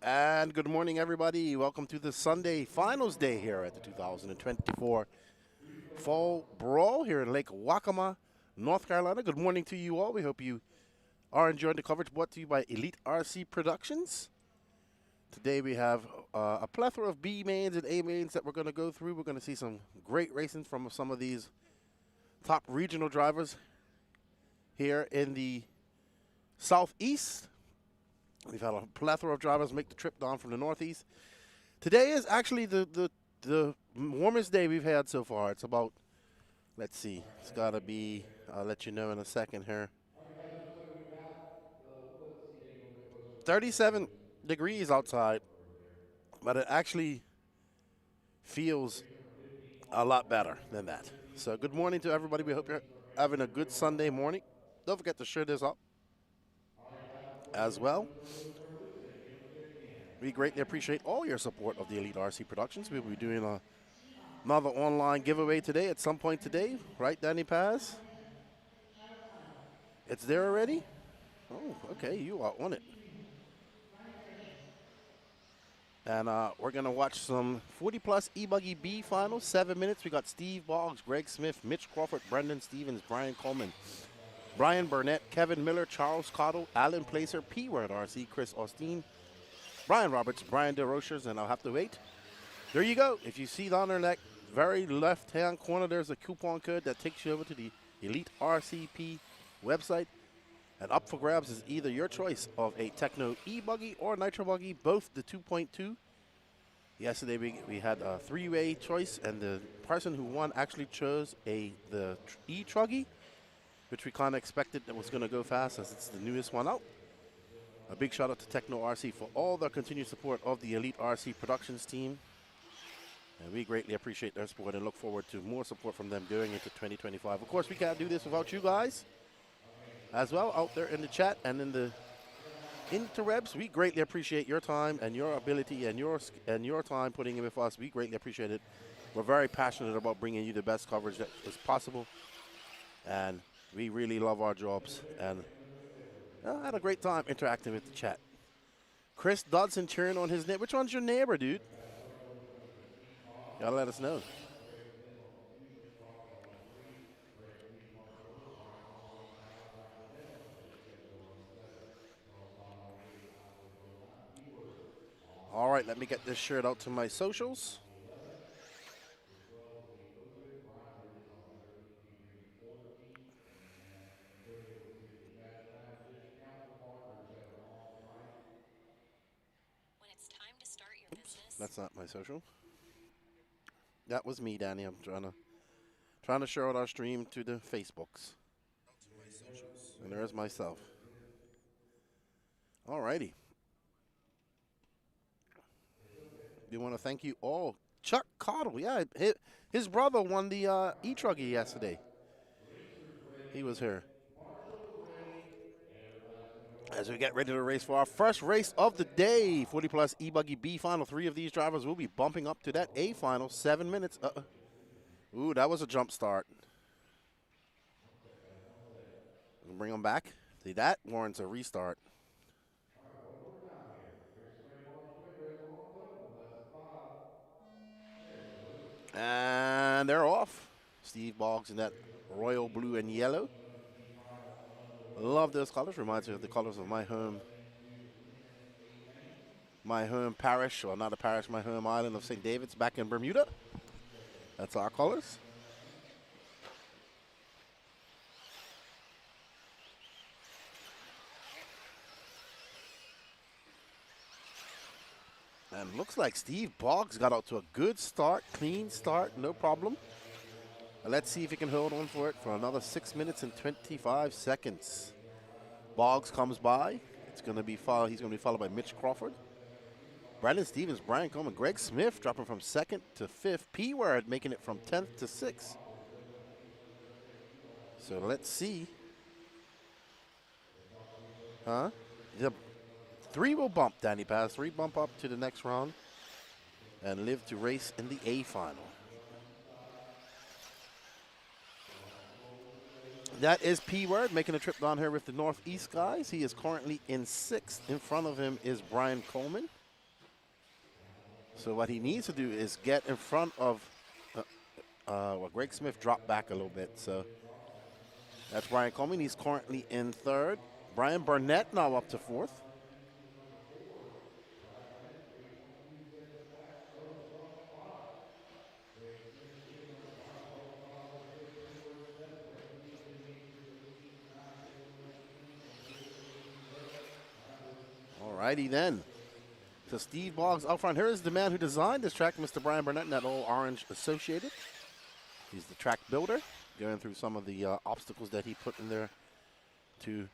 And good morning, everybody. Welcome to the Sunday finals day here at the 2024 Fall Brawl here in Lake Waccamaw, North Carolina. Good morning to you all. We hope you are enjoying the coverage brought to you by Elite RC Productions. Today we have a plethora of B mains and A mains that we're going to go through. We're going to see some great racing from some of these top regional drivers here in the Southeast. We've had a plethora of drivers make the trip down from the Northeast. Today is actually the warmest day we've had so far. It's about, let's see, it's got to be, I'll let you know in a second here, 37 degrees outside, but it actually feels a lot better than that. So good morning to everybody. We hope you're having a good Sunday morning. Don't forget to share this up as well. We greatly appreciate all your support of the Elite RC Productions. We'll be doing another online giveaway today at some point today. Right, Danny Paz? It's there already? Oh, okay. You are on it. And we're going to watch some 40-plus ebuggy B finals, 7 minutes. We got Steve Boggs, Greg Smith, Mitch Crawford, Brendan Stevens, Brian Coleman, Brian Burnett, Kevin Miller, Charles Cottle, Alan Placer, P-Word RC, Chris Austin, Brian Roberts, Brian DeRochers, and I'll have to wait. There you go. If you see down there in that very left-hand corner, there's a coupon code that takes you over to the Elite RCP website. And up for grabs is either your choice of a Techno e-buggy or Nitro buggy, both the 2.2. Yesterday we had a three-way choice, and the person who won actually chose the etruggy, which we kind of expected that was going to go fast as it's the newest one out. A big shout out to Techno RC for all their continued support of the Elite RC Productions team. And we greatly appreciate their support and look forward to more support from them going into 2025. Of course, we can't do this without you guys as well out there in the chat and in the interwebs. We greatly appreciate your time and your ability and your time putting in with us. We greatly appreciate it. We're very passionate about bringing you the best coverage that is possible. And we really love our jobs. And I had a great time interacting with the chat. Chris Dodson cheering on his neighbor. Which one's your neighbor, dude? Gotta let us know. All right, let me get this shirt out to my socials. That's not my social. That was me, Danny. I'm trying to share out our stream to the Facebooks. And there's myself. All righty. We want to thank you all. Chuck Cottle, yeah, his brother won the etruggy yesterday. He was here. As we get ready to race for our first race of the day, 40-plus ebuggy B final. 3 of these drivers will be bumping up to that A final, 7 minutes. Ooh, that was a jump start. We'll bring them back. See, that warrants a restart. And they're off. Steve Boggs in that royal blue and yellow. Love those colors. Reminds me of the colors of my home parish, or not a parish, my home island of St. David's back in Bermuda. That's our colors. And looks like Steve Boggs got out to a good start, clean start, no problem. Let's see if he can hold on for it for another 6 minutes and 25 seconds. Boggs comes by. He's going to be followed by Mitch Crawford, Brandon Stevens, Brian Coleman, Greg Smith dropping from 2nd to 5th. P-Word making it from 10th to 6th. So let's see. The 3 will bump, Danny Paz. 3 bump up to the next round and live to race in the A final. That is P-Word making a trip down here with the Northeast guys. He is currently in 6th. In front of him is Brian Coleman. So what he needs to do is get in front of well, Greg Smith dropped back a little bit. So that's Brian Coleman. He's currently in third. Brian Burnett now up to fourth. Alrighty then. So Steve Boggs out front. Here is the man who designed this track, Mr. Brian Burnett, in that old orange Associated. He's the track builder, going through some of the obstacles that he put in there to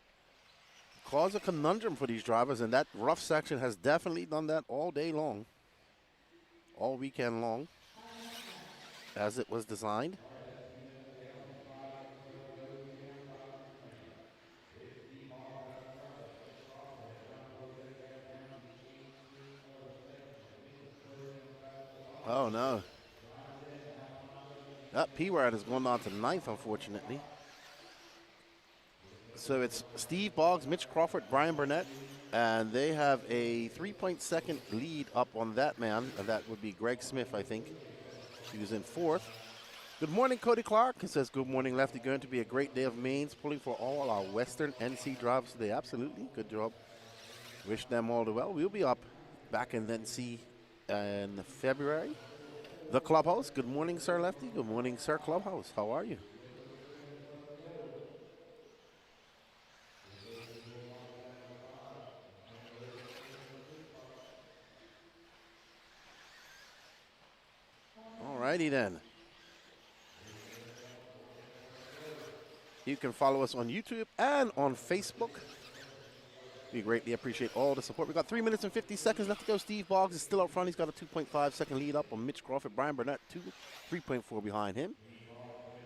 cause a conundrum for these drivers. And that rough section has definitely done that all day long, all weekend long, as it was designed. Oh, no. That P-Word has gone on to ninth, unfortunately. So it's Steve Boggs, Mitch Crawford, Brian Burnett, and they have a 3-point-second lead up on that man, and that would be Greg Smith, I think. He was in fourth. Good morning, Cody Clark. He says, good morning, Lefty. Going to be a great day of mains, pulling for all our Western NC drivers today. Absolutely. Good job. Wish them all the well. We'll be up back in NC in February. The Clubhouse. Good morning, Sir Lefty. Good morning, Sir Clubhouse. How are you? Alrighty then. You can follow us on YouTube and on Facebook. We greatly appreciate all the support. We got 3 minutes and 50 seconds left to go. Steve Boggs is still up front. He's got a 2.5-second lead up on Mitch Crawford. Brian Burnett, 3.4 behind him.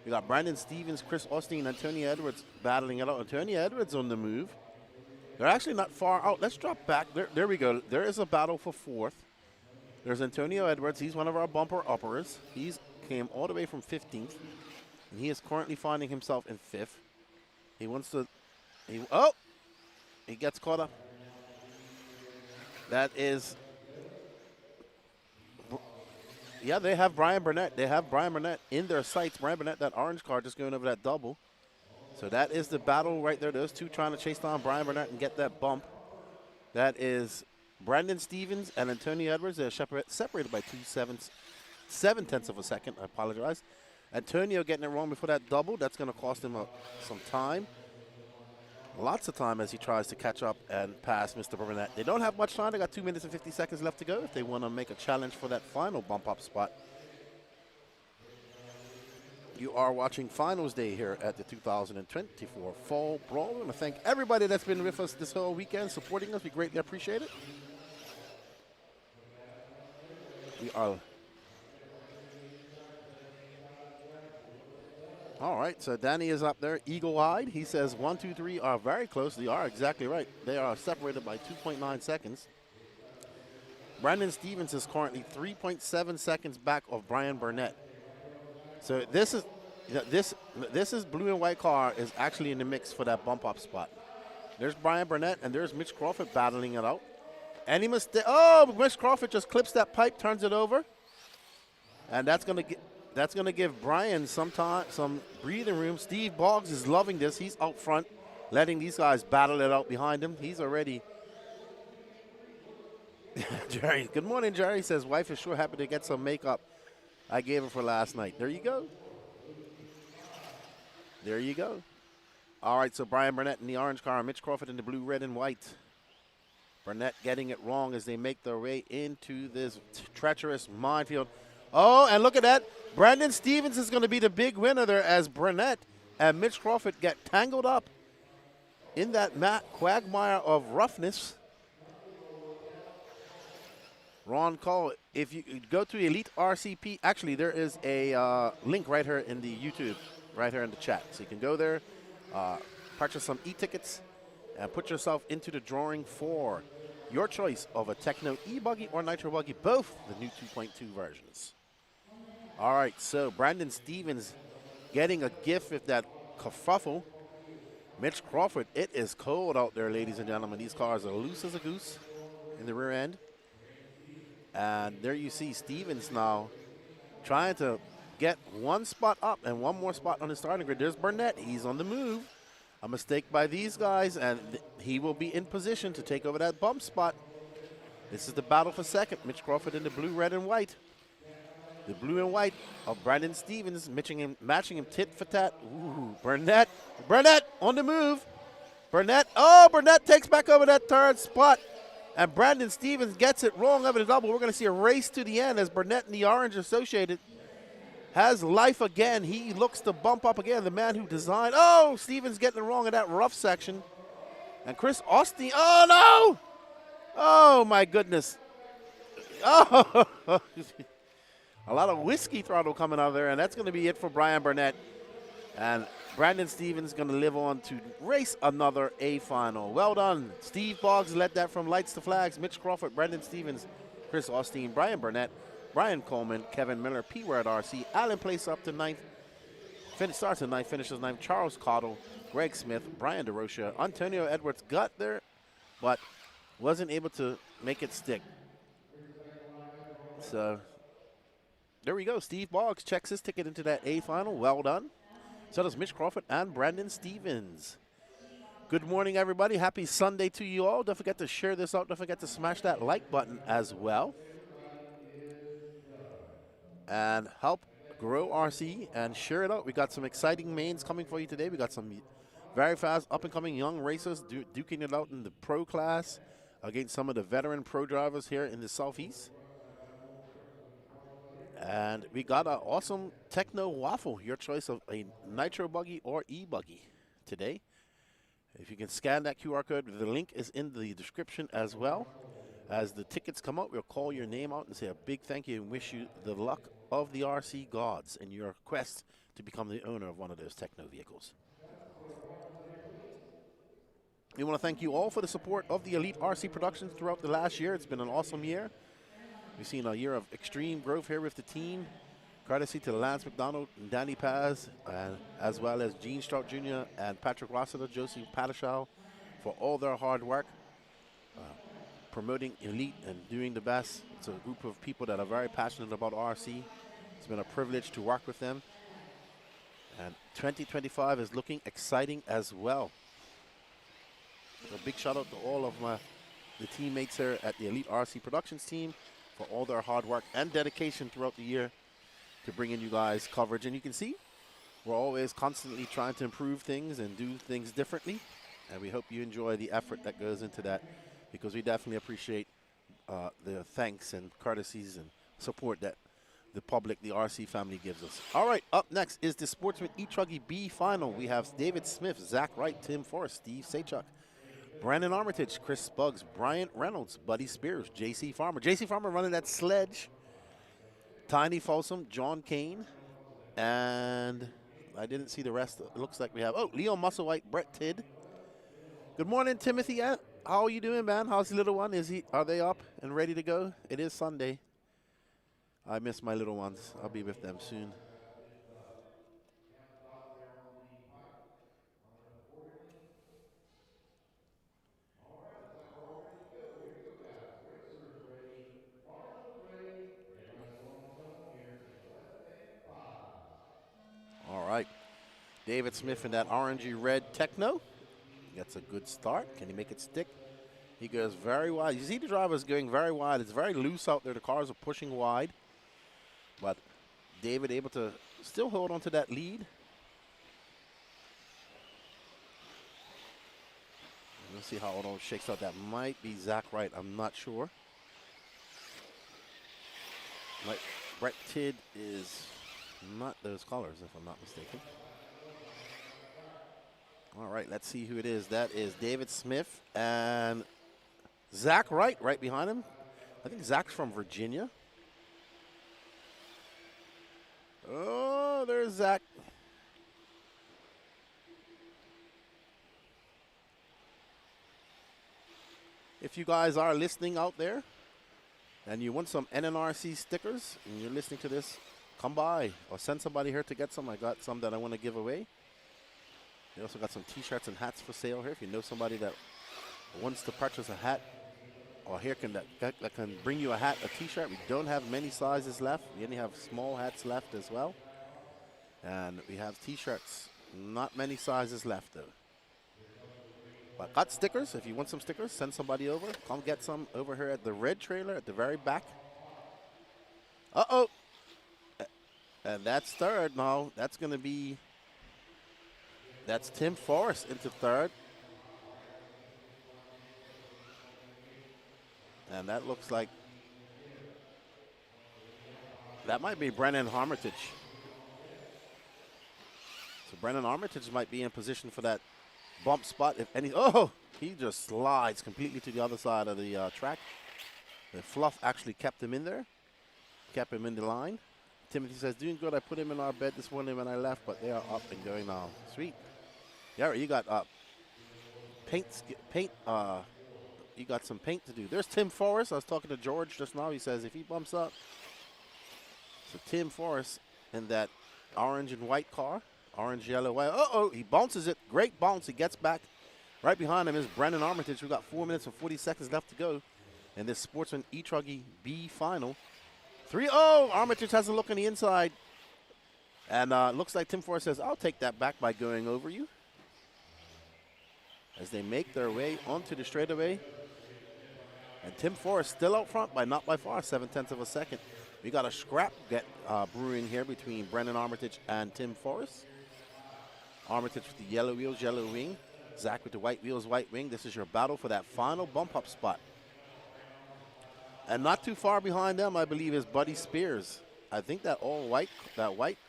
We got Brandon Stevens, Chris Austin, Antonio Edwards battling it out. Antonio Edwards on the move. They're actually not far out. Let's drop back. There we go. There is a battle for fourth. There's Antonio Edwards. He's one of our bumper uppers. He's came all the way from 15th, and he is currently finding himself in 5th. He wants to. He gets caught up. That is. Yeah, they have Brian Burnett. They have Brian Burnett in their sights. Brian Burnett, that orange car, just going over that double. So that is the battle right there. Those two trying to chase down Brian Burnett and get that bump. That is Brandon Stevens and Antonio Edwards. They're separated by 7/10 of a second. I apologize. Antonio getting it wrong before that double. That's going to cost him some time. Lots of time as he tries to catch up and pass Mr. Burnett. They don't have much time. They got 2 minutes and 50 seconds left to go if they want to make a challenge for that final bump up spot. You are watching Finals Day here at the 2024 Fall Brawl. I want to thank everybody that's been with us this whole weekend, supporting us. We greatly appreciate it. We are. All right, so Danny is up there, eagle-eyed. He says 1, 2, 3 are very close. They are exactly right. They are separated by 2.9 seconds. Brandon Stevens is currently 3.7 seconds back of Brian Burnett. So this is blue and white car is actually in the mix for that bump up spot. There's Brian Burnett and there's Mitch Crawford battling it out. Any mistake? Oh, Mitch Crawford just clips that pipe, turns it over, and that's gonna give Brian some time, some breathing room. Steve Boggs is loving this. He's out front, letting these guys battle it out behind him. He's already. Jerry, good morning, Jerry. Says wife is sure happy to get some makeup I gave her for last night. There you go. There you go. All right, so Brian Burnett in the orange car, Mitch Crawford in the blue, red, and white. Burnett getting it wrong as they make their way into this treacherous minefield. Oh, and look at that. Brandon Stevens is going to be the big winner there as Burnett and Mitch Crawford get tangled up in that quagmire of roughness. Ron Cole, if you go to Elite RCP, actually there is a link right here in the YouTube, right here in the chat. So you can go there, purchase some e-tickets, and put yourself into the drawing for your choice of a Techno e-buggy or nitro buggy, both the new 2.2 versions. All right, so Brandon Stevens getting a gift with that kerfuffle. Mitch Crawford, it is cold out there, ladies and gentlemen. These cars are loose as a goose in the rear end. And there you see Stevens now trying to get one spot up and one more spot on the starting grid. There's Burnett. He's on the move. A mistake by these guys, and he will be in position to take over that bump spot. This is the battle for second. Mitch Crawford in the blue, red, and white. The blue and white of Brandon Stevens, matching him tit for tat. Ooh, Burnett on the move. Burnett takes back over that third spot. And Brandon Stevens gets it wrong over the double. We're going to see a race to the end as Burnett and the Orange Associated has life again. He looks to bump up again. The man who designed. Oh, Stevens getting it wrong in that rough section. And Chris Austin. Oh, no. Oh, my goodness. Oh. A lot of whiskey throttle coming out of there. And that's going to be it for Brian Burnett. And Brandon Stevens going to live on to race another A final. Well done. Steve Boggs led that from lights to flags. Mitch Crawford, Brandon Stevens, Chris Austin, Brian Burnett, Brian Coleman, Kevin Miller, P-Word RC, Allen Place up to ninth. Starts at ninth, finishes ninth. Charles Cottle, Greg Smith, Brian DeRocha, Antonio Edwards got there, but wasn't able to make it stick. So there we go. Steve Boggs checks his ticket into that A final. Well done. So does Mitch Crawford and Brandon Stevens. Good morning, everybody. Happy Sunday to you all. Don't forget to share this out. Don't forget to smash that like button as well. And help grow RC and share it out. We got some exciting mains coming for you today. We got some very fast, up-and-coming young racers duking it out in the pro class against some of the veteran pro drivers here in the Southeast. And we got an awesome Techno Waffle, your choice of a nitro buggy or e-buggy today. If you can scan that QR code, the link is in the description as well. As the tickets come out, we'll call your name out and say a big thank you and wish you the luck of the RC gods in your quest to become the owner of one of those Techno vehicles. We want to thank you all for the support of the Elite RC Productions throughout the last year. It's been an awesome year. We've seen a year of extreme growth here with the team, courtesy to Lance McDonald and Danny Paz, as well as Gene Strout Jr. and Patrick Rossiter, Josie Padishal, for all their hard work, promoting Elite and doing the best. It's a group of people that are very passionate about RC. It's been a privilege to work with them. And 2025 is looking exciting as well. So a big shout out to all of the teammates here at the Elite RC Productions team for all their hard work and dedication throughout the year to bringing you guys coverage. And you can see we're always constantly trying to improve things and do things differently. And we hope you enjoy the effort that goes into that, because we definitely appreciate the thanks and courtesies and support that the public, the RC family gives us. All right, up next is the Sportsman etruggy B final. We have David Smith, Zach Wright, Tim Forrest, Steve Sachuk, Brandon Armitage, Chris Buggs, Bryant Reynolds, Buddy Spears, J.C. Farmer. J.C. Farmer running that sledge. Tiny Folsom, John Kane, and I didn't see the rest. It looks like we have, Leo Musselwhite, Brett Tidd. Good morning, Timothy. How are you doing, man? How's the little one? Are they up and ready to go? It is Sunday. I miss my little ones. I'll be with them soon. All right. David Smith in that orangey red Techno. Gets a good start. Can he make it stick? He goes very wide. You see the driver's going very wide. It's very loose out there. The cars are pushing wide. But David able to still hold on to that lead. Let's see how it all shakes out. That might be Zach Wright. I'm not sure. Like Brett Tidd is not those colors, if I'm not mistaken. All right, let's see who it is. That is David Smith and Zach Wright right behind him. I think Zach's from Virginia. Oh, there's Zach. If you guys are listening out there and you want some NNRC stickers and you're listening to this, come by or send somebody here to get some. I got some that I want to give away. We also got some t-shirts and hats for sale here. If you know somebody that wants to purchase a hat or here that can bring you a hat, a t-shirt. We don't have many sizes left. We only have small hats left as well. And we have t-shirts. Not many sizes left though. But got stickers. If you want some stickers, send somebody over. Come get some over here at the red trailer at the very back. Uh-oh. And that's third now. That's going to be, that's Tim Forrest into third. And that looks like, that might be Brennan Armitage. So Brennan Armitage might be in position for that bump spot. If any, oh, he just slides completely to the other side of the track. The fluff actually kept him in there, kept him in the line. Timothy says, doing good. I put him in our bed this morning when I left, but they are up and going now. Sweet. Yeah, you got you got some paint to do. There's Tim Forrest. I was talking to George just now. He says if he bumps up, so Tim Forrest in that orange and white car, orange, yellow, white. Uh-oh, he bounces it. Great bounce. He gets back. Right behind him is Brennan Armitage. We got 4 minutes and 40 seconds left to go in this Sportsman etruggy B final. 3-0. Armitage has a look on the inside. And looks like Tim Forrest says, I'll take that back by going over you. As they make their way onto the straightaway. And Tim Forrest still out front by not by far, 0.7 of a second. We got a scrap brewing here between Brennan Armitage and Tim Forrest. Armitage with the yellow wheels, yellow wing. Zach with the white wheels, white wing. This is your battle for that final bump up spot. And not too far behind them, I believe, is Buddy Spears. I think that white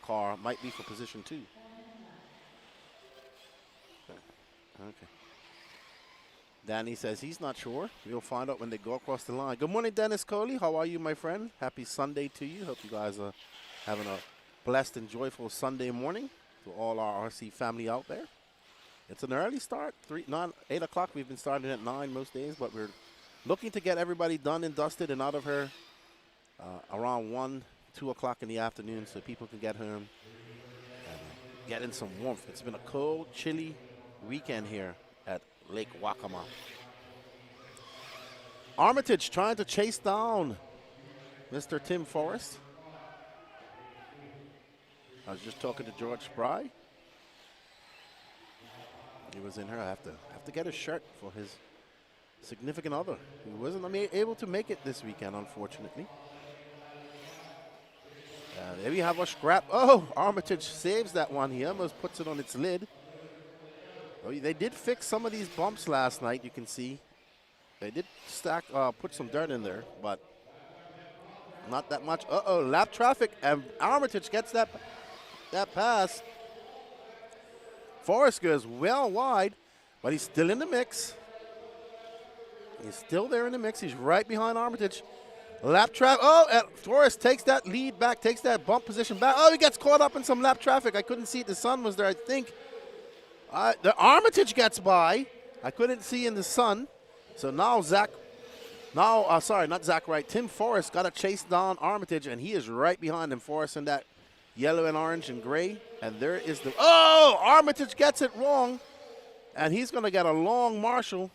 car might be for position 2. Okay. Danny says he's not sure. We'll find out when they go across the line. Good morning, Dennis Coley. How are you, my friend? Happy Sunday to you. Hope you guys are having a blessed and joyful Sunday morning to all our RC family out there. It's an early start, 8 o'clock. We've been starting at 9 most days, but we're looking to get everybody done and dusted and out of here around 1, 2 o'clock in the afternoon so people can get home and get in some warmth. It's been a cold, chilly weekend here at Lake Wakama. Armitage trying to chase down Mr. Tim Forrest. I was just talking to George Spry. He was in here. I have to get a shirt for his significant other who wasn't able to make it this weekend, unfortunately. There we have a scrap. Oh, Armitage saves that one. He almost puts it on its lid. Oh, they did fix some of these bumps last night, you can see. They did put some dirt in there, but not that much. Uh-oh, lap traffic, and Armitage gets that pass. Forrest goes well wide, but he's still in the mix. He's still there in the mix. He's right behind Armitage. Lap traffic. Oh, and Forrest takes that lead back, takes that bump position back. Oh, he gets caught up in some lap traffic. I couldn't see it. The sun was there, I think. The Armitage gets by. I couldn't see in the sun. So now not Zach Wright. Tim Forrest got to chase down Armitage, and he is right behind him. Forrest in that yellow and orange and gray. And there is the, oh, Armitage gets it wrong. And he's going to get a long Marshall.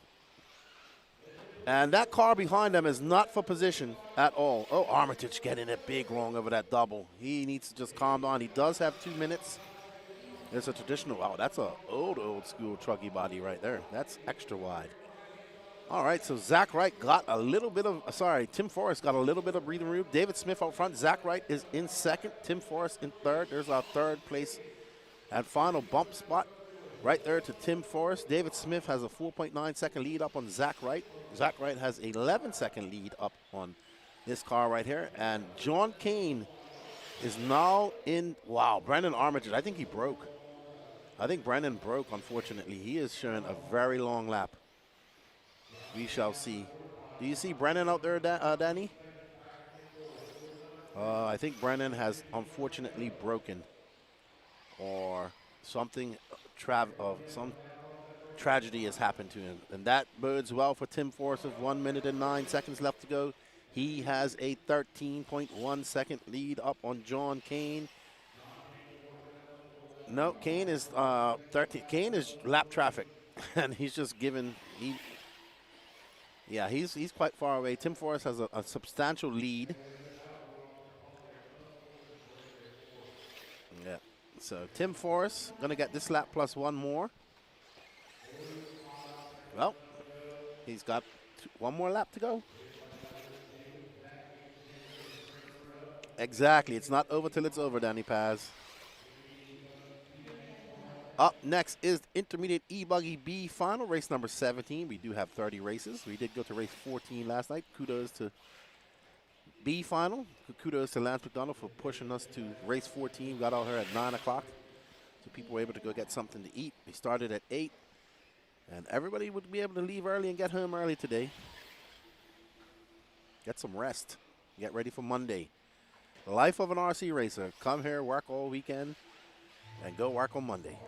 And that car behind him is not for position at all. Oh, Armitage getting it big wrong over that double. He needs to just calm down. He does have 2 minutes. It's a traditional, wow, that's a old school truggy body right there. That's extra wide. All right, so Zach Wright got a little bit of, Tim Forrest got a little bit of breathing room. David Smith out front. Zach Wright is in second. Tim Forrest in third. There's our third place and final bump spot right there to Tim Forrest. David Smith has a 4.9 second lead up on Zach Wright. Zach Wright has 11 second lead up on this car right here. And John Kane is now in, wow, Brennan Armitage, I think he broke. I think Brennan broke, unfortunately. He is showing a very long lap. We shall see. Do you see Brennan out there, Danny? I think Brennan has unfortunately broken, or something, some tragedy has happened to him. And that bodes well for Tim Forrest with 1 minute and 9 seconds left to go. He has a 13.1 second lead up on John Kane. No, Kane is 13. Kane is lap traffic, and he's just given. Yeah, he's quite far away. Tim Forrest has a substantial lead. Yeah. So Tim Forrest gonna get this lap plus one more. Well, he's got one more lap to go. Exactly. It's not over till it's over, Danny Paz. Up next is Intermediate E-Buggy B final, race number 17. We do have 30 races. We did go to race 14 last night. Kudos to B final. Kudos to Lance McDonald for pushing us to race 14. We got out here at 9 o'clock, so people were able to go get something to eat. We started at 8, and everybody would be able to leave early and get home early today. Get some rest. Get ready for Monday. Life of an RC racer. Come here, work all weekend, and go work on Monday.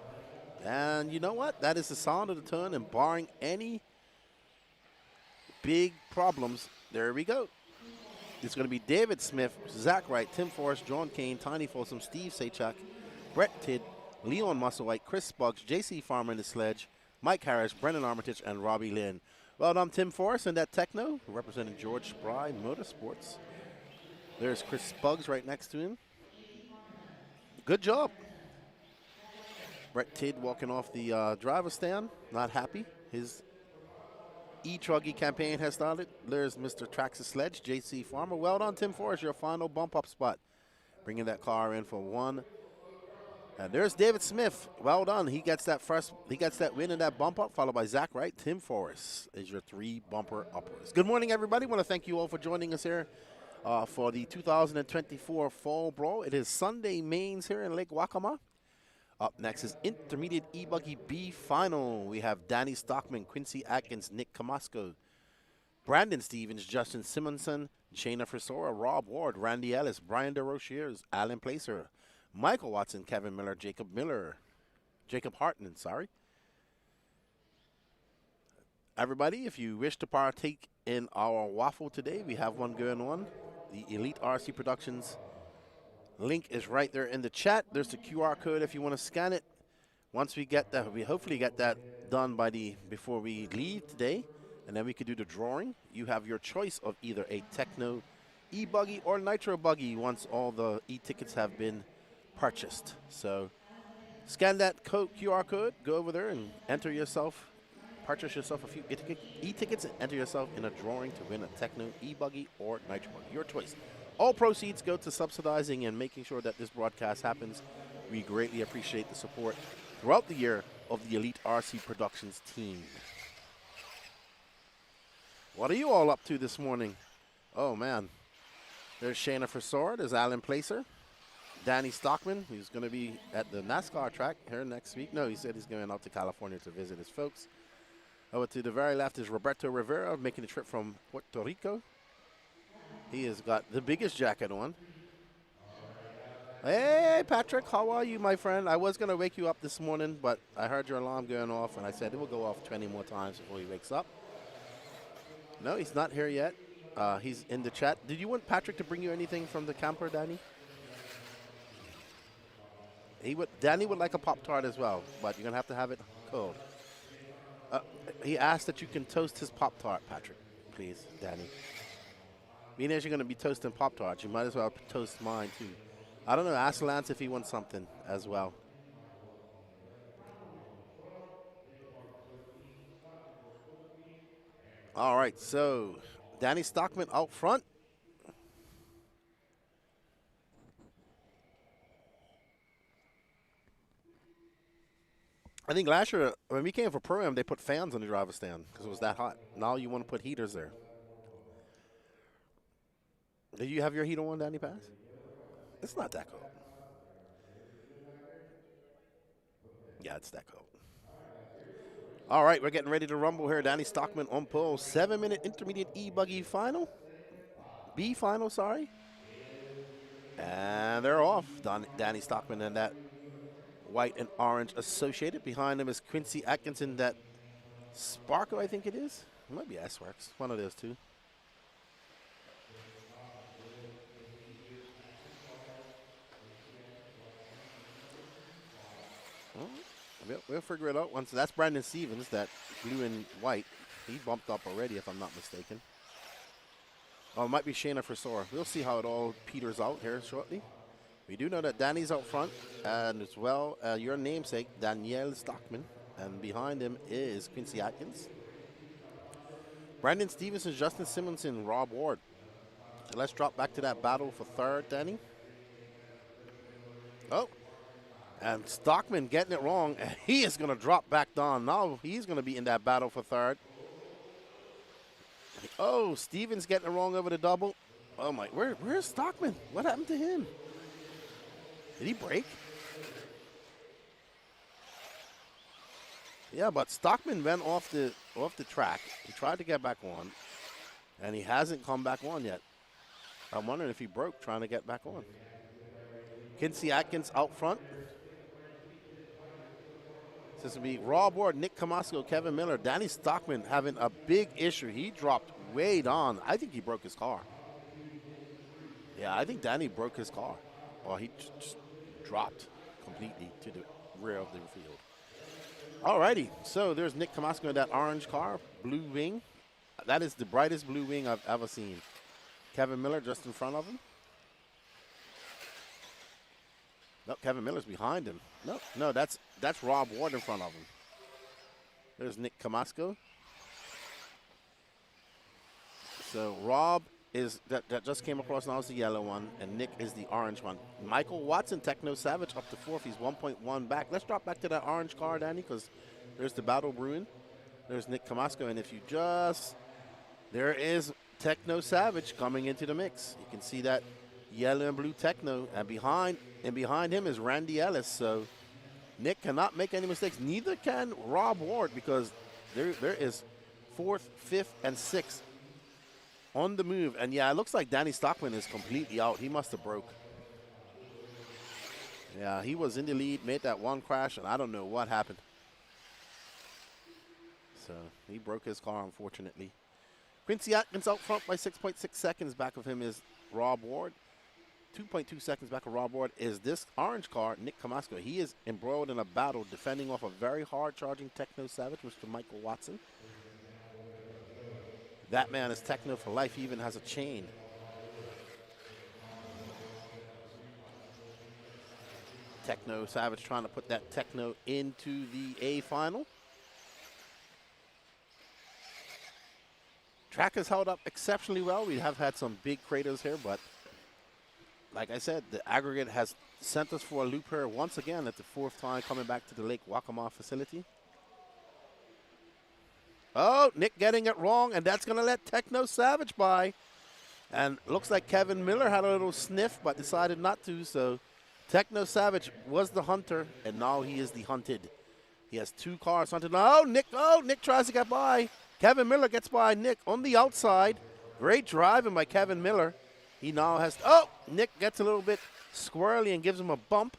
And you know what? That is the sound of the turn, and barring any big problems, there we go. It's going to be David Smith, Zach Wright, Tim Forrest, John Kane, Tiny Folsom, Steve Sachak, Brett Tidd, Leon Musselwhite, Chris Buggs, J.C. Farmer in the sledge, Mike Harris, Brendan Armitage, and Robbie Lynn. Well done, Tim Forrest and that Techno, representing George Spry Motorsports. There's Chris Buggs right next to him. Good job. Brett Tidd walking off the driver's stand, not happy. His etruggy campaign has started. There's Mr. Traxxas Sledge, J.C. Farmer. Well done, Tim Forrest, your final bump-up spot. Bringing that car in for one. And there's David Smith. Well done. He gets that win in that bump-up, followed by Zach Wright. Tim Forrest is your 3 bumper uppers. Good morning, everybody. I want to thank you all for joining us here for the 2024 Fall Brawl. It is Sunday mains here in Lake Waccamaw. Up next is Intermediate E-Buggy B final. We have Danny Stockman, Quincy Atkins, Nick Camasco, Brandon Stevens, Justin Simonson, Shayna Frisora, Rob Ward, Randy Ellis, Brian DeRochiers, Alan Placer, Michael Watson, Kevin Miller, Jacob Hartman, sorry. Everybody, if you wish to partake in our waffle today, we have one going on. The Elite RC Productions link is right there in the chat. There's the QR code if you want to scan it. Once we get that, we hopefully get that done before we leave today, and then we could do the drawing. You have your choice of either a Techno E-Buggy or Nitro Buggy once all the e-tickets have been purchased. So scan that QR code, go over there and purchase yourself a few e-tickets and enter yourself in a drawing to win a Techno E-Buggy or Nitro Buggy. Your choice. All proceeds go to subsidizing and making sure that this broadcast happens. We greatly appreciate the support throughout the year of the Elite RC Productions team. What are you all up to this morning? Oh, man. There's Shayna Frisora. There's Alan Placer. Danny Stockman, who's going to be at the NASCAR track here next week. No, he said he's going out to California to visit his folks. Over to the very left is Roberto Rivera making the trip from Puerto Rico. He has got the biggest jacket on. Hey, Patrick, how are you, my friend? I was going to wake you up this morning, but I heard your alarm going off, and I said it will go off 20 more times before he wakes up. No, he's not here yet. He's in the chat. Did you want Patrick to bring you anything from the camper, Danny? Danny would like a Pop-Tart as well, but you're going to have it cold. He asked that you can toast his Pop-Tart, Patrick, please, Danny. Being as you're going to be toasting Pop-Tarts, you might as well toast mine, too. I don't know. Ask Lance if he wants something as well. All right, so Danny Stockman out front. I think last year when we came for Pro-Am, they put fans on the driver's stand because it was that hot. Now you want to put heaters there. Do you have your heater on, Danny Pass? It's not that cold. Yeah, it's that cold. All right, we're getting ready to rumble here. Danny Stockman on pole. 7-minute intermediate E-Buggy final. B final, sorry. And they're off. Danny Stockman and that white and orange associated. Behind him is Quincy Atkinson, that Sparko, I think it is. It might be S-Works, one of those two. Well, we'll figure it out once. That's Brandon Stevens, that blue and white. He bumped up already, if I'm not mistaken. Oh, it might be Shayna Frisora. We'll see how it all peters out here shortly. We do know that Danny's out front, and as well, your namesake, Danielle Stockman. And behind him is Quincy Atkins. Brandon Stevenson, Justin Simonson, Rob Ward. So let's drop back to that battle for third, Danny. Oh, and Stockman getting it wrong. And he is going to drop back down. Now he's going to be in that battle for third. Oh, Stevens getting it wrong over the double. Oh, my. Where's Stockman? What happened to him? Did he break? Yeah, but Stockman went off the track. He tried to get back on, and he hasn't come back on yet. I'm wondering if he broke trying to get back on. Quincy Atkins out front. This will be Rob Ward, Nick Camasco, Kevin Miller, Danny Stockman having a big issue. He dropped way down. I think he broke his car. Yeah, I think Danny broke his car. Or he just dropped completely to the rear of the field. Alrighty, so there's Nick Camasco in that orange car, blue wing. That is the brightest blue wing I've ever seen. Kevin Miller just in front of him. No, Kevin Miller's behind him. No, that's Rob Ward in front of him. There's Nick Camasco. So Rob is that just came across now is the yellow one, and Nick is the orange one. Michael Watson, Techno Savage up to fourth. He's 1.1 back. Let's drop back to that orange car, Danny, because there's the battle brewing. There's Nick Camasco, and if you there is Techno Savage coming into the mix. You can see that yellow and blue Techno, and behind him is Randy Ellis. So Nick cannot make any mistakes. Neither can Rob Ward, because there is fourth, fifth, and sixth on the move. And yeah, it looks like Danny Stockman is completely out. He must have broke. Yeah, he was in the lead, made that one crash, and I don't know what happened. So he broke his car, unfortunately. Quincy Atkins out front by 6.6 seconds. Back of him is Rob Ward. 2.2 seconds back of Rob Ward is this orange car, Nick Camasco. He is embroiled in a battle defending off a very hard-charging Techno Savage, Mr. Michael Watson. That man is Techno for life. He even has a chain. Techno Savage trying to put that Techno into the A final. Track has held up exceptionally well. We have had some big craters here, but like I said, the aggregate has sent us for a loop here once again at the fourth time coming back to the Lake Waccamaw facility. Oh, Nick getting it wrong, and that's going to let Techno Savage by. And looks like Kevin Miller had a little sniff, but decided not to. So Techno Savage was the hunter, and now he is the hunted. He has two cars hunted. Oh, Nick tries to get by. Kevin Miller gets by Nick on the outside. Great driving by Kevin Miller. He now has, Nick gets a little bit squirrely and gives him a bump.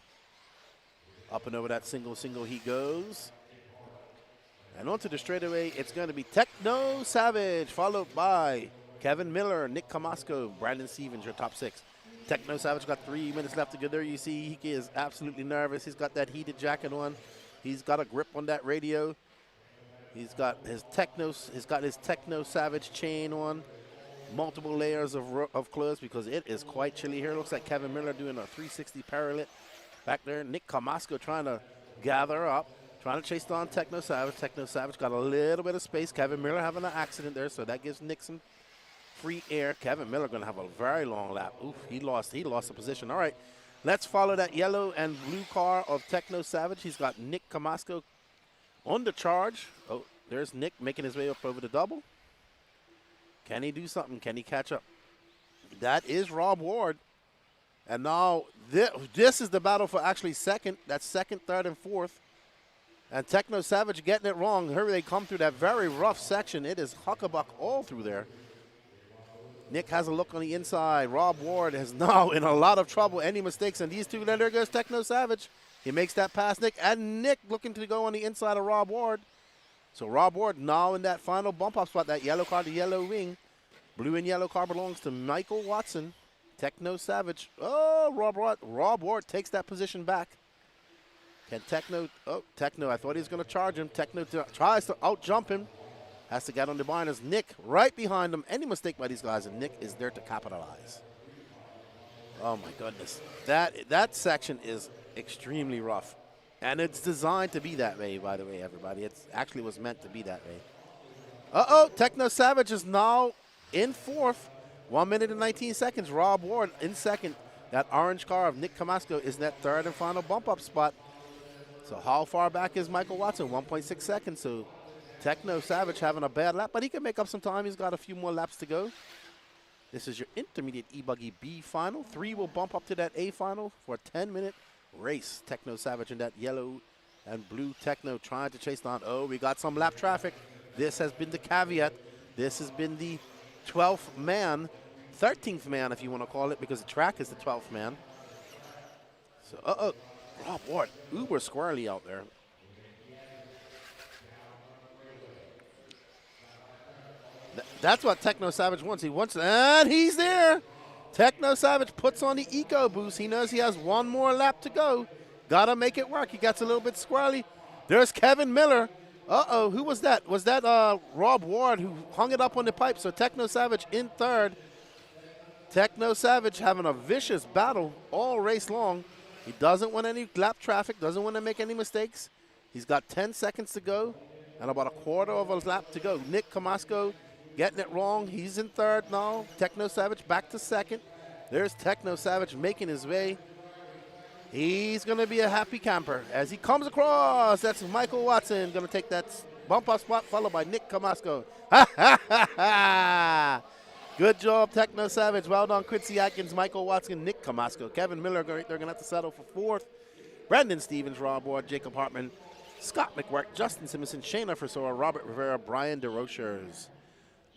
Up and over that single he goes. And onto the straightaway, it's going to be Techno Savage, followed by Kevin Miller, Nick Camasco, Brandon Stevens, your top six. Techno Savage got 3 minutes left to go. There you see he is absolutely nervous. He's got that heated jacket on. He's got a grip on that radio. He's got his Techno Savage chain on. Multiple layers of clothes because it is quite chilly here. Looks like Kevin Miller doing a 360 parallel back there. Nick Camasco trying to gather up. Trying to chase down Techno Savage. Techno Savage got a little bit of space. Kevin Miller having an accident there, so that gives Nick some free air. Kevin Miller going to have a very long lap. Oof, he lost the position. All right, let's follow that yellow and blue car of Techno Savage. He's got Nick Camasco on the charge. Oh, there's Nick making his way up over the double. Can he do something? Can he catch up? That is Rob Ward. And now this is the battle for actually second. That's second, third, and fourth. And Techno Savage getting it wrong. Here they come through that very rough section. It is huckabuck all through there. Nick has a look on the inside. Rob Ward is now in a lot of trouble. Any mistakes? And these two, then there goes Techno Savage. He makes that pass, Nick. And Nick looking to go on the inside of Rob Ward. So Rob Ward now in that final bump-up spot. That yellow car, the yellow wing. Blue and yellow car belongs to Michael Watson. Techno Savage. Oh, Rob Ward takes that position back. Can Techno, I thought he was going to charge him. Techno tries to out-jump him. has to get on the binders. Nick right behind him. Any mistake by these guys, and Nick is there to capitalize. Oh, my goodness. That section is extremely rough. And it's designed to be that way, by the way, everybody. It actually was meant to be that way. Uh-oh, Techno Savage is now in fourth. 1 minute and 19 seconds. Rob Ward in second. That orange car of Nick Camasco is in that third and final bump-up spot. So how far back is Michael Watson? 1.6 seconds. So Techno Savage having a bad lap, but he can make up some time. He's got a few more laps to go. This is your intermediate e-buggy B final. 3 will bump up to that A final for a 10-minute race. Techno Savage in that yellow and blue Techno trying to chase down. Oh, we got some lap traffic. This has been the caveat. This has been the 12th man, 13th man if you want to call it, because the track is the 12th man. So, Rob Ward, uber squirrely out there. That's what Techno Savage wants. He wants, and he's there. Techno Savage puts on the eco boost. He knows he has one more lap to go. Gotta make it work. He gets a little bit squirrely. There's Kevin Miller. Uh-oh, who was that? Was that Rob Ward who hung it up on the pipe? So Techno Savage in third. Techno Savage having a vicious battle all race long. He doesn't want any lap traffic, doesn't want to make any mistakes. He's got 10 seconds to go and about a quarter of a lap to go. Nick Camasco getting it wrong. He's in third now. Techno Savage back to second. There's Techno Savage making his way. He's going to be a happy camper as he comes across. That's Michael Watson going to take that bump-up spot, followed by Nick Camasco. Ha, ha, ha, ha. Good job, Techno Savage. Well done, Quincy Atkins, Michael Watson, Nick Camasco. Kevin Miller, they're going to have to settle for fourth. Brandon Stevens, Rob Ward, Jacob Hartman, Scott McWork, Justin Simpson, Shayna Frisora, Robert Rivera, Brian DeRochers.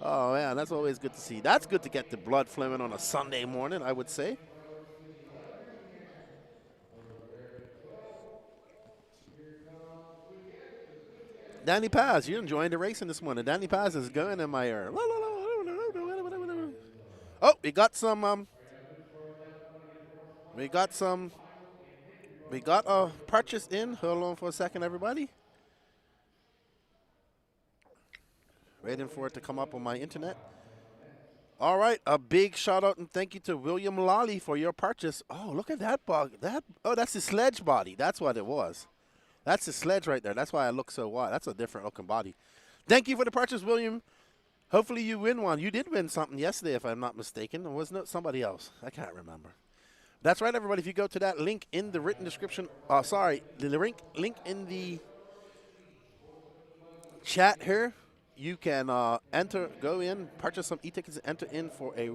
Oh, man, that's always good to see. That's good to get the blood flowing on a Sunday morning, I would say. Danny Paz, you're enjoying the racing this morning. Danny Paz is going in my ear. Oh, we got a purchase in. Hold on for a second, everybody. Waiting for it to come up on my internet. All right, a big shout out and thank you to William Lally for your purchase. Oh, look at that bug. That's the sledge body. That's what it was. That's the sledge right there. That's why I look so wide. That's a different looking body. Thank you for the purchase, William. Hopefully you win one. You did win something yesterday, if I'm not mistaken. Or was it somebody else? I can't remember. That's right, everybody. If you go to that link in the written description, the link in the chat here, you can go in, purchase some e-tickets, and enter in for a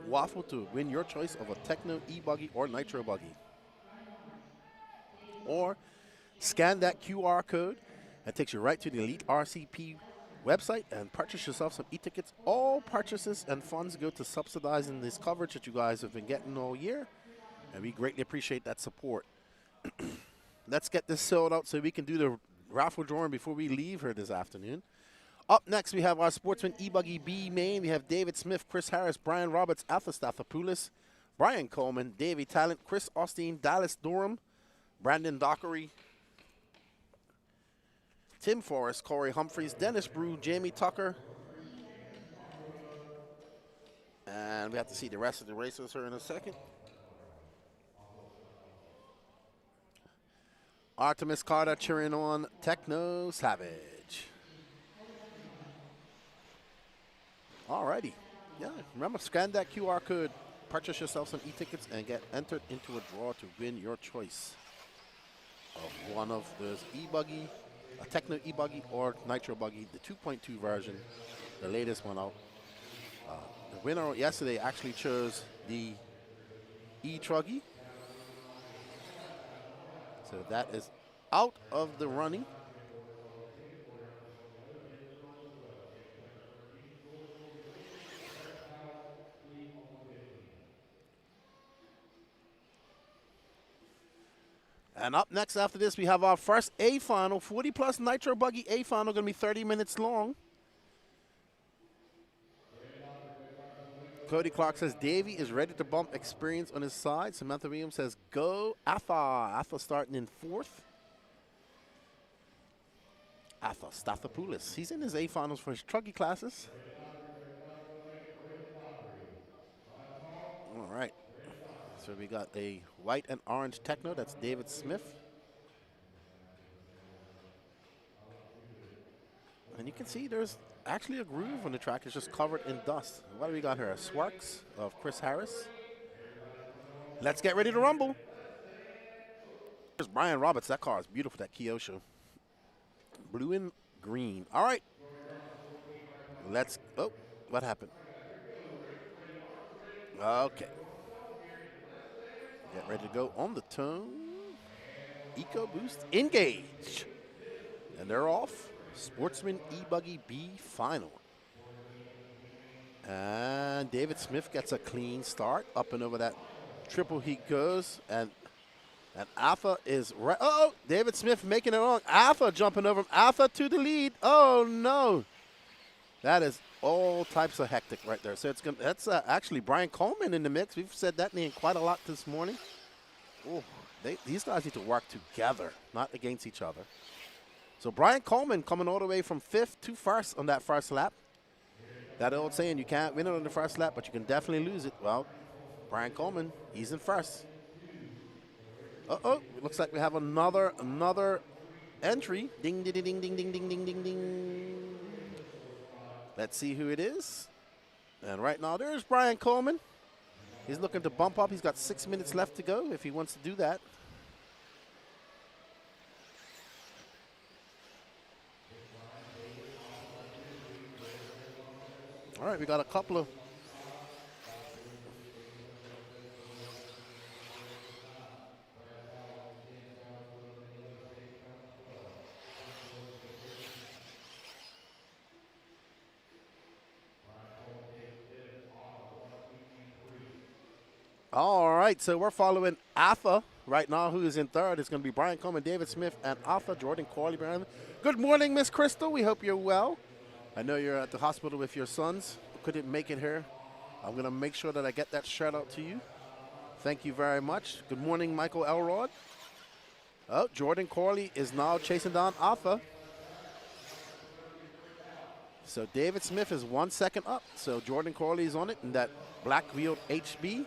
waffle to win your choice of a Techno e-buggy or nitro buggy. Or scan that QR code. That takes you right to the Elite RCP website and purchase yourself some e-tickets. All purchases and funds go to subsidizing this coverage that you guys have been getting all year, and we greatly appreciate that support. Let's get this sold out so we can do the raffle drawing before we leave here this afternoon. Up next, we have our Sportsman e-buggy B main. We have David Smith, Chris Harris, Brian Roberts, Alpha Stathopoulos, Brian Coleman, Davey Talent, Chris Austin, Dallas Durham, Brandon Dockery, Tim Forrest, Corey Humphreys, Dennis Brew, Jamie Tucker. And we have to see the rest of the racers here in a second. Artemis Carter cheering on Techno Savage. Alrighty. Yeah, remember, scan that QR code, purchase yourself some e-tickets, and get entered into a draw to win your choice of one of those e-buggy, a Techno e-buggy or nitro buggy, the 2.2 version, the latest one out. The winner yesterday actually chose the etruggy. So that is out of the running. And up next after this, we have our first A final, 40+ nitro buggy A final, going to be 30 minutes long. Cody Clark says Davey is ready to bump experience on his side. Samantha Williams says go Alpha. Alpha starting in fourth. Arthur Stathopoulos. He's in his A finals for his truggy classes. All right. So we got a white and orange techno. That's David Smith. And you can see there's actually a groove on the track. It's just covered in dust. What do we got here? A Swarks of Chris Harris. Let's get ready to rumble. There's Brian Roberts. That car is beautiful, that Kyosho. Blue and green. All right. Let's, oh, what happened? Okay. Get ready to go on the tone. Eco Boost, engage. And they're off. Sportsman ebuggy B final. And David Smith gets a clean start. Up and over that triple he goes. And Alpha is right. Oh, David Smith making it wrong. Alpha jumping over him. Alpha to the lead. Oh, no. That is all types of hectic right there. So it's gonna, that's actually Brian Coleman in the mix. We've said that name quite a lot this morning. Oh, these guys need to work together, not against each other. So Brian Coleman coming all the way from 5th to 1st on that first lap. That old saying, you can't win it on the first lap, but you can definitely lose it. Well, Brian Coleman, he's in 1st. Uh-oh, it looks like we have another entry. Ding, ding, ding, ding, ding, ding, ding, ding, ding. Let's see who it is. And right now, there's Brian Coleman. He's looking to bump up. He's got 6 minutes left to go if he wants to do that. All right, we got a couple of... All right, so we're following Alpha right now, who is in 3rd. It's going to be Brian Coleman, David Smith, and Alpha, Jordan Corley behind them. Good morning, Miss Crystal. We hope you're well. I know you're at the hospital with your sons. Couldn't make it here. I'm going to make sure that I get that shout out to you. Thank you very much. Good morning, Michael Elrod. Oh, Jordan Corley is now chasing down Alpha. So David Smith is 1 second up. So Jordan Corley is on it in that black wheeled HB.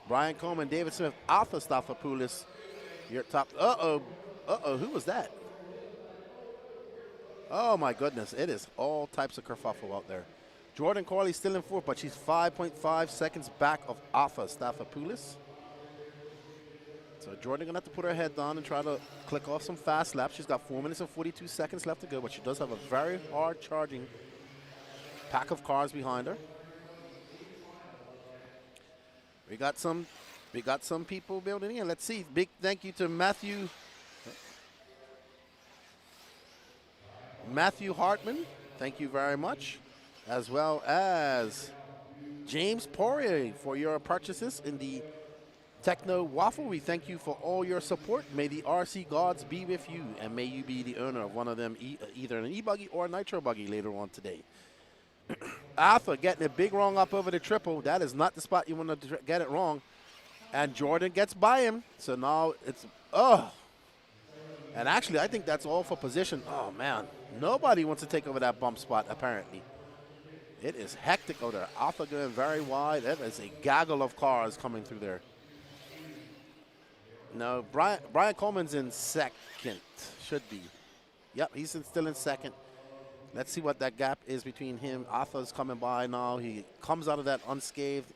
Brian Coleman, David Smith, Alpha Stathopoulos. You're top. Uh-oh. Uh-oh, who was that? Oh, my goodness. It is all types of kerfuffle out there. Jordan Corley still in 4th, but she's 5.5 seconds back of Alpha Stathopoulos. So Jordan going to have to put her head down and try to click off some fast laps. She's got 4 minutes and 42 seconds left to go, but she does have a very hard charging pack of cars behind her. We got some people building in. Let's see. Big thank you to Matthew Hartman. Thank you very much. As well as James Poirier for your purchases in the Techno Waffle. We thank you for all your support. May the RC gods be with you, and may you be the owner of one of them, either an e-buggy or a nitro buggy later on today. Alpha getting it big wrong up over the triple. That is not the spot you want to get it wrong. And Jordan gets by him. So now it's, oh. And actually, I think that's all for position. Oh, man. Nobody wants to take over that bump spot, apparently. It is hectic over there. Alpha going very wide. That is a gaggle of cars coming through there. No, Brian Coleman's in 2nd. Should be. Yep, he's still in 2nd. Let's see what that gap is between him. Alpha's coming by now. He comes out of that unscathed.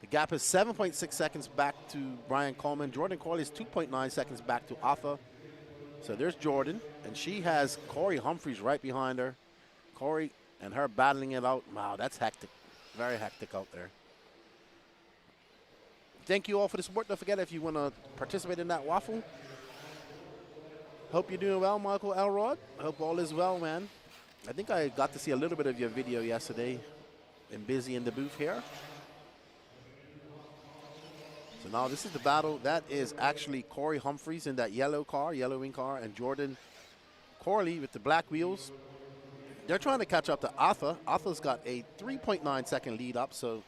The gap is 7.6 seconds back to Brian Coleman. Jordan Corley is 2.9 seconds back to Alpha. So there's Jordan, and she has Corey Humphreys right behind her. Corey and her battling it out. Wow, that's hectic. Very hectic out there. Thank you all for the support. Don't forget, if you want to participate in that waffle. Hope you're doing well, Michael Elrod. Hope all is well, man. I think I got to see a little bit of your video yesterday. Been busy in the booth here. So now this is the battle. That is actually Corey Humphreys in that yellow car, yellow wing car, and Jordan Corley with the black wheels. They're trying to catch up to Alpha. Alpha's got a 3.9 second lead up, so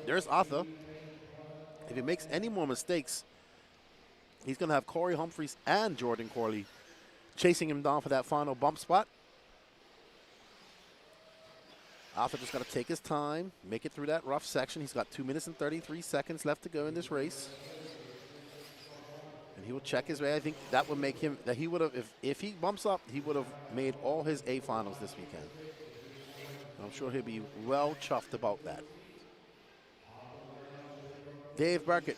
there's Alpha. If he makes any more mistakes, He's going to have Corey Humphreys and Jordan Corley chasing him down for that final bump spot. Arthur just got to take his time, make it through that rough section. He's got 2 minutes and 33 seconds left to go in this race. And he will check his way. I think that would make him, that he would have, if he bumps up, he would have made all his A finals this weekend. I'm sure he'll be well chuffed about that. Dave Burkett.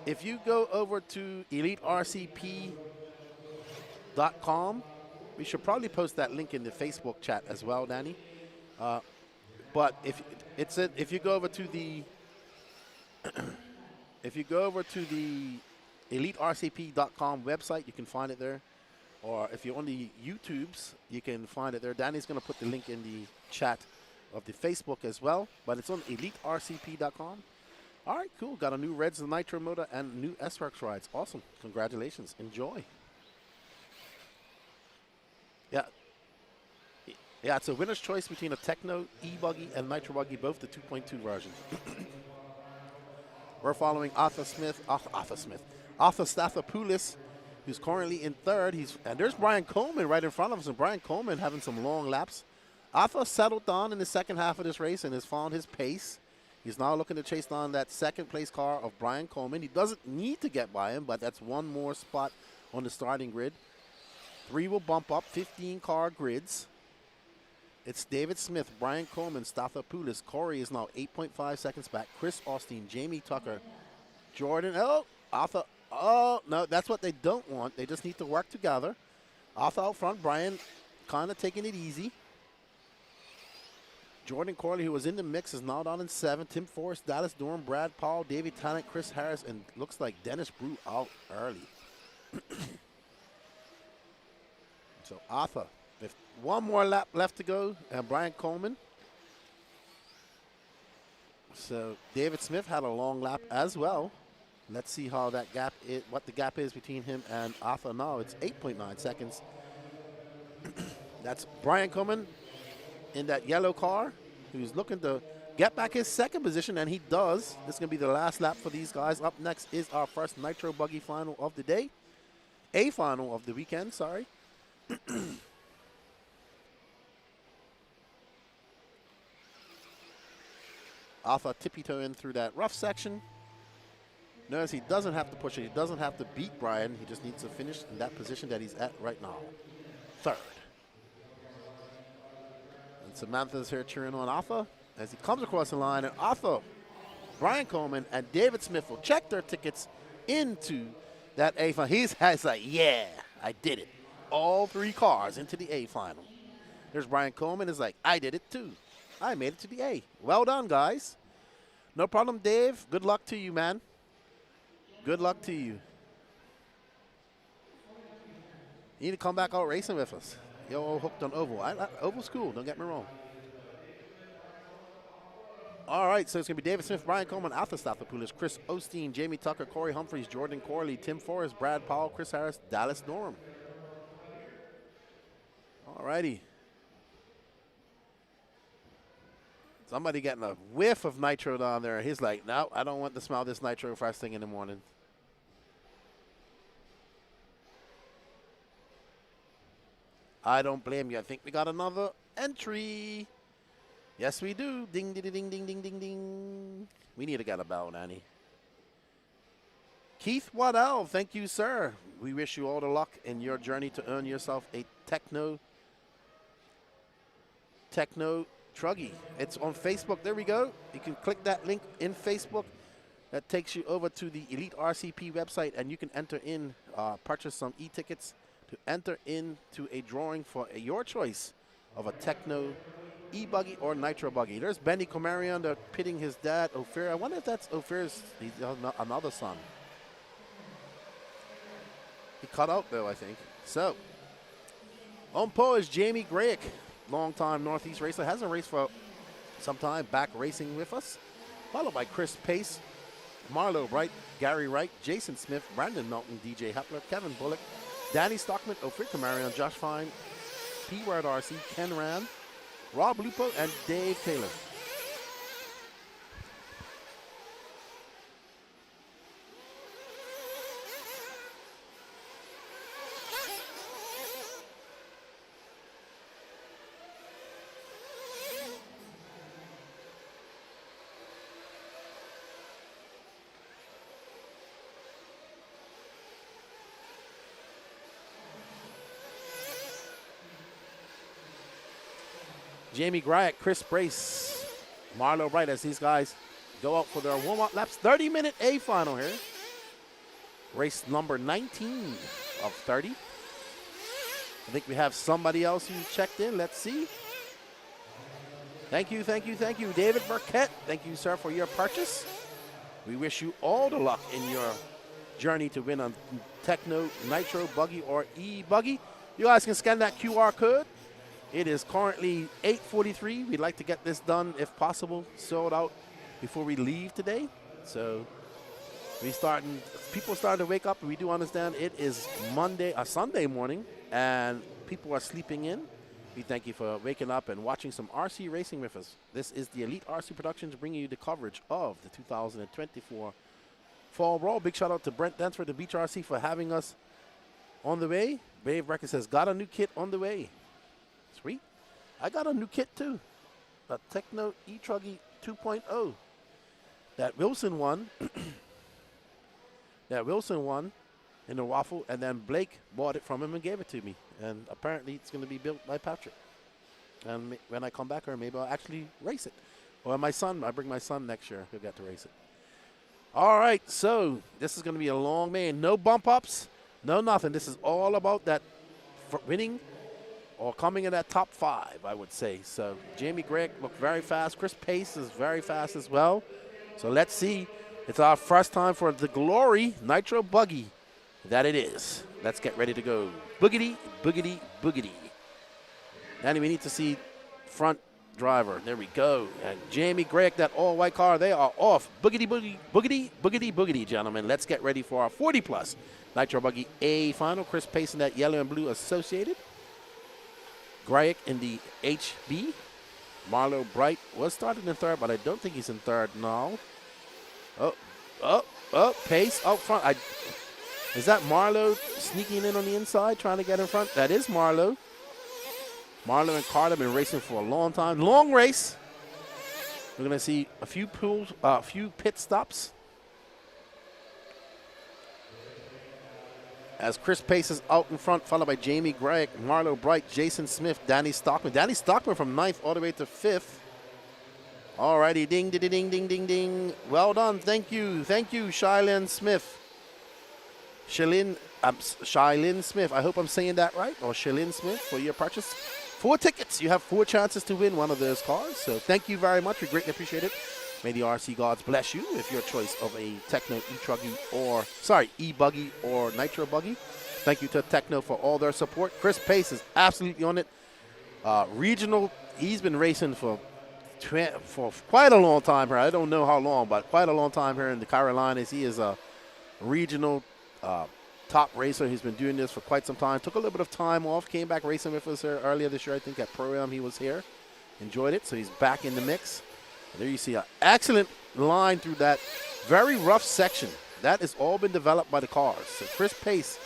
If you go over to EliteRCP.com, we should probably post that link in the Facebook chat as well, Danny. But if you go over to the EliteRCP.com website, you can find it there. Or if you're on the YouTubes, you can find it there. Danny's going to put the link in the chat of the Facebook as well. But it's on EliteRCP.com. All right, cool. Got a new Reds Nitro motor and new S-Works rides. Awesome. Congratulations. Enjoy. Yeah. Yeah, it's a winner's choice between a Techno, E-Buggy, and Nitro Buggy, both the 2.2 version. We're following Arthur Stathopoulos, who's currently in third. And there's Brian Coleman right in front of us, and Brian Coleman having some long laps. Arthur settled down in the second half of this race and has found his pace. He's now looking to chase down that second place car of Brian Coleman. He doesn't need to get by him, but that's one more spot on the starting grid. 3 will bump up, 15 car grids. It's David Smith, Brian Coleman, Stathopoulos. Corey is now 8.5 seconds back. Chris Austin, Jamie Tucker, Jordan. Oh, Arthur. Oh, no, that's what they don't want. They just need to work together. Arthur out front, Brian kind of taking it easy. Jordan Corley, who was in the mix, is now down in 7. Tim Forrest, Dallas Dorn, Brad Powell, Davey Tannant, Chris Harris, and looks like Dennis Brew out early. So Arthur, with one more lap left to go, and Brian Coleman. So David Smith had a long lap as well. Let's see how that gap is, what the gap is between him and Arthur now. It's 8.9 seconds. That's Brian Coleman in that yellow car, who's looking to get back his second position, and he does. This is going to be the last lap for these guys. Up next is our first Nitro Buggy final of the day. A final of the weekend, sorry. Arthur tippy-toeing through that rough section. Notice he doesn't have to push it. He doesn't have to beat Brian. He just needs to finish in that position that he's at right now. Third. And Samantha's here cheering on Arthur as he comes across the line. And Arthur, Brian Coleman, and David Smith will check their tickets into that A final. He's like, yeah, I did it. All 3 cars into the A final. There's Brian Coleman is like, I did it too. I made it to the A. Well done, guys. No problem, Dave. Good luck to you, man. Good luck to you. You need to come back out racing with us. You're all hooked on Oval. Oval's cool, don't get me wrong. All right, so it's going to be David Smith, Brian Coleman, Arthur Stathopoulos, Chris Osteen, Jamie Tucker, Corey Humphreys, Jordan Corley, Tim Forrest, Brad Powell, Chris Harris, Dallas Norm. All righty. Somebody getting a whiff of nitro down there. He's like, no, I don't want to smell this nitro first thing in the morning. I don't blame you. I think we got another entry. Yes, we do. Ding, ding, ding, ding, ding, ding, ding. We need to get a bell, Nanny. Keith Waddell, thank you, sir. We wish you all the luck in your journey to earn yourself a Techno Truggy. It's on Facebook. There we go. You can click that link in Facebook. That takes you over to the Elite RCP website, and you can enter in, purchase some e-tickets to enter into a drawing for your choice of a Techno E-Buggy or Nitro Buggy. There's Benny Comarion. They're pitting his dad, Ophir. I wonder if that's Ophir's another son. He cut out, though, I think. So, on pole is Jamie Grayek. Long-time Northeast racer, hasn't raced for some time, back racing with us. Followed by Chris Pace, Marlo Bright, Gary Wright, Jason Smith, Brandon Melton, DJ Hepler, Kevin Bullock, Danny Stockman, Ophir Camarion, Josh Fine, P-Word RC, Ken Rand, Rob Lupo, and Dave Taylor. Jamie Gryack, Chris Brace, Marlo Bright as these guys go out for their warm-up laps. 30-minute A final here. Race number 19 of 30. I think we have somebody else who checked in. Let's see. Thank you, thank you, thank you. David Burkett, thank you, sir, for your purchase. We wish you all the luck in your journey to win a Techno, Nitro, Buggy, or E-Buggy. You guys can scan that QR code. It is currently 8:43. We'd like to get this done, if possible, sold out before we leave today. So people starting to wake up. We do understand it is Sunday morning, and people are sleeping in. We thank you for waking up and watching some RC racing with us. This is the Elite RC Productions bringing you the coverage of the 2024 Fall Brawl. Big shout out to Brent Densford, the Beach RC, for having us on the way. Brave Record says, got a new kit on the way. Sweet. I got a new kit too. A Techno etruggy 2.0. That Wilson won. That Wilson won in the waffle, and then Blake bought it from him and gave it to me. And apparently it's going to be built by Patrick. And when I come back here, maybe I'll actually race it. Or my son, I bring my son next year. He'll get to race it. All right, so this is going to be a long man. No bump ups, no nothing. This is all about that winning or coming in that top 5, I would say. So Jamie Gregg looked very fast. Chris Pace is very fast as well. So let's see. It's our first time for the Glory Nitro Buggy. That it is. Let's get ready to go. Boogity, boogity, boogity. Danny, we need to see front driver. There we go. And Jamie Gregg, that all-white car, they are off. Boogity, boogity, boogity, boogity, boogity, gentlemen. Let's get ready for our 40-plus Nitro Buggy A final. Chris Pace in that yellow and blue associated. Gregg in the HB. Marlo Bright was started in third, but I don't think he's in third now. Pace out front. Is that Marlo sneaking in on the inside, trying to get in front? That is Marlo. Marlo and Carter have been racing for a long time. Long race. We're going to see a few pit stops. As Chris Pace is out in front, followed by Jamie Gregg, Marlo Bright, Jason Smith, Danny Stockman. Danny Stockman from 9th all the way to 5th. All righty, ding, ding, ding, ding, ding, ding. Well done. Thank you, Shylin Smith. Shylin Smith. I hope I'm saying that right. Or Shylin Smith for your purchase. 4 tickets. You have 4 chances to win one of those cars. So thank you very much. We greatly appreciate it. May the RC gods bless you with your choice of a Techno E-Buggy or Nitro Buggy. Thank you to Techno for all their support. Chris Pace is absolutely on it. Regional, he's been racing for quite a long time here. I don't know how long, but quite a long time here in the Carolinas. He is a regional top racer. He's been doing this for quite some time. Took a little bit of time off. Came back racing with us here earlier this year. I think at Pro-Am he was here. Enjoyed it. So he's back in the mix. And there you see an excellent line through that very rough section. That has all been developed by the cars. So Chris Pace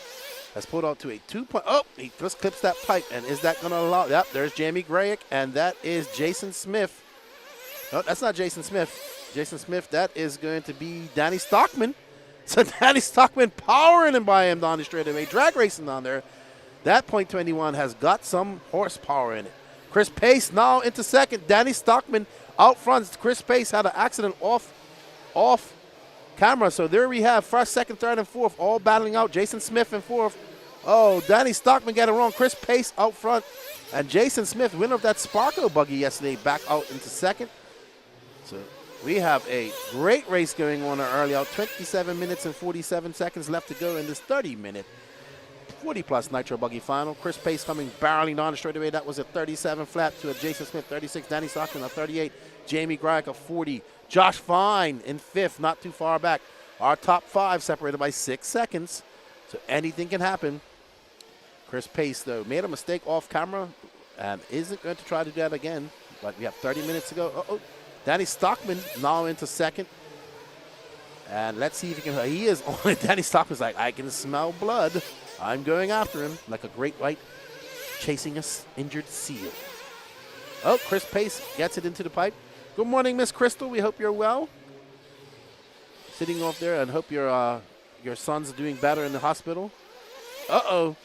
has pulled out to a 2.0. Oh, he just clips that pipe. And is that going to allow? Yep, there's Jamie Gregg. And that is Jason Smith. No, that's not Jason Smith. Jason Smith, that is going to be Danny Stockman. So Danny Stockman powering him by him down the straightaway, drag racing down there. That .21 has got some horsepower in it. Chris Pace now into second. Danny Stockman out front. Chris Pace had an accident off camera. So there we have first, second, third, and fourth all battling out. Jason Smith in fourth. Oh, Danny Stockman got it wrong. Chris Pace out front. And Jason Smith, winner of that Sparko buggy yesterday, back out into second. So we have a great race going on early out. 27 minutes and 47 seconds left to go in this 30-minute 40-plus Nitro Buggy final. Chris Pace coming barreling down the straightaway. That was a 37 flat to a Jason Smith 36. Danny Stockman a 38. Jamie Gregg a 40. Josh Fine in 5th, not too far back. Our top 5 separated by 6 seconds. So anything can happen. Chris Pace, though, made a mistake off camera and isn't going to try to do that again. But we have 30 minutes to go. Uh-oh. Danny Stockman now into second. And let's see if he can. He is on it. Danny Stockman's like, I can smell blood. I'm going after him like a great white chasing an injured seal. Oh, Chris Pace gets it into the pipe. Good morning, Miss Crystal. We hope you're well. Sitting off there and hope your son's doing better in the hospital. Uh-oh.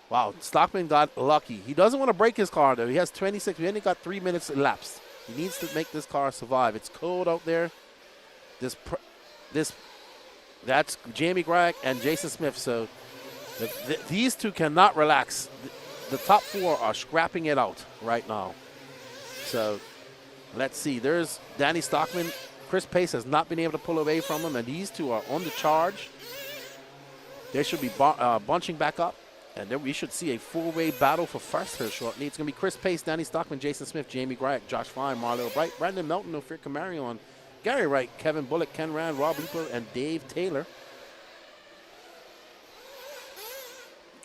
Wow, Stockman got lucky. He doesn't want to break his car, though. He has 26. We only got 3 minutes elapsed. He needs to make this car survive. It's cold out there. That's Jamie Gragg and Jason Smith. So these two cannot relax. The top 4 are scrapping it out right now. So let's see. There's Danny Stockman. Chris Pace has not been able to pull away from him, and these two are on the charge. They should be bunching back up, and then we should see a 4-way battle for first here shortly. It's going to be Chris Pace, Danny Stockman, Jason Smith, Jamie Gragg, Josh Fine, Marlo Bright, Brandon Melton, Ophir Camarion, Gary Wright, Kevin Bullock, Ken Rand, Rob Looper, and Dave Taylor.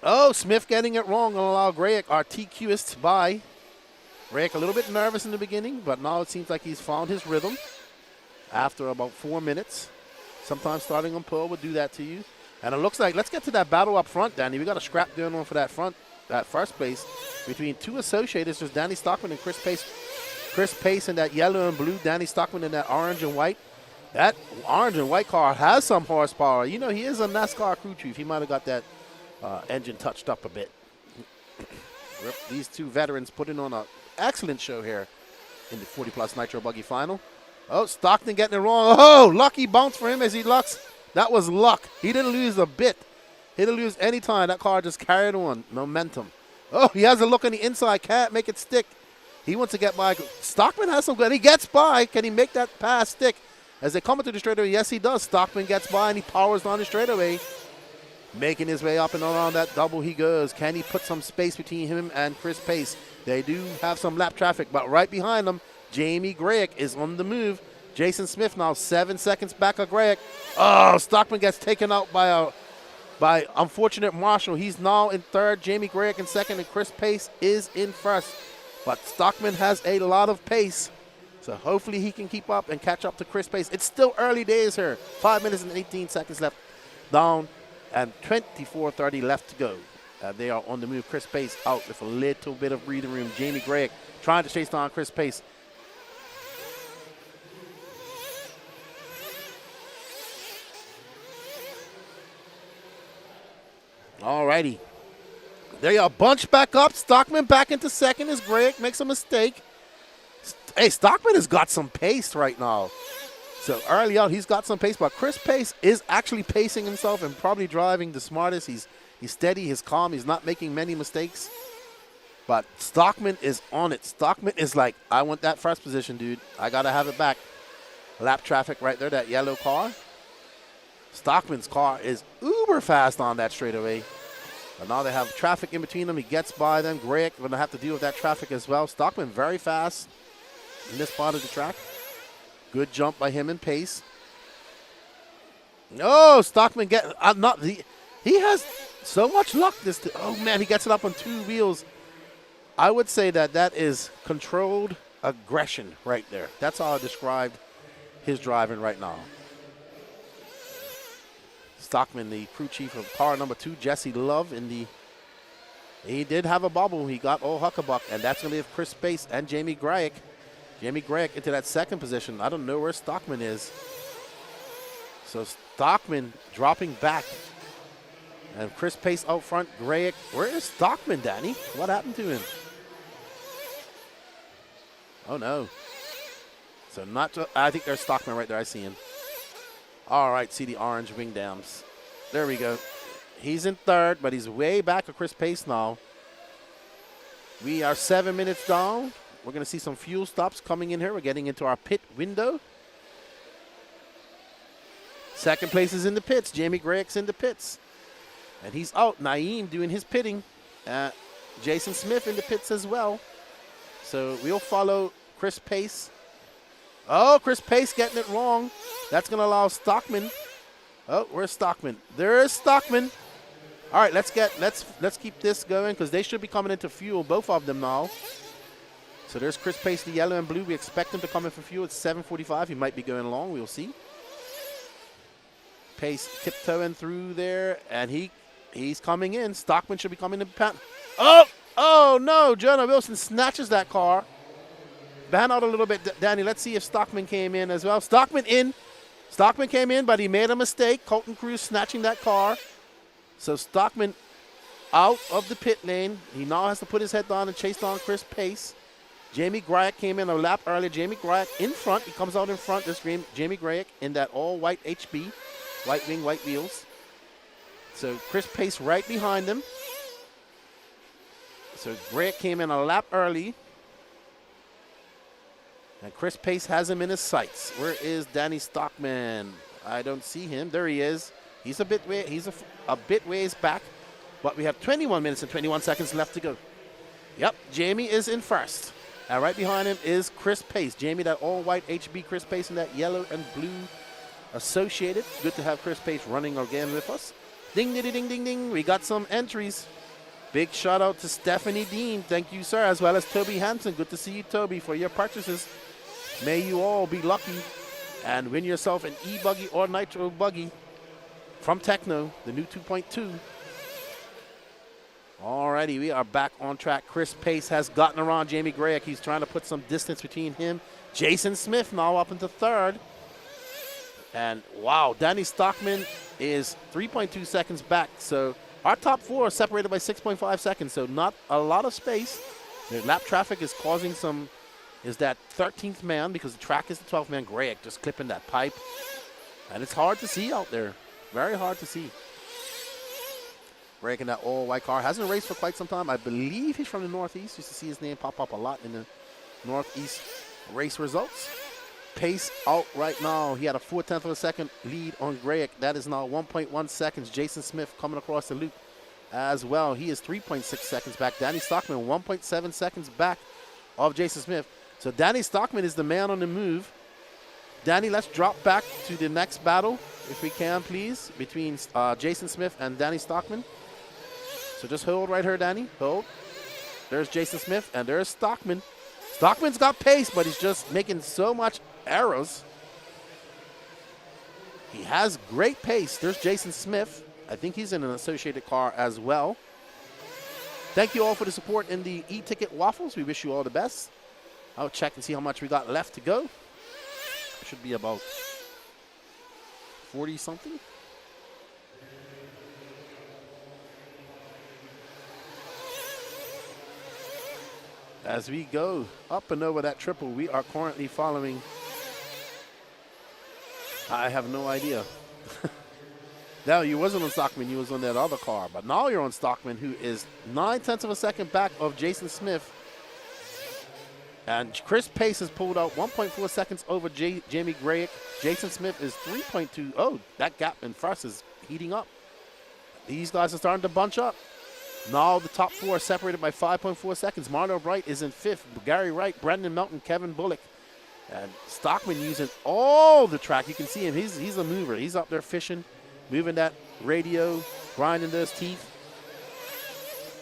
Oh, Smith getting it wrong. Going to allow Grayek, our TQist, by. Grayek a little bit nervous in the beginning, but now it seems like he's found his rhythm after about 4 minutes. Sometimes starting on pole would do that to you. And it looks like, let's get to that battle up front, Danny. We got a scrap going on for that first place between two associates. There's Danny Stockman and Chris Pace. Chris Pace in that yellow and blue, Danny Stockman in that orange and white. That orange and white car has some horsepower. You know, he is a NASCAR crew chief. He might have got that engine touched up a bit. These two veterans putting on an excellent show here in the 40-plus Nitro Buggy final. Oh, Stockton getting it wrong. Oh, lucky bounce for him as he lucks. That was luck. He didn't lose a bit. He didn't lose any time. That car just carried on. Momentum. Oh, he has a look on the inside. Can't make it stick. He wants to get by. Stockman has some good. He gets by. Can he make that pass stick? As they come into the straightaway, yes, he does. Stockman gets by, and he powers down the straightaway. Making his way up and around that double he goes. Can he put some space between him and Chris Pace? They do have some lap traffic, but right behind them, Jamie Grayek is on the move. Jason Smith now 7 seconds back of Grayek. Oh, Stockman gets taken out by unfortunate Marshall. He's now in third. Jamie Grayek in second, and Chris Pace is in first. But Stockman has a lot of pace, so hopefully he can keep up and catch up to Chris Pace. It's still early days here. 5 minutes and 18 seconds left down, and 24:30 left to go. They are on the move. Chris Pace out with a little bit of breathing room. Jamie Grayek trying to chase down Chris Pace. All righty. There you are. Bunch back up. Stockman back into second as Grayek makes a mistake. Hey, Stockman has got some pace right now. So early out, he's got some pace, but Chris Pace is actually pacing himself and probably driving the smartest. He's steady, he's calm, he's not making many mistakes. But Stockman is on it. Stockman is like, I want that first position, dude. I got to have it back. Lap traffic right there, that yellow car. Stockman's car is uber fast on that straightaway. And now they have traffic in between them. He gets by them. Grayek going to have to deal with that traffic as well. Stockman very fast in this part of the track. Good jump by him in pace. No, Stockman he has so much luck. Oh man, he gets it up on 2 wheels. I would say that is controlled aggression right there. That's how I described his driving right now. Stockman, the crew chief of car number 2, Jesse Love, he did have a bubble. He got old Huckabuck, and that's going to leave Chris Pace and Jamie Grayek into that second position. I don't know where Stockman is. So Stockman dropping back. And Chris Pace out front. Grayek. Where is Stockman, Danny? What happened to him? Oh, no. So I think there's Stockman right there. I see him. All right, see the orange wing dams. There we go. He's in third, but he's way back of Chris Pace now. We are 7 minutes down. We're going to see some fuel stops coming in here. We're getting into our pit window. Second place is in the pits. Jamie Grayek's in the pits. And he's out. Naeem doing his pitting. Jason Smith in the pits as well. So we'll follow Chris Pace. Oh, Chris Pace getting it wrong. That's going to allow Stockman. Oh, where's Stockman? There is Stockman. All right, let's keep this going because they should be coming into fuel, both of them now. So there's Chris Pace, the yellow and blue. We expect him to come in for fuel. It's 7:45. He might be going long. We'll see. Pace tiptoeing through there, and he's coming in. Stockman should be coming in. Oh no! Jonah Wilson snatches that car. Ban out a little bit, Danny. Let's see if Stockman came in as well. Stockman came in, but he made a mistake. Colton Cruz snatching that car. So Stockman out of the pit lane. He now has to put his head down and chase down Chris Pace. Jamie Gryak came in a lap earlier. Jamie Gryak in front. He comes out in front this green. Jamie Gryak in that all-white HB. White wing, white wheels. So Chris Pace right behind him. So Gryak came in a lap early. And Chris Pace has him in his sights. Where is Danny Stockman? I don't see him. There he is. He's a bit ways back. But we have 21 minutes and 21 seconds left to go. Yep, Jamie is in first. And right behind him is Chris Pace. Jamie, that all-white HB Chris Pace in that yellow and blue associated. Good to have Chris Pace running again with us. Ding, ding, ding, ding, ding. We got some entries. Big shout out to Stephanie Dean. Thank you, sir, as well as Toby Hansen. Good to see you, Toby, for your purchases. May you all be lucky and win yourself an e-buggy or nitro buggy from Techno, the new 2.2. Alrighty, we are back on track. Chris Pace has gotten around Jamie Gryak. He's trying to put some distance between him. Jason Smith now up into third. And wow, Danny Stockman is 3.2 seconds back. So our top four are separated by 6.5 seconds. So not a lot of space. The lap traffic is causing some, is that 13th man because the track is the 12th man. Gryak just clipping that pipe. And it's hard to see out there. Very hard to see. Gryak in that all-white car. Hasn't raced for quite some time. I believe he's from the Northeast. Used to see his name pop up a lot in the Northeast race results. Pace out right now. He had a 4/10 of a second lead on Gryak. That is now 1.1 seconds. Jason Smith coming across the loop as well. He is 3.6 seconds back. Danny Stockman 1.7 seconds back of Jason Smith. So Danny Stockman is the man on the move. Danny, let's drop back to the next battle, if we can, please, between Jason Smith and Danny Stockman. So just hold right here, Danny. Hold. There's Jason Smith, and there's Stockman. Stockman's got pace, but he's just making so much errors. He has great pace. There's Jason Smith. I think he's in an associated car as well. Thank you all for the support in the e-ticket waffles. We wish you all the best. I'll check and see how much we got left to go. Should be about 40-something. As we go up and over that triple, we are currently following. I have no idea. Now, you wasn't on Stockman, you was on that other car. But now you're on Stockman, who is 9/10 of a second back of Jason Smith. And Chris Pace has pulled out 1.4 seconds over Jamie Gryak. Jason Smith is 3.2. Oh, that gap in first is heating up. These guys are starting to bunch up. Now the top four are separated by 5.4 seconds. Marlo Bright is in fifth. Gary Wright, Brendan Melton, Kevin Bullock. And Stockman using all the track. You can see him. He's a mover. He's up there fishing, moving that radio, grinding those teeth.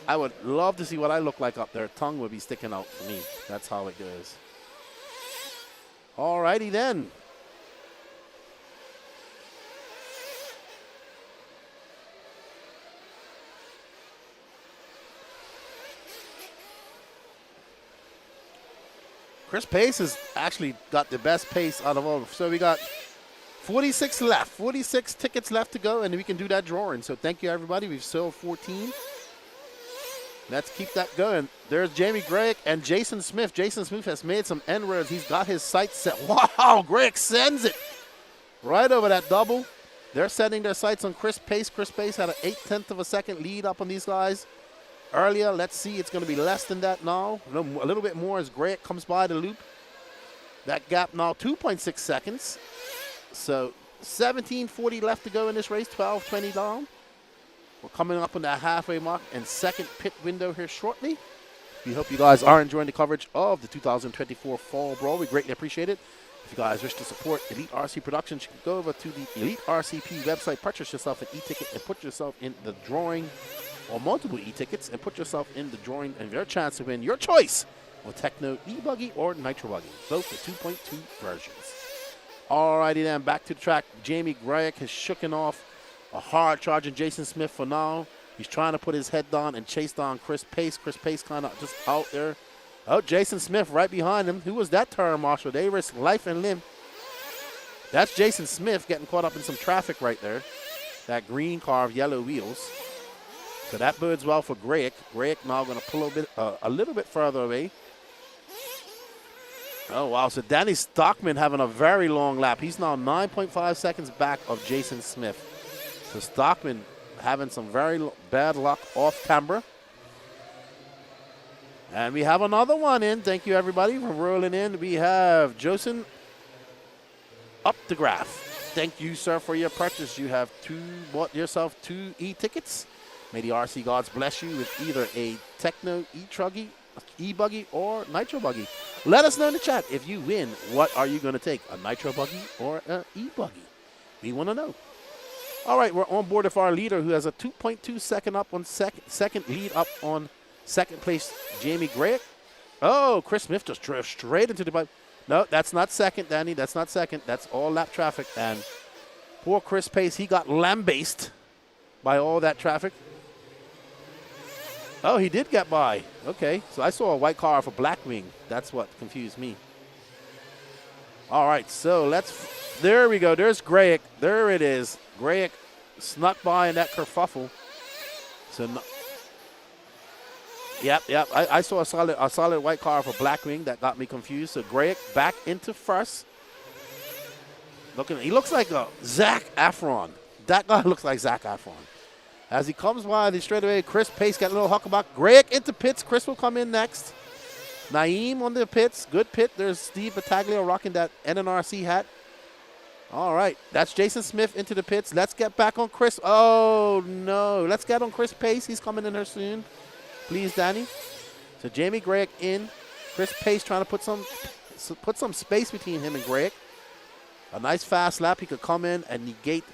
I would love to see what I look like up there. Tongue would be sticking out for me. That's how it goes. All righty then. Chris Pace has actually got the best pace out of all. So we got 46 left, 46 tickets left to go, and we can do that drawing. So thank you, everybody. We've sold 14. Let's keep that going. There's Jamie Gryak and Jason Smith. Jason Smith has made some inroads. He's got his sights set. Wow, Gryak sends it right over that double. They're setting their sights on Chris Pace. Chris Pace had an 8/10 of a second lead up on these guys earlier. Let's see. It's going to be less than that now. A little bit more as Gryak comes by the loop. That gap now 2.6 seconds. So 17:40 left to go in this race. 12:20 down. We're coming up on that halfway mark and second pit window here shortly. We hope you guys are enjoying the coverage of the 2024 Fall Brawl. We greatly appreciate it. If you guys wish to support Elite RC Productions, you can go over to the Elite RCP website, purchase yourself an e-ticket, and put yourself in the drawing, or multiple e-tickets, and put yourself in the drawing and your chance to win your choice of Techno e-buggy or nitro buggy, both the 2.2 versions. Alrighty then, back to the track. Jamie Gryak has shooken off a hard charging Jason Smith for now. He's trying to put his head down and chase down Chris Pace. Chris Pace kind of just out there. Oh, Jason Smith right behind him. Who was that turn marshal? They risk life and limb. That's Jason Smith getting caught up in some traffic right there. That green car of yellow wheels. So that bodes well for Greg. Greg now going to pull a little bit further away. Oh, wow. So Danny Stockman having a very long lap. He's now 9.5 seconds back of Jason Smith. So Stockman having some very bad luck off camera. And we have another one in. Thank you, everybody, for rolling in. We have Josen Up the Graph. Thank you, sir, for your purchase. You have bought yourself 2 e-tickets. May the RC gods bless you with either a Techno etruggy, ebuggy, or nitro buggy. Let us know in the chat. If you win, what are you going to take, a nitro buggy or an ebuggy? We want to know. All right, we're on board with our leader, who has a 2.2 second up on second lead up on second place, Jamie Gray. Oh, Chris Smith just drove straight into the pipe. No, that's not second, Danny. That's not second. That's all lap traffic. And poor Chris Pace, he got lambasted by all that traffic. Oh, he did get by. Okay, so I saw a white car off a black wing. That's what confused me. All right, so there we go. There's Grayek. There it is. Grayek snuck by in that kerfuffle. So, yep. I saw a solid white car off a black wing. That got me confused. So Grayek back into first. He looks like a Zac Efron. That guy looks like Zac Efron. As he comes by the straightaway, Chris Pace got a little huckleback. Grayek into pits. Chris will come in next. Naeem on the pits. Good pit. There's Steve Battaglia rocking that NNRC hat. All right. That's Jason Smith into the pits. Let's get back on Chris. Oh, no. Let's get on Chris Pace. He's coming in here soon. Please, Danny. So Jamie Grayek in. Chris Pace trying to put some space between him and Grayek. A nice fast lap. He could come in and negate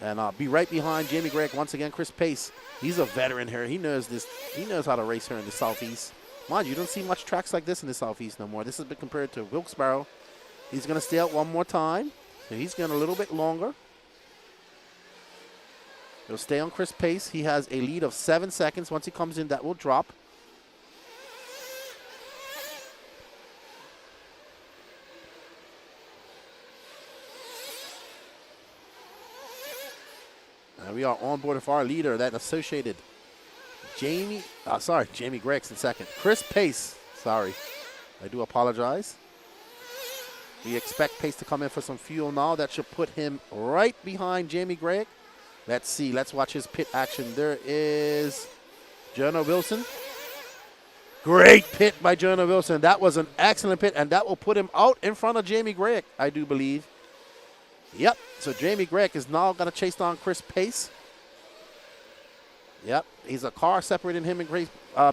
and be right behind Jamie Grayek once again. Chris Pace, he's a veteran here. He knows this. He knows how to race here in the Southeast. Mind you, don't see much tracks like this in the Southeast no more. This has been compared to Wilkes-Barre. He's going to stay out one more time. So he's going a little bit longer. He'll stay on Chris Pace. He has a lead of 7 seconds. Once he comes in, that will drop. And we are on board with our leader, that associated Jamie Gregson second. Chris Pace, sorry. I do apologize. We expect Pace to come in for some fuel now. That should put him right behind Jamie Gregg. Let's see. Let's watch his pit action. There is Jonah Wilson. Great pit by Jonah Wilson. That was an excellent pit, and that will put him out in front of Jamie Gregg, I do believe. Yep. So Jamie Gregg is now going to chase down Chris Pace. Yep. He's a car separating him and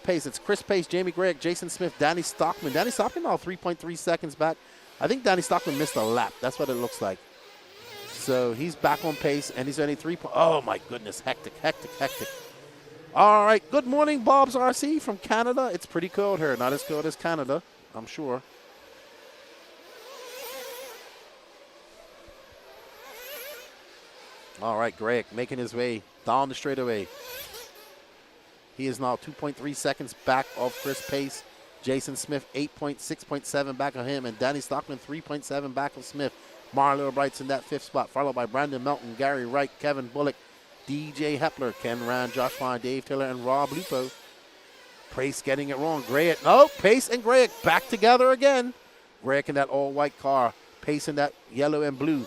Pace. It's Chris Pace, Jamie Gregg, Jason Smith, Danny Stockman. Danny Stockman now 3.3 seconds back. I think Danny Stockman missed a lap. That's what it looks like. So he's back on pace, and he's only 3 points. Oh, my goodness. Hectic. All right. Good morning, Bob's RC from Canada. It's pretty cold here. Not as cold as Canada, I'm sure. All right, Greg making his way down the straightaway. He is now 2.3 seconds back of Chris Pace. Jason Smith 6.7 back of him, and Danny Stockman 3.7 back of Smith. Marlo Bright's in that 5th spot, followed by Brandon Melton, Gary Wright, Kevin Bullock, DJ Hepler, Ken Rand, Josh Fine, Dave Taylor, and Rob Lupo. Pace getting it wrong. Pace and Greg back together again. Greg in that all-white car, Pace in that yellow and blue.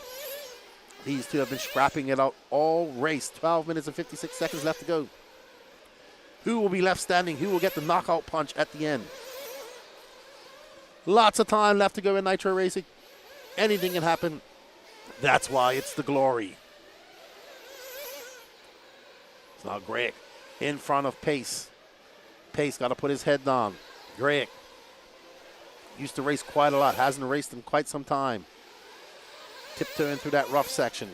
These two have been scrapping it out all race. 12 minutes and 56 seconds left to go. Who will be left standing? Who will get the knockout punch at the end? Lots of time left to go in nitro racing. Anything can happen. That's why it's the glory. It's now Greg in front of Pace. Pace got to put his head down. Greg used to race quite a lot. Hasn't raced in quite some time. Tiptoeing through that rough section.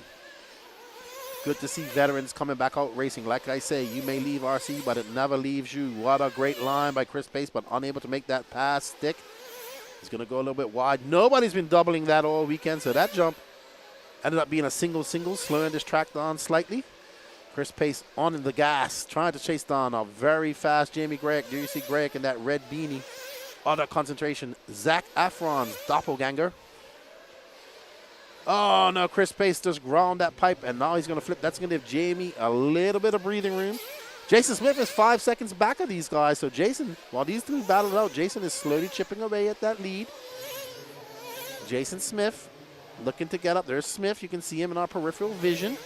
Good to see veterans coming back out racing. Like I say, you may leave RC, but it never leaves you. What a great line by Chris Pace, but unable to make that pass stick. He's going to go a little bit wide. Nobody's been doubling that all weekend, so that jump ended up being a single, slowing this track down slightly. Chris Pace on the gas, trying to chase down a very fast Jamie Gregg. Do you see Gregg in that red beanie? Other concentration, Zac Efron's doppelganger. Oh, no, Chris Pace just ground that pipe, and now he's going to flip. That's going to give Jamie a little bit of breathing room. Jason Smith is 5 seconds back of these guys. So Jason, while these three battle it out, Jason is slowly chipping away at that lead. Jason Smith looking to get up. There's Smith. You can see him in our peripheral vision.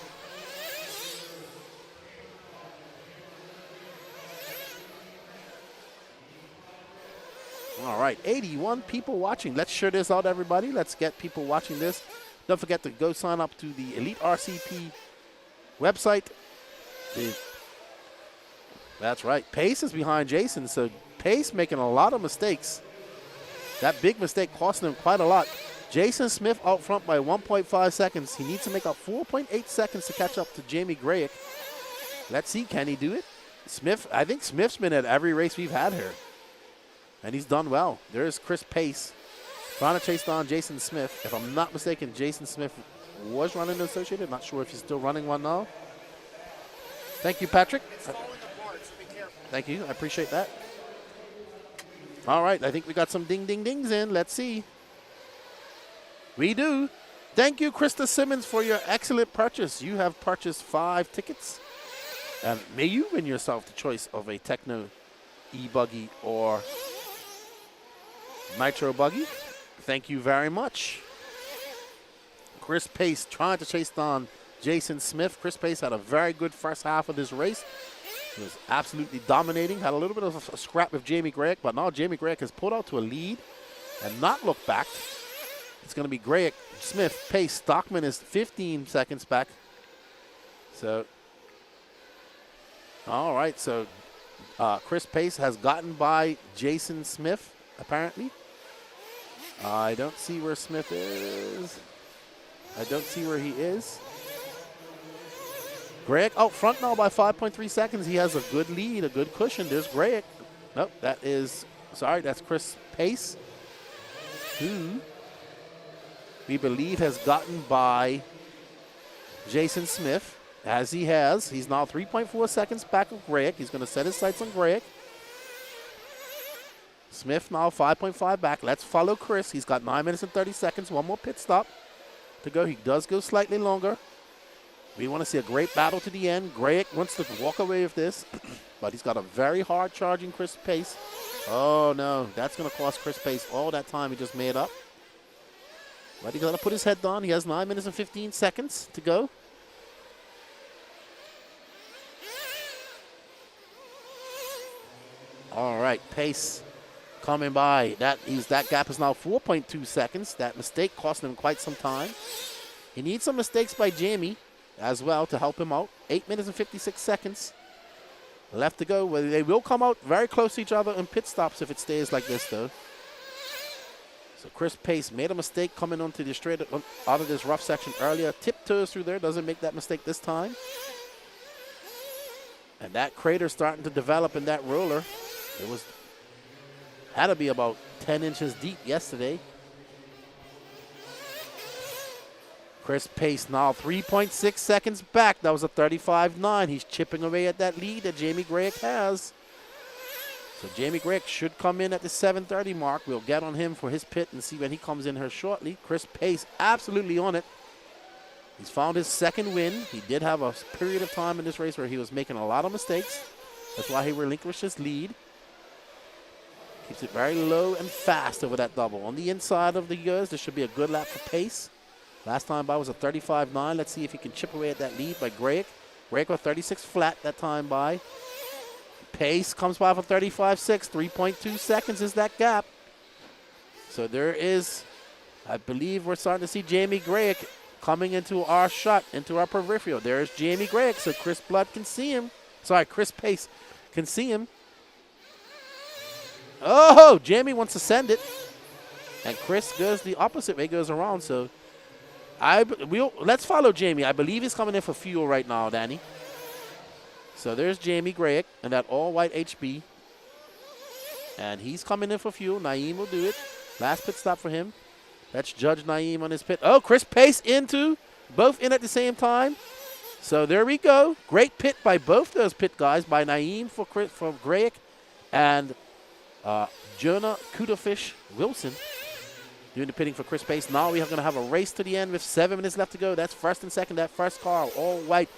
All right, 81 people watching. Let's share this out, everybody. Let's get people watching this. Don't forget to go sign up to the Elite RCP website. That's right. Pace is behind Jason, so Pace making a lot of mistakes. That big mistake costing him quite a lot. Jason Smith out front by 1.5 seconds. He needs to make up 4.8 seconds to catch up to Jamie Grayek. Let's see, can he do it? Smith, I think Smith's been at every race we've had here. And he's done well. There's Chris Pace trying to chase down Jason Smith. If I'm not mistaken, Jason Smith was running the Associated. Not sure if he's still running one now. Thank you, Patrick. Thank you. I appreciate that. All right. I think we got some ding-ding-dings in. Let's see. We do. Thank you, Krista Simmons, for your excellent purchase. You have purchased 5 tickets. And may you win yourself the choice of a Techno ebuggy or nitro buggy. Thank you very much. Chris Pace trying to chase down Jason Smith. Chris Pace had a very good first half of this race. He was absolutely dominating. Had a little bit of a scrap with Jamie Grayek, but now Jamie Grayek has pulled out to a lead and not looked back. It's going to be Grayek, Smith, Pace. Stockman is 15 seconds back. So, all right. So, Chris Pace has gotten by Jason Smith, apparently. I don't see where Smith is. I don't see where he is. Grayek out front now by 5.3 seconds. He has a good lead, a good cushion. There's Grayek. Nope, that's Chris Pace, who we believe has gotten by Jason Smith, as he has. He's now 3.4 seconds back of Grayek. He's going to set his sights on Grayek. Smith now 5.5 back. Let's follow Chris. He's got 9 minutes and 30 seconds. One more pit stop to go. He does go slightly longer. We want to see a great battle to the end. Grayek wants to walk away with this, but he's got a very hard charging Chris Pace. Oh, no. That's going to cost Chris Pace all that time he just made up. But he's going to put his head down. He has 9 minutes and 15 seconds to go. All right, Pace coming by. That gap is now 4.2 seconds. That mistake costing him quite some time. He needs some mistakes by Jamie as well to help him out. 8 minutes and 56 seconds left to go. Well, they will come out very close to each other in pit stops if it stays like this, though. So Chris Pace made a mistake coming onto the straight out of this rough section earlier. Tiptoes through there. Doesn't make that mistake this time. And that crater starting to develop in that roller. It had to be about 10 inches deep yesterday. Chris Pace now 3.6 seconds back. That was a 35.9. He's chipping away at that lead that Jamie Grayek has. So Jamie Grayek should come in at the 7:30 mark. We'll get on him for his pit and see when he comes in here shortly. Chris Pace absolutely on it. He's found his second win. He did have a period of time in this race where he was making a lot of mistakes. That's why he relinquished his lead. Keeps it very low and fast over that double. On the inside of the years, this should be a good lap for Pace. Last time by was a 35.9. Let's see if he can chip away at that lead by Grayek. Grayek with 36 flat that time by. Pace comes by for 35.6. 3.2 seconds is that gap. So there is, I believe we're starting to see Jamie Grayek coming into our shot, into our peripheral. There's Jamie Grayek, so Chris Pace can see him. Oh, Jamie wants to send it. And Chris goes the opposite way, goes around. So let's follow Jamie. I believe he's coming in for fuel right now, Danny. So there's Jamie Grayek and that all-white HB. And he's coming in for fuel. Naeem will do it. Last pit stop for him. Let's judge Naeem on his pit. Oh, Chris Pace into. Both in at the same time. So there we go. Great pit by both those pit guys, by Naeem for Grayek and Jonah Kudafish Wilson doing the pitting for Chris Pace. Now we are going to have a race to the end with 7 minutes left to go. That's first and second. That first car, all white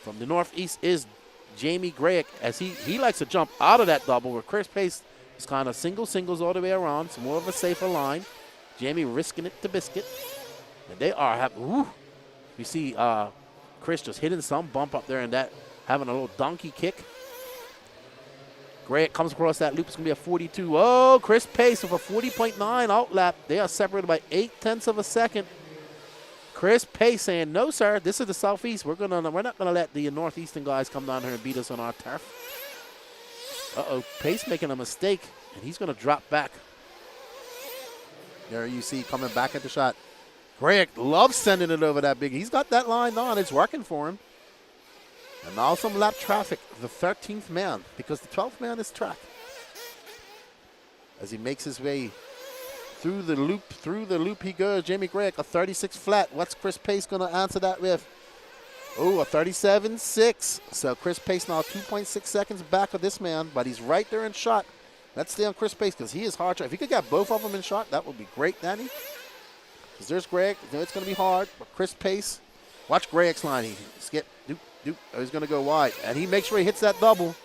from the northeast, is Jamie Gregg, as he likes to jump out of that double, where Chris Pace is kind of singles all the way around. It's more of a safer line. Jamie risking it to biscuit. And they are ooh. You see Chris just hitting some bump up there and that having a little donkey kick. Gregg comes across that loop. It's going to be a 42. Oh, Chris Pace with a 40.9 outlap. They are separated by 0.8 of a second. Chris Pace saying, no, sir, this is the Southeast. We're not going to let the Northeastern guys come down here and beat us on our turf. Uh-oh, Pace making a mistake, and he's going to drop back. There you see coming back at the shot. Gregg loves sending it over that big. He's got that line on. It's working for him. And now some lap traffic, the 13th man, because the 12th man is track. As he makes his way through the loop he goes. Jamie Gregg, a 36 flat. What's Chris Pace going to answer that with? Oh, a 37.6. So Chris Pace now 2.6 seconds back of this man, but he's right there in shot. Let's stay on Chris Pace because he is hard. If he could get both of them in shot, that would be great, Danny. Because there's Gregg. You know it's going to be hard, but Chris Pace, watch Gregg's line. He skip, doop. Oh, he's going to go wide. And he makes sure he hits that double.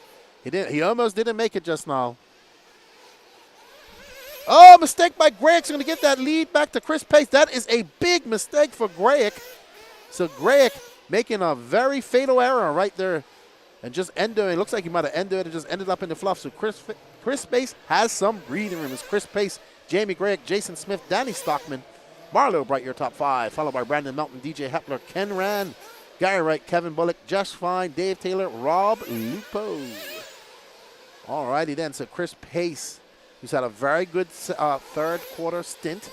He almost didn't make it just now. Oh, mistake by Gregg. He's going to get that lead back to Chris Pace. That is a big mistake for Gregg. So Gregg making a very fatal error right there. And just endoing. It looks like he might have ended it and just ended up in the fluff. So Chris Pace has some breathing room. It's Chris Pace, Jamie Gregg, Jason Smith, Danny Stockman, Marlo Bright, your top five, followed by Brandon Melton, DJ Hepler, Ken Rand, Gary Wright, Kevin Bullock, Just Fine, Dave Taylor, Rob Lupo. All righty then, so Chris Pace, who's had a very good fourth quarter stint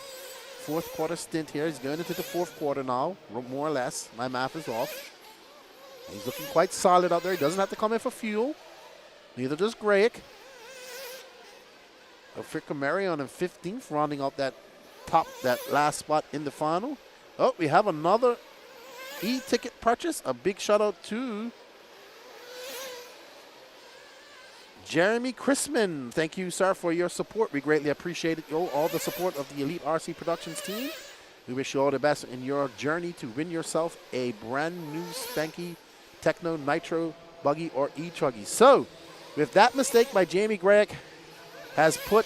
here. He's going into the fourth quarter now, more or less. My math is off. He's looking quite solid out there. He doesn't have to come in for fuel. Neither does Gregg. Africa Marion in 15th, rounding out that last spot in the final. Oh, we have another e-ticket purchase. A big shout out to Jeremy Chrisman. Thank you, sir, for your support. We greatly appreciate it. All the support of the Elite RC Productions team. We wish you all the best in your journey to win yourself a brand new spanky Techno Nitro buggy or etruggy. So, with that mistake by Jamie Gregg, has put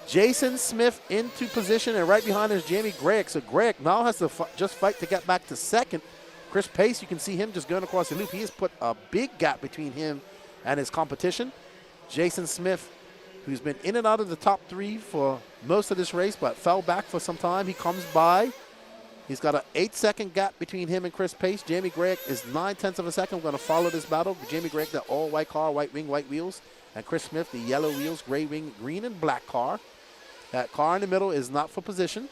Jason Smith into position, and right behind is Jamie Gregg. So Gregg now has to just fight to get back to second. Chris Pace, you can see him just going across the loop. He has put a big gap between him and his competition. Jason Smith, who's been in and out of the top three for most of this race, but fell back for some time. He comes by. He's got an 8-second gap between him and Chris Pace. Jamie Gregg is 0.9 of a second. We're going to follow this battle. Jamie Gregg, the all-white car, white wing, white wheels. And Chris Smith, the yellow wheels, gray wing, green and black car. That car in the middle is not for position.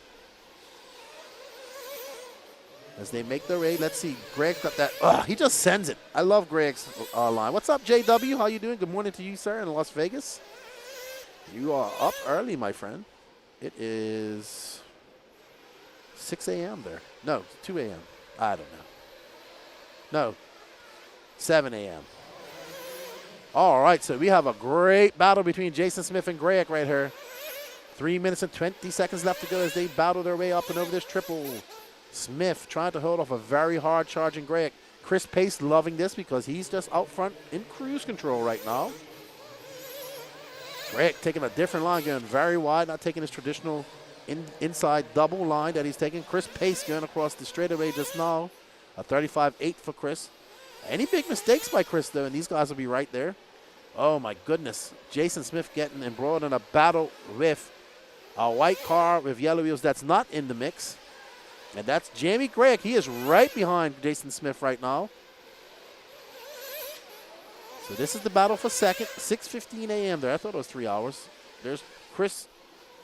As they make their way, let's see. Gregg got that. He just sends it. I love Gregg's line. What's up, JW? How you doing? Good morning to you, sir, in Las Vegas. You are up early, my friend. It is 6 a.m. there. No, 2 a.m. I don't know. No, 7 a.m. All right, so we have a great battle between Jason Smith and Gregg right here. 3 minutes and 20 seconds left to go as they battle their way up and over this triple. Smith trying to hold off a very hard charging Gregg. Chris Pace loving this because he's just out front in cruise control right now. Gregg taking a different line, going very wide, not taking his traditional inside double line that he's taking. Chris Pace going across the straightaway just now. A 35.8 for Chris. Any big mistakes by Chris, though, and these guys will be right there. Oh, my goodness. Jason Smith getting embroiled in a battle with a white car with yellow wheels that's not in the mix. And that's Jamie Gregg. He is right behind Jason Smith right now. So this is the battle for second. 6:15 a.m. there. I thought it was 3 hours. There's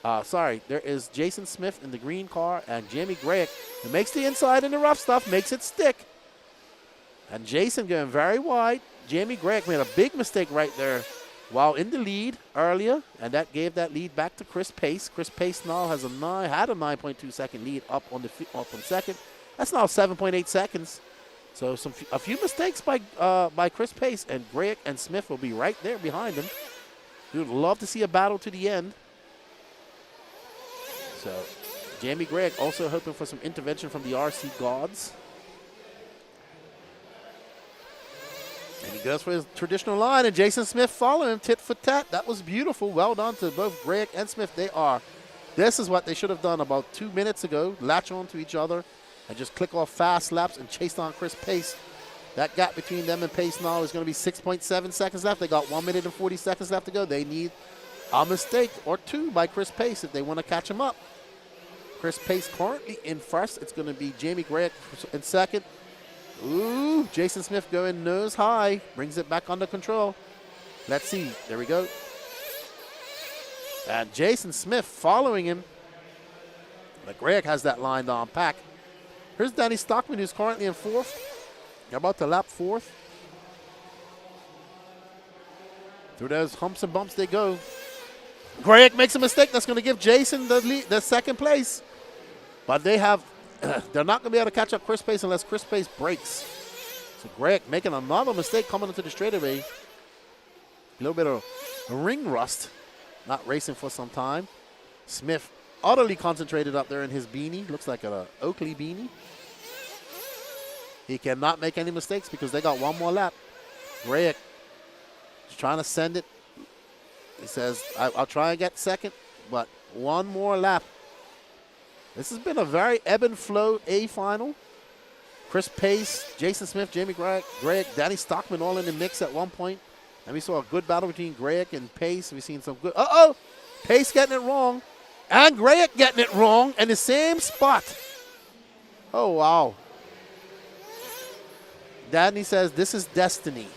there is Jason Smith in the green car and Jamie Gregg, who makes the inside in the rough stuff, makes it stick. And Jason going very wide. Jamie Gregg made a big mistake right there while in the lead earlier, and that gave that lead back to Chris Pace. Chris Pace now has had a 9.2 second lead up on second. That's now 7.8 seconds. So a few mistakes by Chris Pace, and Gregg and Smith will be right there behind him. We would love to see a battle to the end. So Jamie Gregg also hoping for some intervention from the RC gods. And he goes for his traditional line, and Jason Smith following him tit for tat. That was beautiful. Well done to both Greg and Smith. This is what they should have done about 2 minutes ago. Latch on to each other and just click off fast laps and chase down Chris Pace. That gap between them and Pace now is going to be 6.7 seconds left. They got 1 minute and 40 seconds left to go. They need a mistake or two by Chris Pace if they want to catch him up. Chris Pace currently in first. It's going to be Jamie Gray in second. Ooh, Jason Smith going nose high. Brings it back under control. Let's see. There we go. And Jason Smith following him. But Greg has that line down pack. Here's Danny Stockman, who's currently in fourth. They're about to lap fourth. Through those humps and bumps they go. Greg makes a mistake. That's going to give Jason the second place. But they're not going to be able to catch up Chris Pace unless Chris Pace breaks. So Greg making another mistake coming into the straightaway. A little bit of ring rust. Not racing for some time. Smith utterly concentrated up there in his beanie. Looks like an Oakley beanie. He cannot make any mistakes because they got one more lap. Greg is trying to send it. He says, I'll try and get second, but one more lap. This has been a very ebb and flow A final. Chris Pace, Jason Smith, Jamie Greg, Danny Stockman all in the mix at one point. And we saw a good battle between Greg and Pace. We've seen some good. Pace getting it wrong. And Greg getting it wrong in the same spot. Oh, wow. Danny says, this is destiny.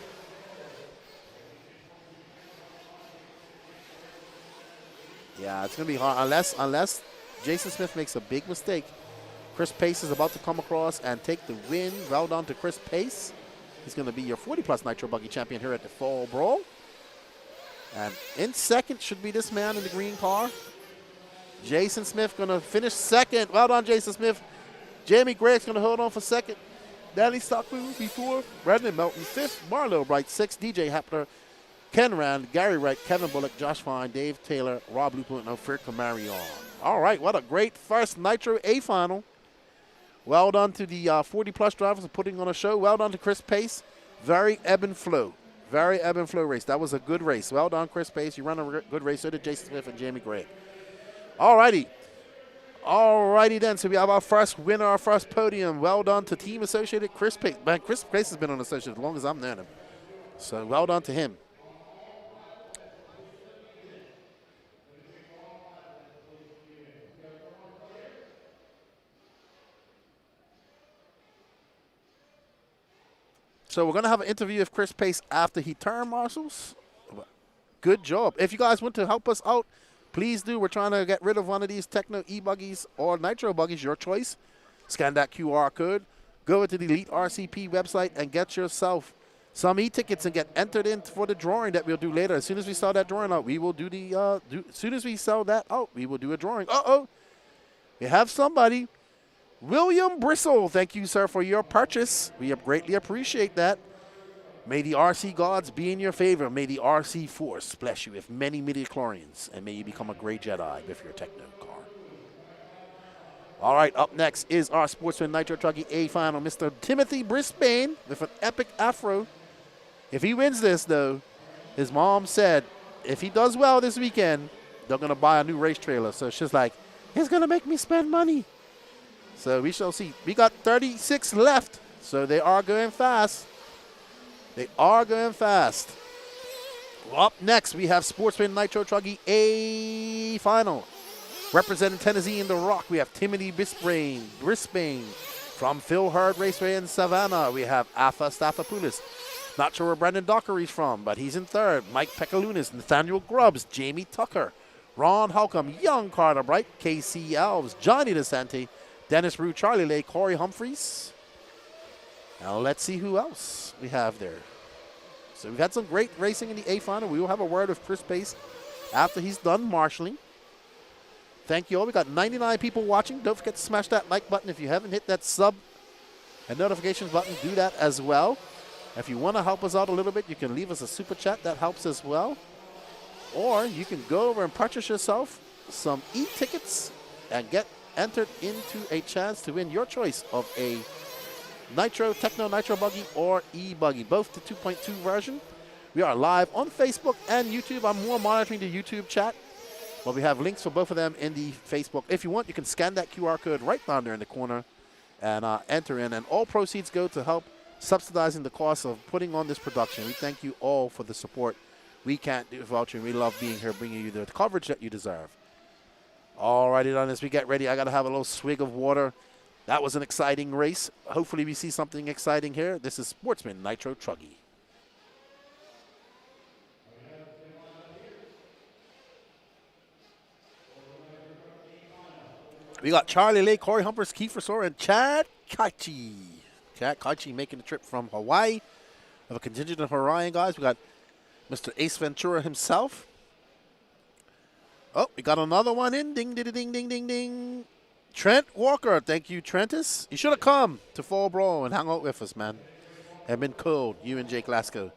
Yeah, it's going to be hard unless Jason Smith makes a big mistake. Chris Pace is about to come across and take the win. Well done to Chris Pace. He's going to be your 40-plus Nitro Buggy champion here at the Fall Brawl. And in second should be this man in the green car. Jason Smith going to finish second. Well done, Jason Smith. Jamie Greg's going to hold on for second. Danny Stockman will be fourth. Brandon Melton fifth. Marlo Bright sixth. DJ Hapler, Ken Rand, Gary Wright, Kevin Bullock, Josh Fine, Dave Taylor, Rob Lupo, and Ophir Kamarion. All right, what a great first Nitro A final. Well done to the 40-plus drivers for putting on a show. Well done to Chris Pace. Very ebb and flow. Very ebb and flow race. That was a good race. Well done, Chris Pace. You run a good race. So did Jason Smith and Jamie Gray. All righty. All righty then. So we have our first winner, our first podium. Well done to Team Associated Chris Pace. Man, Chris Pace has been on Associated as long as I'm known him. So well done to him. So we're going to have an interview with Chris Pace after he turned marshals. Good job. If you guys want to help us out, please do. We're trying to get rid of one of these Techno e-buggies or Nitro buggies, your choice. Scan that QR code. Go to the Elite RCP website and get yourself some e-tickets and get entered in for the drawing that we'll do later. As soon as we sell that drawing out, we will do the, as soon as we sell that out, we will do a drawing. We have somebody. William Bristle, thank you, sir, for your purchase. We greatly appreciate that. May the RC gods be in your favor. May the RC force bless you with many midichlorians, and may you become a gray Jedi with your Techno car. All right, up next is our Sportsman Nitro Truggy A final, Mr. Timothy Brisbane with an epic afro. If he wins this, though, his mom said if he does well this weekend, they're going to buy a new race trailer. So she's like, he's going to make me spend money. So we shall see. We got 36 left, so they are going fast. They are going fast. Well, up next, we have Sportsman Nitro Truggy A final. Representing Tennessee in the Rock, we have Timothy Brisbane. From Phil Hurd Raceway in Savannah, we have Afa Stathopoulos. Not sure where Brandon Dockery's from, but he's in third. Mike Pekalunas, Nathaniel Grubbs, Jamie Tucker, Ron Holcomb, Young Carter Bright, KC Alves, Johnny DeSanti, Dennis Rue, Charlie Lay, Corey Humphreys. Now let's see who else we have there. So we've had some great racing in the A final. We will have a word with Chris Pace after he's done marshalling. Thank you all. We got 99 people watching. Don't forget to smash that like button. If you haven't hit that sub and notifications button, do that as well. If you want to help us out a little bit, you can leave us a super chat. That helps as well. Or you can go over and purchase yourself some e-tickets and get entered into a chance to win your choice of a Nitro, Techno Nitro Buggy, or E-Buggy, both the 2.2 version. We are live on Facebook and YouTube. I'm more monitoring the YouTube chat, but we have links for both of them in the Facebook. If you want, you can scan that QR code right down there in the corner and enter in, and all proceeds go to help subsidizing the cost of putting on this production. We thank you all for the support. We can't do it without you, and we love being here, bringing you the coverage that you deserve. All righty, on as we get ready, I got to have a little swig of water. That was an exciting race. Hopefully we see something exciting here. This is Sportsman Nitro Truggy. We got Charlie Lay, Corey Humpers, Kiefer Sore, and Chad Kaichi. Chad Kaichi making the trip from Hawaii. We have a contingent of Hawaiian guys. We got Mr. Ace Ventura himself. Oh, we got another one in. Ding, ding, ding, ding, ding, ding. Trent Walker. Thank you, Trentus. You should have come to Fall Brawl and hung out with us, man. Have been cool, you and Jake Lasco.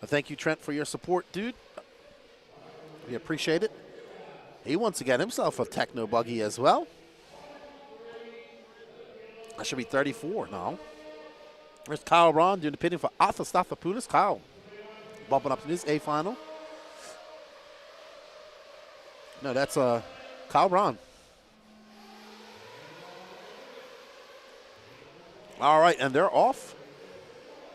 Thank you, Trent, for your support, dude. We appreciate it. He wants to get himself a Techno Buggy as well. That should be 34 now. There's Kyle Braun doing the pitting for Arthur Stathopoulos. Kyle bumping up to this A final. No, that's Kyle Braun. All right, and they're off.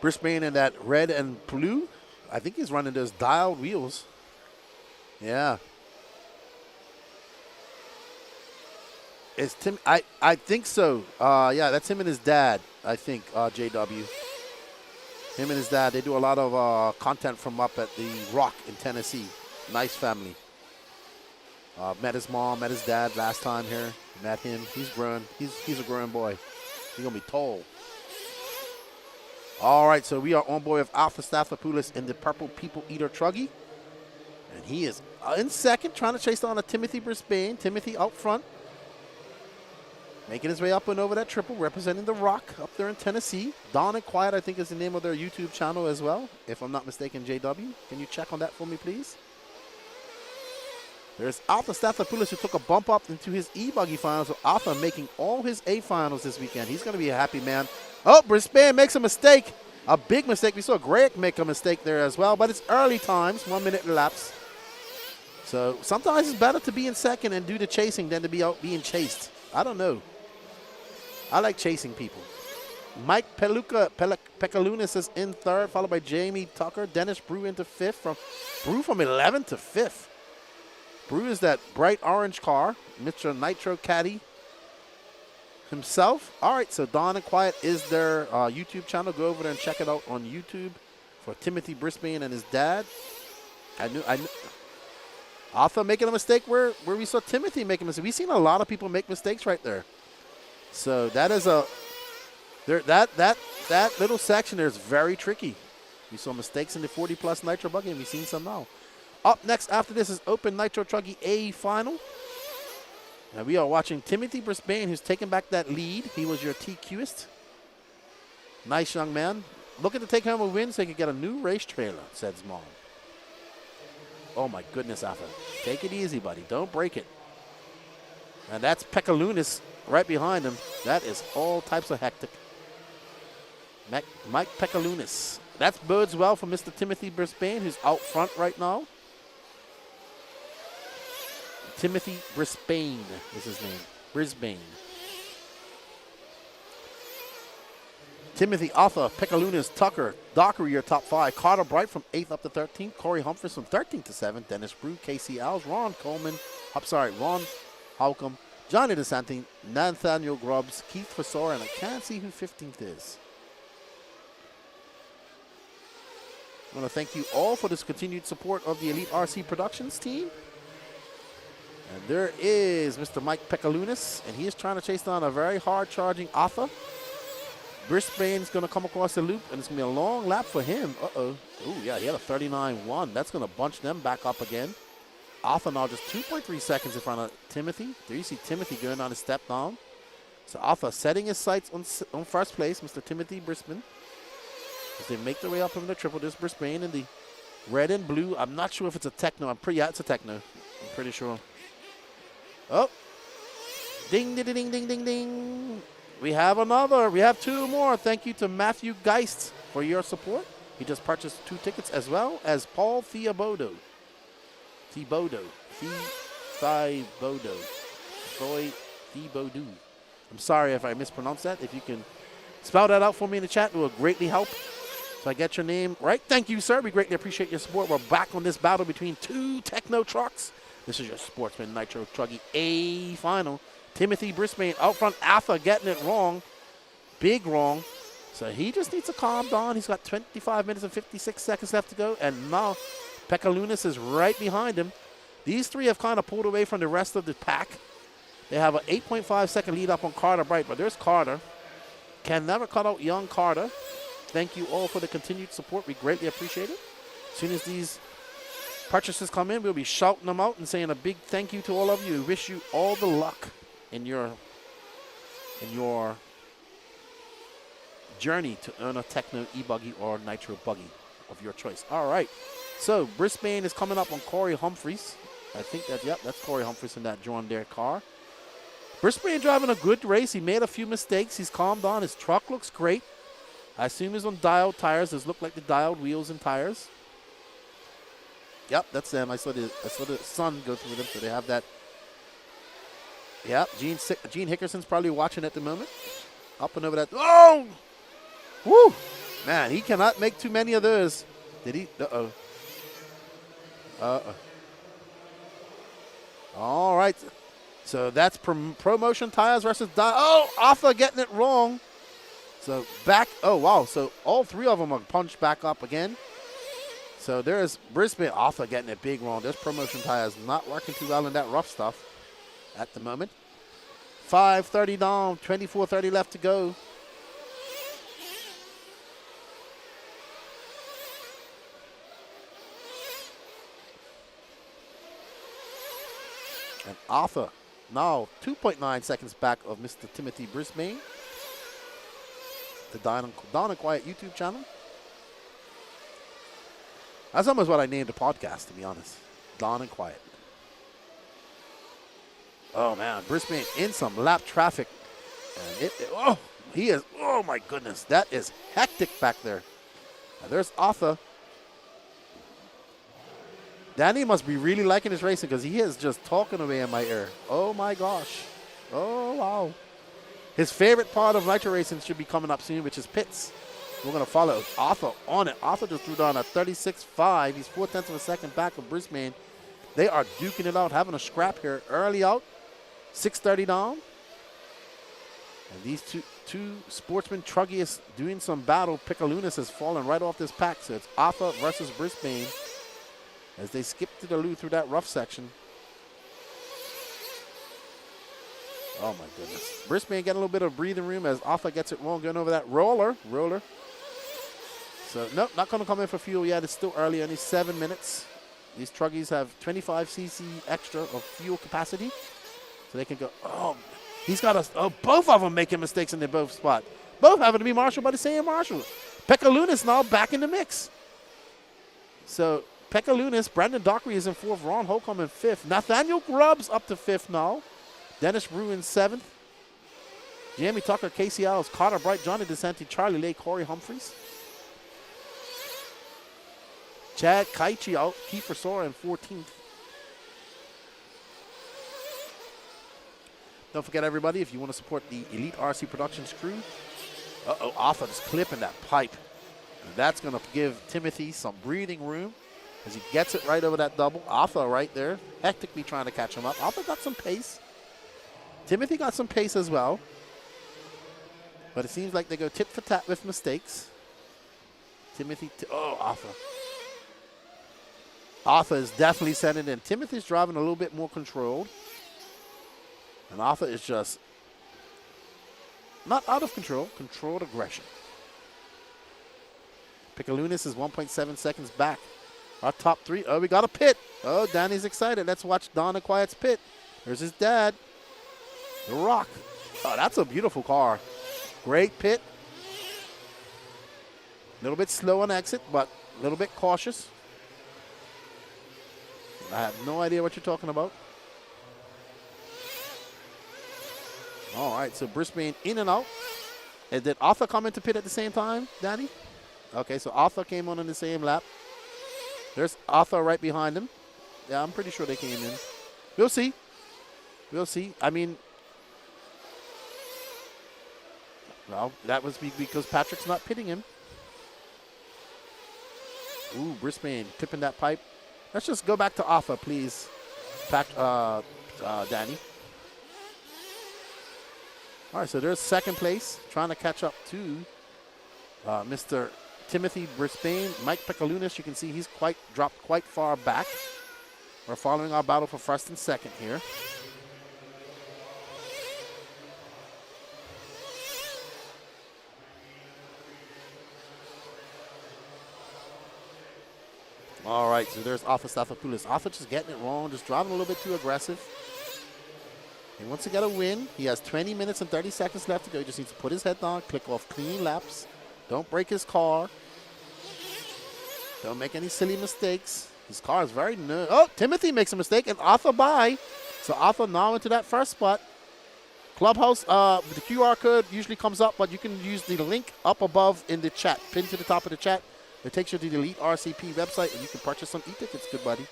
Brisbane in that red and blue. I think he's running those dialed wheels. Yeah. Is Tim? I think so. Yeah, that's him and his dad. I think JW. Him and his dad. They do a lot of content from up at the Rock in Tennessee. Nice family. Met his mom, met his dad last time here. Met him. He's grown. He's a grown boy. He's gonna be tall. All right, so we are on board with Alpha Stathopoulos in the Purple People Eater Truggy, and he is in second, trying to chase down a Timothy Brisbane. Timothy out front. Making his way up and over that triple, representing the Rock up there in Tennessee. Dawn and Quiet, I think, is the name of their YouTube channel as well, if I'm not mistaken, JW. Can you check on that for me, please? There's Arthur Stathopoulos, who took a bump up into his E-Buggy finals, with Arthur making all his A finals this weekend. He's going to be a happy man. Oh, Brisbane makes a mistake. A big mistake. We saw Greg make a mistake there as well, but it's early times, 1 minute elapsed. So sometimes it's better to be in second and do the chasing than to be out being chased. I don't know. I like chasing people. Mike Pekalunas is in third, followed by Jamie Tucker. Dennis Brew into fifth. Brew from 11th to 5th. Brew is that bright orange car. Mr. Nitro Caddy himself. All right, so Dawn and Quiet is their YouTube channel. Go over there and check it out on YouTube for Timothy Brisbane and his dad. I knew. Arthur making a mistake where we saw Timothy make a mistake. We've seen a lot of people make mistakes right there. So that is that little section there is very tricky. We saw mistakes in the 40+ Nitro Buggy, and we've seen some now. Up next after this is Open Nitro Truggy A final. And we are watching Timothy Brisbane, who's taking back that lead. He was your TQist. Nice young man. Looking to take home a win so he can get a new race trailer, said his mom. Oh my goodness, Arthur. Take it easy, buddy. Don't break it. And that's Pekalunas right behind him. That is all types of hectic. Mike Pekalunas. That bodes well for Mr. Timothy Brisbane, who's out front right now. Timothy Brisbane is his name. Brisbane. Timothy, Arthur, Pekalunas, Tucker, Dockery, your top 5. Carter Bright from 8th up to 13th. Corey Humphries from 13th to 7th. Dennis Brew, Casey Alves, Ron Halcomb, Johnny DeSanti, Nathaniel Grubbs, Keith Fasor, and I can't see who 15th is. I want to thank you all for this continued support of the Elite RC Productions team. And there is Mr. Mike Pekalunas, and he is trying to chase down a very hard-charging Arthur. Brisbane's going to come across the loop, and it's going to be a long lap for him. Uh-oh. Oh, yeah, he had a 39.1. That's going to bunch them back up again. Arthur now just 2.3 seconds in front of Timothy. There you see Timothy going on a step down. So Arthur setting his sights on first place, Mr. Timothy Brisbane. As they make their way up from the triple, there's Brisbane in the red and blue. I'm not sure if it's a Techno. Yeah, it's a Techno. I'm pretty sure. Oh. Ding, ding, ding, ding, ding, ding. We have another. We have two more. Thank you to Matthew Geist for your support. He just purchased 2 tickets, as well as Paul Thibodeau. Thibodeau. I'm sorry if I mispronounced that. If you can spell that out for me in the chat, it will greatly help. So I get your name right. Thank you, sir. We greatly appreciate your support. We're back on this battle between 2 techno trucks. This is your Sportsman Nitro Truggy A final. Timothy Brisbane out front. Arthur getting it wrong. Big wrong. So he just needs to calm down. He's got 25 minutes and 56 seconds left to go. And now Pekalunas is right behind him. These 3 have kind of pulled away from the rest of the pack. They have an 8.5 second lead up on Carter Bright. But there's Carter. Can never cut out young Carter. Thank you all for the continued support. We greatly appreciate it. As soon as these purchases come in, we'll be shouting them out and saying a big thank you to all of you. We wish you all the luck in your journey to earn a Techno e-buggy or Nitro buggy of your choice. All right. So Brisbane is coming up on Corey Humphreys. I think that, yep, that's Corey Humphreys in that John Deere car. Brisbane driving a good race. He made a few mistakes. He's calmed down. His truck looks great. I assume he's on dialed tires. Those look like the dialed wheels and tires. Yep, that's them. I saw the sun go through them, so they have that. Yep, Gene Hickerson's probably watching at the moment. Up and over that. Oh! Woo! Man, he cannot make too many of those. Did he? Uh-oh. Uh-oh. All right. So that's promotion tires versus oh, Arthur getting it wrong. So back. Oh, wow. So all 3 of them are punched back up again. So there's Brisbane. Arthur getting it big wrong. There's promotion tires not working too well in that rough stuff at the moment. 5:30 down, 24:30 left to go. And Arthur now 2.9 seconds back of Mr. Timothy Brisbane. The Down and Quiet YouTube channel. That's almost what I named the podcast, to be honest. Down and Quiet. Oh, man. Brisbane in some lap traffic. And he is, oh, my goodness. That is hectic back there. Now, there's Arthur. Danny must be really liking his racing because he is just talking away in my ear. Oh, my gosh. Oh, wow. His favorite part of Nitro racing should be coming up soon, which is pits. We're going to follow Arthur on it. Arthur just threw down a 36.5. He's 4/10 of a second back of Brisbane. They are duking it out, having a scrap here early out. 6:30 down. And these two Sportsman Truggies doing some battle. Pekalunas has fallen right off this pack. So it's Arthur versus Brisbane as they skip to the loo through that rough section. Oh, my goodness. Brisbane getting a little bit of breathing room as Arthur gets it wrong, going over that roller. So, nope, not going to come in for fuel yet. It's still early, only 7 minutes. These Truggies have 25 cc extra of fuel capacity. So they can go, oh, he's got us. Oh, both of them making mistakes in their both spot. Both having to be marshaled by the same marshal. Pekalunas now back in the mix. So, Pekalunas, Brandon Dockery is in 4th. Ron Holcomb in 5th. Nathaniel Grubbs up to 5th now. Dennis Brew in 7th. Jamie Tucker, Casey Alves, Carter Bright, Johnny DeSanti, Charlie Lay, Corey Humphreys. Chad Kaichi out, Kiefer Sora in 14th. Don't forget, everybody, if you want to support the Elite RC Productions crew. Uh-oh, Arthur's clipping that pipe. And that's going to give Timothy some breathing room as he gets it right over that double. Arthur right there, hectically trying to catch him up. Arthur got some pace. Timothy got some pace as well. But it seems like they go tit for tat with mistakes. Timothy, Arthur. Arthur is definitely setting in. Timothy's driving a little bit more controlled. And Arthur is just not out of control, controlled aggression. Pekalunas is 1.7 seconds back. Our top 3. Oh, we got a pit. Oh, Danny's excited. Let's watch Don and Quiet's pit. There's his dad. The Rock. Oh, that's a beautiful car. Great pit. A little bit slow on exit, but a little bit cautious. I have no idea what you're talking about. All right, so Brisbane in and out. And did Arthur come into pit at the same time, Danny? Okay, so Arthur came on in the same lap. There's Arthur right behind him. Yeah, I'm pretty sure they came in. We'll see. We'll see. I mean, well, that was because Patrick's not pitting him. Ooh, Brisbane tipping that pipe. Let's just go back to Arthur, please, Danny. All right, so there's second place, trying to catch up to Mr. Timothy Brisbane. Mike Pekalunas, you can see he's dropped quite far back. We're following our battle for first and second here. All right, so there's Arthur Stathopoulos. Arthur just getting it wrong, just driving a little bit too aggressive. He wants to get a win. He has 20 minutes and 30 seconds left to go. He just needs to put his head down, click off clean laps. Don't break his car. Don't make any silly mistakes. His car is very nervous. Oh, Timothy makes a mistake, and Arthur by. So Arthur now into that first spot. Clubhouse, the QR code usually comes up, but you can use the link up above in the chat, pinned to the top of the chat. It takes you to the Elite RCP website, and you can purchase some e-tickets, good buddy.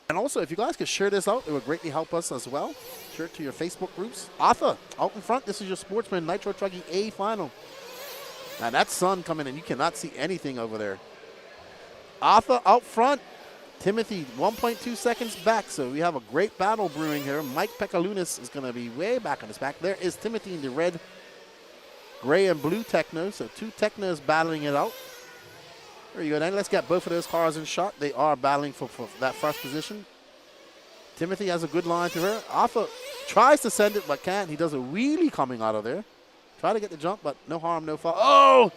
And also, if you guys could share this out, it would greatly help us as well. Share it to your Facebook groups. Arthur, out in front, this is your Sportsman Nitro Truggy A final. Now, that sun coming in, you cannot see anything over there. Arthur out front. Timothy 1.2 seconds back, so we have a great battle brewing here. Mike Pekalunas is going to be way back on his back. There is Timothy in the red, gray, and blue Techno, so two Technos battling it out. There you go, then let's get both of those cars in shot. They are battling for that first position. Timothy has a good line to her. Arthur tries to send it, but can't. He does a wheelie coming out of there. Try to get the jump, but no harm, no foul. Oh!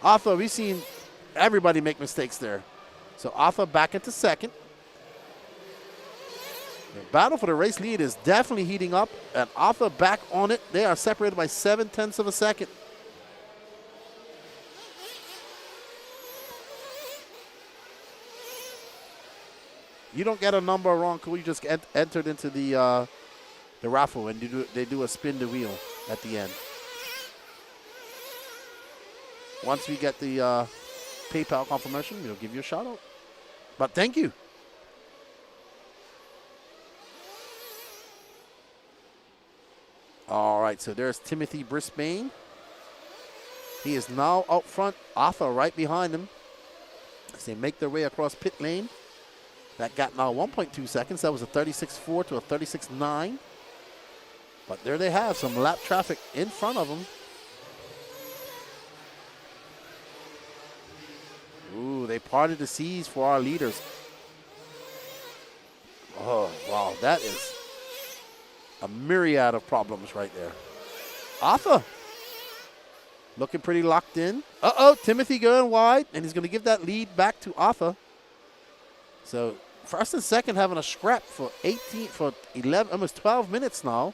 Arthur, we've seen everybody make mistakes there. So Arthur back into second. The battle for the race lead is definitely heating up, and Arthur back on it. They are separated by 0.7 of a second. You don't get a number wrong, cool. You just entered into the raffle, and they do a spin the wheel at the end. Once we get the PayPal confirmation, we'll give you a shout out. But thank you. All right, so there's Timothy Brisbane. He is now out front. Arthur right behind him as they make their way across pit lane. That got now 1.2 seconds. That was a 36.4 to a 36.9. But there they have some lap traffic in front of them. Ooh, they parted the seas for our leaders. Oh, wow, that is a myriad of problems right there. Arthur looking pretty locked in. Uh-oh, Timothy going wide, and he's going to give that lead back to Arthur. So first and second having a scrap for 11, almost 12 minutes now.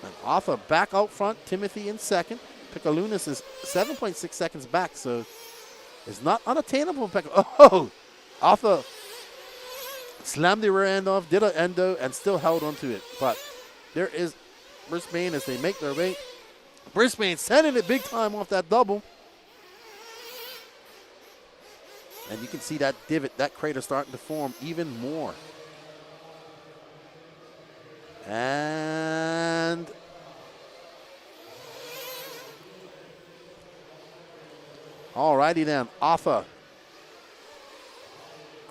And Arthur back out front, Timothy in second. Pekalunas is 7.6 seconds back, so it's not unattainable. Oh, Arthur slammed the rear end off, did an endo, and still held onto it. But there is Brisbane as they make their way. Brisbane sending it big time off that double. And you can see that divot, that crater starting to form even more. And alrighty then, Arthur.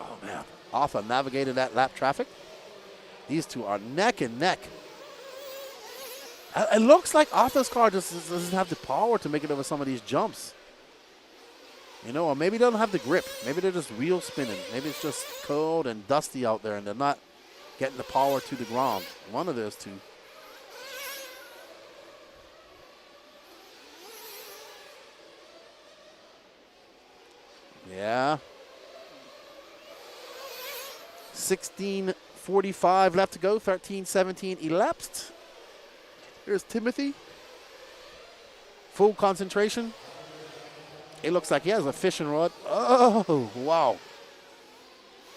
Oh man, Arthur navigated that lap traffic. These two are neck and neck. It looks like Arthur's car just doesn't have the power to make it over some of these jumps. You know, or maybe they don't have the grip. Maybe they're just wheel spinning. Maybe it's just cold and dusty out there and they're not getting the power to the ground. One of those two. Yeah. 16:45 left to go. 13:17 elapsed. Here's Timothy. Full concentration. It looks like he has a fishing rod. Oh, wow.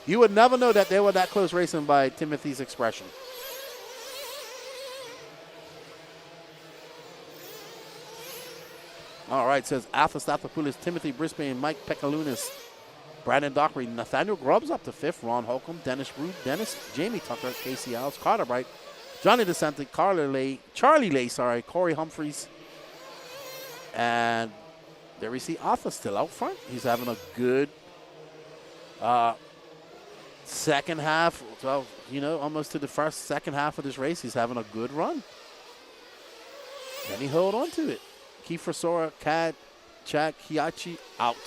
You would never know that they were that close racing by Timothy's expression. All right, says Alpha Stathopoulos, Timothy Brisbane, Mike Pekalunas, Brandon Dockery, Nathaniel Grubbs up to 5th, Ron Holcomb, Dennis Root, Dennis, Jamie Tucker, Casey Alves, Carter Bright, Johnny DeSanti, Charlie Lay, Corey Humphreys, and there we see Arthur still out front. He's having a good second half. Well, almost to the second half of this race, he's having a good run. Can he hold on to it? Kiefer Sora, Cad, Chad, Hiachi out.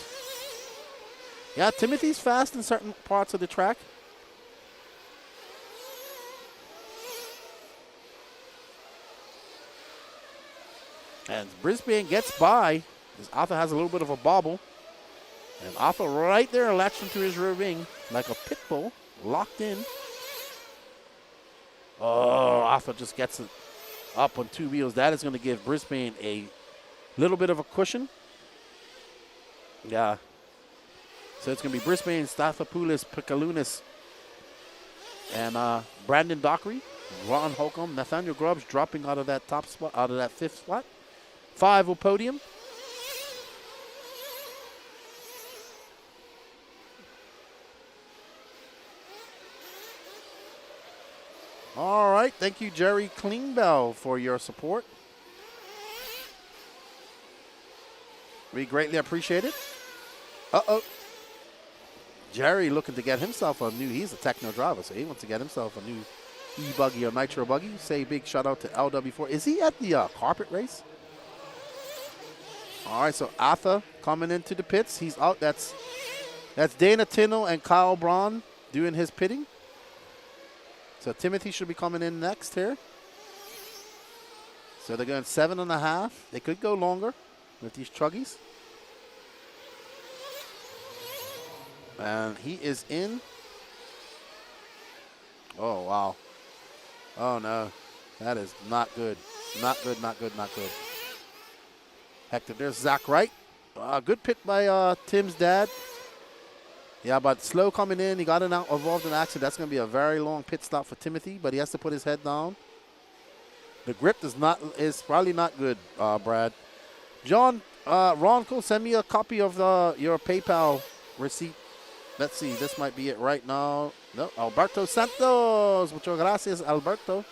Yeah, Timothy's fast in certain parts of the track. And Brisbane gets by. Arthur has a little bit of a bobble. And Arthur right there latched into his rear wing like a pit bull, locked in. Oh, Arthur just gets it up on 2 wheels. That is going to give Brisbane a little bit of a cushion. Yeah. So it's going to be Brisbane, Stathopoulos, Pekalunas, and Brandon Dockery, Ron Holcomb, Nathaniel Grubbs dropping out of that top spot, out of that 5th spot. 5 will podium. All right. Thank you, Jerry Klingbeil, for your support. We greatly appreciate it. Uh-oh. Jerry looking to get himself a new, he's a techno driver, so he wants to get himself a new ebuggy or nitro buggy. Say big shout out to LW4. Is he at the carpet race? All right, so Arthur coming into the pits. He's out. That's Dana Tino and Kyle Braun doing his pitting. So Timothy should be coming in next here. So they're going 7.5. They could go longer with these truggies. And he is in. Oh, wow. Oh, no. That is not good. Not good, not good, not good. Hector, there's Zach Wright. Good pit by Tim's dad. Yeah, but slow coming in. He got involved in an accident. That's going to be a very long pit stop for Timothy, but he has to put his head down. The grip is probably not good, Brad. John, Ron, send me a copy of your PayPal receipt. Let's see. This might be it right now. No, Alberto Santos. Muchas gracias, Alberto.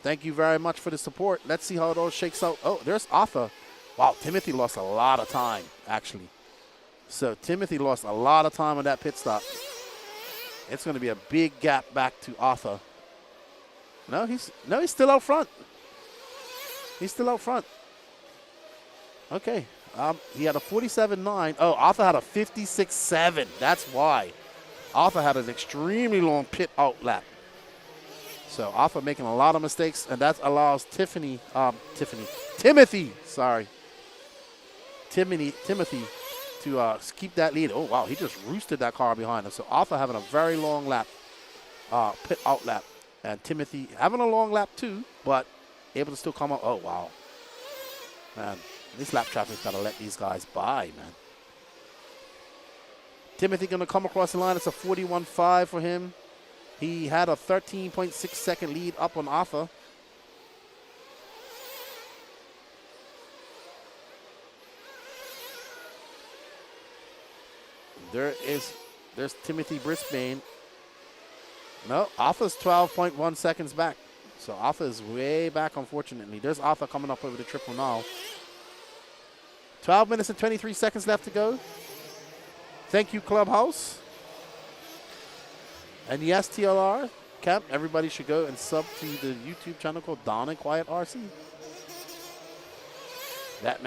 Thank you very much for the support. Let's see how it all shakes out. Oh, there's Arthur. Wow, Timothy lost a lot of time, actually. So Timothy lost a lot of time on that pit stop. It's going to be a big gap back to Arthur. No, he's still out front. He's still out front. Okay. He had a 47.9. Oh, Arthur had a 56.7. That's why. Arthur had an extremely long pit out lap. So Arthur making a lot of mistakes, and that allows Timothy to keep that lead. Oh, wow, he just roosted that car behind him. So Arthur having a very long lap, pit out lap. And Timothy having a long lap too, but able to still come up. Oh, wow. Man, this lap traffic's got to let these guys by, man. Timothy going to come across the line. It's a 41.5 for him. He had a 13.6 second lead up on Arthur. There's Timothy Brisbane. No, Arthur's 12.1 seconds back. So Arthur is way back, unfortunately. There's Arthur coming up over the triple now. 12 minutes and 23 seconds left to go. Thank you, Clubhouse. And yes, TLR, Camp, everybody should go and sub to the YouTube channel called Don and Quiet RC. That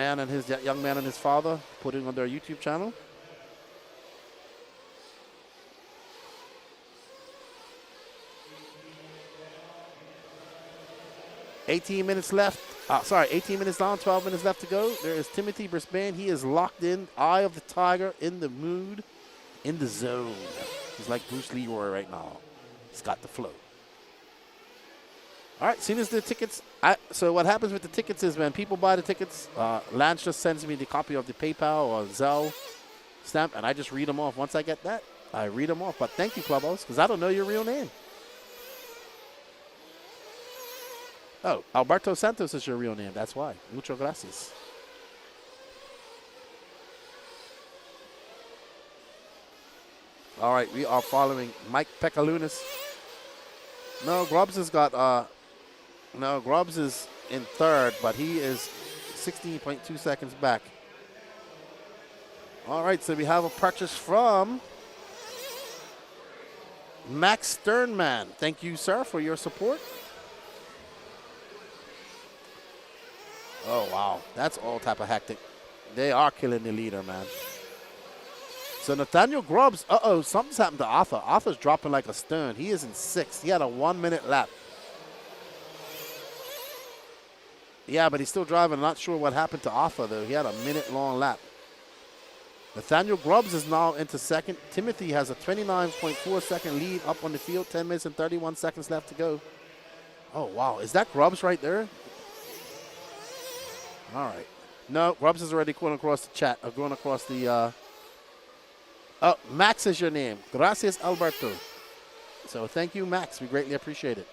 young man and his father putting on their YouTube channel. $18 minutes left. 18 minutes down, 12 minutes left to go. There is Timothy Brisbane. He is locked in. Eye of the Tiger, in the mood, in the zone. He's like Bruce Leroy right now. He's got the flow. All right, soon as the tickets. So what happens with the tickets is when people buy the tickets, Lance just sends me the copy of the PayPal or Zelle stamp, and I just read them off. Once I get that, I read them off, but thank you, Clubhouse, because I don't know your real name. Oh, Alberto Santos is your real name. That's why. Muchas gracias. All right, we are following Mike Pekalunas. No, Grubbs has got, no, Grubbs is in third, but he is 16.2 seconds back. All right, so we have a purchase from Max Sternman. Thank you, sir, for your support. Oh, wow. That's all type of hectic. They are killing the leader, man. So Nathaniel Grubbs, something's happened to Arthur. Arthur's dropping like a stone. He is in sixth. He had a 1 minute lap. Yeah, but he's still driving. I'm not sure what happened to Arthur, though. He had a minute-long lap. Nathaniel Grubbs is now into second. Timothy has a 29.4 second lead up on the field. 10 minutes and 31 seconds left to go. Oh, wow. Is that Grubbs right there? All right. No, Grubbs is already going across the chat, or going across the... Oh, Max is your name. Gracias, Alberto. So thank you, Max. We greatly appreciate it.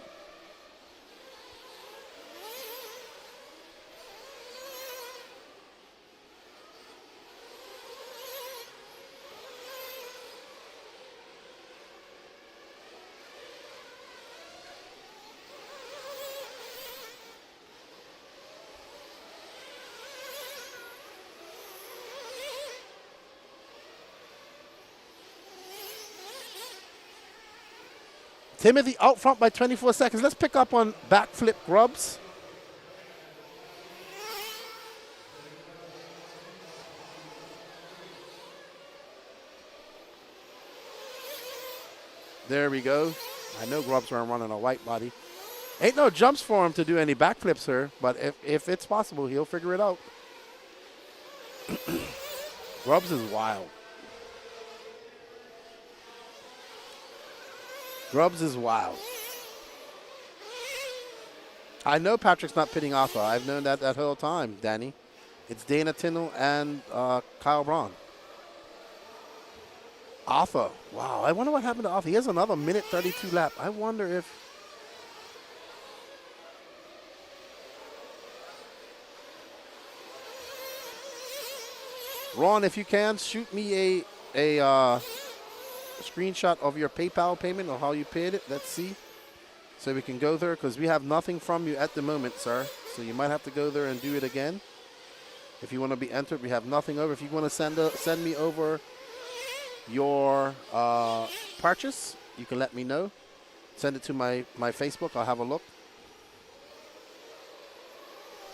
Timothy out front by 24 seconds. Let's pick up on backflip Grubbs. There we go. I know Grubbs were running a white body. Ain't no jumps for him to do any backflips, sir. But if it's possible, he'll figure it out. Grubbs is wild. Grubbs is wild. I know Patrick's not pitting Arthur. I've known that whole time, Danny. It's Dana Tindall and Kyle Braun. Arthur. Wow, I wonder what happened to Arthur. He has another minute 32 lap. I wonder if... Ron, if you can, shoot me a screenshot of your PayPal payment or how you paid it. Let's see. So we can go there because we have nothing from you at the moment, sir. So you might have to go there and do it again. If you want to be entered, we have nothing over. If you want to send me over your purchase, you can let me know. Send it to my Facebook. I'll have a look.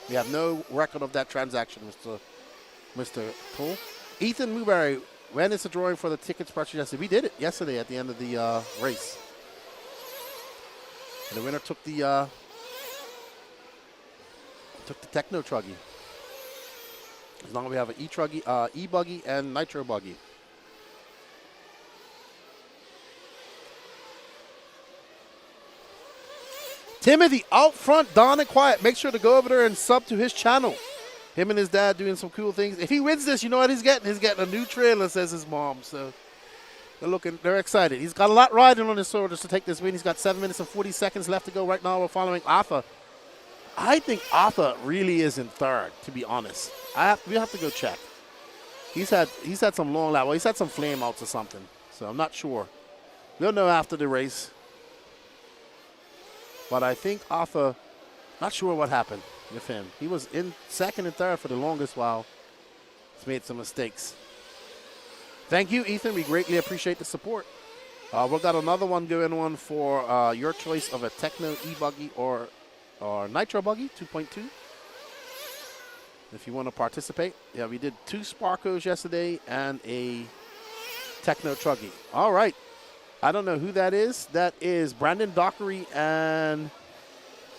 We have no record of that transaction, Mr. Cole. Ethan Newberry. When is the drawing for the tickets purchased yesterday? We did it yesterday at the end of the race. And the winner took the Techno Truggy. As long as we have an etruggy, ebuggy, and nitro buggy. Timothy out front, Don and Quiet. Make sure to go over there and sub to his channel. Him and his dad doing some cool things. If he wins this, you know what he's getting? He's getting a new trailer, says his mom. So they're excited. He's got a lot riding on his shoulders to take this win. He's got 7 minutes and 40 seconds left to go. Right now we're following Arthur. I think Arthur really is in third, to be honest. We have to go check. He's had some long lap. Well, he's had some flame outs or something. So I'm not sure. We'll know after the race. But I think Arthur, not sure what happened with him. He was in second and third for the longest while. He's made some mistakes. Thank you, Ethan. We greatly appreciate the support. We've got another one going on for your choice of a Techno E-Buggy or Nitro Buggy 2.2. If you want to participate. Yeah, we did 2 Sparkos yesterday and a Techno Truggy. All right. I don't know who that is. That is Brandon Dockery and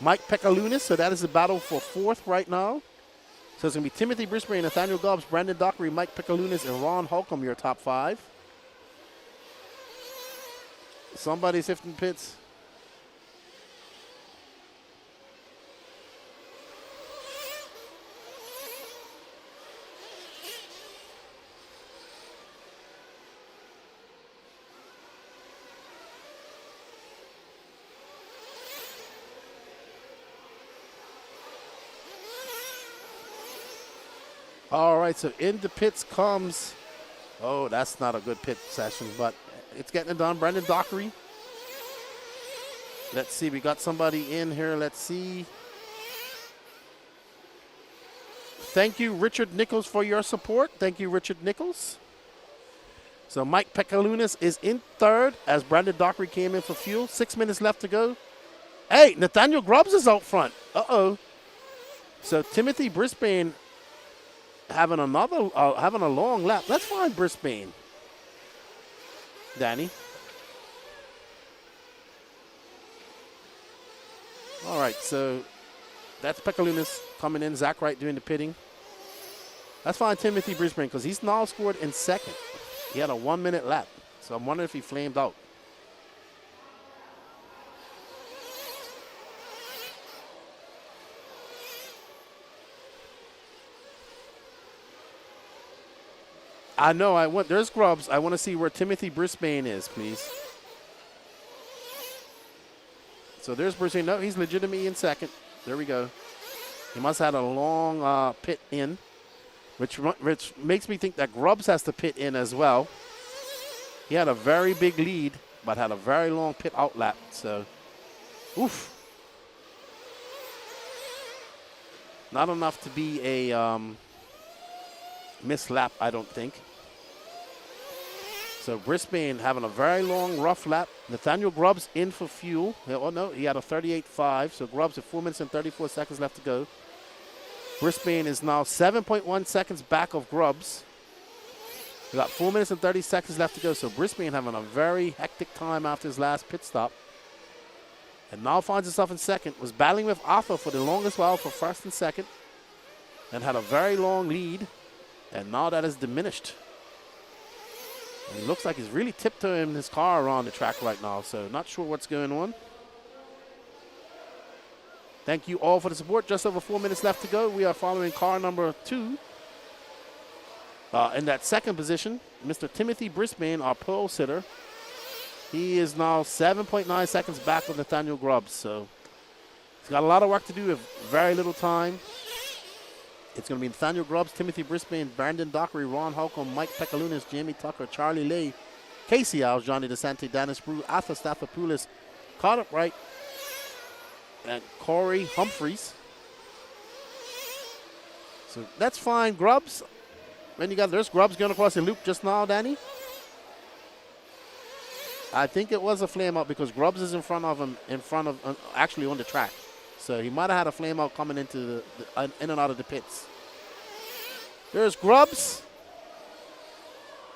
Mike Pekalunas. So that is the battle for 4th right now. So it's going to be Timothy Brisbane, Nathaniel Gobbs, Brandon Dockery, Mike Pekalunas, and Ron Holcomb, your top 5. Somebody's shifting pits. All right, so in the pits comes, oh, that's not a good pit session, but it's getting it done. Brendan Dockery. Let's see, we got somebody in here. Let's see. Thank you, Richard Nichols, for your support. Thank you, Richard Nichols. So Mike Pekalunas is in third as Brandon Dockery came in for fuel. 6 minutes left to go. Hey, Nathaniel Grubbs is out front. Uh-oh. So Timothy Brisbane having a long lap. Let's find Brisbane. Danny. All right, so that's Pekalunas coming in. Zach Wright doing the pitting. Let's find Timothy Brisbane because he's now scored in second. He had a 1 minute lap. So I'm wondering if he flamed out. I know, there's Grubbs. I want to see where Timothy Brisbane is, please. So there's Brisbane. No, he's legitimately in second. There we go. He must have had a long pit in, which makes me think that Grubbs has to pit in as well. He had a very big lead, but had a very long pit out lap. So, oof. Not enough to be a missed lap, I don't think. So Brisbane having a very long, rough lap. Nathaniel Grubbs in for fuel. Oh, no, he had a 38.5. So Grubbs at 4 minutes and 34 seconds left to go. Brisbane is now 7.1 seconds back of Grubbs. We got 4 minutes and 30 seconds left to go. So Brisbane having a very hectic time after his last pit stop. And now finds himself in second. Was battling with Arthur for the longest while for first and second. And had a very long lead. And now that is diminished. And it looks like he's really tiptoeing his car around the track right now. So not sure what's going on. Thank you all for the support. Just over 4 minutes left to go. We are following car number 2. In that second position, Mr. Timothy Brisbane, our pole sitter. He is now 7.9 seconds back of Nathaniel Grubbs. So he's got a lot of work to do with very little time. It's going to be Nathaniel Grubbs, Timothy Brisbane, Brandon Dockery, Ron Holcomb, Mike Pekalunas, Jamie Tucker, Charlie Lay, Casey Owls, Johnny DeSante, Dennis Brew, Arthur Staphopoulos, Carter Wright, and Corey Humphreys. So that's fine. Grubbs. Then you got there's Grubbs going across the loop just now, Danny. I think it was a flame out because Grubbs is in front of him, actually on the track. So he might have had a flame out coming into in and out of the pits. There's Grubbs.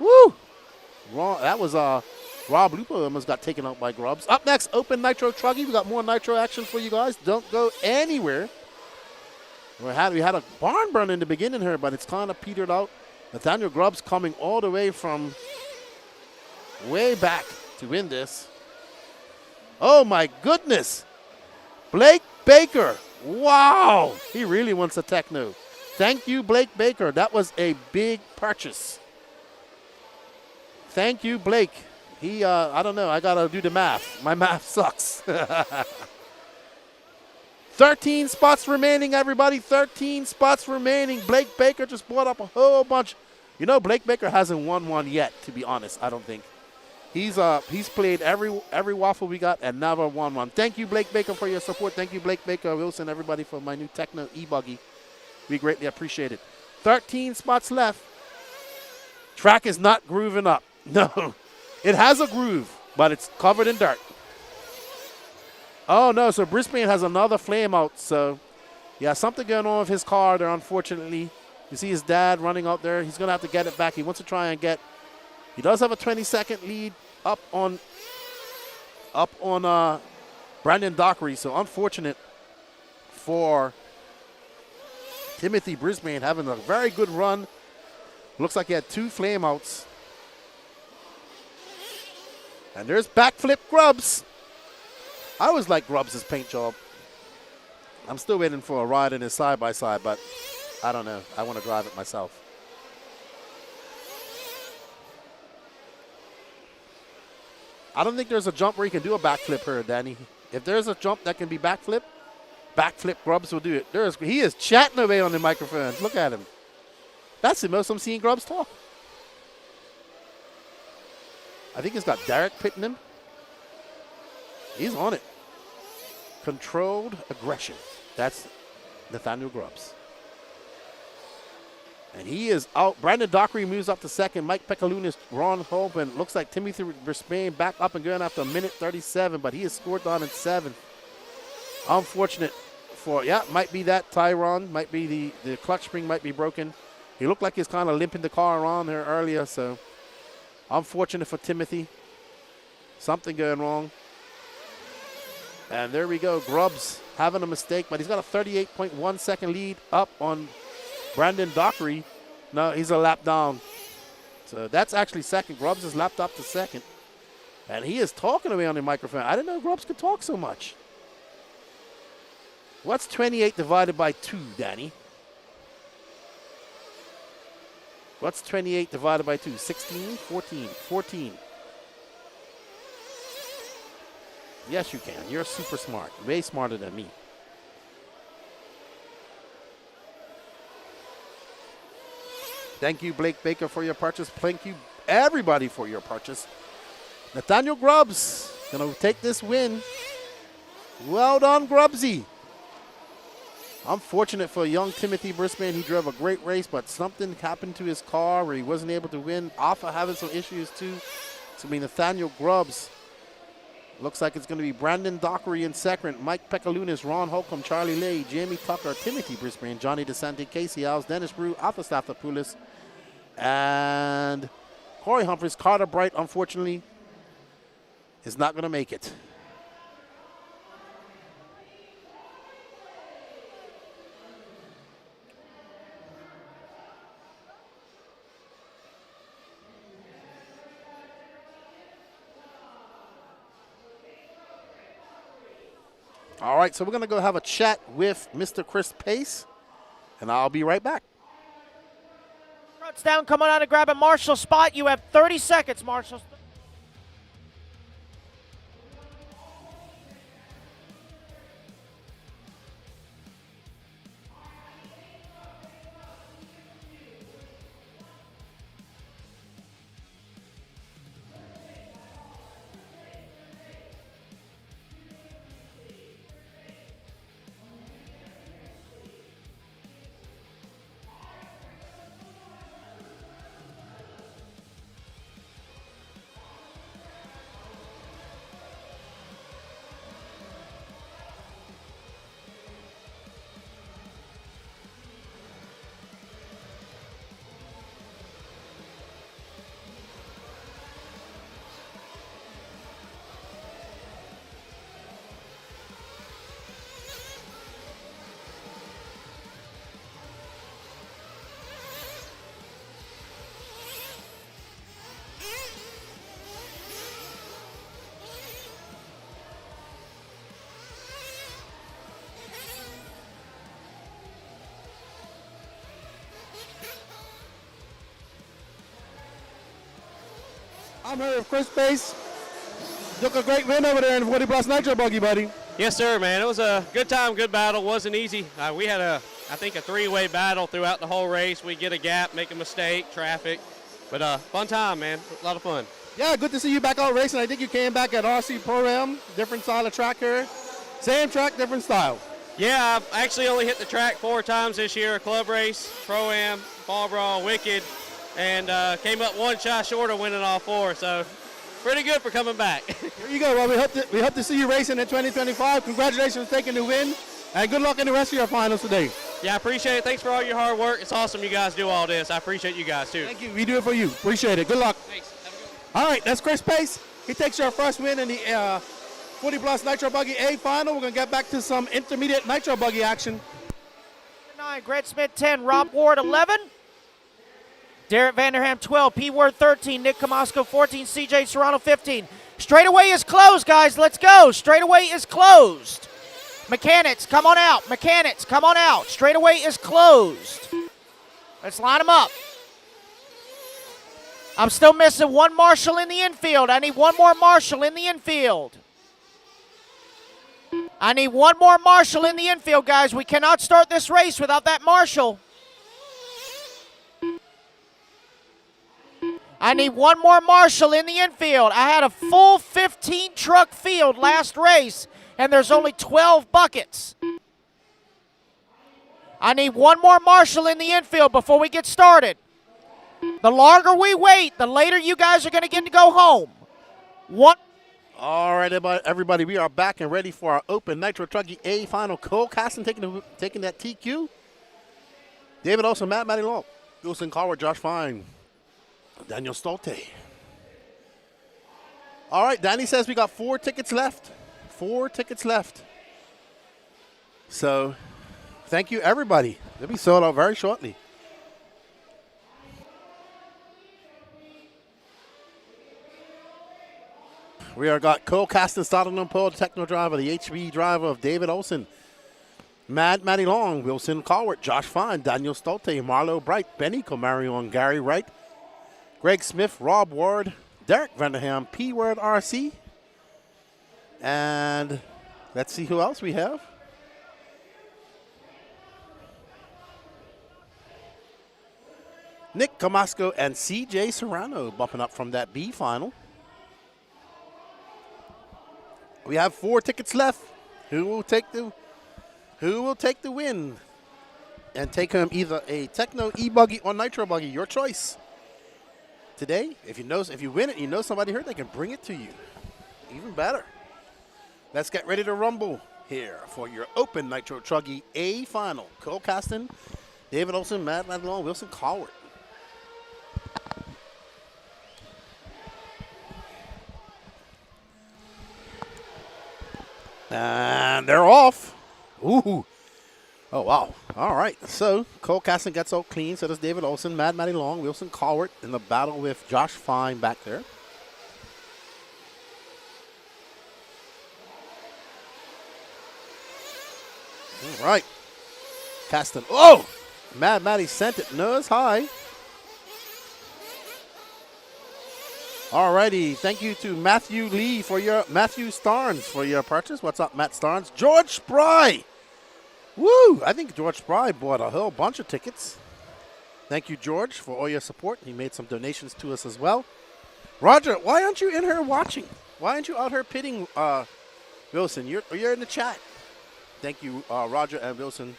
Woo! That was Rob Lupo almost got taken out by Grubbs. Up next, Open Nitro Truggy. We got more Nitro action for you guys. Don't go anywhere. We had a barn burn in the beginning here, but it's kind of petered out. Nathaniel Grubbs coming all the way from way back to win this. Oh my goodness. Blake Baker. Wow. He really wants a techno. Thank you, Blake Baker. That was a big purchase. Thank you, Blake. He, I don't know. I got to do the math. My math sucks. 13 spots remaining, everybody. 13 spots remaining. Blake Baker just bought up a whole bunch. You know, Blake Baker hasn't won one yet, to be honest, I don't think. He's played every waffle we got and never won one. Thank you, Blake Baker, for your support. Thank you, Blake Baker, Wilson, everybody, for my new Techno ebuggy. We greatly appreciate it. 13 spots left. Track is not grooving up. No. It has a groove, but it's covered in dirt. Oh, no. So Brisbane has another flame out. So, yeah, something going on with his car there, unfortunately. You see his dad running out there. He's going to have to get it back. He wants to try and get. He does have a 20-second lead up on Brandon Dockery. So, unfortunate for Timothy Brisbane having a very good run. Looks like he had 2 flame outs. And there's backflip Grubbs. I always like Grubbs' paint job. I'm still waiting for a ride in his side-by-side, but I don't know. I want to drive it myself. I don't think there's a jump where you can do a backflip here, Danny. If there's a jump that can be backflip Grubbs will do it. He is chatting away on the microphone. Look at him. That's the most I'm seeing Grubbs talk. I think he's got Derek pitting him. He's on it. Controlled aggression. That's Nathaniel Grubbs. And he is out. Brandon Dockery moves up to second. Mike Pekalunas, Ron Hope, and looks like Timothy Brisbane back up and going after a minute 37, but he is scored down in 7th. Unfortunate for, might be that Tyron, might be the clutch spring might be broken. He looked like he's kind of limping the car around there earlier, so unfortunate for Timothy. Something going wrong. And there we go. Grubbs having a mistake, but he's got a 38.1 second lead up on Brandon Dockery. No, he's a lap down. So that's actually second. Grubbs is lapped up to second. And he is talking away on the microphone. I didn't know Grubbs could talk so much. What's 28 divided by 2, Danny? What's 28 divided by 2? 16? 14? 14. Yes, you can. You're super smart. Way smarter than me. Thank you, Blake Baker, for your purchase. Thank you, everybody, for your purchase. Nathaniel Grubbs going to take this win. Well done, Grubbsy. Unfortunate for young Timothy Brisbane. He drove a great race, but something happened to his car where he wasn't able to win. Alpha having some issues, too. It's going to be Nathaniel Grubbs. Looks like it's going to be Brandon Dockery in second, Mike Pekalunas, Ron Holcomb, Charlie Lay, Jamie Tucker, Timothy Brisbane, Johnny DeSanti, Casey Alves, Dennis Brew, Alpha Staphopoulos, and Corey Humphries. Carter Bright, unfortunately, is not going to make it. All right, so we're going to go have a chat with Mr. Chris Pace, and I'll be right back. Fronts down, coming on to grab a Marshall spot. You have 30 seconds, Marshall. I'm here with Chris Pace. Took a great win over there in 40 plus nitro buggy, buddy. Yes, sir, man. It was a good time, good battle. Wasn't easy. We had I think a three-way battle throughout the whole race. We get a gap, make a mistake, traffic. But fun time, man. A lot of fun. Yeah, good to see you back out racing. I think you came back at RC Pro-Am. Different style of track here. Same track, different style. Yeah, I've actually only hit the track 4 times this year. A club race, Pro-Am, Fall Brawl, Wicked, and came up 1 shot short of winning all 4. So pretty good for coming back. Here you go. Well, we hope to see you racing in 2025. Congratulations for taking the win, and good luck in the rest of your finals today. Yeah, I appreciate it. Thanks for all your hard work. It's awesome you guys do all this. I appreciate you guys, too. Thank you. We do it for you. Appreciate it. Good luck. Thanks. Have a good one. All right, that's Chris Pace. He takes your first win in the 40 plus Nitro Buggy A final. We're going to get back to some intermediate Nitro Buggy action. 9, Greg Smith 10, Rob Ward 11, Derek Vanderham 12, P Ward 13, Nick Camasco 14, CJ Serrano 15. Straightaway is closed, guys. Let's go. Straightaway is closed. Mechanics, come on out. Mechanics, come on out. Straightaway is closed. Let's line them up. I'm still missing 1 marshal in the infield. I need 1 more marshal in the infield. I need 1 more marshal in the infield, guys. We cannot start this race without that marshal. I need one more marshal in the infield. I had a full 15 truck field last race, and there's only 12 buckets. I need one more marshal in the infield before we get started. The longer we wait, the later you guys are going to get to go home. One. All right, everybody, we are back and ready for our Open Nitro Truggy A final. Cole Caston taking that TQ. David Olson, Matty Long, Wilson Coward, Josh Fine, Daniel Stolte. All right, Danny says we got 4 tickets left. 4 tickets left. So, thank you, everybody. They'll be sold out very shortly. We are got Cole Caston starting on pole, techno driver, the HB driver of David Olson, Matty Long, Wilson Cowart, Josh Fine, Daniel Stolte, Marlo Bright, Benny Comarion, Gary Wright, Greg Smith, Rob Ward, Derek Vanderham, P Word RC, and let's see who else we have. Nick Camasco and CJ Serrano bumping up from that B final. We have 4 tickets left. Who will take the win and take home either a Techno E-Buggy or Nitro Buggy? Your choice. Today, if you win it, you know somebody here, they can bring it to you. Even better. Let's get ready to rumble here for your Open Nitro Truggy A final. Cole Caston, David Olson, Matt Long, Wilson Cowart. And they're off. Ooh. Oh, wow. All right. So, Cole Caston gets out clean. So does David Olson, Matty Long, Wilson Cowart in the battle with Josh Fine back there. All right. Caston. Oh! Matty sent it nose high. All righty. Thank you to Matthew Starnes for your purchase. What's up, Matt Starnes? George Spry. Woo! I think George Spry bought a whole bunch of tickets. Thank you, George, for all your support. He made some donations to us as well. Roger, why aren't you in here watching? Why aren't you out here pitting Wilson? You're in the chat. Thank you, Roger and Wilson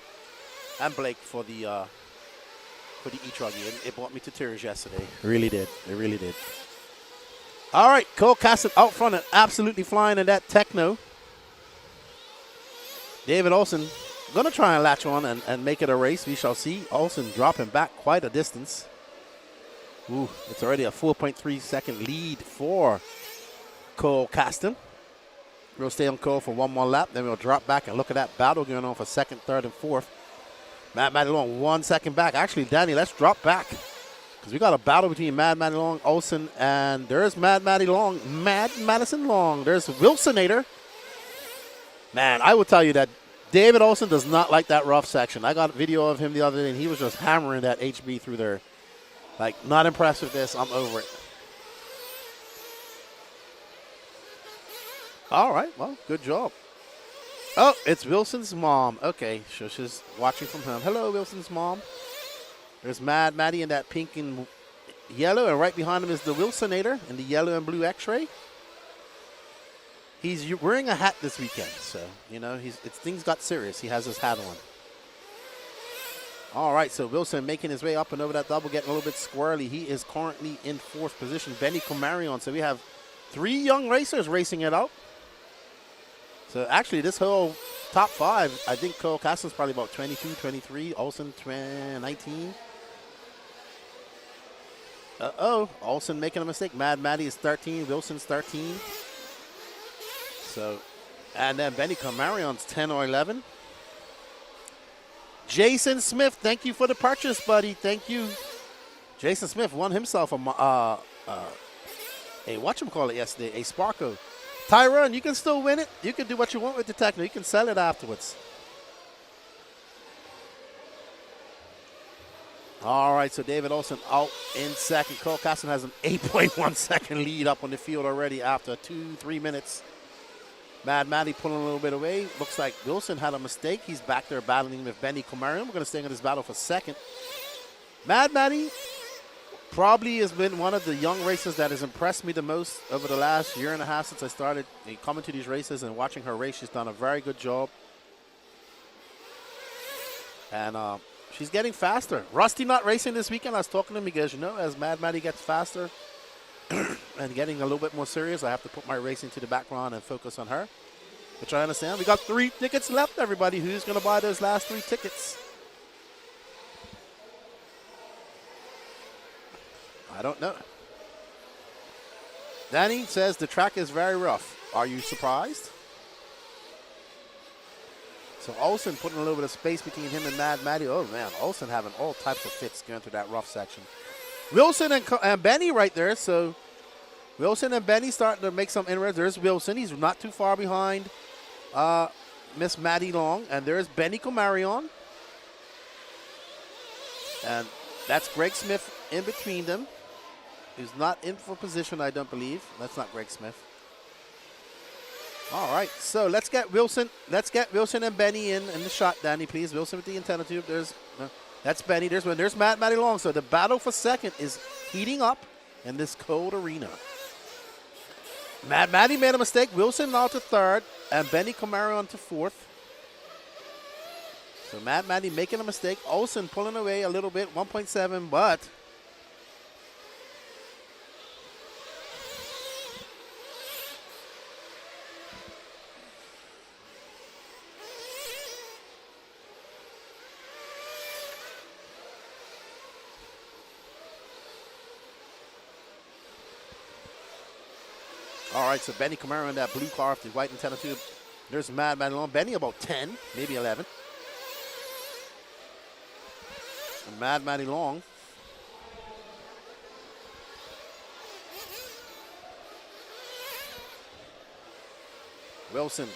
and Blake for the etruggy. It brought me to tears yesterday. It really did. It really did. All right, Cole Caston out front and absolutely flying in that Techno. David Olson going to try and latch on and make it a race. We shall see. Olson dropping back quite a distance. Ooh, it's already a 4.3 second lead for Cole Caston. We'll stay on Cole for one more lap, then we'll drop back and look at that battle going on for second, third, and fourth. Matty Long 1 second back. Actually, Danny, let's drop back. Because we got a battle between Matty Long, Olson, and there's Matty Long, Madison Long. There's Wilsonator. Man, I will tell you that David Olson does not like that rough section. I got a video of him the other day, and he was just hammering that HB through there. Like, not impressed with this. I'm over it. All right, well, good job. Oh, it's Wilson's mom. Okay, so she's watching from home. Hello, Wilson's mom. There's Matty in that pink and yellow, and right behind him is the Wilsonator in the yellow and blue X-ray. He's wearing a hat this weekend, so, you know, things got serious. He has his hat on. All right, so Wilson making his way up and over that double, getting a little bit squirrely. He is currently in 4th position. Benny Comarion. So we have 3 young racers racing it out. So actually, this whole top 5, I think Cole Caston's probably about 22, 23. Olson, 19. Uh-oh. Olson making a mistake. Matty is 13. Wilson's 13. So, and then Benny Camarion's 10 or 11. Jason Smith, thank you for the purchase, buddy. Thank you. Jason Smith won himself a whatchamacallit yesterday, a Sparko. Tyrone, you can still win it. You can do what you want with the Techno. You can sell it afterwards. All right, so David Olson out in second. Cole Caston has an 8.1 second lead up on the field already after 2-3 minutes. Matty pulling a little bit away. Looks like Wilson had a mistake. He's back there battling with Benny Comarion. We're going to stay in this battle for second. Matty probably has been one of the young racers that has impressed me the most over the last year and a half since I started coming to these races and watching her race. She's done a very good job. And she's getting faster. Rusty not racing this weekend. I was talking to him because, you know, as Mad Maddie gets faster and getting a little bit more serious, I have to put my racing to the background and focus on her, which I understand. We got 3 tickets left, everybody. Who's going to buy those last 3 tickets? I don't know. Danny says the track is very rough. Are you surprised? So Olsen putting a little bit of space between him and Mad Maddie. Oh, man, Olsen having all types of fits going through that rough section. Wilson and Benny right there. So Wilson and Benny starting to make some inroads. There's Wilson. He's not too far behind Miss Maddie Long. And there's Benny Comarion. And that's Greg Smith in between them. Who's not in for position, I don't believe. That's not Greg Smith. All right, so let's get Wilson. Let's get Wilson and Benny in the shot, Danny, please. Wilson with the antenna tube. That's Benny. There's Maddie Long. So the battle for second is heating up in this cold arena. Maddie made a mistake. Wilson now to third, and Benny Comarion to fourth. So Maddie making a mistake. Olsen pulling away a little bit, 1.7, but all right, so Benny Camaro in that blue car off the white antenna tube. There's Maddie Long. Benny about 10, maybe 11. And Maddie Long. Wilson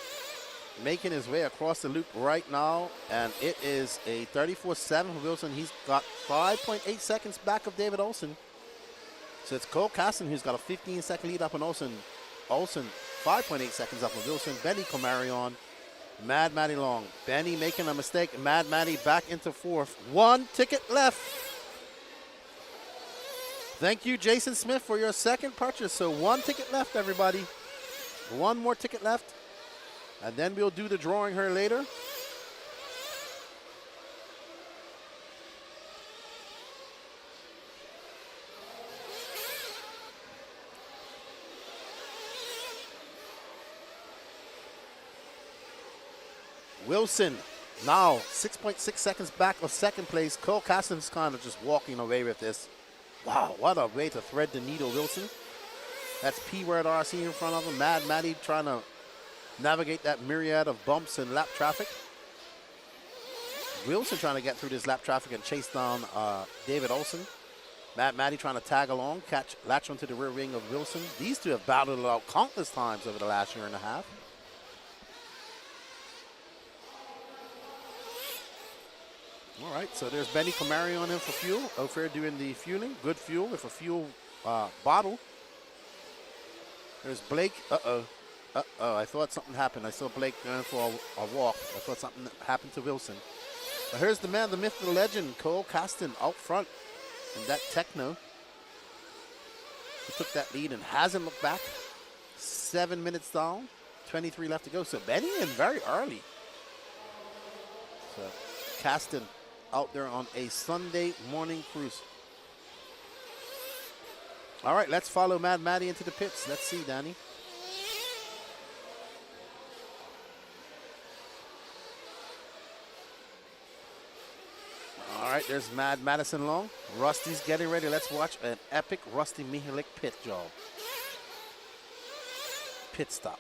making his way across the loop right now, and it is a 34.7 for Wilson. He's got 5.8 seconds back of David Olsen. So it's Cole Caston who's got a 15-second lead up on Olsen. Olsen 5.8 seconds up on Wilson. Benny Comarion, Maddie Long. Benny making a mistake. Maddie back into fourth. 1 ticket left. Thank you, Jason Smith, for your second purchase. So 1 ticket left, everybody. 1 more ticket left. And then we'll do the drawing here later. Wilson now 6.6 seconds back of second place. Cole Caston's kind of just walking away with this. Wow, what a way to thread the needle, Wilson. That's P-Word RC in front of him. Maddie trying to navigate that myriad of bumps and lap traffic. Wilson trying to get through this lap traffic and chase down David Olsen. Maddie trying to tag along, latch onto the rear wing of Wilson. These two have battled it out countless times over the last year and a half. All right, so there's Benny Comarion in for fuel. Ophir doing the fueling. Good fuel with a fuel bottle. There's Blake. I thought something happened. I saw Blake going for a walk. I thought something happened to Wilson. But here's the man, the myth, the legend, Cole Caston out front in that Techno. He took that lead and hasn't looked back. 7 minutes down, 23 left to go. So Benny in very early. So Caston out there on a Sunday morning cruise. All right, let's follow Maddie into the pits. Let's see, Danny. All right, there's Madison Long. Rusty's getting ready. Let's watch an epic Rusty Mihalik pit job. Pit stop.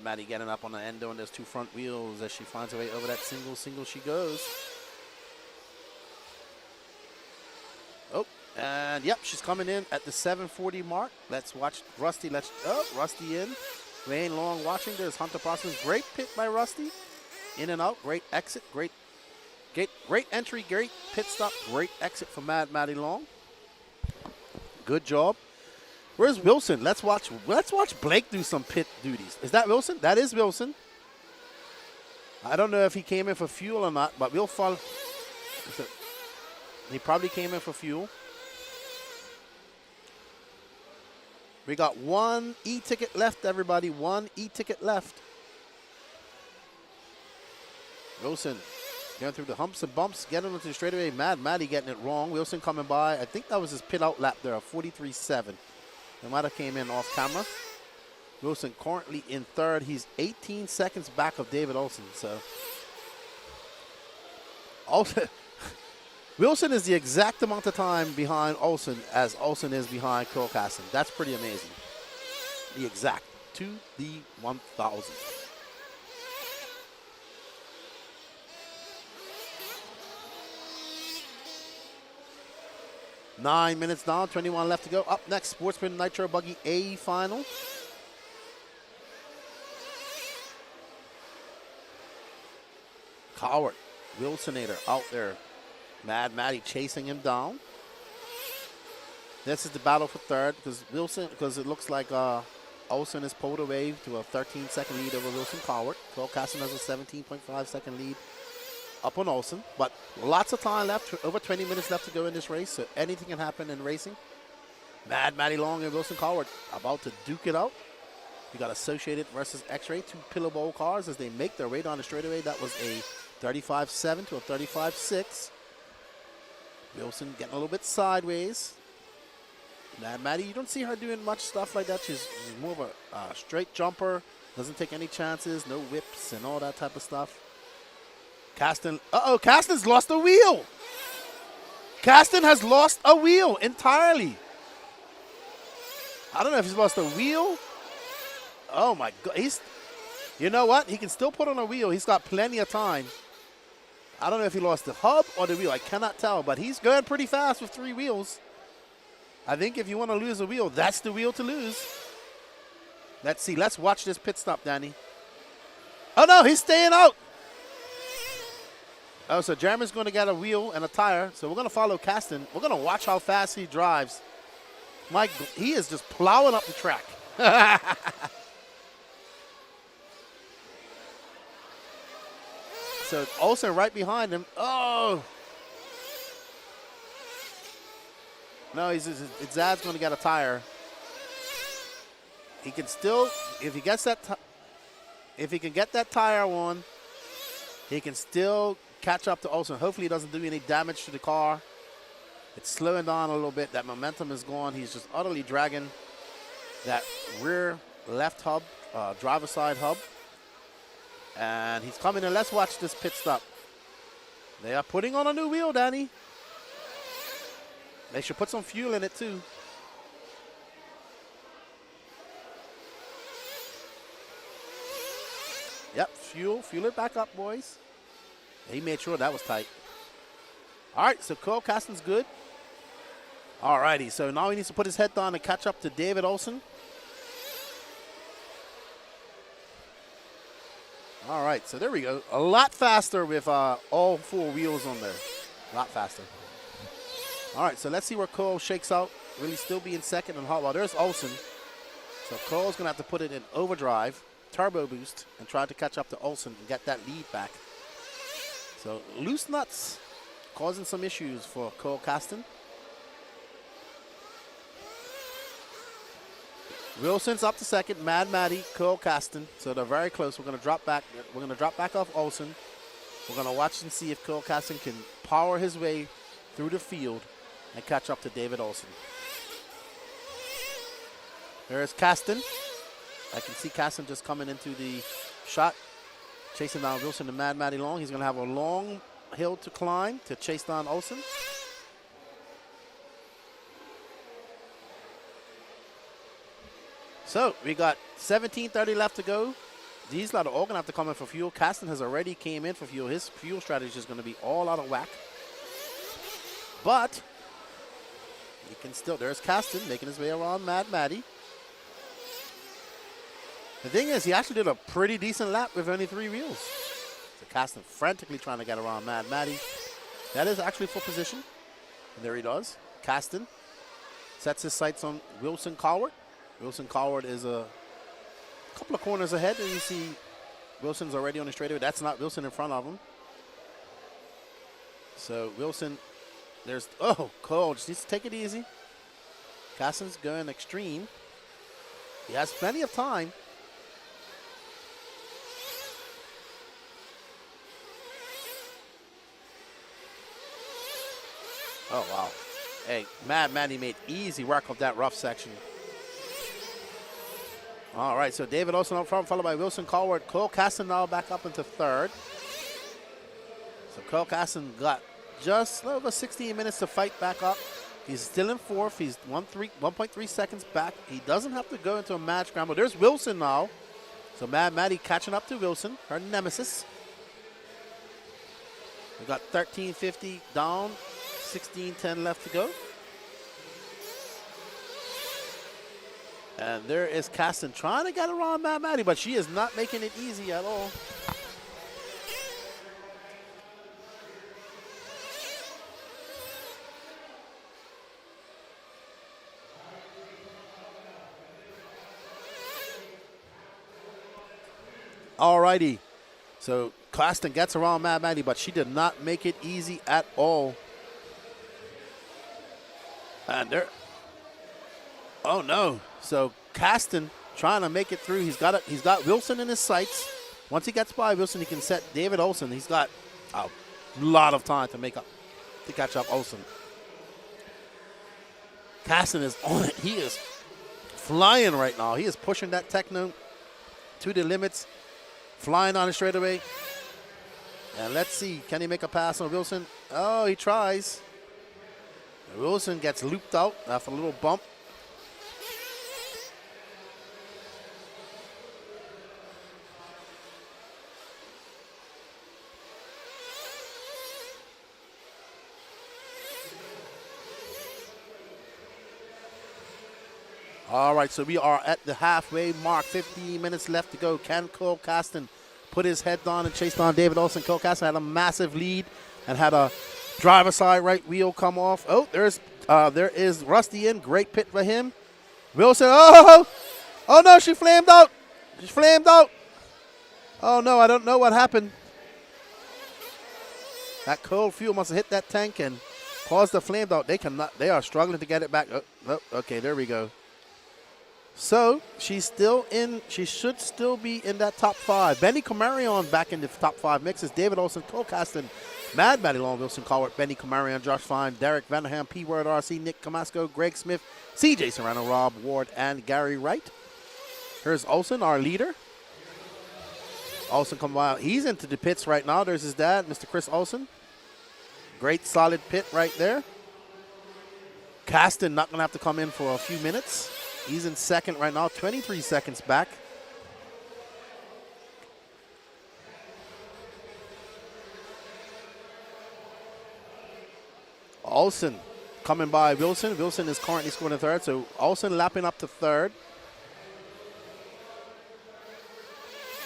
Maddie getting up on the endo, and there's 2 front wheels as she finds her way over that single she goes. Oh, and yep, she's coming in at the 740 mark. Let's watch Rusty. Rusty in. Wayne Long watching. There's Hunter Parsons. Great pit by Rusty. In and out. Great exit. Great entry. Great pit stop. Great exit for Maddie Long. Good job. Where's Wilson? Let's watch Blake do some pit duties. Is that Wilson? That is Wilson. I don't know if he came in for fuel or not, but we'll follow. He probably came in for fuel. We got one e-ticket left, everybody. One e-ticket left. Wilson going through the humps and bumps, getting into the straightaway. Mad Matty getting it wrong. Wilson coming by. I think that was his pit out lap there, a 43.7. It might have came in off camera. Wilson currently in third. He's 18 seconds back of David Olson. So, Wilson is the exact amount of time behind Olson as Olson is behind Cole Caston. That's pretty amazing. The exact to the 1,000. Nine minutes down, 21 left to go. Up next, Sportsman Nitro Buggy A final. Coward, Wilsonator out there. Mad Matty chasing him down. This is the battle for third because it looks like Olson is pulled away to a 13-second lead over Wilson Coward. Cole Caston has a 17.5-second lead up on Olson, but lots of time left, over 20 minutes left to go in this race, so anything can happen in racing. Mad Matty Long and Wilson Coward about to duke it out. You got Associated versus X-Ray, two Pillow Bowl cars as they make their way down the straightaway. That was a 35.7 to a 35.6. Wilson getting a little bit sideways. Mad Matty, you don't see her doing much stuff like that. She's more of a straight jumper, doesn't take any chances, no whips and all that type of stuff. Caston, Caston's lost a wheel. Caston has lost a wheel entirely. I don't know if he's lost a wheel. Oh my God, you know what? He can still put on a wheel. He's got plenty of time. I don't know if he lost the hub or the wheel. I cannot tell, but he's going pretty fast with 3 wheels. I think if you want to lose a wheel, that's the wheel to lose. Let's see. Let's watch this pit stop, Danny. Oh, no, he's staying out. Oh, so Jeremy's going to get a wheel and a tire. So we're going to follow Caston. We're going to watch how fast he drives. Mike, he is just plowing up the track. So Olsen right behind him. Oh. No, Zad's going to get a tire. He can still, if he gets that, if he can get that tire on, he can still catch up to Olsen. Hopefully he doesn't do any damage to the car. It's slowing down a little bit. That momentum is gone. He's just utterly dragging that rear left hub, driver side hub. And he's coming in. Let's watch this pit stop. They are putting on a new wheel, Danny. They should put some fuel in it too. Yep, fuel it back up, boys. He made sure that was tight. All right, so Cole Caston's good. All righty, so now he needs to put his head down and catch up to David Olson. All right, so there we go. A lot faster with all 4 wheels on there. A lot faster. All right, so let's see where Cole shakes out. Really still be in second and hot. Well, there's Olson. So Cole's going to have to put it in overdrive, turbo boost, and try to catch up to Olson and get that lead back. So loose nuts causing some issues for Cole Caston. Wilson's up to second. Mad Matty, Cole Caston. So they're very close. We're going to drop back. We're going to drop back off Olson. We're going to watch and see if Cole Caston can power his way through the field and catch up to David Olson. There's Caston. I can see Caston just coming into the shot, chasing down Wilson and Mad Matty Long. He's going to have a long hill to climb to chase down Olson. So we got 17:30 left to go. These lot are all going to have to come in for fuel. Caston has already came in for fuel. His fuel strategy is going to be all out of whack. But he can still, there's Caston making his way around Mad Matty. The thing is, he actually did a pretty decent lap with only 3 wheels. So Caston frantically trying to get around Mad Matty. That is actually for position. And there he does. Caston sets his sights on Wilson Coward. Wilson Coward is a couple of corners ahead, and you see Wilson's already on the straightaway. That's not Wilson in front of him. So Wilson, there's, oh, Cole just needs to take it easy. Caston's going extreme. He has plenty of time. Oh, wow. Hey, Mad Matty made easy work of that rough section. All right, so David Olson up front, followed by Wilson Colward. Cole Caston now back up into third. So Cole Caston got just over 16 minutes to fight back up. He's still in fourth. He's 1.3 seconds back. He doesn't have to go into a mad scramble. There's Wilson now. So Mad Matty catching up to Wilson, her nemesis. We got 13:50 down, 16:10 left to go. And there is Caston trying to get around Mad Matty, but she is not making it easy at all. Alrighty, so Caston gets around Mad Matty, but she did not make it easy at all. And there, oh no! So Caston trying to make it through. He's got Wilson in his sights. Once he gets by Wilson, he can set David Olson. He's got a lot of time to catch up Olson. Caston is on it. He is flying right now. He is pushing that Techno to the limits. Flying on it straight away. And let's see, can he make a pass on Wilson? Oh, he tries. Wilson gets looped out after a little bump. All right, so we are at the halfway mark. 15 minutes left to go. Can Cole Caston put his head down and chase down David Olson? Cole Caston had a massive lead and had a driver side right wheel come off. Oh, there is Rusty in. Great pit for him. Wilson, oh no, she flamed out. She flamed out. Oh no, I don't know what happened. That cold fuel must have hit that tank and caused the flame out. They are struggling to get it back. Oh, okay, there we go. So she's still in. She should still be in that top five. Benny Comarion back in the top five mixes. David Olson, Cole Caston, Mad Matty Long, Wilson Colward, Benny Comarion, Josh Fine, Derek Vanderham, P Word RC, Nick Camasco, Greg Smith, CJ Serrano, Rob Ward, and Gary Wright. Here's Olson, our leader. Olson come out. He's into the pits right now. There's his dad, Mr. Chris Olson. Great solid pit right there. Caston not gonna have to come in for a few minutes. He's in second right now, 23 seconds back. Olson coming by Wilson. Wilson is currently scoring in third, so Olson lapping up to third.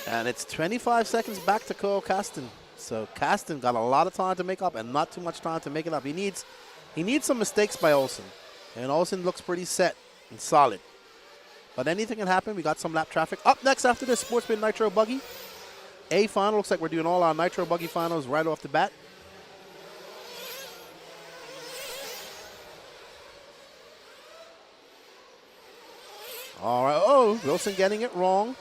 And it's 25 seconds back to Cole Caston. So Caston got a lot of time to make up and not too much time to make it up. He needs some mistakes by Olson. And Olson looks pretty set and solid. But anything can happen. We got some lap traffic. Up next after this, Sportsman Nitro Buggy. A final. Looks like we're doing all our Nitro Buggy finals right off the bat. All right. Oh, Wilson getting it wrong.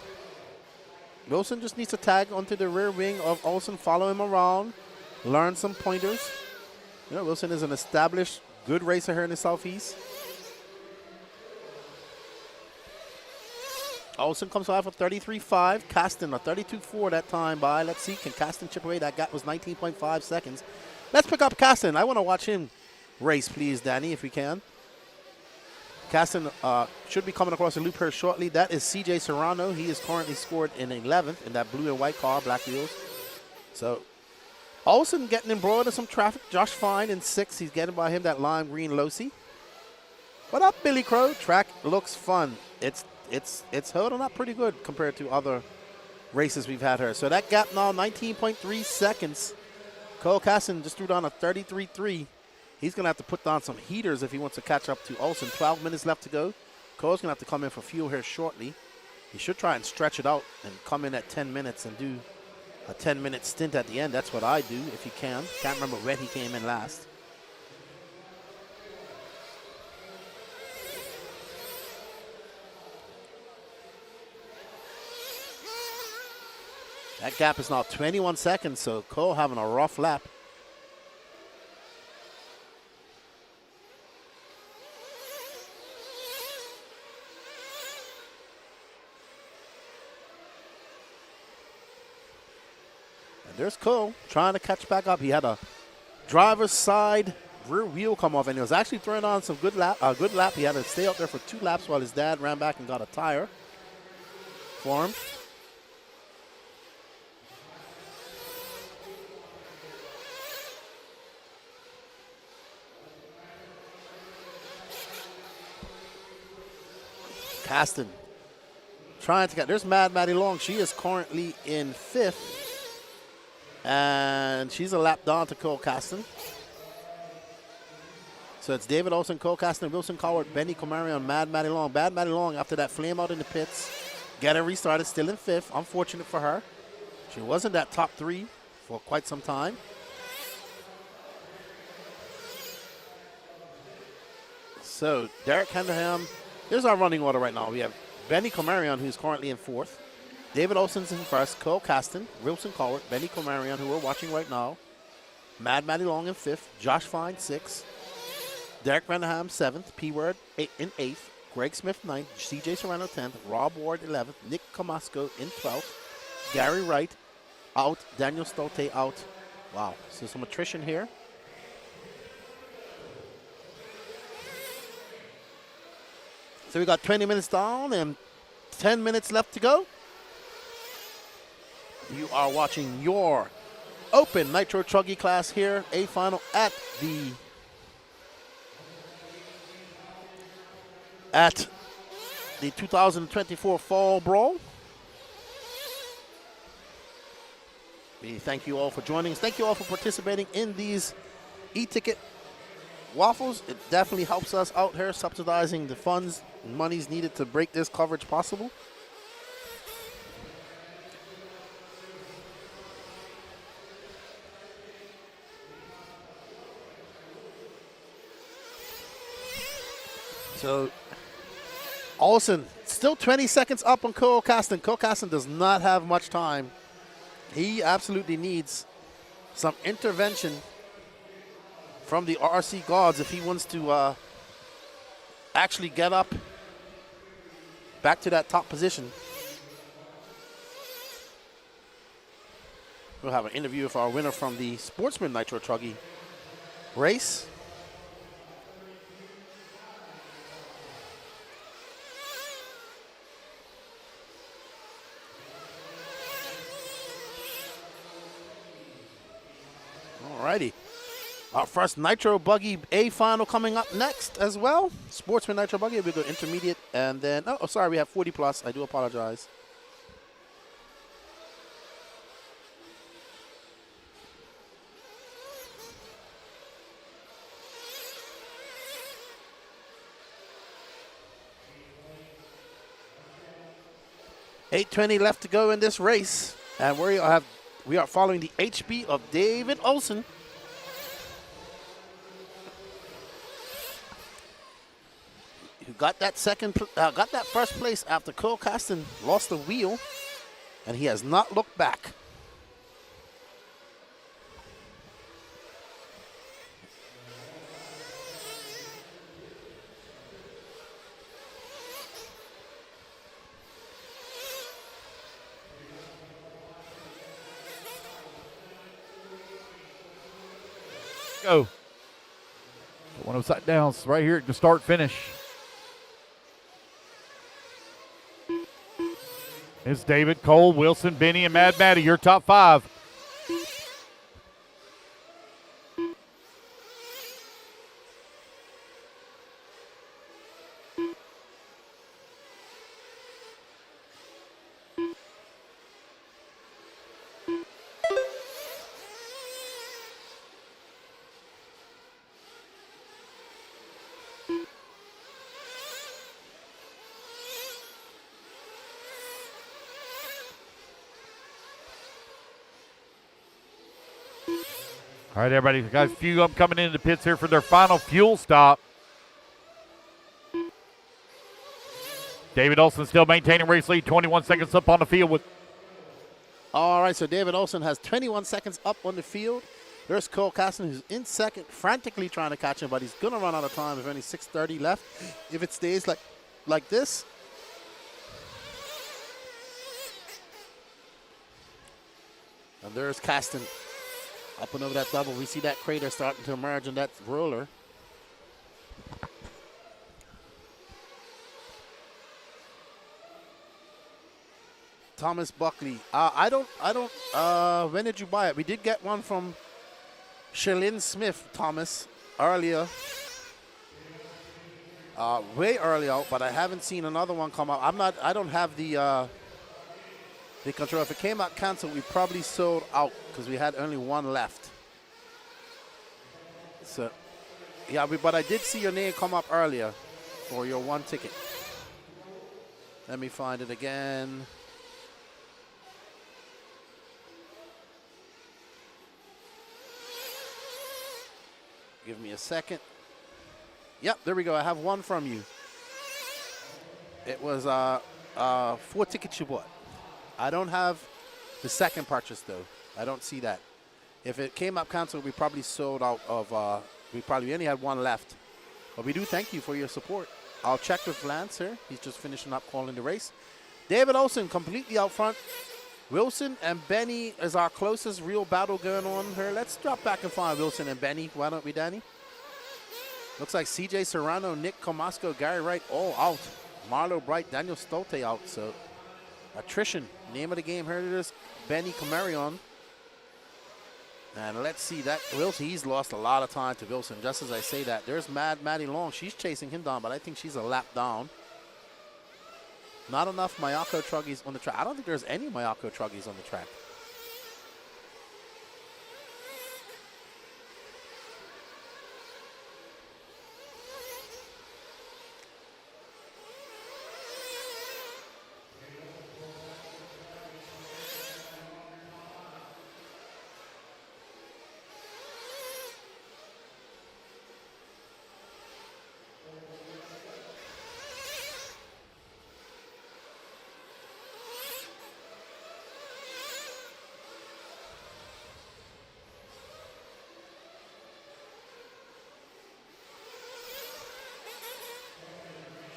Wilson just needs to tag onto the rear wing of Olson, follow him around, learn some pointers. You know, Wilson is an established good racer here in the Southeast. Olson comes out for 33.5. Caston a 32.4 that time by. Let's see, can Caston chip away? That gap was 19.5 seconds. Let's pick up Caston. I want to watch him race, please, Danny, if we can. Caston should be coming across the loop here shortly. That is CJ Serrano. He is currently scored in 11th in that blue and white car, black wheels. So Olson getting embroiled in some traffic. Josh Fine in 6th. He's getting by him that lime green Losi. What up, Billy Crow? Track looks fun. It's holding up pretty good compared to other races we've had here. So that gap now 19.3 seconds. Cole Caston just threw down a 33.3. He's going to have to put down some heaters if he wants to catch up to Olson. 12 minutes left to go. Cole's going to have to come in for fuel here shortly. He should try and stretch it out and come in at 10 minutes and do a 10-minute stint at the end. That's what I do if he can. Can't remember when he came in last. That gap is now 21 seconds, so Cole having a rough lap. And there's Cole trying to catch back up. He had a driver's side rear wheel come off, and he was actually throwing on some good lap. He had to stay out there for 2 laps while his dad ran back and got a tire for him. Caston trying to get, there's Mad Maddie Long. She is currently in 5th, and she's a lap down to Cole Caston. So it's David Olsen, Cole Caston, Wilson Cowart, Benny Comarion, Mad Maddie Long. Mad Maddie Long, after that flame out in the pits, getting restarted, still in 5th. Unfortunate for her. She was in that top 3 for quite some time. So Derek Henderham. Here's our running order right now. We have Benny Comarion, who's currently in 4th. David Olsen's in 1st. Cole Caston, Wilson Cowart, Benny Comarion, who we're watching right now. Mad Maddie Long in 5th. Josh Fine, 6th. Derek Renderham, 7th. P-Word in 8th. Greg Smith, 9th. CJ Serrano, 10th. Rob Ward, 11th. Nick Comasco in 12th. Gary Wright out. Daniel Stolte out. Wow. So some attrition here. So we got 20 minutes down and 10 minutes left to go. You are watching your Open Nitro Truggy class here, A final at the at the 2024 Fall Brawl. We thank you all for joining us. Thank you all for participating in these e-ticket waffles. It definitely helps us out here, subsidizing the funds and monies needed to break this coverage possible. So, Olsen, still 20 seconds up on Cole Caston. Cole Caston does not have much time. He absolutely needs some intervention from the RC gods if he wants to actually get up back to that top position. We'll have an interview with our winner from the Sportsman Nitro Truggy race. Alrighty. Our first Nitro Buggy A final coming up next as well. Sportsman Nitro Buggy, we go intermediate, and then, oh, sorry, we have 40 plus. I do apologize. .820 left to go in this race, and we are following the HB of David Olsen. Who got that first place after Cole Caston lost the wheel, and he has not looked back. Go. One of side downs right here at the start finish. It's David, Cole, Wilson, Benny, and Mad Maddie, your top 5. All right, everybody, guys, a few of them coming into the pits here for their final fuel stop. David Olsen still maintaining race lead, 21 seconds up on the field with All right, so David Olson has 21 seconds up on the field. There's Cole Caston, who's in second, frantically trying to catch him, but he's going to run out of time. There's only 6:30 left. If it stays like this. And there's Caston up and over that double. We see that crater starting to emerge in that roller. Thomas Buckley. When did you buy it? We did get one from Shalyn Smith, Thomas, earlier. Way early out, but I haven't seen another one come out. I don't have the control. If it came out canceled, we probably sold out because we had only one left. So, yeah, but I did see your name come up earlier for your one ticket. Let me find it again. Give me a second. Yep, there we go. I have one from you. It was 4 tickets you bought. I don't have the second purchase, though. I don't see that. If it came up canceled, we probably sold out of, we probably only had one left. But we do thank you for your support. I'll check with Lance here. He's just finishing up calling the race. David Olson completely out front. Wilson and Benny is our closest real battle going on here. Let's drop back and find Wilson and Benny. Why don't we, Danny? Looks like CJ Serrano, Nick Comasco, Gary Wright all out. Marlo Bright, Daniel Stolte out. So attrition, name of the game here. It is Benny Camarion. And let's see that Wilson, he's lost a lot of time to Wilson. Just as I say that, there's Maddie Long. She's chasing him down, but I think she's a lap down. Not enough Mayako truggies on the track. I don't think there's any Mayako truggies on the track.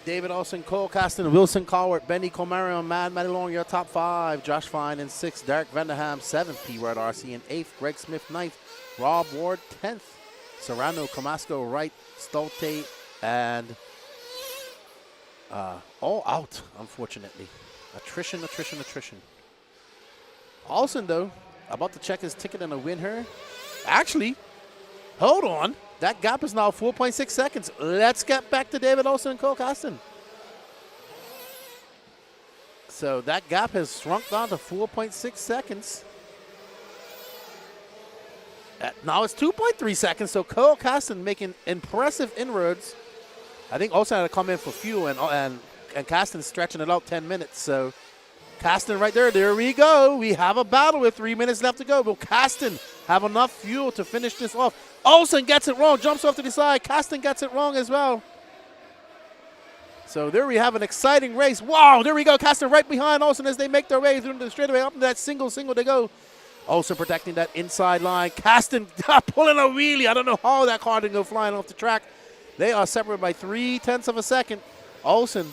David Olson, Cole Caston, Wilson Cowart, Benny Comarion, Maddie Long, your top 5. Josh Fine in 6th, Derek Vanderham 7th, P-Word RC in 8th, Greg Smith 9th, Rob Ward 10th, Serrano, Comasco, Wright, Stolte, and all out, unfortunately. Attrition. Olson, though, about to check his ticket and a win here. Actually, hold on. That gap is now 4.6 seconds. Let's get back to David Olson and Cole Caston. So that gap has shrunk down to 4.6 seconds. Now it's 2.3 seconds, so Cole Caston making impressive inroads. I think Olson had to come in for fuel, and Caston stretching it out 10 minutes. So Caston right there we go. We have a battle with 3 minutes left to go. Will Caston have enough fuel to finish this off? Olson gets it wrong, jumps off to the side. Caston gets it wrong as well. So there we have an exciting race. Wow, there we go. Caston right behind Olson as they make their way through the straightaway. Up to that single they go. Olson protecting that inside line. Caston pulling a wheelie. I don't know how that car didn't go flying off the track. They are separated by 0.3 of a second. Olson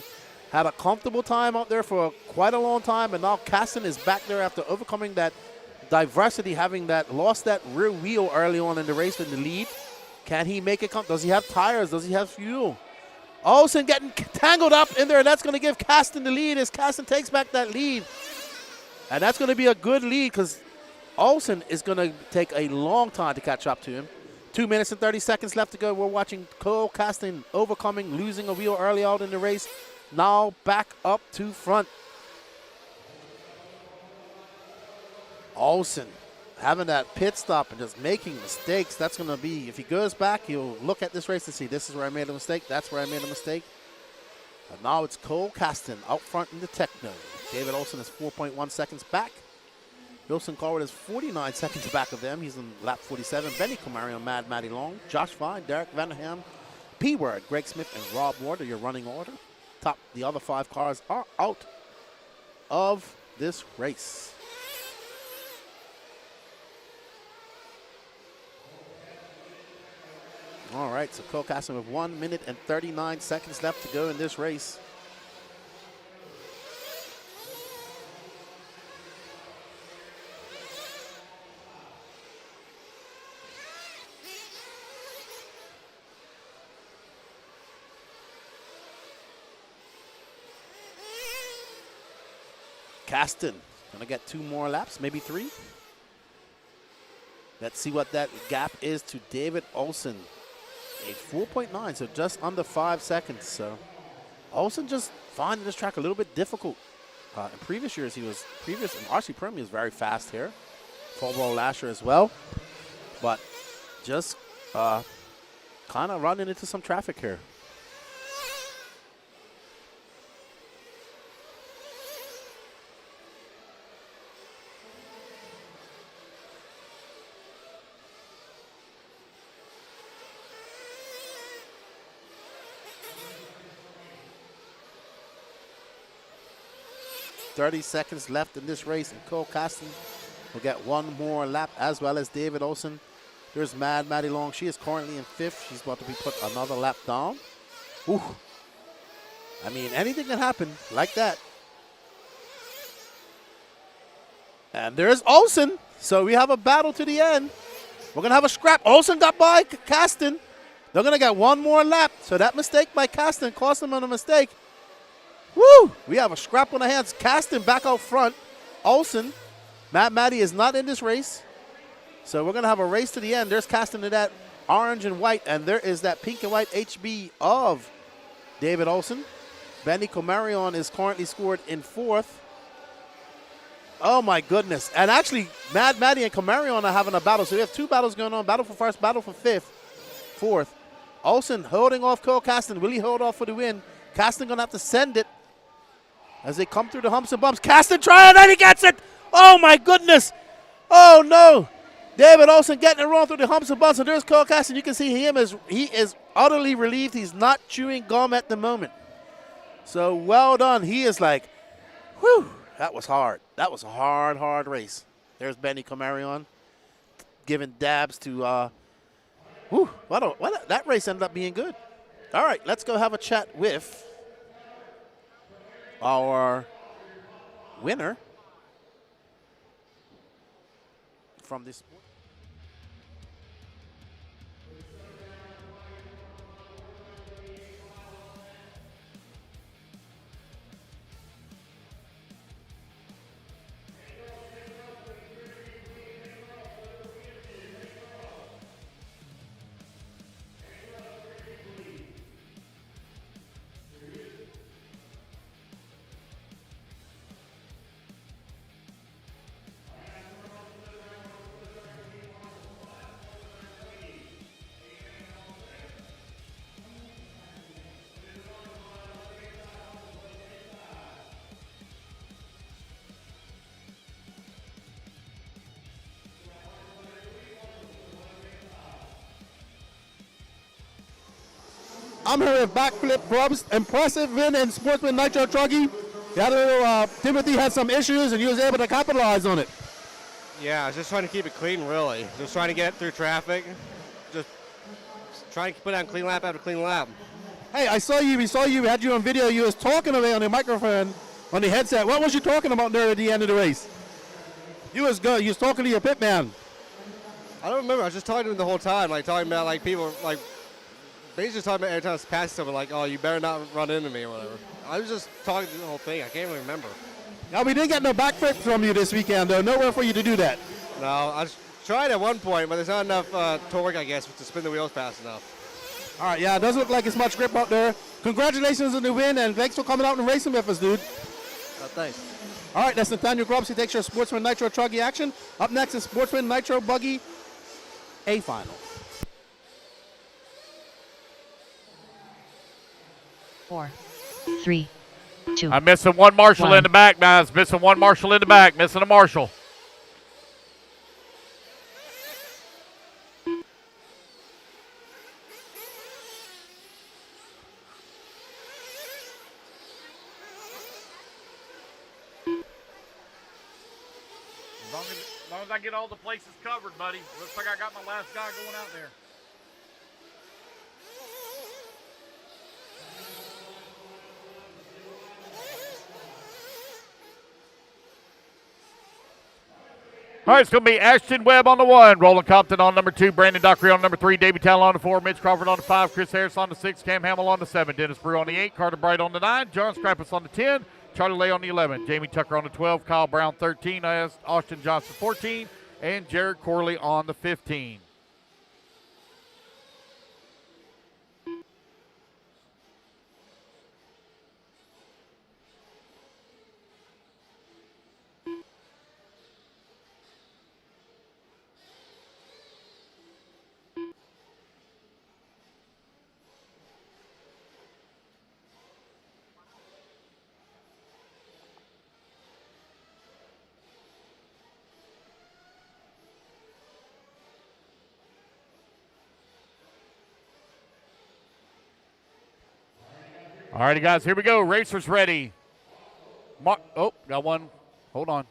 had a comfortable time out there for quite a long time, and now Caston is back there after overcoming that diversity, having lost that rear wheel early on in the race in the lead. Can he make it come? Does he have tires? Does he have fuel? Olson getting tangled up in there, and that's going to give Caston the lead as Caston takes back that lead. And that's going to be a good lead because Olson is going to take a long time to catch up to him. 2 minutes and 30 seconds left to go. We're watching Cole Caston overcoming, losing a wheel early out in the race. Now back up to front. Olson having that pit stop and just making mistakes. That's going to be, if he goes back, he'll look at this race and see, this is where I made a mistake, that's where I made a mistake. And now it's Cole Caston out front in the Techno. David Olson is 4.1 seconds back. Wilson Cowart is 49 seconds back of them. He's in lap 47. Benny Camarion, Maddie Long, Josh Fine, Derek Vanderham, P-Word, Greg Smith, and Rob Ward are your running order. The other 5 cars are out of this race. All right, so Cole Caston with 1 minute and 39 seconds left to go in this race. Caston gonna get 2 more laps, maybe 3. Let's see what that gap is to David Olson. A 4.9, so just under 5 seconds. So Olson just finding this track a little bit difficult. In previous years, in RC Prem, he was very fast here. Fall Brawl last year as well. But just kind of running into some traffic here. .30 seconds left in this race, and Cole Caston will get 1 more lap, as well as David Olson. There's Maddie Long. She is currently in 5th. She's about to be put another lap down. Ooh. I mean, anything can happen like that. And there's Olson. So we have a battle to the end. We're going to have a scrap. Olson got by Caston. They're going to get 1 more lap. So that mistake by Caston cost them a mistake. Woo! We have a scrap on the hands. Caston back out front. Olson. Maddie is not in this race. So we're going to have a race to the end. There's Caston in that orange and white. And there is that pink and white HB of David Olson. Benny Comarion is currently scored in 4th. Oh, my goodness. And actually, Maddie and Comarion are having a battle. So we have 2 battles going on. Battle for 1st, battle for 4th. Olson holding off Cole Caston. Will he hold off for the win? Caston going to have to send it as they come through the humps and bumps. Caston trying, and he gets it. Oh, my goodness. Oh, no. David Olson getting it wrong through the humps and bumps. And there's Cole Caston. You can see him as he is utterly relieved. He's not chewing gum at the moment. So well done. He is like, whew, that was hard. That was a hard race. There's Benny Comarion giving dabs to, that race ended up being good. All right, let's go have a chat with our winner from this. I'm here with Backflip Probs. Impressive win in Sportsman Nitro Truggy. The other Timothy had some issues and he was able to capitalize on it. Yeah, I was just trying to keep it clean, really. Just trying to get through traffic. Just trying to put on clean lap after clean lap. Hey, we saw you, we had you on video. You was talking away on the microphone, on the headset. What was you talking about there at the end of the race? You was good. You was talking to your pit man. I don't remember. I was just talking to him the whole time, like talking about like people, like basically just talking about every time I was passing someone, like, oh, you better not run into me or whatever. I was just talking the whole thing. I can't really remember. Now, we didn't get no backflip from you this weekend, though. Nowhere for you to do that. No, I was trying at one point, but there's not enough torque, I guess, to spin the wheels fast enough. All right, yeah, it doesn't look like it's much grip out there. Congratulations on the win, and thanks for coming out and racing with us, dude. Thanks. All right, that's Nathaniel Grubbs. He takes your Sportsman Nitro Truggy action. Up next is Sportsman Nitro Buggy A final. 4, 3, 2. I'm missing one marshal in the back, guys. Missing one marshal in the back. Missing a marshal. As long as I get all the places covered, buddy. Looks like I got my last guy going out there. All right, it's going to be Ashton Webb on the 1, Roland Compton on number 2, Brandon Dockery on number 3, Davey Talon on the 4, Mitch Crawford on the 5, Chris Harris on the 6, Cam Hamill on the 7, Dennis Brew on the 8, Carter Bright on the 9, John Scrappus on the 10, Charlie Lay on the 11, Jamie Tucker on the 12, Kyle Brown 13, Austin Johnson 14, and Jared Corley on the 15. All righty, guys, here we go. Racers ready. Oh, got one. Hold on.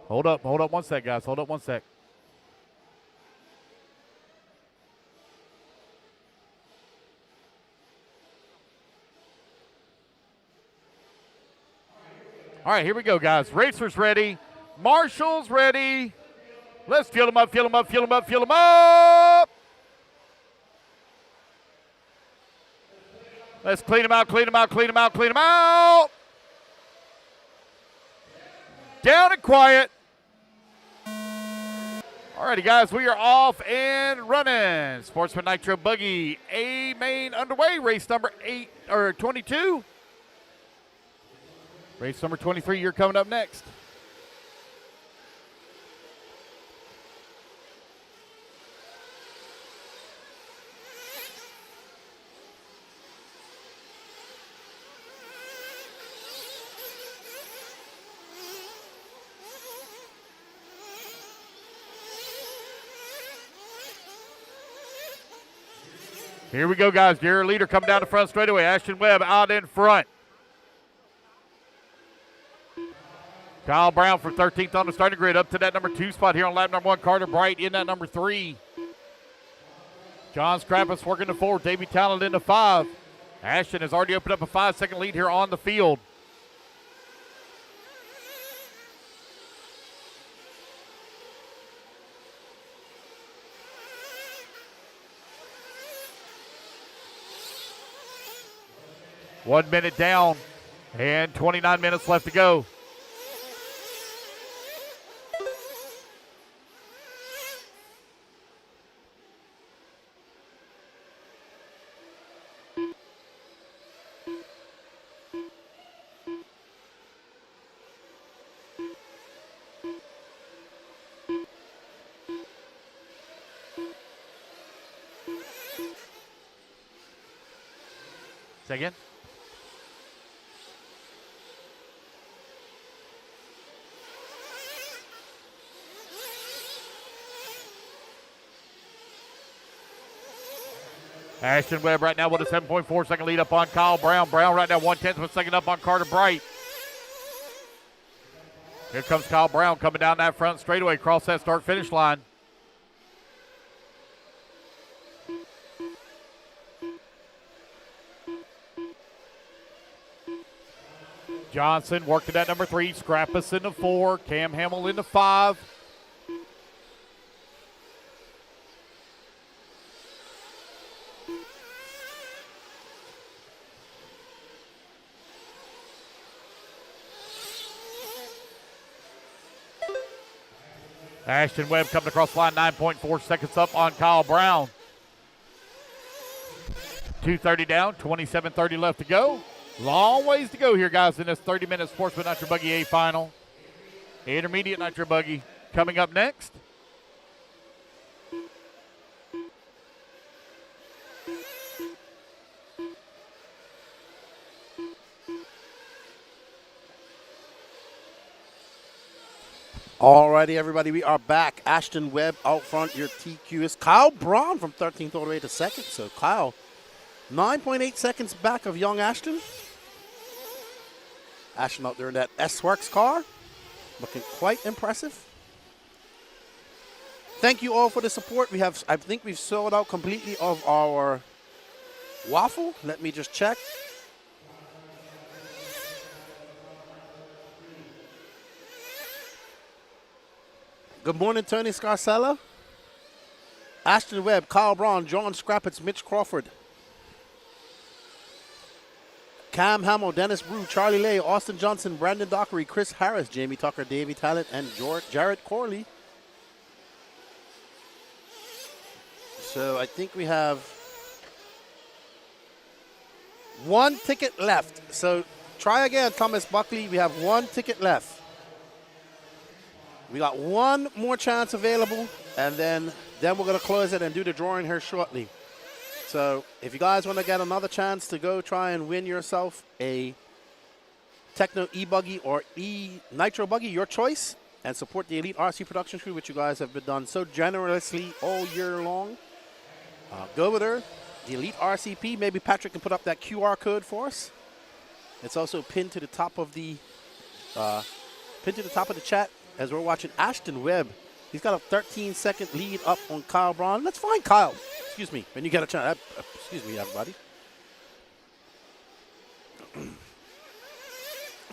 Hold up one sec, guys. Hold up one sec. All right, here we go, guys. Racers ready. Marshall's ready. Let's fill them up, fill them up, fill them up, fill them up. Let's clean them out, clean them out, clean them out, clean them out. Down and quiet. All righty, guys, we are off and running. Sportsman Nitro Buggy A main underway. Race number 22. Race number 23, you're coming up next. Here we go, guys. Your leader coming down the front straightaway. Ashton Webb out in front. Kyle Brown from 13th on the starting grid up to that number 2 spot here on lap number 1. Carter Bright in that number 3. John Scrappus working the 4. Davey Talent in the 5. Ashton has already opened up a 5-second lead here on the field. One minute down and 29 minutes left to go. Say again? Ashton Webb right now with a 7.4 second lead up on Kyle Brown. Brown right now 1/10 of a second up on Carter Bright. Here comes Kyle Brown coming down that front straightaway, across that start-finish line. Johnson working at number 3, Scrappus in the 4, Cam Hamill in the 5. Ashton Webb coming across the line, 9.4 seconds up on Kyle Brown. 2:30 down, 27:30 left to go. Long ways to go here, guys, in this 30-minute Sportsman Nitro Buggy A final. Intermediate Nitro Buggy coming up next. All righty, everybody, we are back. Ashton Webb out front. Your TQ is Kyle Brown from 13th all the way to 2nd. So Kyle, 9.8 seconds back of young Ashton. Ashton out there in that S-Works car, looking quite impressive. Thank you all for the support. I think we've sold out completely of our waffle. Let me just check. Good morning, Tony Scarcella. Ashton Webb, Kyle Braun, John Scrappets, Mitch Crawford. Cam Hamill, Dennis Brew, Charlie Lay, Austin Johnson, Brandon Dockery, Chris Harris, Jamie Tucker, Davey Talent, and Jared Corley. So I think we have one ticket left. So try again, Thomas Buckley. We have one ticket left. We got one more chance available, and then we're going to close it and do the drawing here shortly. So if you guys want to get another chance to go try and win yourself a Techno E-Buggy or E-Nitro Buggy, your choice, and support the Elite RC production crew, which you guys have been done so generously all year long, go over there, the Elite RCP. Maybe Patrick can put up that QR code for us. It's also pinned to the top of the chat as we're watching Ashton Webb. He's got a 13-second lead up on Kyle Braun. Let's find Kyle. Excuse me, when you get a chance. Excuse me, everybody.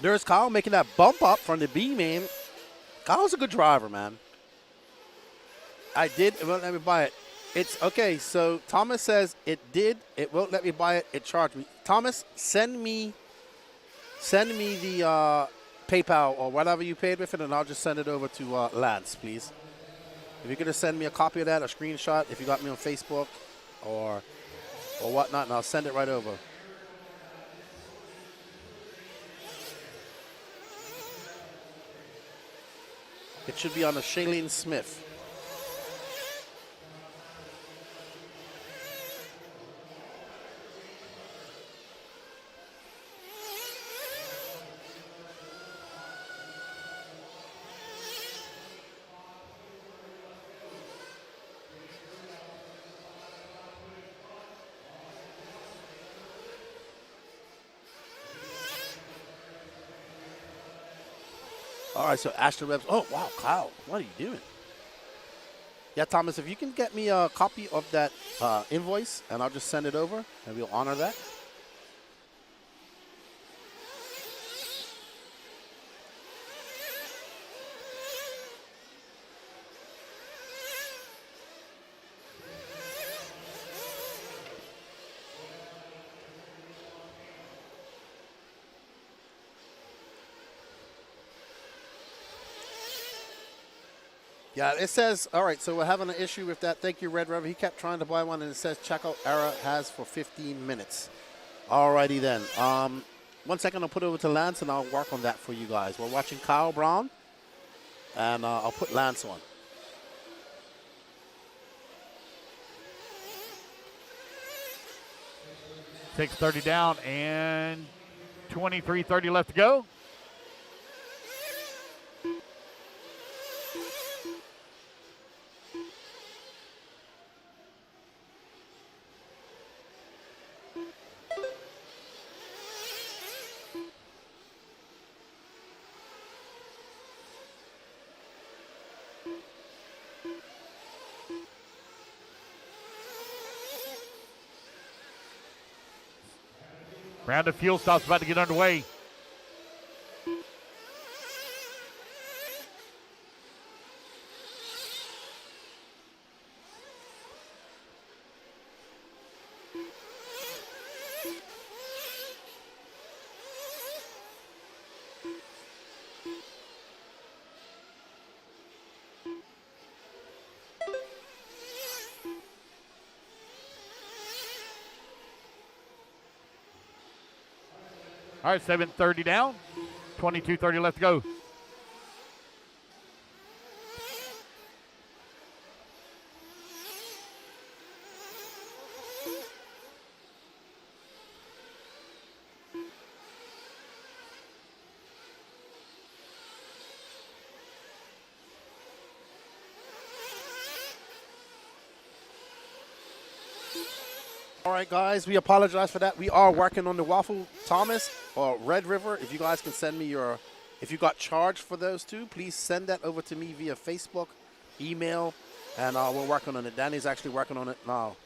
There's Kyle making that bump up from the B, man. Kyle's a good driver, man. I did. It won't let me buy it. It's okay. So Thomas says it did. It won't let me buy it. It charged me. Thomas, send me the PayPal or whatever you paid with it, and I'll just send it over to Lance, please. If you're gonna send me a copy of that, a screenshot, if you got me on Facebook or whatnot, and I'll send it right over. It should be on a Shailene Smith. All right, so Ashton Webb's. Oh, wow, Kyle, what are you doing? Yeah, Thomas, if you can get me a copy of that invoice, and I'll just send it over, and we'll honor that. Yeah, it says, all right, so we're having an issue with that. Thank you, Red River. He kept trying to buy one, and it says checkout error has for 15 minutes. All righty then. 1 second, I'll put it over to Lance, and I'll work on that for you guys. We're watching Kyle Braun, and I'll put Lance on. Takes 30 down, and 23:30 left to go. Round of fuel stops about to get underway. All right, 7:30 down, 22:30 left to go. All right, guys, we apologize for that. We are working on the waffle. Thomas or Red River, if you guys can send me if you got charged for those two, please send that over to me via Facebook, email, And we're working on it. Danny's actually working on it now.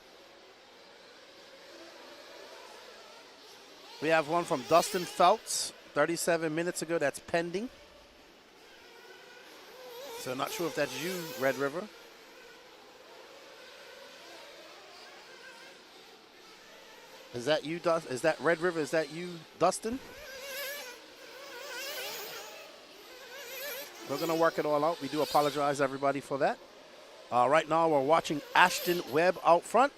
We have one from Dustin Feltz, 37 minutes ago. That's pending. So not sure if that's you, Red River. Is that you, Dustin? Is that Red River? Is that you, Dustin? We're going to work it all out. We do apologize, everybody, for that. Right now, we're watching Ashton Webb out front.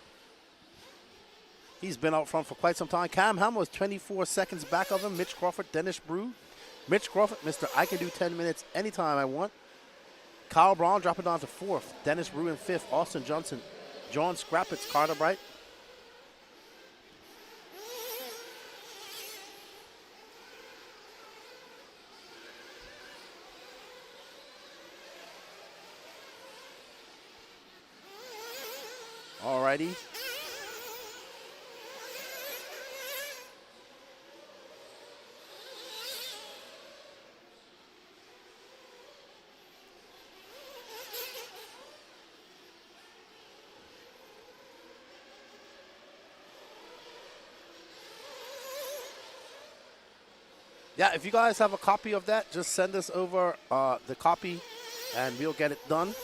He's been out front for quite some time. Cam Hamill was 24 seconds back of him. Mitch Crawford, Dennis Brew. Mitch Crawford, Mr. I can do 10 minutes anytime I want. Kyle Brown dropping down to 4th. Dennis Brew in 5th. Austin Johnson. John Scrappets, Carter Bright. Alrighty. Yeah, if you guys have a copy of that, just send us over the copy and we'll get it done.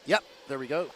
Yep, there we go.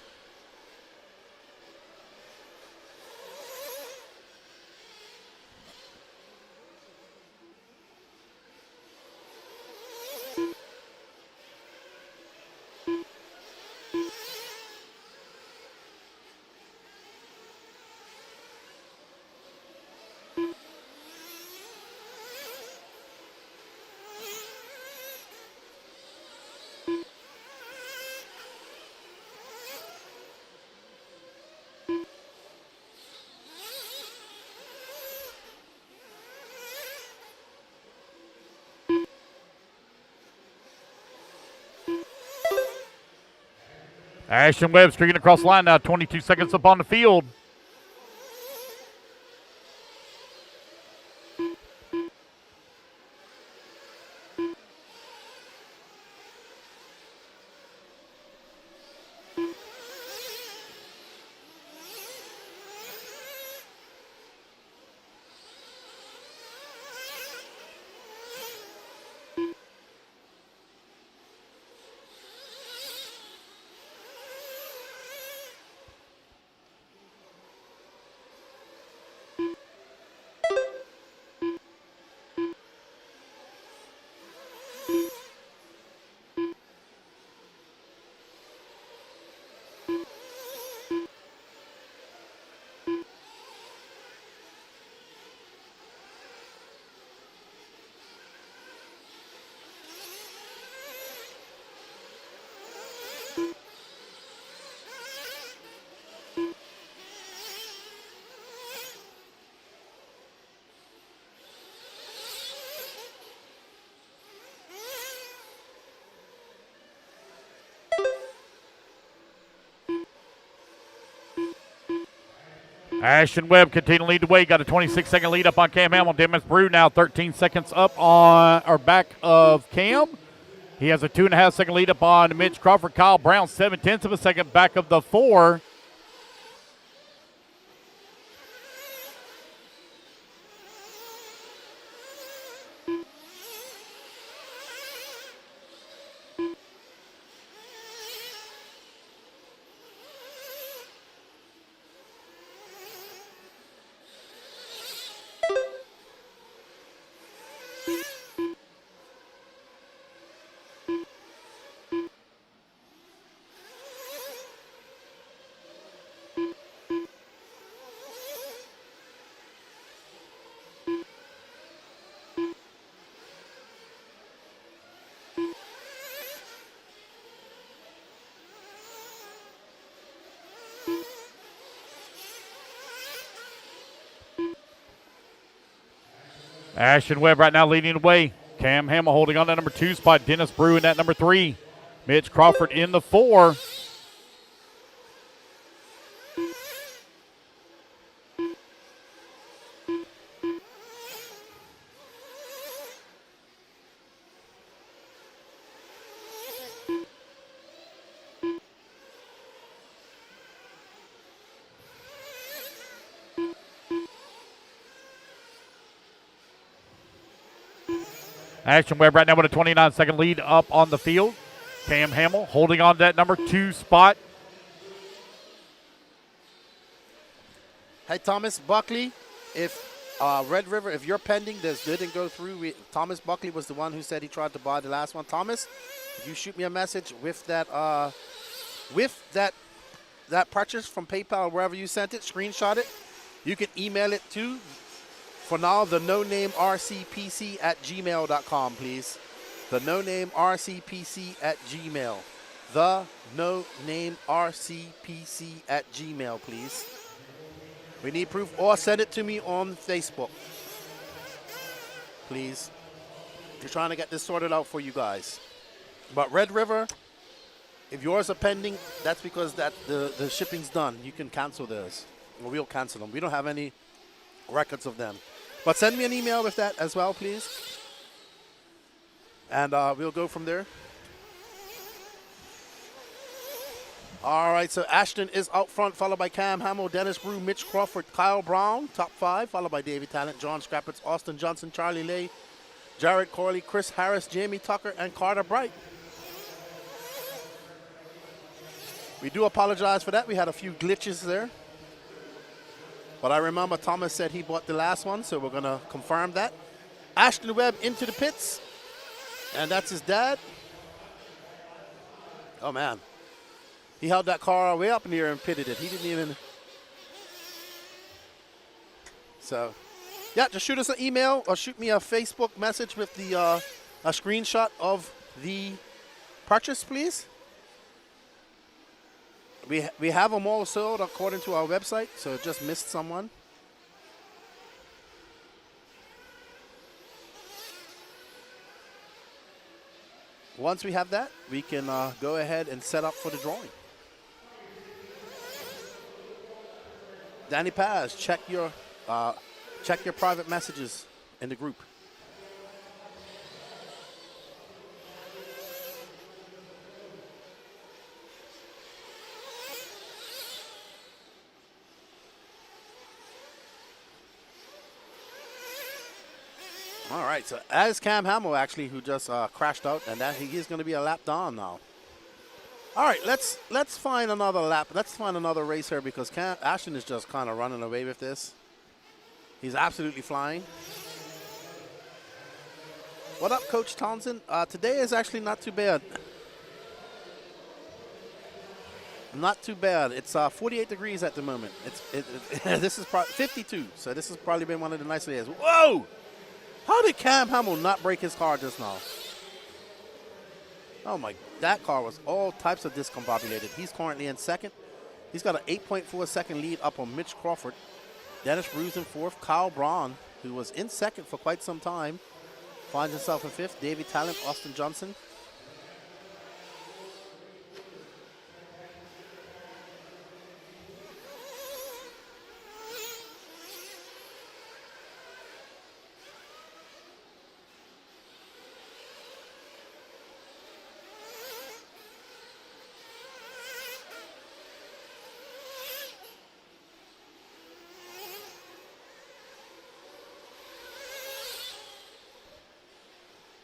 Ashton Webb streaking across the line now, 22 seconds up on the field. Ashton Webb continuing to lead the way. Got a 26-second lead up on Cam Hamill. Dennis Brew now 13 seconds up on or back of Cam. He has a 2.5-second lead up on Mitch Crawford. Kyle Brown 0.7 of a second back of the 4. Ashton Webb right now leading the way. Cam Hamill holding on that number 2 spot. Dennis Brew in that number 3. Mitch Crawford in the 4. Ashton Webb right now with a 29-second lead up on the field. Cam Hamill holding on to that number 2 spot. Hey, Thomas Buckley, if Red River, if you're pending, this didn't go through. Thomas Buckley was the one who said he tried to buy the last one. Thomas, if you shoot me a message with that purchase from PayPal, wherever you sent it, screenshot it. You can email it to, for now, the nonamercpc@gmail.com, please. The nonamercpc@gmail. The nonamercpc@gmail, please. We need proof, or send it to me on Facebook, please. We're trying to get this sorted out for you guys. But Red River, if yours are pending, that's because the shipping's done. You can cancel those, or we'll cancel them. We don't have any records of them. But send me an email with that as well, please. And we'll go from there. All right, so Ashton is out front, followed by Cam Hamill, Dennis Brew, Mitch Crawford, Kyle Brown, top 5, followed by Davey Talent, John Scrappets, Austin Johnson, Charlie Lay, Jared Corley, Chris Harris, Jamie Tucker, and Carter Bright. We do apologize for that. We had a few glitches there. But I remember Thomas said he bought the last one, so we're going to confirm that. Ashton Webb into the pits, and that's his dad. Oh, man. He held that car way up in the air and pitted it. He didn't even. So, yeah, just shoot us an email or shoot me a Facebook message with the a screenshot of the purchase, please. We have them all sold according to our website, so it just missed someone. Once we have that, we can go ahead and set up for the drawing. Danny Paz, check your private messages in the group. All right, so as Cam Hamill actually, who just crashed out, and that he is going to be a lap down now. All right, let's find another lap. Let's find another race here because Ashton is just kind of running away with this. He's absolutely flying. What up, Coach Townsend? Today is actually not too bad. Not too bad. It's 48 degrees at the moment. This is 52, so this has probably been one of the nicest days. Whoa! How did Cam Hamill not break his car just now? Oh my, that car was all types of discombobulated. He's currently in second. He's got an 8.4 second lead up on Mitch Crawford. Dennis Brews in fourth. Kyle Braun, who was in second for quite some time, finds himself in fifth. Davey Talent, Austin Johnson.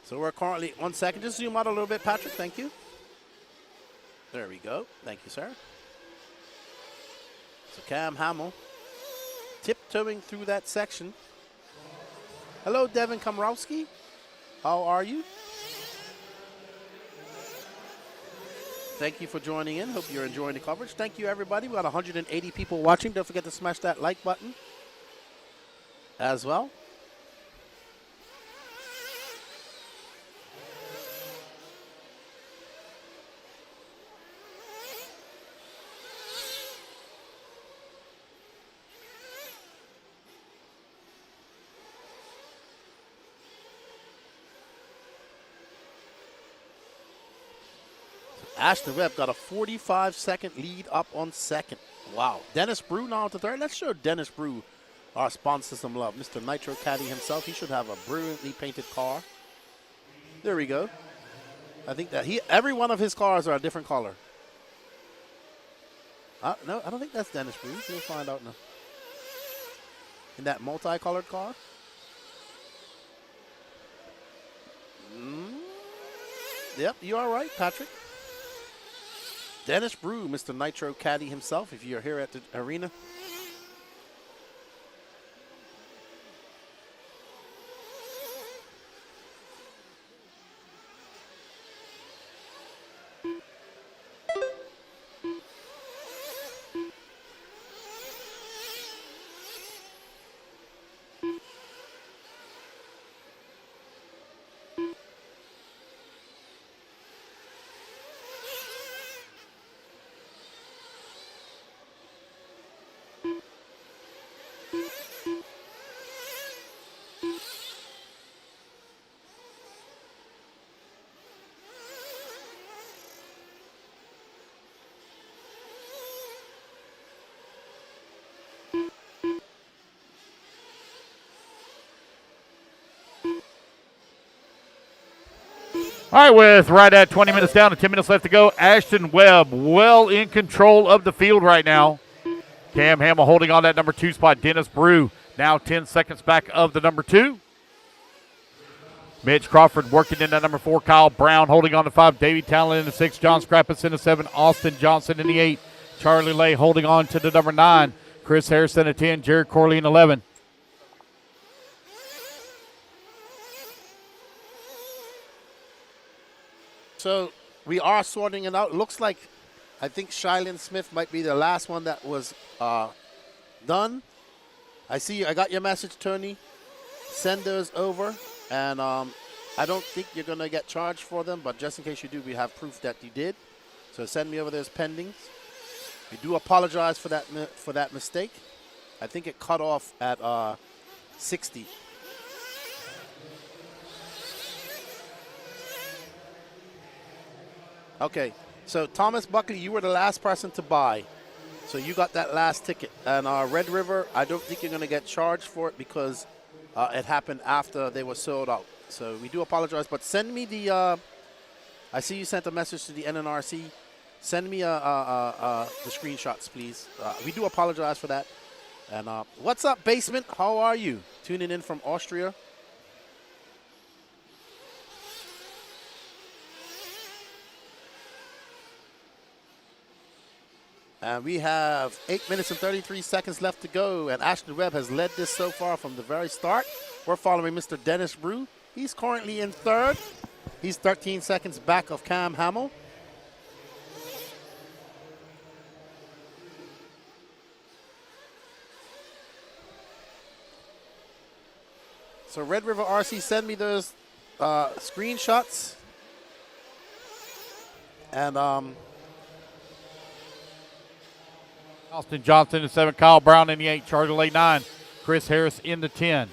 So we're currently 1 second. Just zoom out a little bit, Patrick. Thank you. There we go. Thank you, sir. So Cam Hamill tiptoeing through that section. Hello, Devin Komrowski. How are you? Thank you for joining in. Hope you're enjoying the coverage. Thank you, everybody. We got 180 people watching. Don't forget to smash that like button as well. Ashton Webb got a 45-second lead up on second. Wow. Dennis Brew now to third. Let's show Dennis Brew, our sponsor, some love. Mr. Nitro Caddy himself. He should have a brilliantly painted car. There we go. I think that every one of his cars are a different color. No, I don't think that's Dennis Brew. We'll find out now. In that multicolored car. Yep, you are right, Patrick. Dennis Brew, Mr. Nitro Caddy himself, if you're here at the arena. All right, with right at 20 minutes down and 10 minutes left to go, Ashton Webb well in control of the field right now. Cam Hamill holding on that number 2 spot. Dennis Brew now 10 seconds back of the number 2. Mitch Crawford working in that number 4. Kyle Brown holding on to 5. Davey Talon in the 6. John Scrappus in the 7. Austin Johnson in the 8. Charlie Lay holding on to the number 9. Chris Harrison at 10. Jared Corley in 11. So we are sorting it out. Looks like I think Shylin Smith might be the last one that was done. I see you. I got your message, Tony. Send those over. And I don't think you're going to get charged for them, but just in case you do, we have proof that you did. So send me over those pendings. We do apologize for that mistake. I think it cut off at 60. Okay, so Thomas Buckley, you were the last person to buy. So you got that last ticket. And Red River, I don't think you're going to get charged for it because it happened after they were sold out. So we do apologize, but send me the, I see you sent a message to the NNRC. Send me the screenshots, please. We do apologize for that. And what's up, Basement? How are you? Tuning in from Austria. And we have 8 minutes and 33 seconds left to go. And Ashton Webb has led this so far from the very start. We're following Mr. Dennis Brew. He's currently in third. He's 13 seconds back of Cam Hamill. So Red River RC, send me those screenshots. And Austin Johnson in the 7. Kyle Brown in the 8. Charlie Lay 9. Chris Harris in the 10.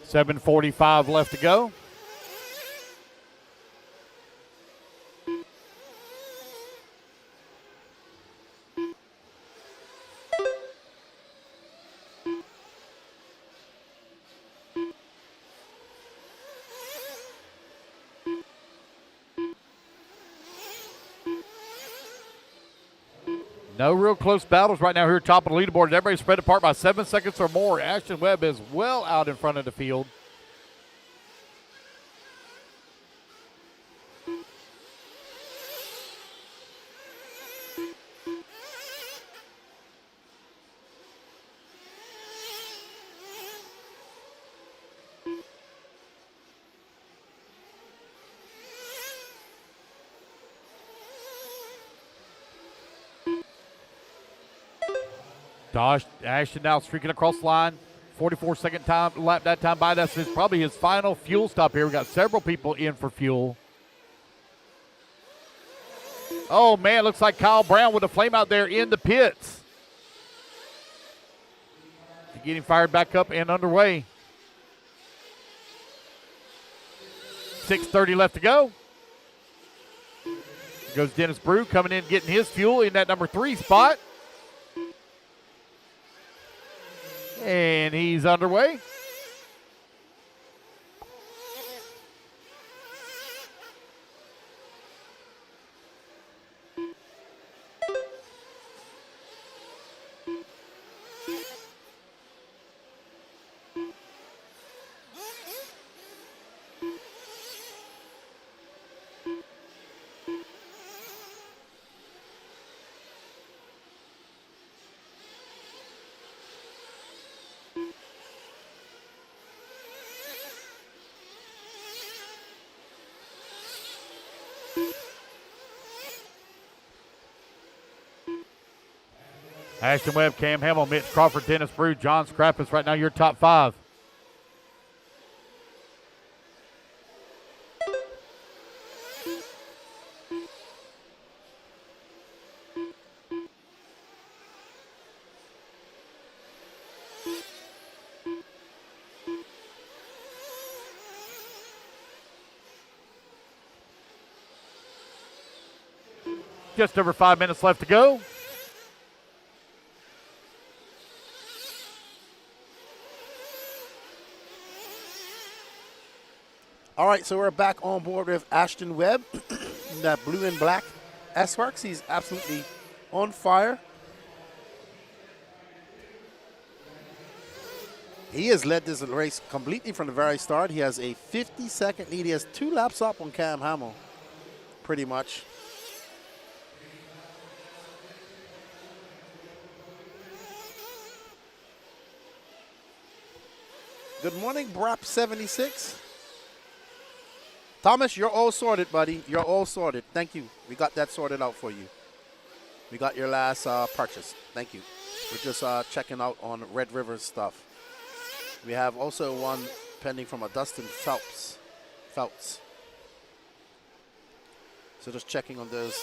$7:45 left to go. No real close battles right now here top of the leaderboard. Everybody spread apart by 7 seconds or more. Ashton Webb is well out in front of the field. Ashton now streaking across the line. 44-second time lap that time by. That's probably his final fuel stop here. We got several people in for fuel. Oh, man, looks like Kyle Brown with a flame out there in the pits. getting fired back up and underway. 6:30 left to go. Here goes Dennis Brew coming in, getting his fuel in that number 3 spot. And he's underway. Ashton Webb, Cam Hamill, Mitch Crawford, Dennis Brew, John Scrappus. Right now, your top 5. Just over 5 minutes left to go. All right, so we're back on board with Ashton Webb, that blue and black S-Works. He's absolutely on fire. He has led this race completely from the very start. He has a 50-second lead. He has 2 laps up on Cam Hamill, pretty much. Good morning, Brap76. Thomas, you're all sorted, buddy. You're all sorted. Thank you. We got that sorted out for you. We got your last purchase. Thank you. We're just checking out on Red River's stuff. We have also one pending from a Dustin Phelps. So just checking on those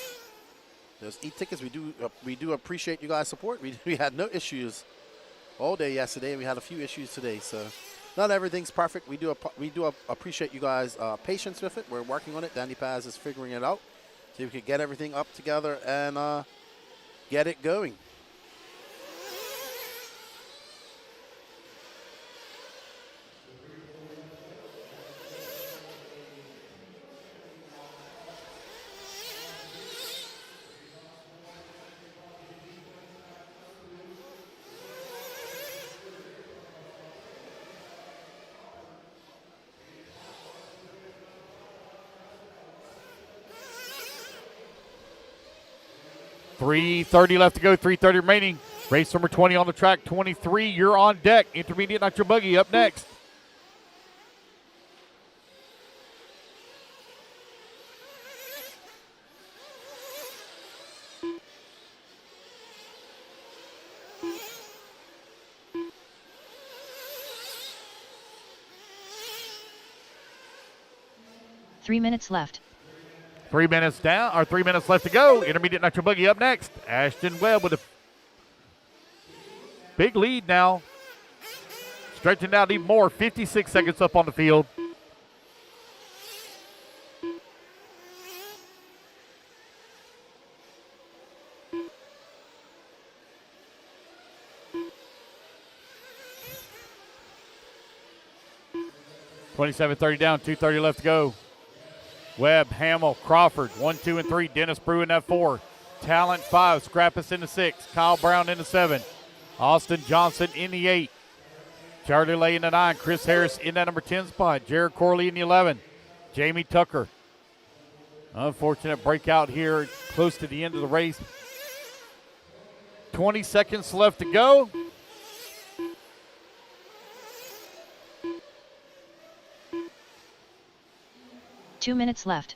e-tickets. We do appreciate you guys' support. We had no issues all day yesterday. We had a few issues today, so not everything's perfect. We do appreciate you guys' patience with it. We're working on it. Danny Paz is figuring it out so we can get everything up together and get it going. .330 left to go, 3:30 remaining. Race number 20 on the track, 23, you're on deck. Intermediate nitro buggy up next. Three minutes left. 3 minutes down, or 3 minutes left to go. Intermediate nitro buggy up next. Ashton Webb with a big lead now. Stretching out even more. 56 seconds up on the field. .27:30 down, 2:30 left to go. Webb, Hamill, Crawford, 1, 2, and 3. Dennis Brew in that 4. Talent 5. Scrappus in the 6. Kyle Brown in the 7. Austin Johnson in the 8. Charlie Lay in the 9. Chris Harris in that number 10 spot. Jared Corley in the 11. Jamie Tucker. Unfortunate breakout here close to the end of the race. 20 seconds left to go. Two minutes left.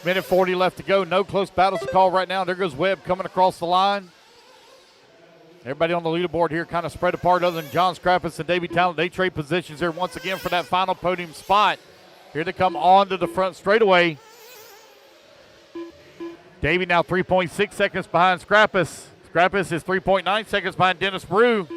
Minute 40 left to go. No close battles to call right now. There goes Webb coming across the line. Everybody on the leaderboard here kind of spread apart other than John Scrappus and Davey Talent. They trade positions here once again for that final podium spot. Here they come on to the front straightaway. Davey now 3.6 seconds behind Scrappus. Scrappus is 3.9 seconds behind Dennis Brew.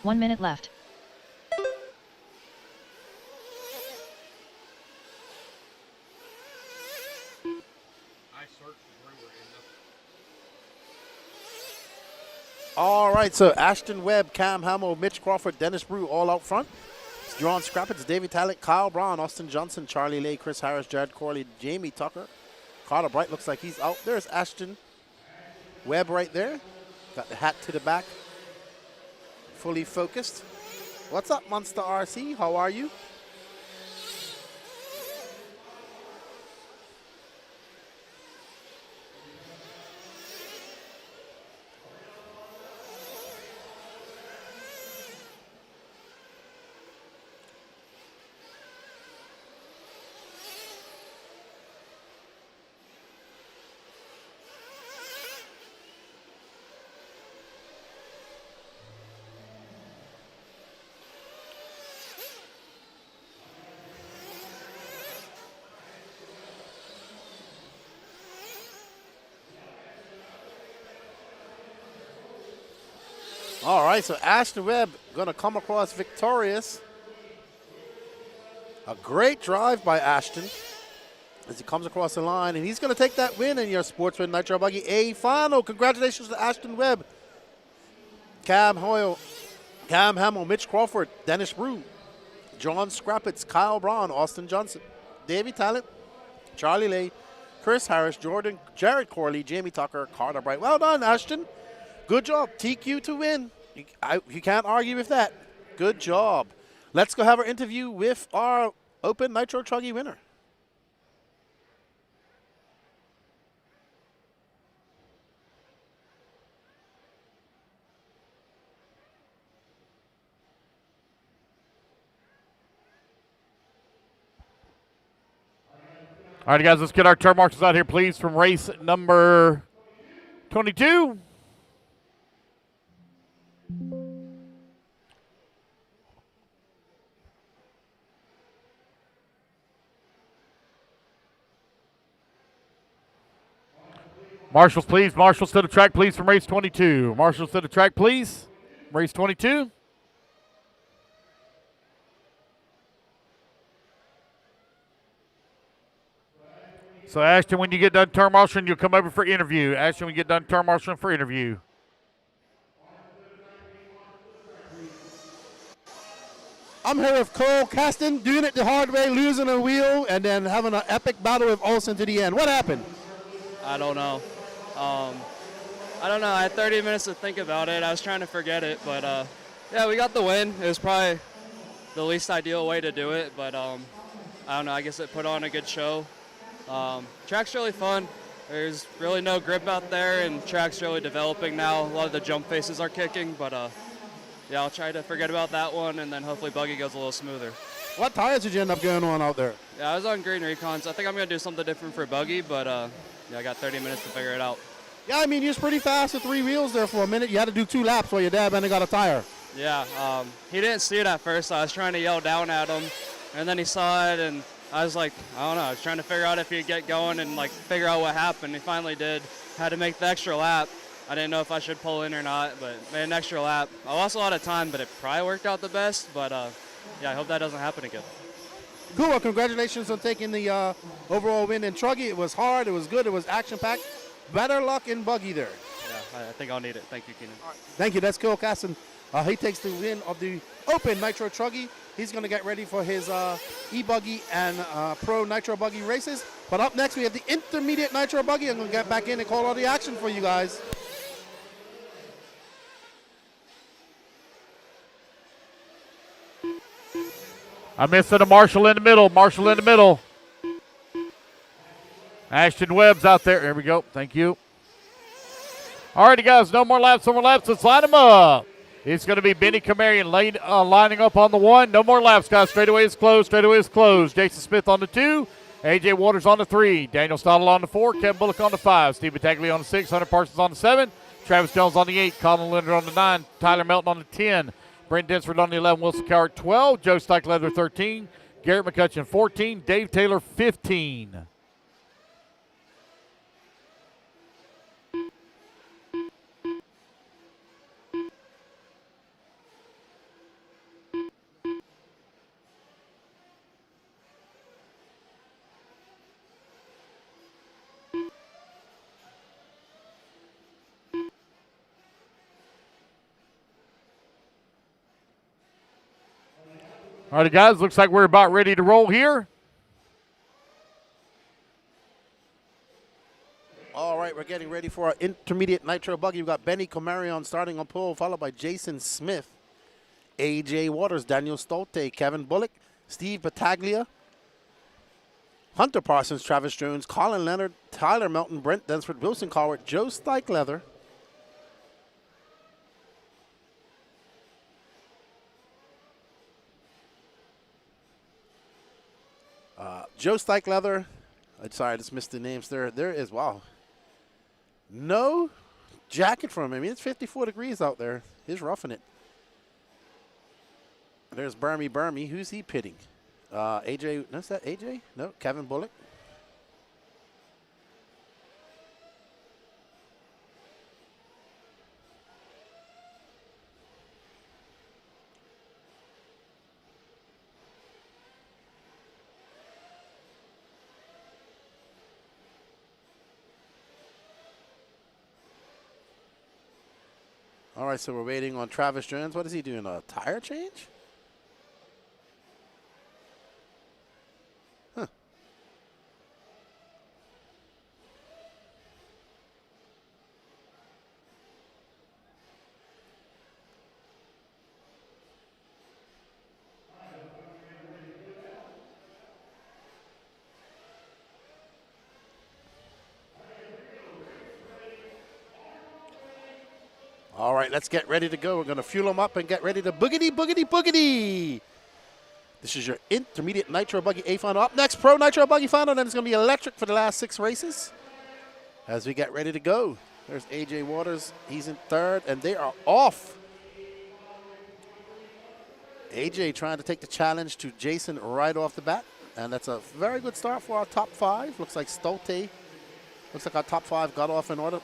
One minute left. All right, so Ashton Webb, Cam Hamill, Mitch Crawford, Dennis Brew all out front. It's John Scrappets, David Talent, Kyle Brown, Austin Johnson, Charlie Lay, Chris Harris, Jared Corley, Jamie Tucker. Carter Bright looks like he's out. There's Ashton Webb right there. Got the hat to the back. Fully focused. What's up, Monster RC? How are you? All right, so Ashton Webb going to come across victorious. A great drive by Ashton as he comes across the line, and he's going to take that win in your Sportsman Nitro Buggy A final. Congratulations to Ashton Webb, Cam Hoyle, Cam Hamill, Mitch Crawford, Dennis Brew, John Scrappets, Kyle Braun, Austin Johnson, Davey Talent, Charlie Lay, Chris Harris, Jordan, Jared Corley, Jamie Tucker, Carter Bright. Well done, Ashton. Good job. TQ to win. You can't argue with that. Good job. Let's go have our interview with our Open Nitro Truggy winner. All right, guys, let's get our turn marshals out here, please, from race number 22. Marshals, please. Marshals to the track, please, from race 22. Marshals to the track, please. Race 22. So, Ashton, when you get done turn marshaling, you'll come over for interview. Ashton, when you get done turn marshaling for interview. I'm here with Cole Caston, doing it the hard way, losing a wheel, and then having an epic battle with Olsen to the end. What happened? I don't know. I don't know. I had 30 minutes to think about it. I was trying to forget it, but yeah, we got the win. It was probably the least ideal way to do it, but I don't know. I guess it put on a good show. Track's really fun. There's really no grip out there, and track's really developing now. A lot of the jump faces are kicking, but yeah, I'll try to forget about that one, and then hopefully buggy goes a little smoother. What tires did you end up going on out there? Yeah, I was on green recons. I think I'm going to do something different for buggy, but yeah, I got 30 minutes to figure it out. Yeah, I mean, you was pretty fast with 3 wheels there for a minute. You had to do 2 laps while your dad went and got a tire. Yeah, he didn't see it at first. I was trying to yell down at him, and then he saw it, and I was like, I don't know. I was trying to figure out if he'd get going and like figure out what happened. He finally did. Had to make the extra lap. I didn't know if I should pull in or not, but made an extra lap. I lost a lot of time, but it probably worked out the best. But yeah, I hope that doesn't happen again. Cool. Well, congratulations on taking the overall win in Truggy. It was hard. It was good. It was action-packed. Better luck in buggy there. Yeah, I think I'll need it. Thank you, Keenan. Thank you. That's Cole Caston. He takes the win of the Open Nitro Truggy. He's going to get ready for his e-buggy and pro Nitro Buggy races. But up next, we have the intermediate Nitro Buggy. I'm going to get back in and call all the action for you guys. I'm missing a marshal in the middle. Marshal in the middle. Ashton Webb's out there. There we go. Thank you. All righty, guys. No more laps. Let's line them up. It's going to be Benny Kamarian lining up on the 1. No more laps, guys. Straightaway is closed. Jason Smith on the 2. A.J. Waters on the 3. Daniel Stottle on the 4. Kevin Bullock on the 5. Steve Battaglia on the 6. Hunter Parsons on the 7. Travis Jones on the 8. Colin Leonard on the 9. Tyler Melton on the 10. Brent Dinsford on the 11. Wilson Cowart 12. Joe Stikelether 13. Garrett McCutcheon 14. Dave Taylor 15. All right, guys, looks like we're about ready to roll here. All right, we're getting ready for our intermediate nitro buggy. We've got Benny Kamarian starting on pole, followed by Jason Smith, A.J. Waters, Daniel Stolte, Kevin Bullock, Steve Battaglia, Hunter Parsons, Travis Jones, Colin Leonard, Tyler Melton, Brent Densford, Wilson Cowart, Joe Stikelether, Joe Stikelether. Sorry, I just missed the names there. There is, wow. No jacket from him. I mean, it's 54 degrees out there. He's roughing it. There's Burmy. Who's he pitting? AJ, no, is that AJ? No, Kevin Bullock. All right, so we're waiting on Travis Jones. What is he doing, a tire change? Huh. All right, let's get ready to go. We're going to fuel them up and get ready to boogity. This is your intermediate nitro buggy A final. Up next, pro nitro buggy final. Then it's going to be electric for the last 6 races as we get ready to go. There's A.J. Waters. He's in 3rd, and they are off. A.J. trying to take the challenge to Jason right off the bat, and that's a very good start for our top 5. Looks like Stolte. Looks like our top 5 got off in order.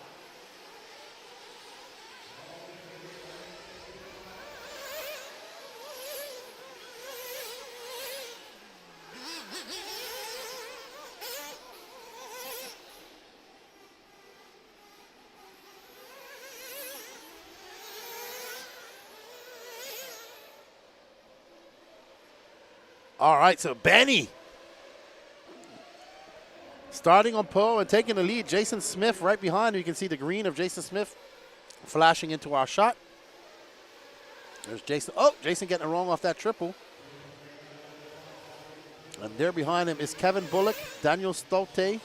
All right, so Benny starting on pole and taking the lead. Jason Smith right behind. You can see the green of Jason Smith flashing into our shot. There's Jason. Oh, Jason getting it wrong off that triple. And there behind him is Kevin Bullock, Daniel Stolte,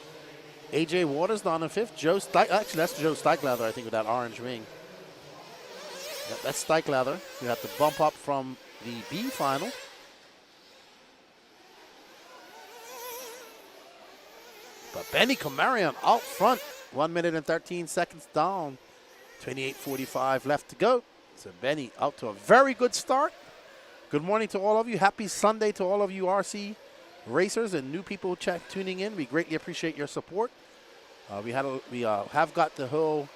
A.J. Waters down in 5th. Actually, that's Joe Stikelether, I think, with that orange wing. That's Stikelether. You have to bump up from the B final. But Benny Kamarian out front, 1 minute and 13 seconds down, 28:45 left to go. So Benny out to a very good start. Good morning to all of you. Happy Sunday to all of you RC racers and new people tuning in. We greatly appreciate your support. We have got the whole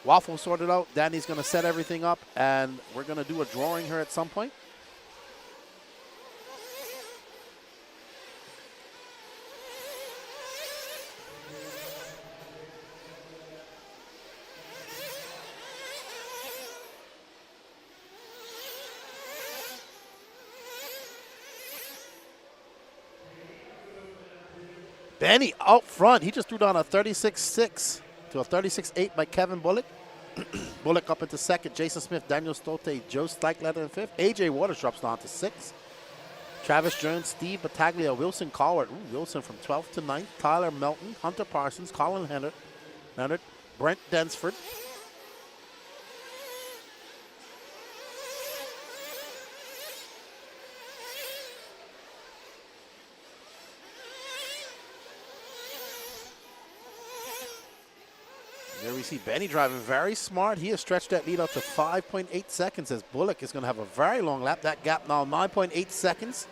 waffle sorted out. Danny's going to set everything up, and we're going to do a drawing here at some point. Benny out front. He just threw down a 36.6 to a 36.8 by Kevin Bullock. Bullock up into 2nd. Jason Smith, Daniel Stolte, Joe Stikelether in 5th. A.J. Waters drops down to 6th. Travis Jones, Steve Battaglia, Wilson Collard. Ooh, Wilson from 12th to 9th. Tyler Melton, Hunter Parsons, Colin Leonard, Brent Densford. There we see Benny driving very smart. He has stretched that lead out to 5.8 seconds as Bullock is going to have a very long lap. That gap now 9.8 seconds.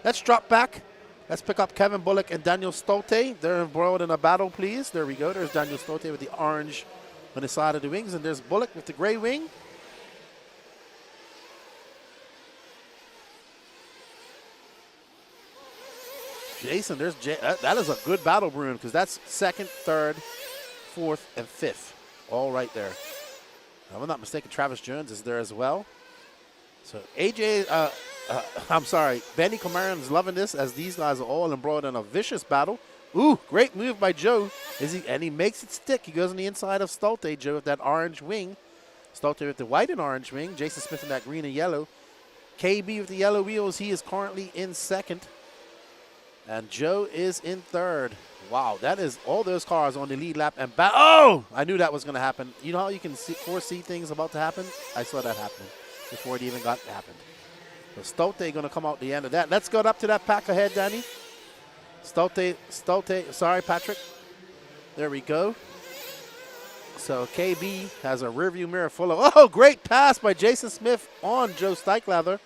Let's drop back. Let's pick up Kevin Bullock and Daniel Stolte. They're embroiled in a battle, please. There we go. There's Daniel Stolte with the orange on the side of the wings, and there's Bullock with the gray wing. Jason, there's that is a good battle, Bruin, because that's second, third, fourth, and fifth, all right there. If I'm not mistaken, Travis Jones is there as well. So Benny Comarion's loving this as these guys are all embroiled in a vicious battle. Ooh, great move by Joe. And he makes it stick. He goes on the inside of Stolte, Joe with that orange wing. Stolte with the white and orange wing. Jason Smith in that green and yellow. KB with the yellow wheels. He is currently in second. And Joe is in third. Wow, that is all those cars on the lead lap. And oh, I knew that was going to happen. You know how you can foresee things about to happen? I saw that happening before it even got happened. So Stolte going to come out the end of that. Let's go up to that pack ahead, Danny. Stolte, sorry, Patrick. There we go. So KB has a rearview mirror full of, great pass by Jason Smith on Joe Steichlather.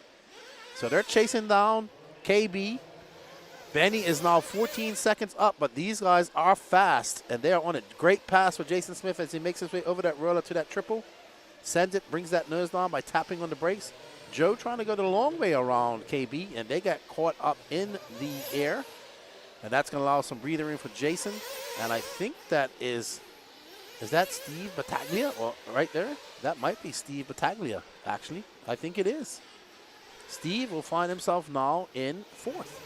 So they're chasing down KB. Benny is now 14 seconds up, but these guys are fast, and they are on a great pass for Jason Smith as he makes his way over that roller to that triple. Sends it, brings that nose down by tapping on the brakes. Joe trying to go the long way around KB, and they got caught up in the air. And that's going to allow some breathing room for Jason. And I think that is that Steve Battaglia? Or right there? That might be Steve Battaglia, actually. I think it is. Steve will find himself now in fourth.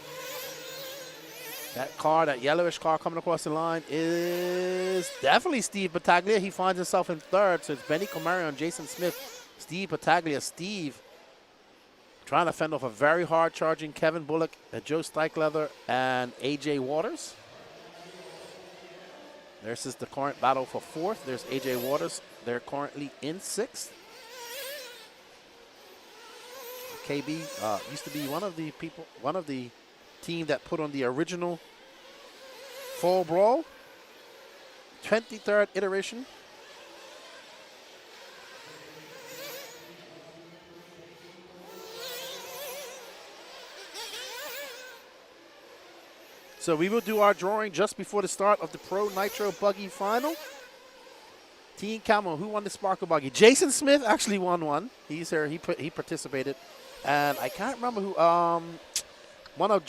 That car, that yellowish car coming across the line is definitely Steve Battaglia. He finds himself in third. So it's Benny Comarion, Jason Smith, Steve Battaglia. Steve trying to fend off a very hard charging Kevin Bullock, Joe Steichlather, and AJ Waters. This is the current battle for fourth. There's AJ Waters. They're currently in sixth. KB used to be one of the team that put on the original Fall Brawl. 23rd iteration. So we will do our drawing just before the start of the Pro Nitro Buggy Final. Team Camo, who won the Sparkle Buggy? Jason Smith actually won one. He's here. He participated. And I can't remember who. One of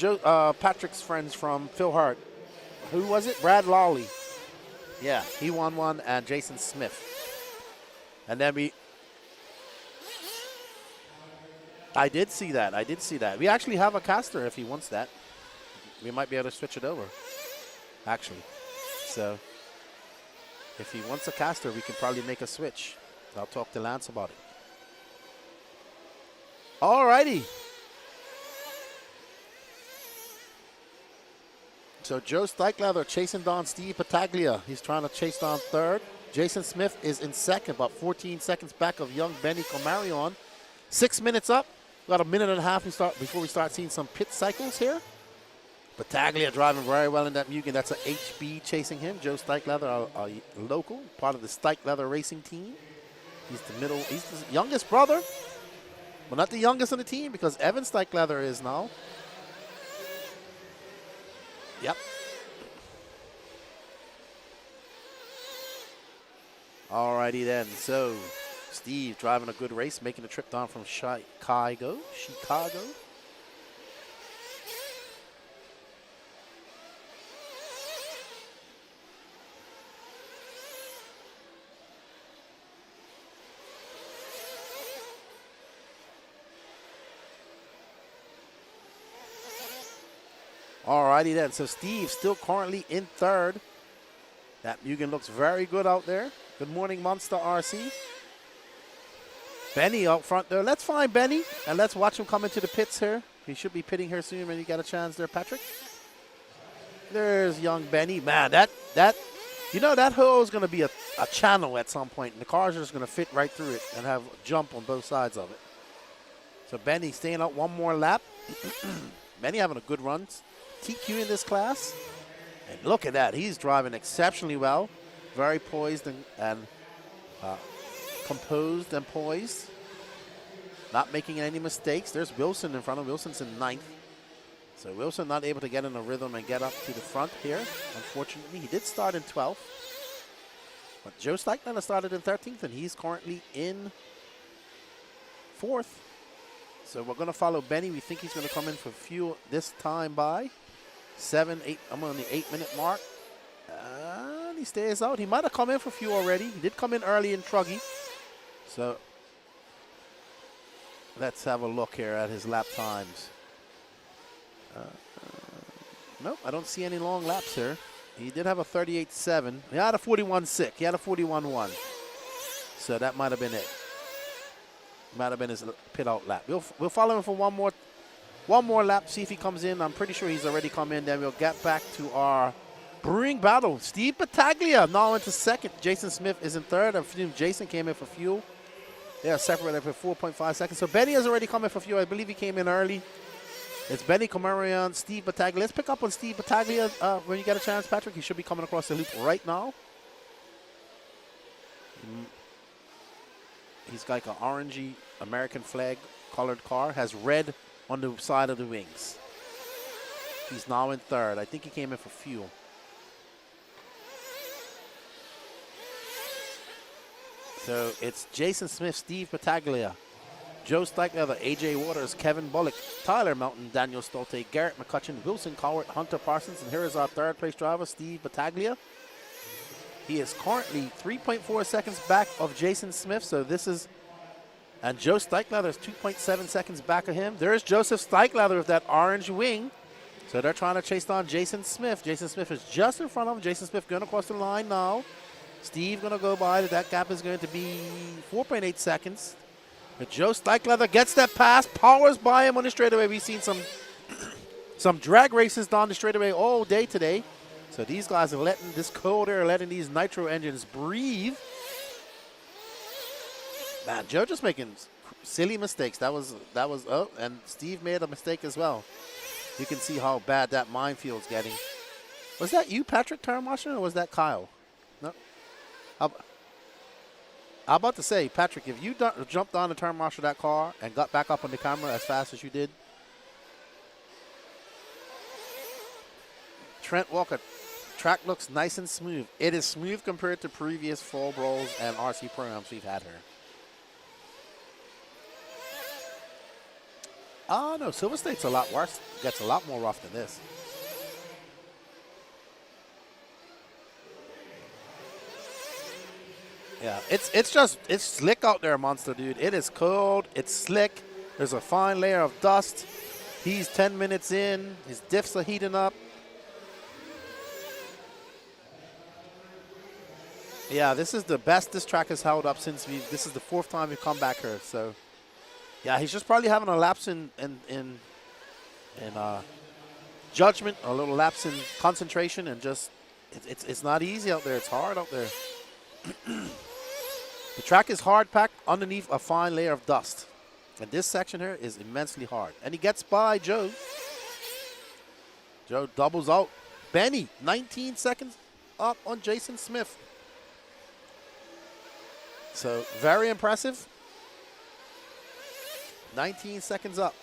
Patrick's friends from Phil Hart. Who was it? Brad Lawley. Yeah, he won one, and Jason Smith. And then I did see that. We actually have a caster if he wants that. We might be able to switch it over, actually. So if he wants a caster, we can probably make a switch. I'll talk to Lance about it. All righty. So Joe Steichlather chasing down Steve Battaglia. He's trying to chase down third. Jason Smith is in second, about 14 seconds back of young Benny Comarion. 6 minutes up. About a minute and a half before we start seeing some pit cycles here. Battaglia driving very well in that Mugen. That's an HB chasing him. Joe Steichlather, a local, part of the Steichlather racing team. He's the youngest brother. Well, not the youngest on the team because Evan Steichlather is now. Yep. All righty then. So Steve driving a good race, making a trip down from Chicago. All righty then. So Steve still currently in third. That Mugen looks very good out there. Good morning, Monster RC. Benny out front there. Let's find Benny and let's watch him come into the pits here. He should be pitting here soon when you get a chance there, Patrick. There's young Benny. Man, that hole is going to be a channel at some point, and the cars are just going to fit right through it and have a jump on both sides of it. So Benny staying out one more lap. Benny having a good run. TQ in this class. And look at that. He's driving exceptionally well. Very poised and composed and poised. Not making any mistakes. There's Wilson in front of him. Wilson's in 9th. So Wilson not able to get in a rhythm and get up to the front here. Unfortunately, he did start in 12th. But Joe Steichner started in 13th, and he's currently in 4th. So we're going to follow Benny. We think he's going to come in for fuel this time by 7, 8. I'm on the 8-minute mark. And he stays out. He might have come in for fuel already. He did come in early in Truggy. So let's have a look here at his lap times. Nope, I don't see any long laps here. He did have a 38.7. He had a 41.6. He had a 41.1. So that might have been it. Might have been his pit out lap. We'll follow him for one more lap, see if he comes in. I'm pretty sure he's already come in. Then we'll get back to our brewing battle. Steve Battaglia now into 2nd. Jason Smith is in 3rd. I presume Jason came in for fuel. They are separated for 4.5 seconds. So Benny has already come in for fuel. I believe he came in early. It's Benny Comarion, Steve Battaglia. Let's pick up on Steve Battaglia when you get a chance, Patrick. He should be coming across the loop right now. He's got like an orangey American flag colored car. Has red on the side of the wings. He's now in 3rd. I think he came in for fuel. So it's Jason Smith, Steve Battaglia, Joe Steichler, AJ Waters, Kevin Bullock, Tyler Mountain, Daniel Stolte, Garrett McCutcheon, Wilson Cowart, Hunter Parsons, and here is our 3rd place driver, Steve Battaglia. He is currently 3.4 seconds back of Jason Smith, so this is, and Joe Steichler is 2.7 seconds back of him. There's Joseph Steichler with that orange wing. So they're trying to chase down Jason Smith. Jason Smith is just in front of him. Jason Smith going across the line now. Steve going to go by. That gap is going to be 4.8 seconds. But Joe Steichler gets that pass, powers by him on the straightaway. We've seen some drag races down the straightaway all day today. So these guys are letting this cold air, letting these nitro engines breathe. Man, Joe just making silly mistakes. That was oh, and Steve made a mistake as well. You can see how bad that minefield's getting. Was that you, Patrick Termarshall, or was that Kyle? No. I'm about to say, Patrick, if you jumped on the turn marshal that car and got back up on the camera as fast as you did. Trent Walker, track looks nice and smooth. It is smooth compared to previous fall brawls and RC programs we've had here. Oh, no, Silver State's a lot worse. Gets a lot more rough than this. Yeah, it's slick out there, Monster Dude. It is cold. It's slick. There's a fine layer of dust. He's 10 minutes in. His diffs are heating up. Yeah, this is the best this track has held up since this is the 4th time we've come back here. So, yeah, he's just probably having a lapse in judgment, a little lapse in concentration, and just it's not easy out there. It's hard out there. The track is hard packed underneath a fine layer of dust. And this section here is immensely hard. And he gets by Joe. Joe doubles out. Benny, 19 seconds up on Jason Smith. So very impressive. 19 seconds up.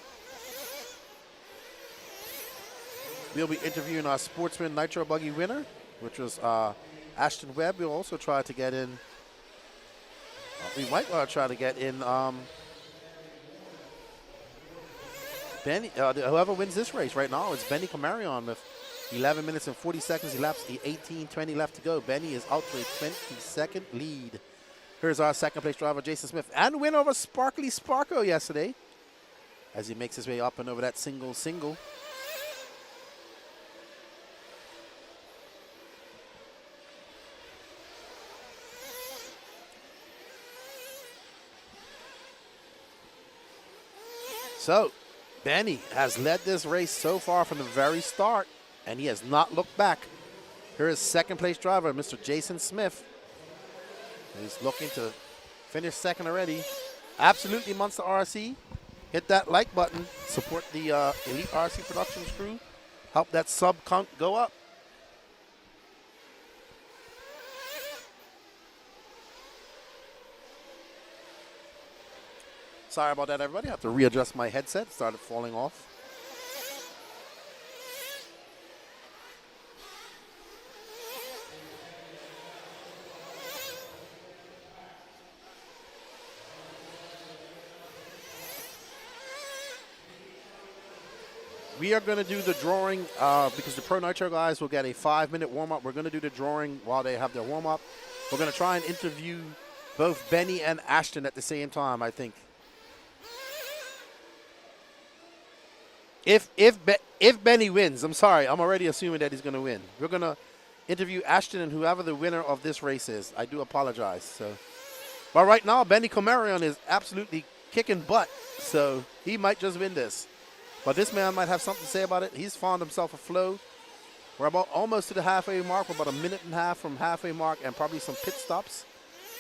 We'll be interviewing our Sportsman Nitro Buggy winner, which was Ashton Webb. We'll also try to get in. We might try to get in Benny. Whoever wins this race right now is Benny Comarion with 11 minutes and 40 seconds. He laps 18:20 left to go. Benny is out to a 20-second lead. Here's our 2nd place driver, Jason Smith, and win over Sparkly Sparko yesterday as he makes his way up and over that single. So Benny has led this race so far from the very start, and he has not looked back. Here is second place driver, Mr. Jason Smith. He's looking to finish second already. Absolutely Monster RC. Hit that like button. Support the Elite RC Productions crew. Help that sub count go up. Sorry about that, everybody. I have to readjust my headset. It started falling off. We are going to do the drawing because the Pro Nitro guys will get a 5-minute warm-up. We're going to do the drawing while they have their warm-up. We're going to try and interview both Benny and Ashton at the same time, I think. If Benny wins, I'm sorry, I'm already assuming that he's going to win. We're going to interview Ashton and whoever the winner of this race is. I do apologize. So, but right now, Benny Comarion is absolutely kicking butt, so he might just win this. But this man might have something to say about it. He's found himself a flow. We're about almost to the halfway mark. We're about a minute and a half from halfway mark and probably some pit stops.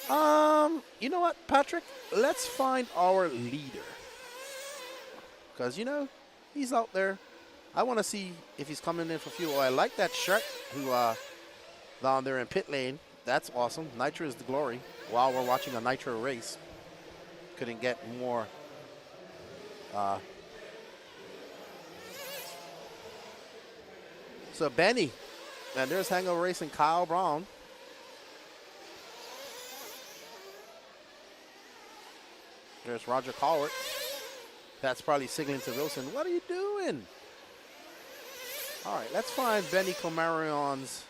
You know what, Patrick? Let's find our leader. Because, you know, he's out there. I want to see if he's coming in for fuel. I like that shirt who down there in pit lane. That's awesome. Nitro is the glory while we're watching a Nitro race. Couldn't get more so Benny, and there's Hangover Racing Kyle Brown. There's Roger Colbert. That's probably signaling to Wilson. What are you doing? All right, let's find Benny Comarion's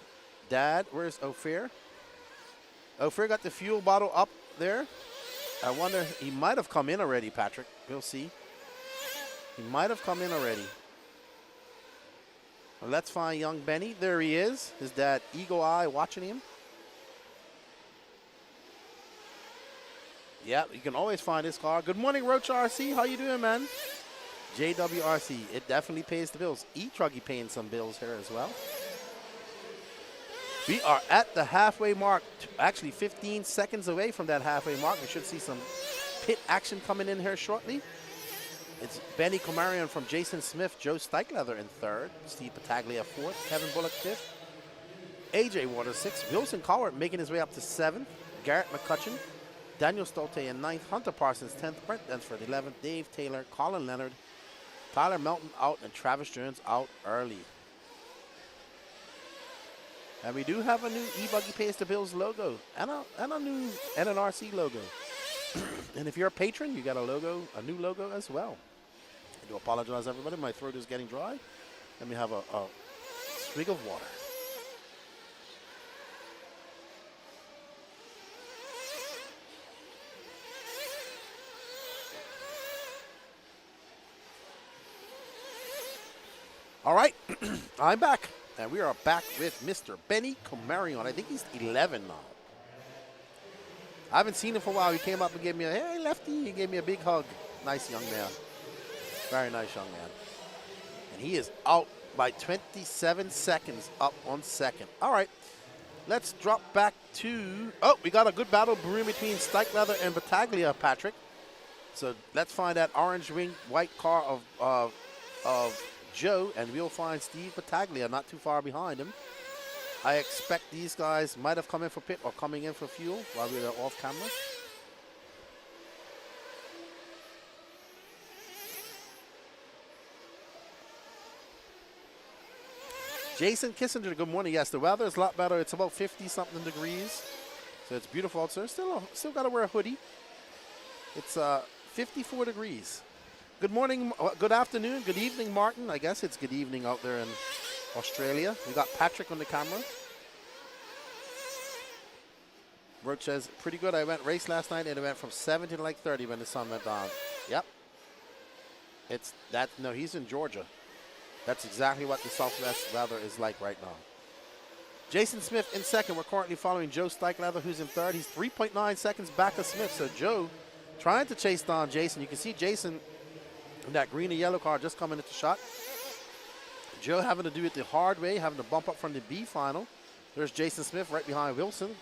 dad. Where's Ophir? Ophir got the fuel bottle up there. I wonder, he might have come in already, Patrick. We'll see. He might have come in already. Well, let's find young Benny. There he is. His dad, Eagle Eye, watching him. Yeah, you can always find his car. Good morning, Roach RC. How you doing, man? JWRC. It definitely pays the bills. etruggy paying some bills here as well. We are at the halfway mark. Actually, 15 seconds away from that halfway mark. We should see some pit action coming in here shortly. It's Benny Comarion from Jason Smith, Joe Steichleather in third, Steve Battaglia fourth, Kevin Bullock fifth, AJ Waters sixth, Wilson Cowart making his way up to seventh, Garrett McCutcheon, Daniel Stolte in ninth, Hunter Parsons 10th, Brent Dunsford 11th, Dave Taylor, Colin Leonard, Tyler Melton out, and Travis Jones out early. And we do have a new eBuggy Pays the Bills logo and a new NNRC logo. And if you're a patron, you got a logo, a new logo as well. I do apologize, everybody. My throat is getting dry. Let me have a swig of water. All right, I'm back. And we are back with Mr. Benny Comarion. I think he's 11 now. I haven't seen him for a while. He came up and gave me a, hey, Lefty. He gave me a big hug. Nice young man. Very nice young man. And he is out by 27 seconds up on second. All right, let's drop back to, oh, we got a good battle brewing between Steichleather and Battaglia, Patrick. So let's find that orange wing white car of Joe, and we'll find Steve Battaglia not too far behind him. I expect these guys might have come in for pit or coming in for fuel while we were off camera. Jason Kissinger, good morning. Yes, the weather is a lot better. It's about 50-something degrees, so it's beautiful outside. Still got to wear a hoodie. It's 54 degrees. Good morning, good afternoon, good evening, Martin. I guess it's good evening out there in Australia. We got Patrick on the camera. Roach says, pretty good. I went race last night and it went from 70 to like 30 when the sun went down. Yep. It's that, no, he's in Georgia. That's exactly what the Southwest weather is like right now. Jason Smith in second. We're currently following Joe Steichleather, who's in third. He's 3.9 seconds back of Smith. So Joe trying to chase down Jason. You can see Jason That green and yellow car just coming into shot. Joe having to do it the hard way, having to bump up from the B final. There's Jason Smith right behind Wilson.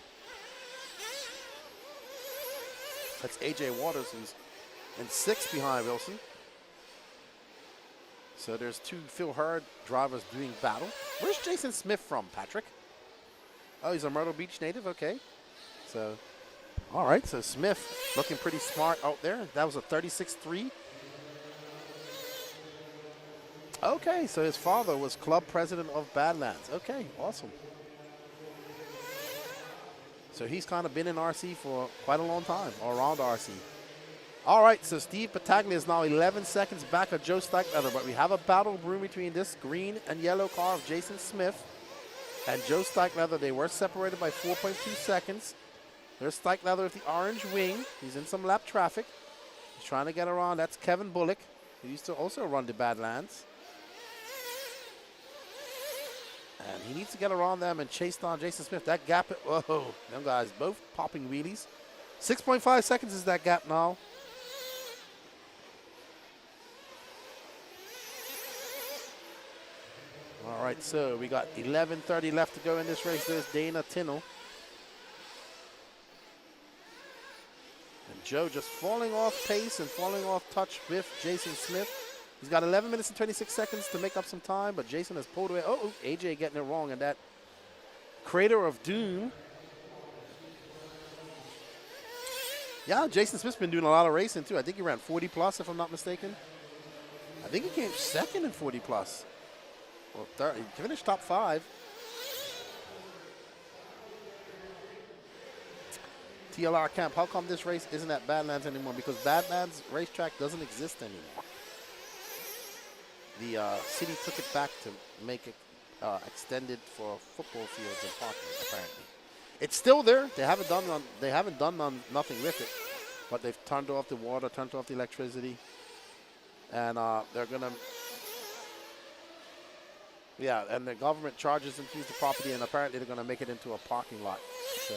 That's AJ Waters, who's in 6th behind Wilson. So there's 2 Phil Hurd drivers doing battle. Where's Jason Smith from, Patrick? Oh, he's a Myrtle Beach native, okay. So, all right, so Smith looking pretty smart out there. That was a 36.3. Okay, so his father was club president of Badlands. Okay, awesome. So he's kind of been in RC for quite a long time, or around RC. All right, so Steve Pataglia is now 11 seconds back of Joe Steichleather, but we have a battle brewing between this green and yellow car of Jason Smith and Joe Steichleather. They were separated by 4.2 seconds. There's Steichleather with the orange wing. He's in some lap traffic. He's trying to get around. That's Kevin Bullock, who used to also run the Badlands. And he needs to get around them and chase down Jason Smith. That gap, whoa, them guys both popping wheelies. 6.5 seconds is that gap now. All right, so we got 11:30 left to go in this race. There's Dana Tinnell. And Joe just falling off pace and falling off touch with Jason Smith. He's got 11 minutes and 26 seconds to make up some time, but Jason has pulled away. Oh, AJ getting it wrong in that Crater of Doom. Yeah, Jason Smith's been doing a lot of racing too. I think he ran 40 plus, if I'm not mistaken. I think he came second in 40 plus. Well, third, he finished top 5. TLR Camp, how come this race isn't at Badlands anymore? Because Badlands racetrack doesn't exist anymore. The city took it back to make it extended for football fields and parking, apparently. It's still there. They haven't done nothing with it, but they've turned off the water, turned off the electricity, and they're gonna. Yeah, and the government charges them to use the property, and apparently they're gonna make it into a parking lot. So.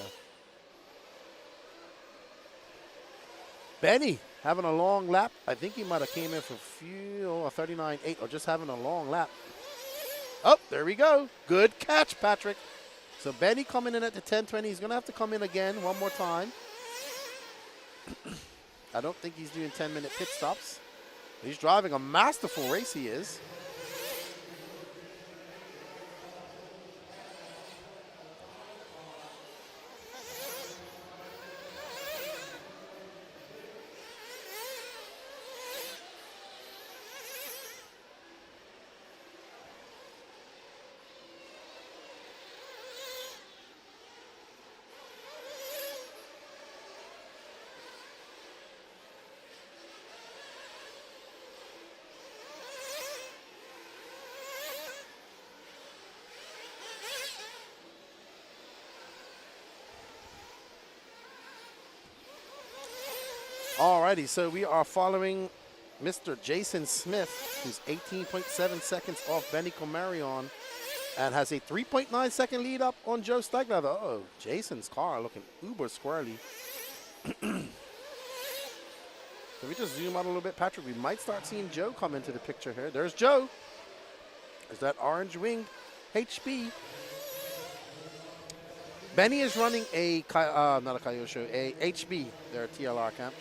Benny having a long lap. I think he might have came in for a 39.8 or just having a long lap. Oh, there we go. Good catch, Patrick. So Benny coming in at the 10:20. He's going to have to come in again one more time. I don't think he's doing 10-minute pit stops. He's driving a masterful race, he is. Alrighty, so we are following Mr. Jason Smith, who's 18.7 seconds off Benny Comarion and has a 3.9 second lead up on Joe Steichleather. Uh-oh, Jason's car looking uber squirrely. Can we just zoom out a little bit, Patrick? We might start seeing Joe come into the picture here. There's Joe. There's that orange wing HB. Benny is running a, not a Kyosho, a HB, their TLR camp.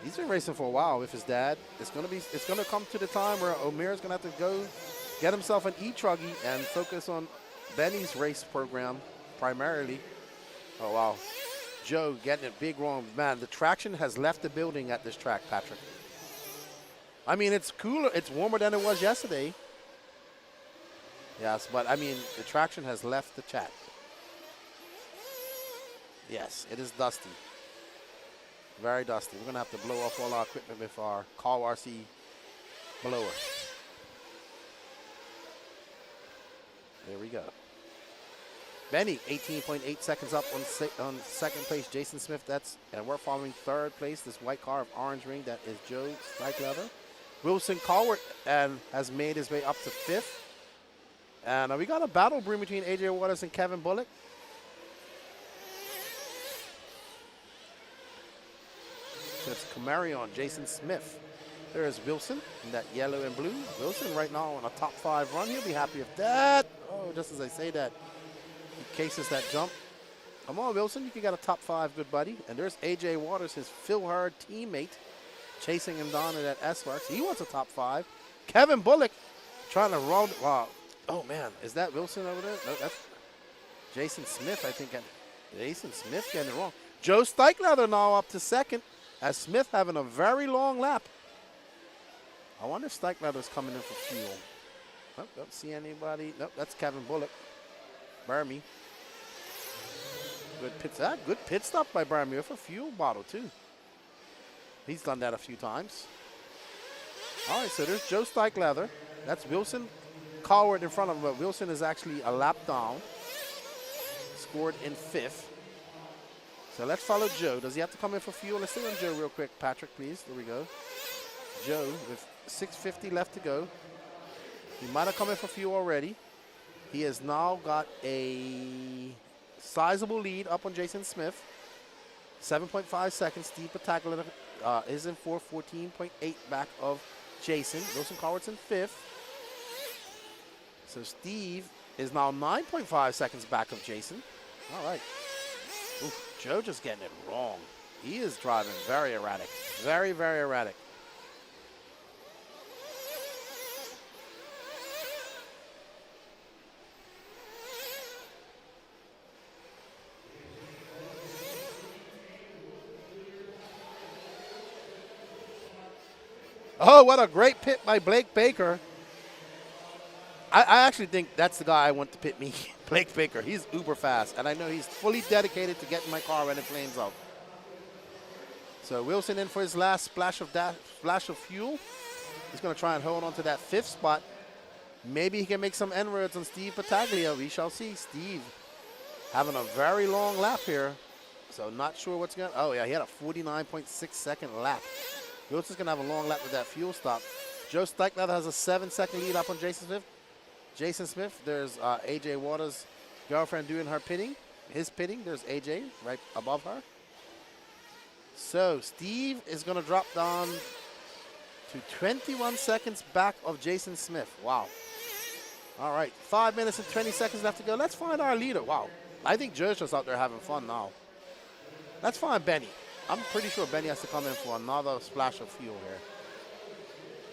He's been racing for a while with his dad. It's gonna come to the time where Omir's gonna have to go get himself an etruggy and focus on Benny's race program primarily. Oh wow, Joe getting it big wrong. Man, the traction has left the building at this track, Patrick. I mean, it's cooler, it's warmer than it was yesterday. Yes, but I mean, the traction has left the chat. Yes, it is dusty. Very dusty. We're going to have to blow off all our equipment with our Call RC blower. There we go. Benny, 18.8 seconds up on second place. Jason Smith, and we're following third place. This white car of orange ring, that is Joe Steichleather. Wilson Colwart has made his way up to fifth. And we got a battle brewing between AJ Waters and Kevin Bullock. So it's Camarion, Jason Smith. There's Wilson in that yellow and blue. Wilson right now on a top 5 run. He'll be happy with that. Oh, just as I say that, he cases that jump. Come on, Wilson, you can get a top 5, good buddy. And there's AJ Waters, his Phil Hard teammate, chasing him down in that S-Works. He wants a top 5. Kevin Bullock trying to round. Wow. Oh, man. Is that Wilson over there? No, that's Jason Smith, I think. Jason Smith getting it wrong. Joe Steichleather now up to second, as Smith having a very long lap. I wonder if Steichleather's coming in for fuel. Nope, don't see anybody. Nope, that's Kevin Bullock. Burmy. Good pit stop by Burmy with a fuel bottle, too. He's done that a few times. All right, so there's Joe Steichleather. That's Wilson Coward in front of him, but Wilson is actually a lap down. Scored in 5th. So let's follow Joe. Does he have to come in for fuel? Let's see on Joe real quick. Patrick, please. There we go. Joe with 6:50 left to go. He might have come in for fuel already. He has now got a sizable lead up on Jason Smith. 7.5 seconds. Steve Pataglia is in 4th, 14.8 back of Jason. Wilson Coward's in 5th. So Steve is now 9.5 seconds back of Jason. All right. Oof, Joe just getting it wrong. He is driving very erratic. Very, very erratic. Oh, what a great pit by Blake Baker. I actually think that's the guy I want to pit me, Blake Baker. He's uber fast, and I know he's fully dedicated to getting my car when it flames out. So Wilson in for his last splash of fuel. He's going to try and hold on to that 5th spot. Maybe he can make some inroads on Steve Pataglia. We shall see. Steve having a very long lap here, so not sure what's going to. Oh, yeah, he had a 49.6 second lap. Wilson's going to have a long lap with that fuel stop. Joe Steichleather has a 7-second lead up on Jason Smith. Jason Smith, there's AJ Waters' girlfriend doing her pitting. His pitting, there's AJ right above her. So Steve is going to drop down to 21 seconds back of Jason Smith. Wow. All right, 5 minutes and 20 seconds left to go. Let's find our leader. Wow. I think Joe's just out there having fun now. Let's find Benny. I'm pretty sure Benny has to come in for another splash of fuel here.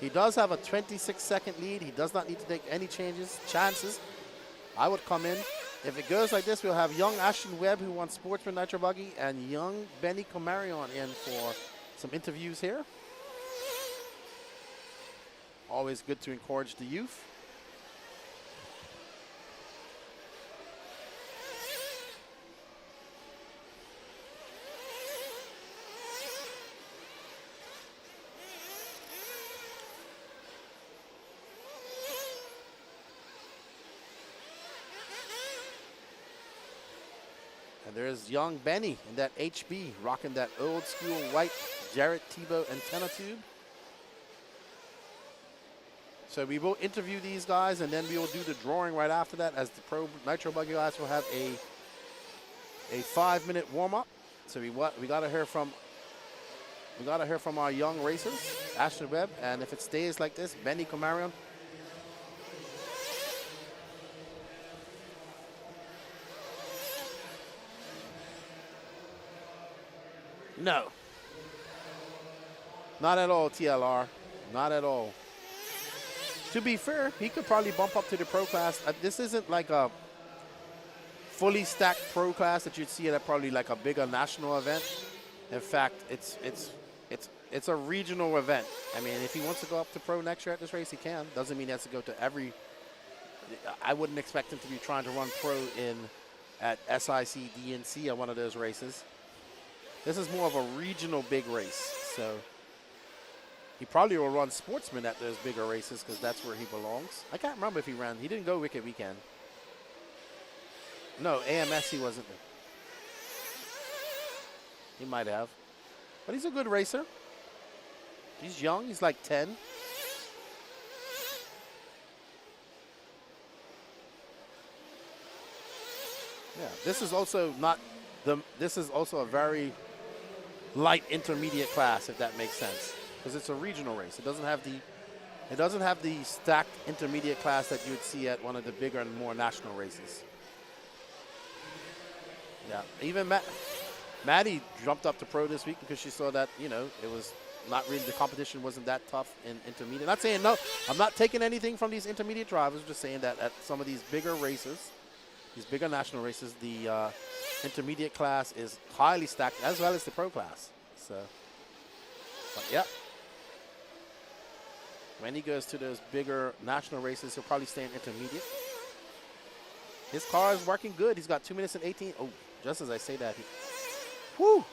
He does have a 26-second lead. He does not need to take any chances. I would come in. If it goes like this, we'll have young Ashton Webb, who won Sportsman Nitro Buggy, and young Benny Camarion in for some interviews here. Always good to encourage the youth. And there's young Benny in that HB, rocking that old school white Jarrett Tebow antenna tube. So we will interview these guys, and then we will do the drawing right after that, as the Pro Nitro Buggy guys will have a 5-minute warm-up. So we gotta hear from our young racers, Ashton Webb, and if it stays like this, Benny Camarion. No. Not at all, TLR. Not at all. To be fair, he could probably bump up to the pro class. This isn't like a fully stacked pro class that you'd see at probably like a bigger national event. In fact, it's a regional event. I mean, if he wants to go up to pro next year at this race, he can. Doesn't mean he has to go to every. I wouldn't expect him to be trying to run pro at SIC, DNC at one of those races. This is more of a regional big race, so he probably will run Sportsman at those bigger races because that's where he belongs. I can't remember if he ran. He didn't go Wicked Weekend. No, AMS he wasn't. He might have. But he's a good racer. He's young. He's like 10. Yeah, this is also a very light intermediate class, if that makes sense, because it's a regional race. It doesn't have the stacked intermediate class that you would see at one of the bigger and more national races. Yeah, even Maddie jumped up to pro this week because she saw that, you know, it was not really, the competition wasn't that tough in intermediate. Not saying no, I'm not taking anything from these intermediate drivers, just saying that at some of these bigger races, these bigger national races, the intermediate class is highly stacked as well as the pro class. So, but yeah. When he goes to those bigger national races, he'll probably stay in intermediate. His car is working good. He's got 2 minutes and 18. Oh, just as I say that, whew.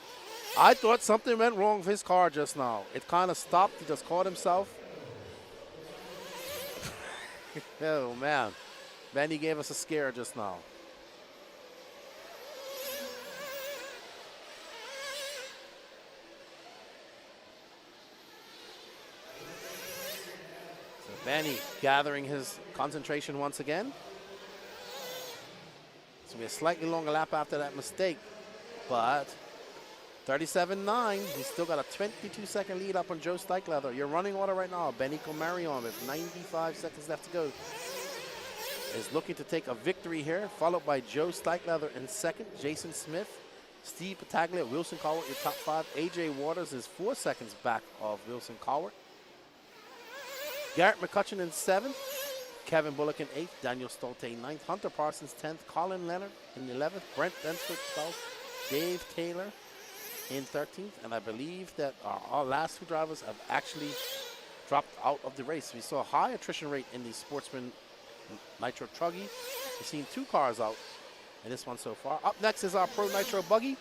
I thought something went wrong with his car just now. It kind of stopped. He just caught himself. Oh, man. Benny gave us a scare just now. So Benny gathering his concentration once again. It's going to be a slightly longer lap after that mistake, but 37.9, he's still got a 22-second lead up on Joe Steichleather. Your running order right now, Bghnc Marion with 95 seconds left to go, is looking to take a victory here, followed by Joe Steichleather in second, Jason Smith, Steve Pataglia, Wilson Cowart, your top five. AJ Waters is 4 seconds back of Wilson Cowart. Garrett McCutcheon in seventh, Kevin Bullock in 8th, Daniel Stolte 9th, Hunter Parsons 10th, Colin Leonard in 11th, Brent Densford 12th, Dave Taylor in 13th, and I believe that our last two drivers have actually dropped out of the race. We saw a high attrition rate in the Sportsman Nitro Truggy. We've seen 2 cars out in this one so far. Up next is our Pro Nitro Buggy.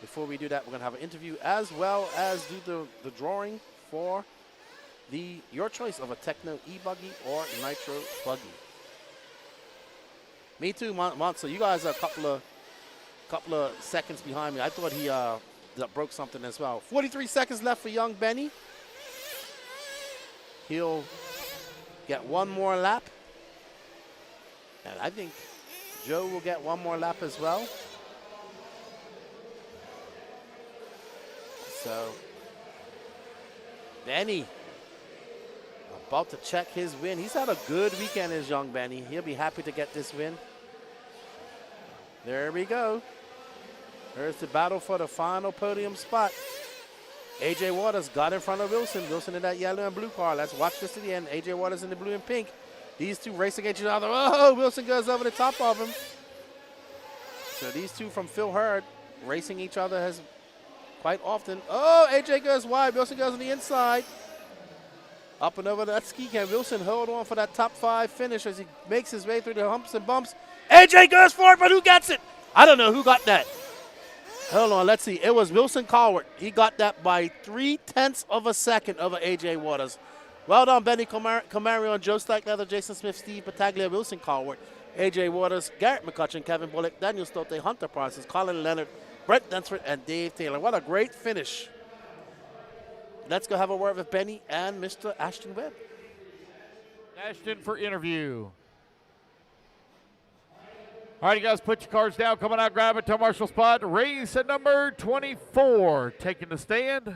Before we do that, we're going to have an interview as well as do the drawing for your choice of a Techno ebuggy or Nitro Buggy. Me too, Monzo. You guys are a couple of seconds behind me. I thought he broke something as well. 43 seconds left for young Benny. He'll get one more lap. And I think Joe will get one more lap as well. So, Benny about to check his win. He's had a good weekend, his young Benny. He'll be happy to get this win. There we go. There's the battle for the final podium spot. AJ Waters got in front of Wilson. Wilson in that yellow and blue car. Let's watch this to the end. AJ Waters in the blue and pink. These two race against each other. Oh, Wilson goes over the top of him. So these two from Phil Hurd racing each other has quite often. Oh, AJ goes wide. Wilson goes on the inside. Up and over that ski can. Wilson hold on for that top 5 finish as he makes his way through the humps and bumps. AJ goes for it, but who gets it? I don't know who got that. Hold on, let's see. It was Wilson Cowart. He got that by 0.3 of a second over AJ Waters. Well done, Benny Camarion, Joe Steichleather, Jason Smith, Steve Pataglia, Wilson Cowart, AJ Waters, Garrett McCutcheon, Kevin Bullock, Daniel Stolte, Hunter Parsons, Colin Leonard, Brent Densford, and Dave Taylor. What a great finish. Let's go have a word with Benny and Mr. Ashton Webb. Ashton for interview. All right, you guys, put your cards down. Coming out, grab it to Marshall spot. Race at number 24, taking the stand.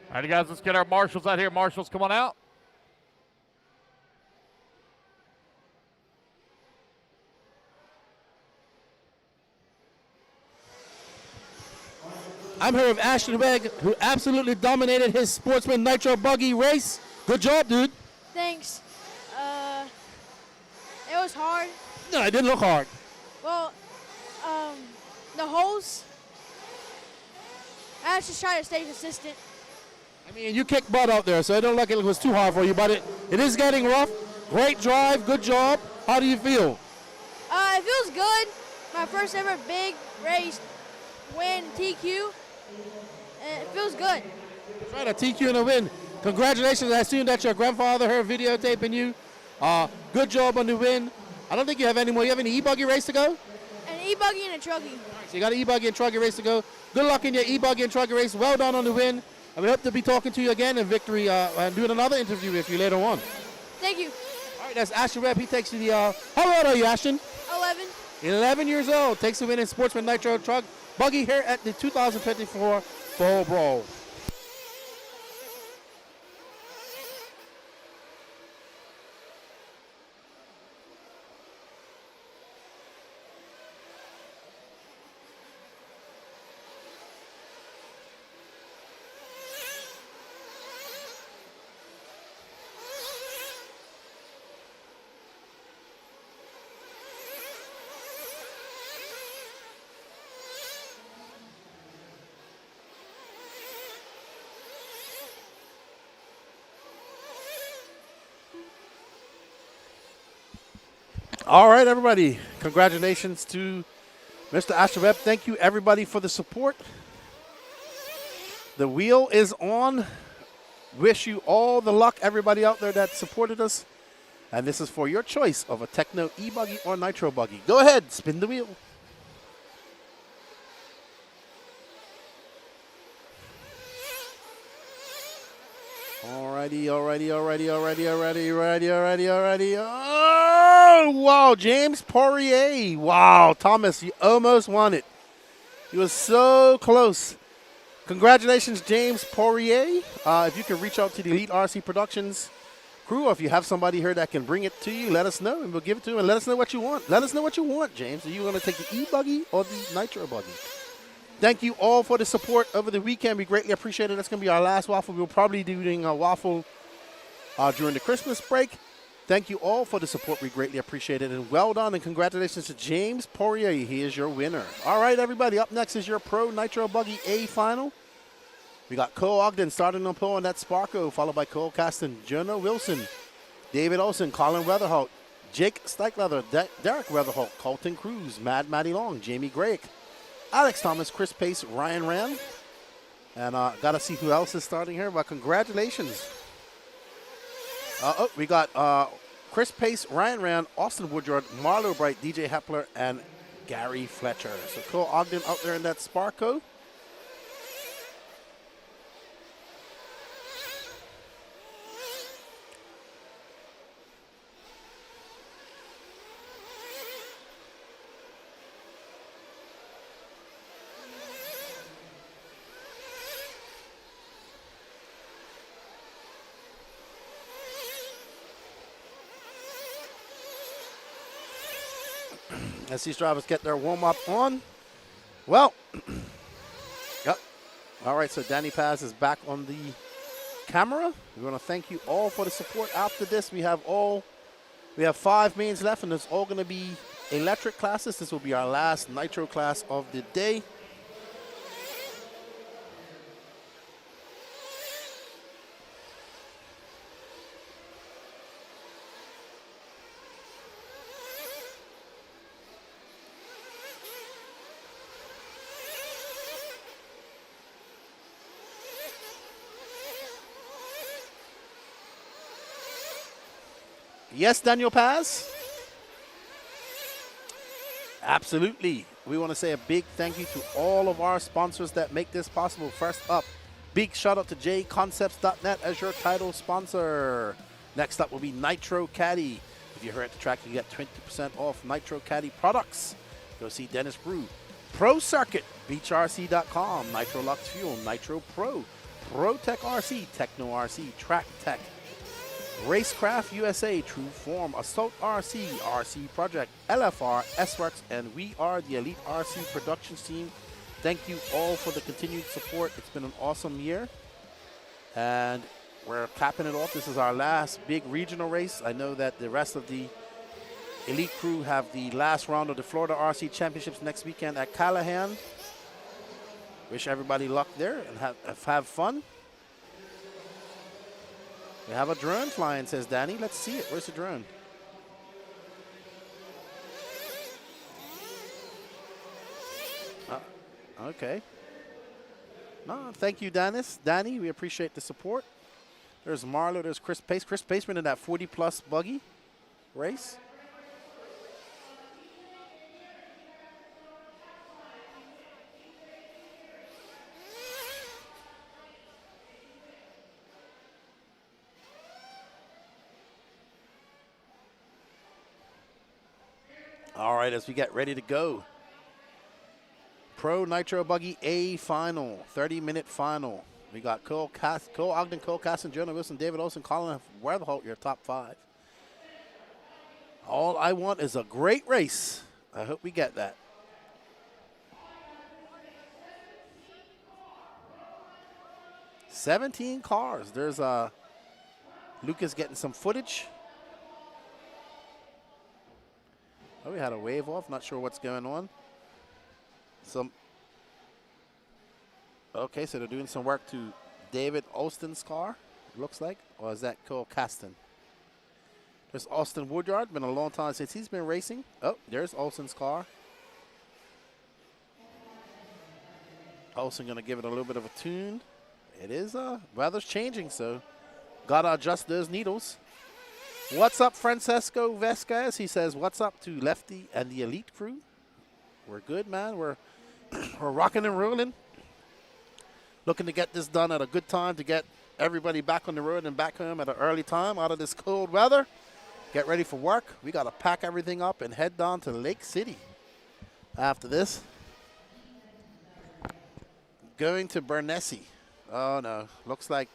All right, you guys, let's get our marshals out here. Marshals, come on out. I'm here with Ashton Webb, who absolutely dominated his Sportsman Nitro Buggy race. Good job, dude. Thanks. It was hard. No, it didn't look hard. Well, the holes, I just try to stay consistent. I mean, you kicked butt out there, so it don't look like it was too hard for you, but it is getting rough. Great drive, good job. How do you feel? It feels good. My first ever big race win TQ. And it feels good. Right, a TQ and a win. Congratulations. I assume that your grandfather heard videotaping you. Good job on the win. I don't think you have any more. You have any e-buggy race to go? An e-buggy and a truggy. So you got an e-buggy and truggy race to go. Good luck in your e-buggy and truggy race. Well done on the win. And we hope to be talking to you again in victory and doing another interview with you later on. right, that's Ashton Webb. He takes the, how old are you, Ashton? 11. 11 years old. Takes the win in Sportsman Nitro Truck Buggy here at the 2054 Fall Brawl. All right, everybody. Congratulations to Mr. Ashton Webb. Thank you, everybody, for the support. The wheel is on. Wish you all the luck, everybody out there that supported us. And this is for your choice of a Techno e-buggy or Nitro buggy. Go ahead, spin the wheel. Alrighty. Oh, wow, James Poirier. Wow, Thomas, you almost won it. You was so close. Congratulations, James Poirier. If you can reach out to the Elite RC Productions crew, or if you have somebody here that can bring it to you, let us know, and we'll give it to you, and let us know what you want. Let us know what you want, James. Are you going to take the e-buggy or the Nitro buggy? Thank you all for the support over the weekend. We greatly appreciate it. That's going to be our last waffle. We'll probably be doing a waffle during the Christmas break. Thank you all for the support. We greatly appreciate it. And well done, and congratulations to James Poirier. He is your winner. All right, everybody. Up next is your Pro Nitro Buggy A final. We got Cole Ogden starting on pole on that Sparko, followed by Cole Caston, Jonah Wilson, David Olson, Colin Weatherholt, Jake Steichleather, Derek Weatherholt, Colton Cruz, Mad Matty Long, Jamie Grake, Alex Thomas, Chris Pace, Ryan Rand. And got to see who else is starting here, but congratulations. We got Chris Pace, Ryan Rand, Austin Woodward, Marlo Bright, DJ Hepler, and Gary Fletcher. So Cole Ogden out there in that Sparko. As these drivers get their warm-up on. Well, yep. All right, so Danny Paz is back on the camera. We want to thank you all for the support. After this, we have 5 mains left, and it's all going to be electric classes. This will be our last Nitro class of the day. Yes, Daniel Paz? Absolutely. We want to say a big thank you to all of our sponsors that make this possible. First up, big shout out to jconcepts.net as your title sponsor. Next up will be Nitro Caddy. If you're here at the track, you get 20% off Nitro Caddy products. Go see Dennis Brew. Pro Circuit, beachrc.com, Nitro Lux Fuel, Nitro Pro, ProTech RC, Techno RC, Track Tech, Racecraft USA, True Form, Assault RC, RC Project, LFR, SWorks, and we are the Elite RC Productions team. Thank you all for the continued support. It's been an awesome year. And we're capping it off. This is our last big regional race. I know that the rest of the Elite crew have the last round of the Florida RC Championships next weekend at Callahan. Wish everybody luck there and have fun. We have a drone flying, says Danny. Let's see it. Where's the drone? Okay. No, thank you, Danny, we appreciate the support. There's Marlo. There's Chris Pace. Chris Pace been in that 40-plus buggy race. All right, as we get ready to go. Pro Nitro Buggy A final, 30-minute final. We got Cole Ogden, Cole Caston, Jonah Wilson, David Olson, Colin Weatherholt, your top 5. All I want is a great race. I hope we get that. $17 cars. There's Lucas getting some footage. Oh, we had a wave off. Not sure what's going on. Okay, so they're doing some work to David Olston's car, it looks like. Or is that Cole Caston? There's Austin Woodyard. Been a long time since he's been racing. Oh, there's Olson's car. Olson going to give it a little bit of a tune. It is, weather's changing, so got to adjust those needles. What's up, Francesco Vesquez? He says, what's up to Lefty and the Elite crew? We're good, man. We're rocking and rolling. Looking to get this done at a good time to get everybody back on the road and back home at an early time out of this cold weather. Get ready for work. We got to pack everything up and head down to Lake City after this. Going to Bghnc. Oh, no. It looks like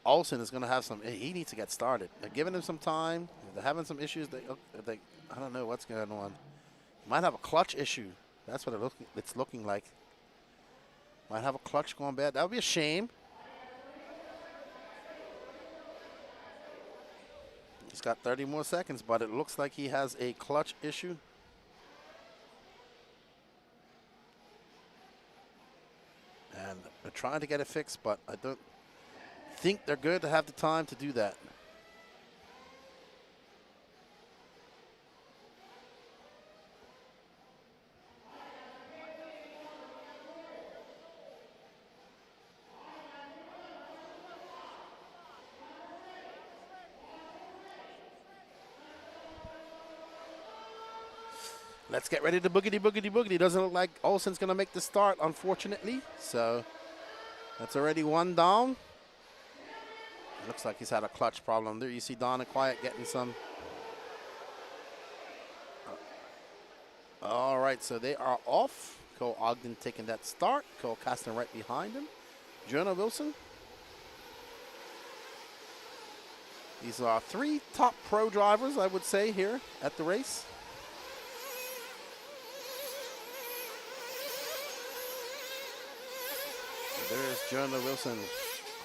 Olson is going to have some. He needs to get started. They're giving him some time. They're having some issues. I don't know what's going on. Might have a clutch issue. That's what it's looking like. Might have a clutch going bad. That would be a shame. He's got 30 more seconds, but it looks like he has a clutch issue. And they're trying to get it fixed, but I don't think they're good to have the time to do that. Let's get ready to boogity, boogity, boogity. Doesn't look like Olson's going to make the start, unfortunately. So that's already one down. Looks like he's had a clutch problem. There you see Don and Quiet getting some. All right, so they are off. Cole Ogden taking that start. Cole Caston right behind him. Jonah Wilson. These are 3 top pro drivers, I would say, here at the race. There's Jonah Wilson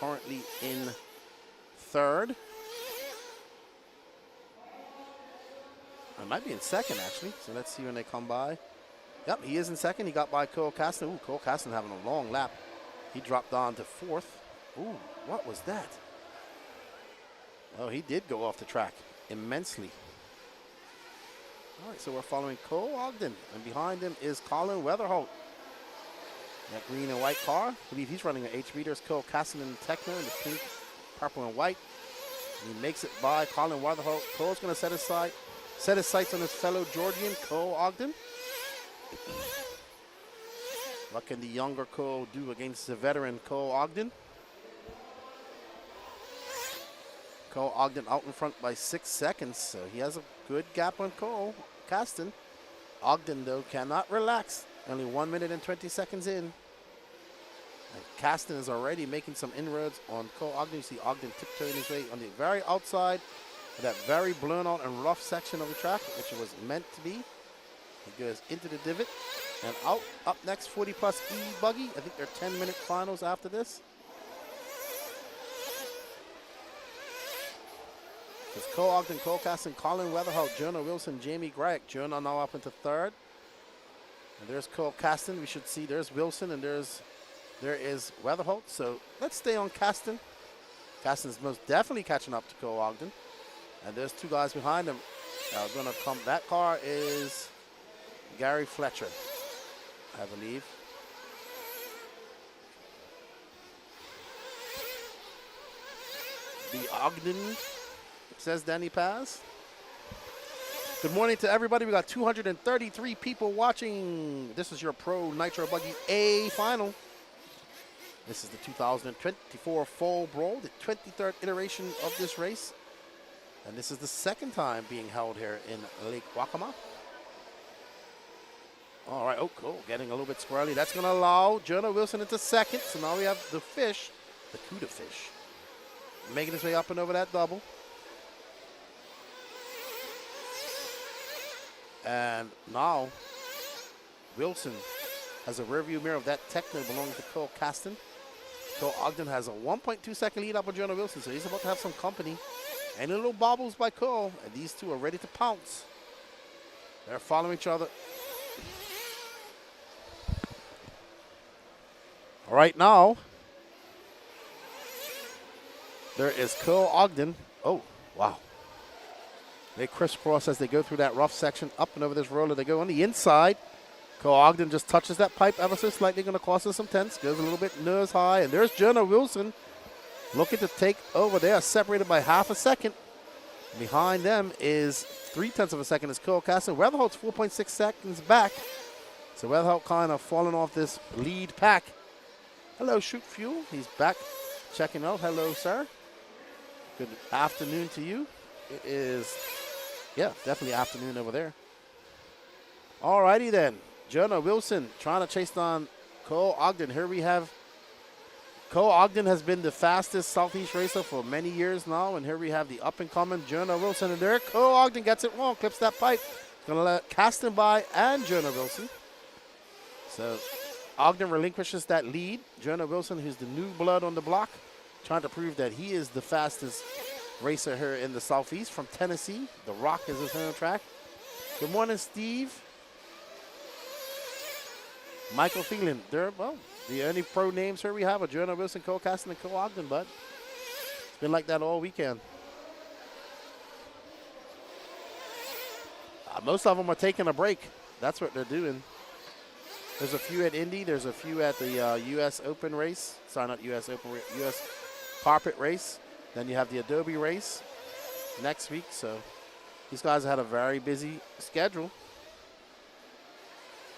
currently in 3rd. I might be in 2nd, actually. So let's see when they come by. Yep, he is in 2nd. He got by Cole Caston. Ooh, Cole Caston having a long lap. He dropped down to 4th. Ooh, what was that? Oh, he did go off the track immensely. All right, so we're following Cole Ogden. And behind him is Colin Weatherholt. That green and white car. I believe he's running an HB. There's Cole Caston in the Techno in the pink, purple, and white. And he makes it by Colin Weatherholt. Cole's going to set his sights on his fellow Georgian, Cole Ogden. What can the younger Cole do against the veteran Cole Ogden? Cole Ogden out in front by 6 seconds, so he has a good gap on Cole Caston. Ogden, though, cannot relax. Only 1 minute and 20 seconds in. And Caston is already making some inroads on Cole Ogden. You see Ogden tiptoeing his way on the very outside of that very blown out and rough section of the track, which it was meant to be. He goes into the divot and out. Up next, 40 plus ebuggy. I think they're 10-minute finals after this. It's Cole Ogden, Cole Caston, Colin Weatherholt, Jonah Wilson, Jamie Greg. Jonah now up into 3rd. And there's Cole Caston. We should see there's Wilson and there is Weatherholt. So let's stay on Caston. Caston's most definitely catching up to Cole Ogden. And there's 2 guys behind him. Gonna come. That car is Gary Fletcher, I believe. The Ogden, says Danny Paz. Good morning to everybody. We got 233 people watching. This is your Pro Nitro Buggy A final. This is the 2024 Fall Brawl, the 23rd iteration of this race. And this is the second time being held here in Lake Wakama. All right, oh, cool. Getting a little bit squirrely. That's going to allow Jonah Wilson into second. So now we have the fish, the Cuda fish, making his way up and over that double. And now Wilson has a rearview mirror of that Techno belonging to Cole Caston. Cole Ogden has a 1.2 second lead up on Jonah Wilson, so he's about to have some company. Any little bobbles by Cole, and these two are ready to pounce. They're following each other. All right, now there is Cole Ogden. Oh, wow. They crisscross as they go through that rough section. Up and over this roller they go on the inside. Cole Ogden just touches that pipe ever so slightly, going to cost us some tenths. Goes a little bit nose high, and there's Jonah Wilson looking to take over. They are separated by half a second. Behind them is 0.3 of a second is Cole Caston. Weatherholt's 4.6 seconds back. So Weatherholt kind of falling off this lead pack. Hello, Shoot Fuel. He's back checking out. Hello, sir. Good afternoon to you. It is, yeah, definitely afternoon over there. All righty then. Jonah Wilson trying to chase down Cole Ogden. Here we have Cole Ogden has been the fastest Southeast racer for many years now, and here we have the up-and-coming Jonah Wilson. And there, Cole Ogden gets it wrong, clips that pipe. Going to let Caston by and Jonah Wilson. So Ogden relinquishes that lead. Jonah Wilson, who's the new blood on the block, trying to prove that he is the fastest racer here in the Southeast from Tennessee. The Rock is his home track. Good morning, Steve. Michael Phelan. There, well, the only pro names here we have are Jonah Wilson, Cole Caston, and Cole Ogden, bud. It's been like that all weekend. Most of them are taking a break. That's what they're doing. There's a few at Indy. There's a few at the U.S. Open race. Sorry, not U.S. Open, U.S. Carpet race. Then you have the Adobe race next week. So these guys have had a very busy schedule.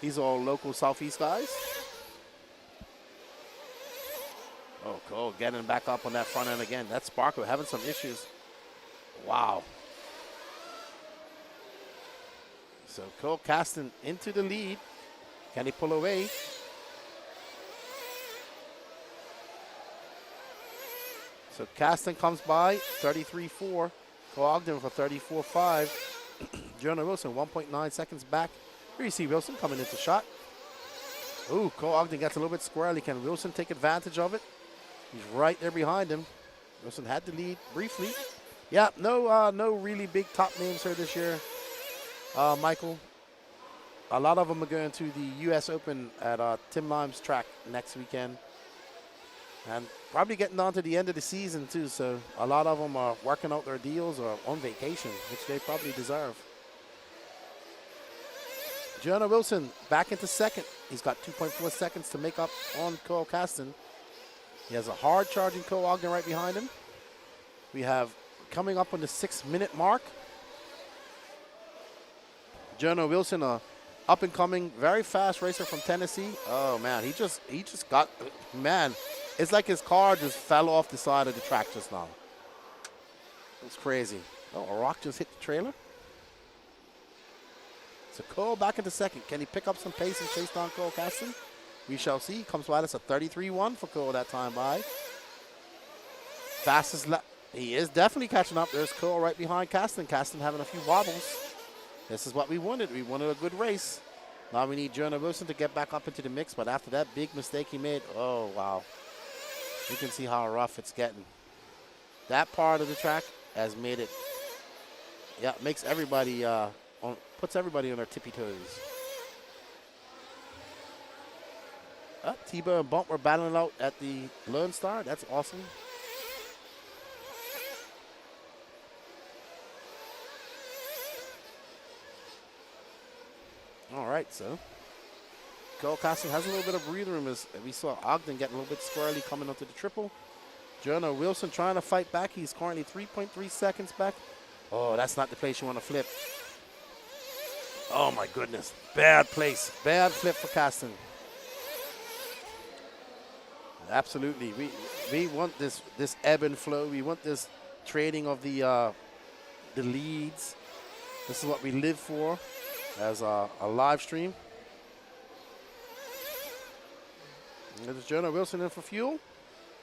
These are all local Southeast guys. Oh, Cole getting back up on that front end again. That's Sparkle having some issues. Wow. So Cole Caston into the lead. Can he pull away? So Caston comes by, 33.4. Cole Ogden for 34.5. Jonah Wilson, 1.9 seconds back. Here you see Wilson coming into shot. Ooh, Cole Ogden gets a little bit squirrely. Can Wilson take advantage of it? He's right there behind him. Wilson had the lead briefly. Yeah, no really big top names here this year, Michael. A lot of them are going to the U.S. Open at Tim Lime's track next weekend. And probably getting down to the end of the season, too. So a lot of them are working out their deals or on vacation, which they probably deserve. Jonah Wilson back into second. He's got 2.4 seconds to make up on Cole Caston. He has a hard charging Cole Ogden right behind him. We have coming up on the 6-minute mark. Jonah Wilson, a up-and-coming, very fast racer from Tennessee. Oh, man, he just got, man, it's like his car just fell off the side of the track just now. It's crazy. Oh, a rock just hit the trailer. So Cole back into second. Can he pick up some pace and chase down Cole Caston? We shall see. Comes by us a 33.1 for Cole that time by. Fastest lap. He is definitely catching up. There's Cole right behind Caston. Caston having a few wobbles. This is what we wanted. We wanted a good race. Now we need Jonah Wilson to get back up into the mix. But after that big mistake he made, oh, wow. You can see how rough it's getting. That part of the track has made it, yeah, makes everybody, puts everybody on their tippy toes. Tebow and Bump were battling out at the Lone Star. That's awesome. All right, so Cole Caston has a little bit of breathing room as we saw Ogden getting a little bit squirrely coming up to the triple. Jonah Wilson trying to fight back. He's currently 3.3 seconds back. Oh, that's not the place you want to flip. Oh, my goodness. Bad place. Bad flip for Caston. Absolutely. We want this ebb and flow. We want this trading of the the leads. This is what we live for as a live stream. And there's Jonah Wilson in for fuel.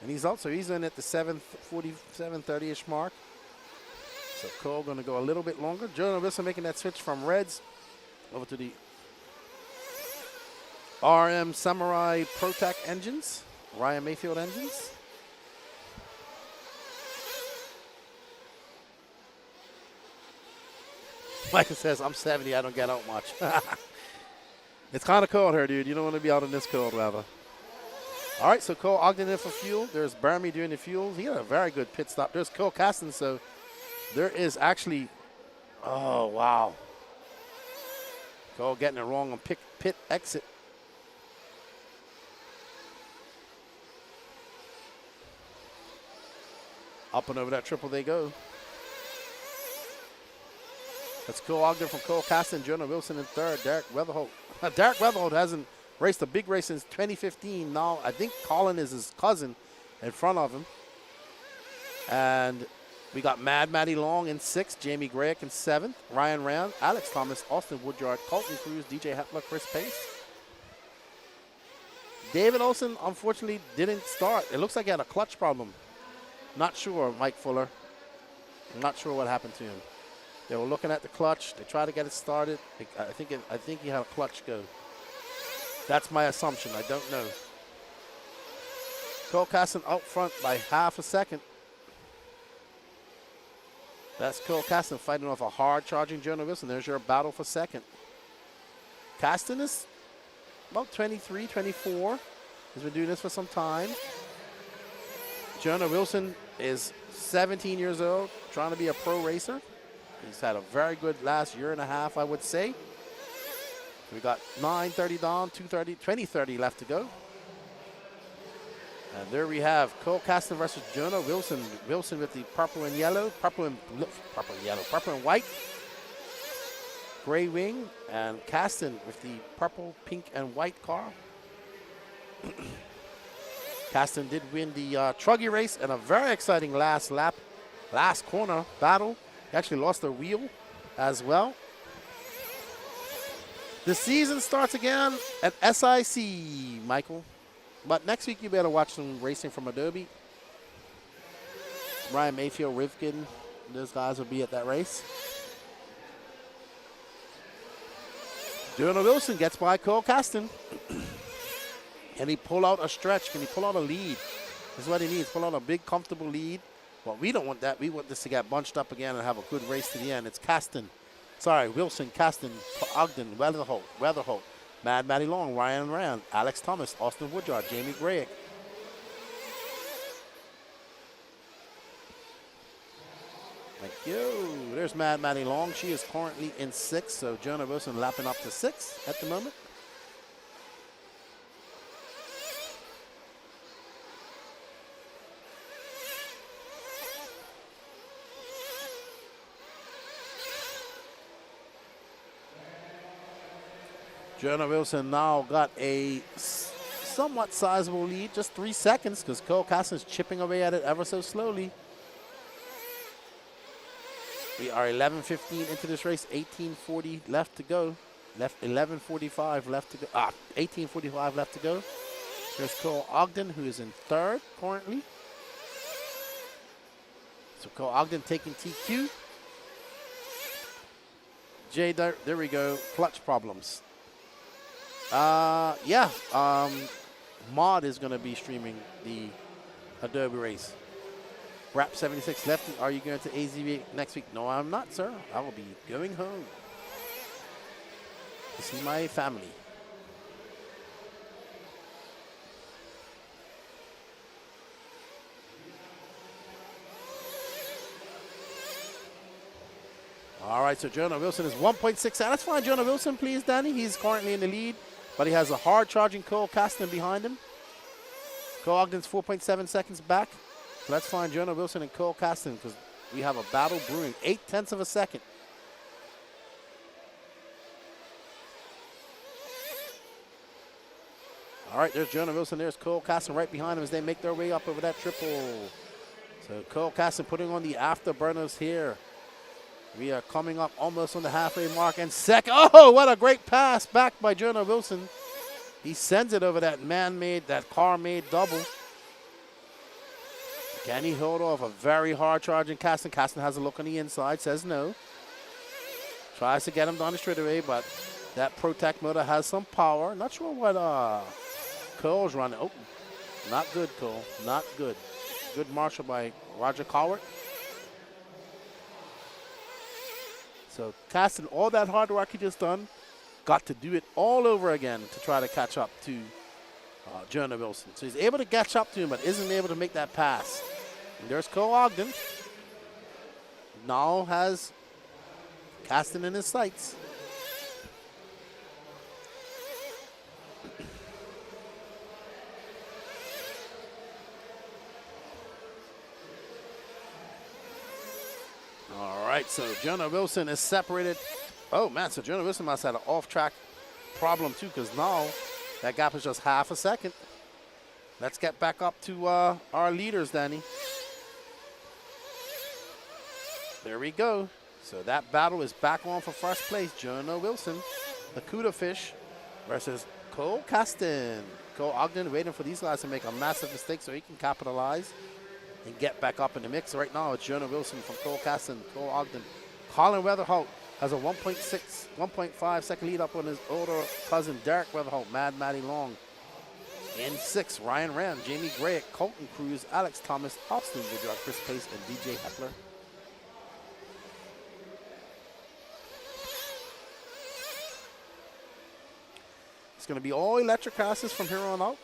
And he's out, so he's in at the 7:40, 7:30-ish mark. So Cole going to go a little bit longer. Jonah Wilson making that switch from Reds over to the RM Samurai ProTac engines, Ryan Mayfield engines. Michael says, I'm 70, I don't get out much. It's kind of cold here, dude. You don't want to be out in this cold weather. All right, so Cole Ogden in for fuel. There's Barmy doing the fuels. He had a very good pit stop. There's Cole Caston, so there is actually, oh, wow. Cole getting it wrong on pit exit. Up and over that triple they go. That's Cole Ogden from Cole Caston, Jonah Wilson in third, Derek Weatherholt. Derek Weatherholt hasn't raced a big race since 2015. Now, I think Colin is his cousin in front of him. And we got Mad Matty Long in sixth, Jamie Grayek in seventh, Ryan Rand, Alex Thomas, Austin Woodyard, Colton Cruz, DJ Hepler, Chris Pace. David Olsen, unfortunately, didn't start. It looks like he had a clutch problem. Not sure, Mike Fuller. I'm not sure what happened to him. They were looking at the clutch. They tried to get it started. I think he had a clutch go. That's my assumption. I don't know. Cole Caston out front by half a second. That's Cole Caston fighting off a hard-charging Jonah Wilson. There's your battle for second. Caston is about 23, 24. He's been doing this for some time. Jonah Wilson is 17 years old, trying to be a pro racer. He's had a very good last year and a half, I would say. We got 9:30 down, 20:30 left to go. And there we have Cole Caston versus Jonah Wilson. Wilson with the purple and yellow, purple and white, gray wing, and Caston with the purple, pink, and white car. Caston did win the truggy race and a very exciting last lap, last corner battle. He actually lost a wheel as well. The season starts again at SIC, Michael. But next week you better watch some racing from Adobe. Ryan Mayfield, Rivkin, those guys will be at that race. Jonah Wilson gets by Cole Caston. Can he pull out a stretch? Can he pull out a lead? This is what he needs, pull out a big, comfortable lead. Well, we don't want that. We want this to get bunched up again and have a good race to the end. It's Caston. Sorry, Wilson, Caston, Ogden, Weatherholt, Mad Matty Long, Ryan Rand, Alex Thomas, Austin Woodyard, Jamie Grayek. Thank you. There's Mad Matty Long. She is currently in sixth, so Jonah Wilson lapping up to sixth at the moment. Jonah Wilson now got a somewhat sizable lead, just 3 seconds, because Cole Caston's chipping away at it ever so slowly. We are 11:15 into this race, 18:40 left to go. 11:45 left to go. 18:45 left to go. There's Cole Ogden, who is in third currently. So Cole Ogden taking TQ. Jay, there we go. Clutch problems. Mod is going to be streaming the Adobe race. Rap 76 Lefty, are you going to AZV next week? No, I'm not, sir. I will be going home to see my family. All right, so Jonah Wilson is 1.6. That's fine, Jonah Wilson, please, Danny. He's currently in the lead, but he has a hard-charging Cole Caston behind him. Cole Ogden's 4.7 seconds back. So that's fine, Jonah Wilson and Cole Caston, because we have a battle brewing. 0.8 of a second. All right, there's Jonah Wilson. There's Cole Caston right behind him as they make their way up over that triple. So Cole Caston putting on the afterburners here. We are coming up almost on the halfway mark. And second, oh, what a great pass back by Jonah Wilson. He sends it over that man-made, that car-made double. Can he hold off a very hard charging Caston? Caston has a look on the inside, says no. Tries to get him down the straightaway, but that Protect motor has some power. Not sure what Cole's running. Oh, not good, Cole. Not good. Good marshal by Roger Cowart. So Caston, all that hard work he just done, got to do it all over again to try to catch up to Jonah Wilson. So he's able to catch up to him, but isn't able to make that pass. And there's Cole Ogden. Now has Caston in his sights. All right, so Jonah Wilson is separated. Oh, man, so Jonah Wilson must have had an off-track problem, too, because now that gap is just half a second. Let's get back up to our leaders, Danny. There we go. So that battle is back on for first place. Jonah Wilson, the Cuda Fish, versus Cole Caston. Cole Ogden waiting for these guys to make a massive mistake so he can capitalize and get back up in the mix. Right now, it's Jonah Wilson from Cole Caston, Cole Ogden. Colin Weatherholt has a 1.5 second lead up on his older cousin, Derek Weatherholt, Mad Matty Long. In 6, Ryan Rand, Jamie Gray, Colton Cruz, Alex Thomas, Austin Goodrock, Chris Pace, and DJ Hepler. It's going to be all electric classes from here on out.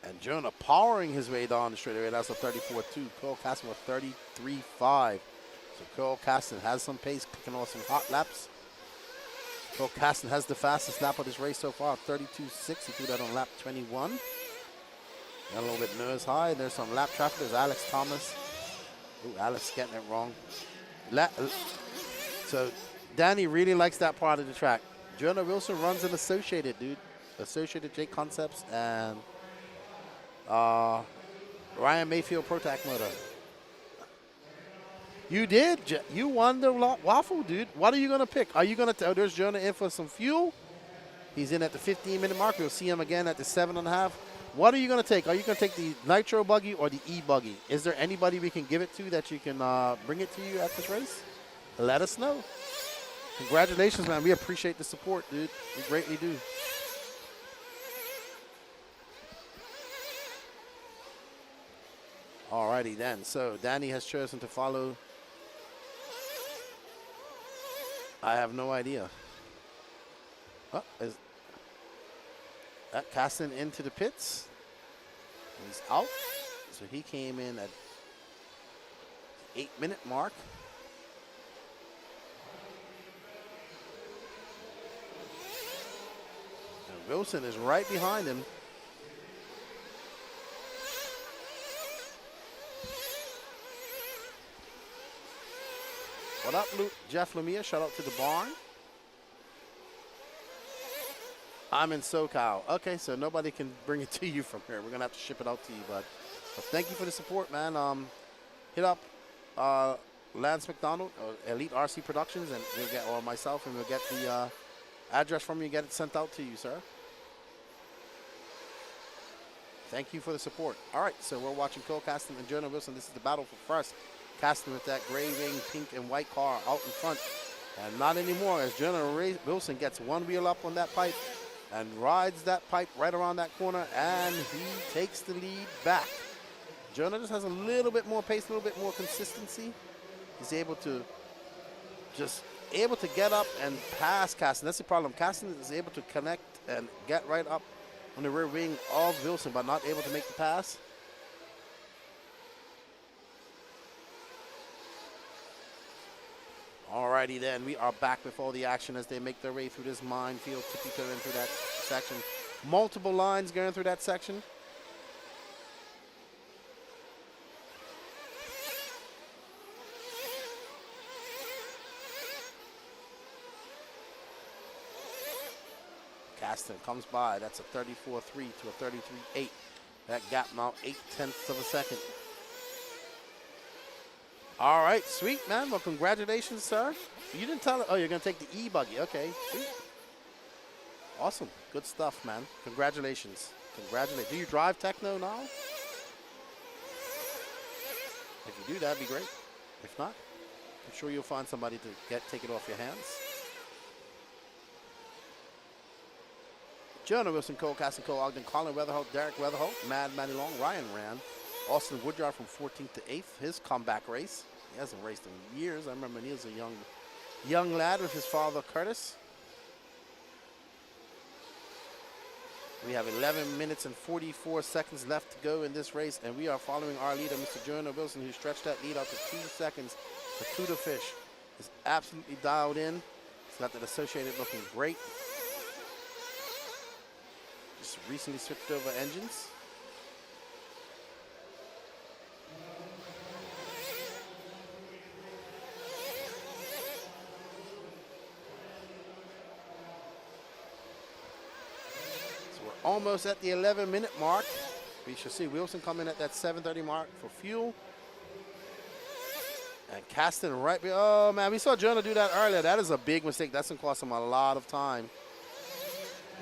And Jonah powering his way down the straightaway. That's a 34-2. Cole Caston with 33.5. So Cole Caston has some pace, picking off some hot laps. Cole Caston has the fastest lap of this race so far, 32.6. He threw that on lap 21. Got a little bit nose high. There's some lap traffic. There's Alex Thomas. Ooh, Alex getting it wrong. So Danny really likes that part of the track. Jonah Wilson runs an Associated, dude. Associated J Concepts and Ryan Mayfield Protect motor. You did. You won the waffle, dude. What are you going to pick? Are you going to there's Jonah in for some fuel. He's in at the 15-minute mark. We'll see him again at the 7.5. What are you going to take? Are you going to take the nitro buggy or the e-buggy? Is there anybody we can give it to that you can bring it to you at this race? Let us know. Congratulations, man. We appreciate the support, dude. We greatly do. Alrighty then. So Danny has chosen to follow. I have no idea. Oh, is that Caston into the pits? He's out. So he came in at the 8-minute mark. And Wilson is right behind him. What up, Jeff Lemire? Shout out to the barn. I'm in SoCal. Okay, so nobody can bring it to you from here. We're going to have to ship it out to you, bud. But thank you for the support, man. Hit up Lance McDonald, Elite RC Productions, and we'll get, or myself, and we'll get the address from you and get it sent out to you, sir. Thank you for the support. All right, so we're watching Cole Caston and Jonah Wilson. This is the battle for first. Caston with that gray wing, pink and white car out in front. And not anymore as Jonah Wilson gets one wheel up on that pipe and rides that pipe right around that corner, and he takes the lead back. Jonah just has a little bit more pace, a little bit more consistency. He's able to get up and pass Caston. That's the problem. Caston is able to connect and get right up on the rear wing of Wilson, but not able to make the pass. Alrighty then, we are back with all the action as they make their way through this minefield, tippy-toeing through that section. Multiple lines going through that section. Gaston comes by. That's a 34.3 to a 33.8. That gap now 0.8 of a second. All right, sweet, man. Well, congratulations, sir. You didn't tell it. Oh, you're going to take the e-buggy. Okay, sweet. Awesome. Good stuff, man. Congratulations. Congratulations. Do you drive Techno now? If you do, that'd be great. If not, I'm sure you'll find somebody to take it off your hands. Jonah Wilson, Cole Caston, Cole Ogden, Colin Weatherholt, Derek Weatherholt, Matty Long, Ryan Rand, Austin Woodyard from 14th to 8th, his comeback race. He hasn't raced in years. I remember when he was a young lad with his father, Curtis. We have 11 minutes and 44 seconds left to go in this race, and we are following our leader, Mr. Jonah Wilson, who stretched that lead out to 2 seconds. The Tudor Fish is absolutely dialed in. He's got that Associated looking great. Just recently switched over engines. Almost at the 11-minute mark. We should see Wilson come in at that 7:30 mark for fuel. And Caston right. Oh, man, we saw Jonah do that earlier. That is a big mistake. That's going to cost him a lot of time.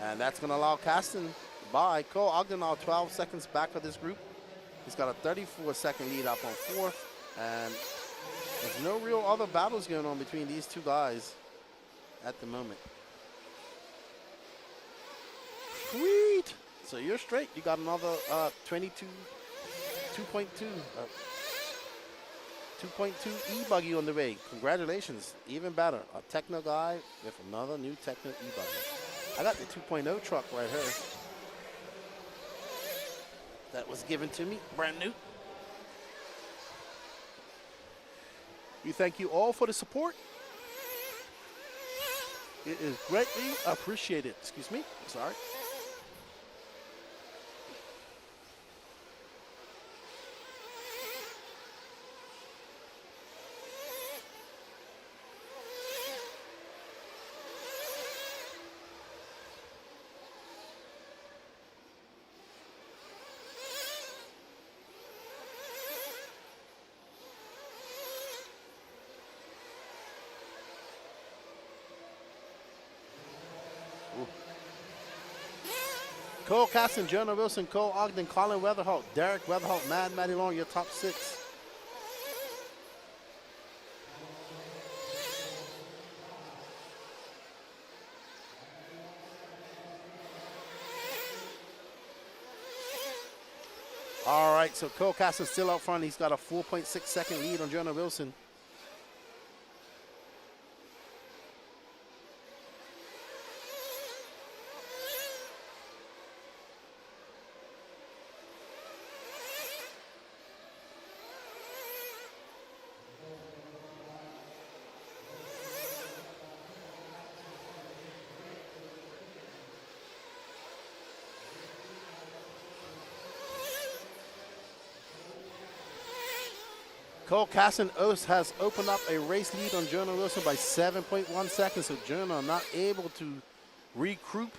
And that's going to allow Caston by. Cole Ogden now 12 seconds back of this group. He's got a 34-second lead up on 4th. And there's no real other battles going on between these two guys at the moment. Sweet. So you're straight. You got another 2.2 e-buggy on the way. Congratulations. Even better. A Techno guy with another new Techno e-buggy. I got the 2.0 truck right here. That was given to me, brand new. We thank you all for the support. It is greatly appreciated. Excuse me. Sorry. Cole Caston, Jonah Wilson, Cole Ogden, Colin Weatherholt, Derek Weatherholt, Matty Long, your top 6. All right, so Cole Caston's still out front. He's got a 4.6 second lead on Jonah Wilson. Cole Caston has opened up a race lead on Jonah Wilson by 7.1 seconds. So Jonah not able to regroup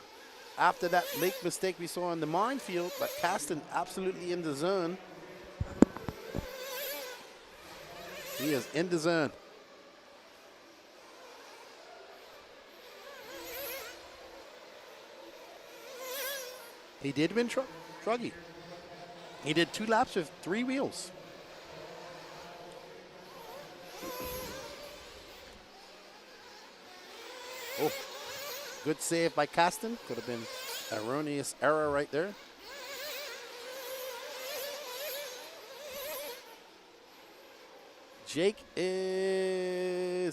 after that late mistake we saw in the minefield, but Caston absolutely in the zone. He is in the zone. He did win truggy. He did 2 laps with 3 wheels. Oh, good save by Caston. Could have been erroneous error right there. Jake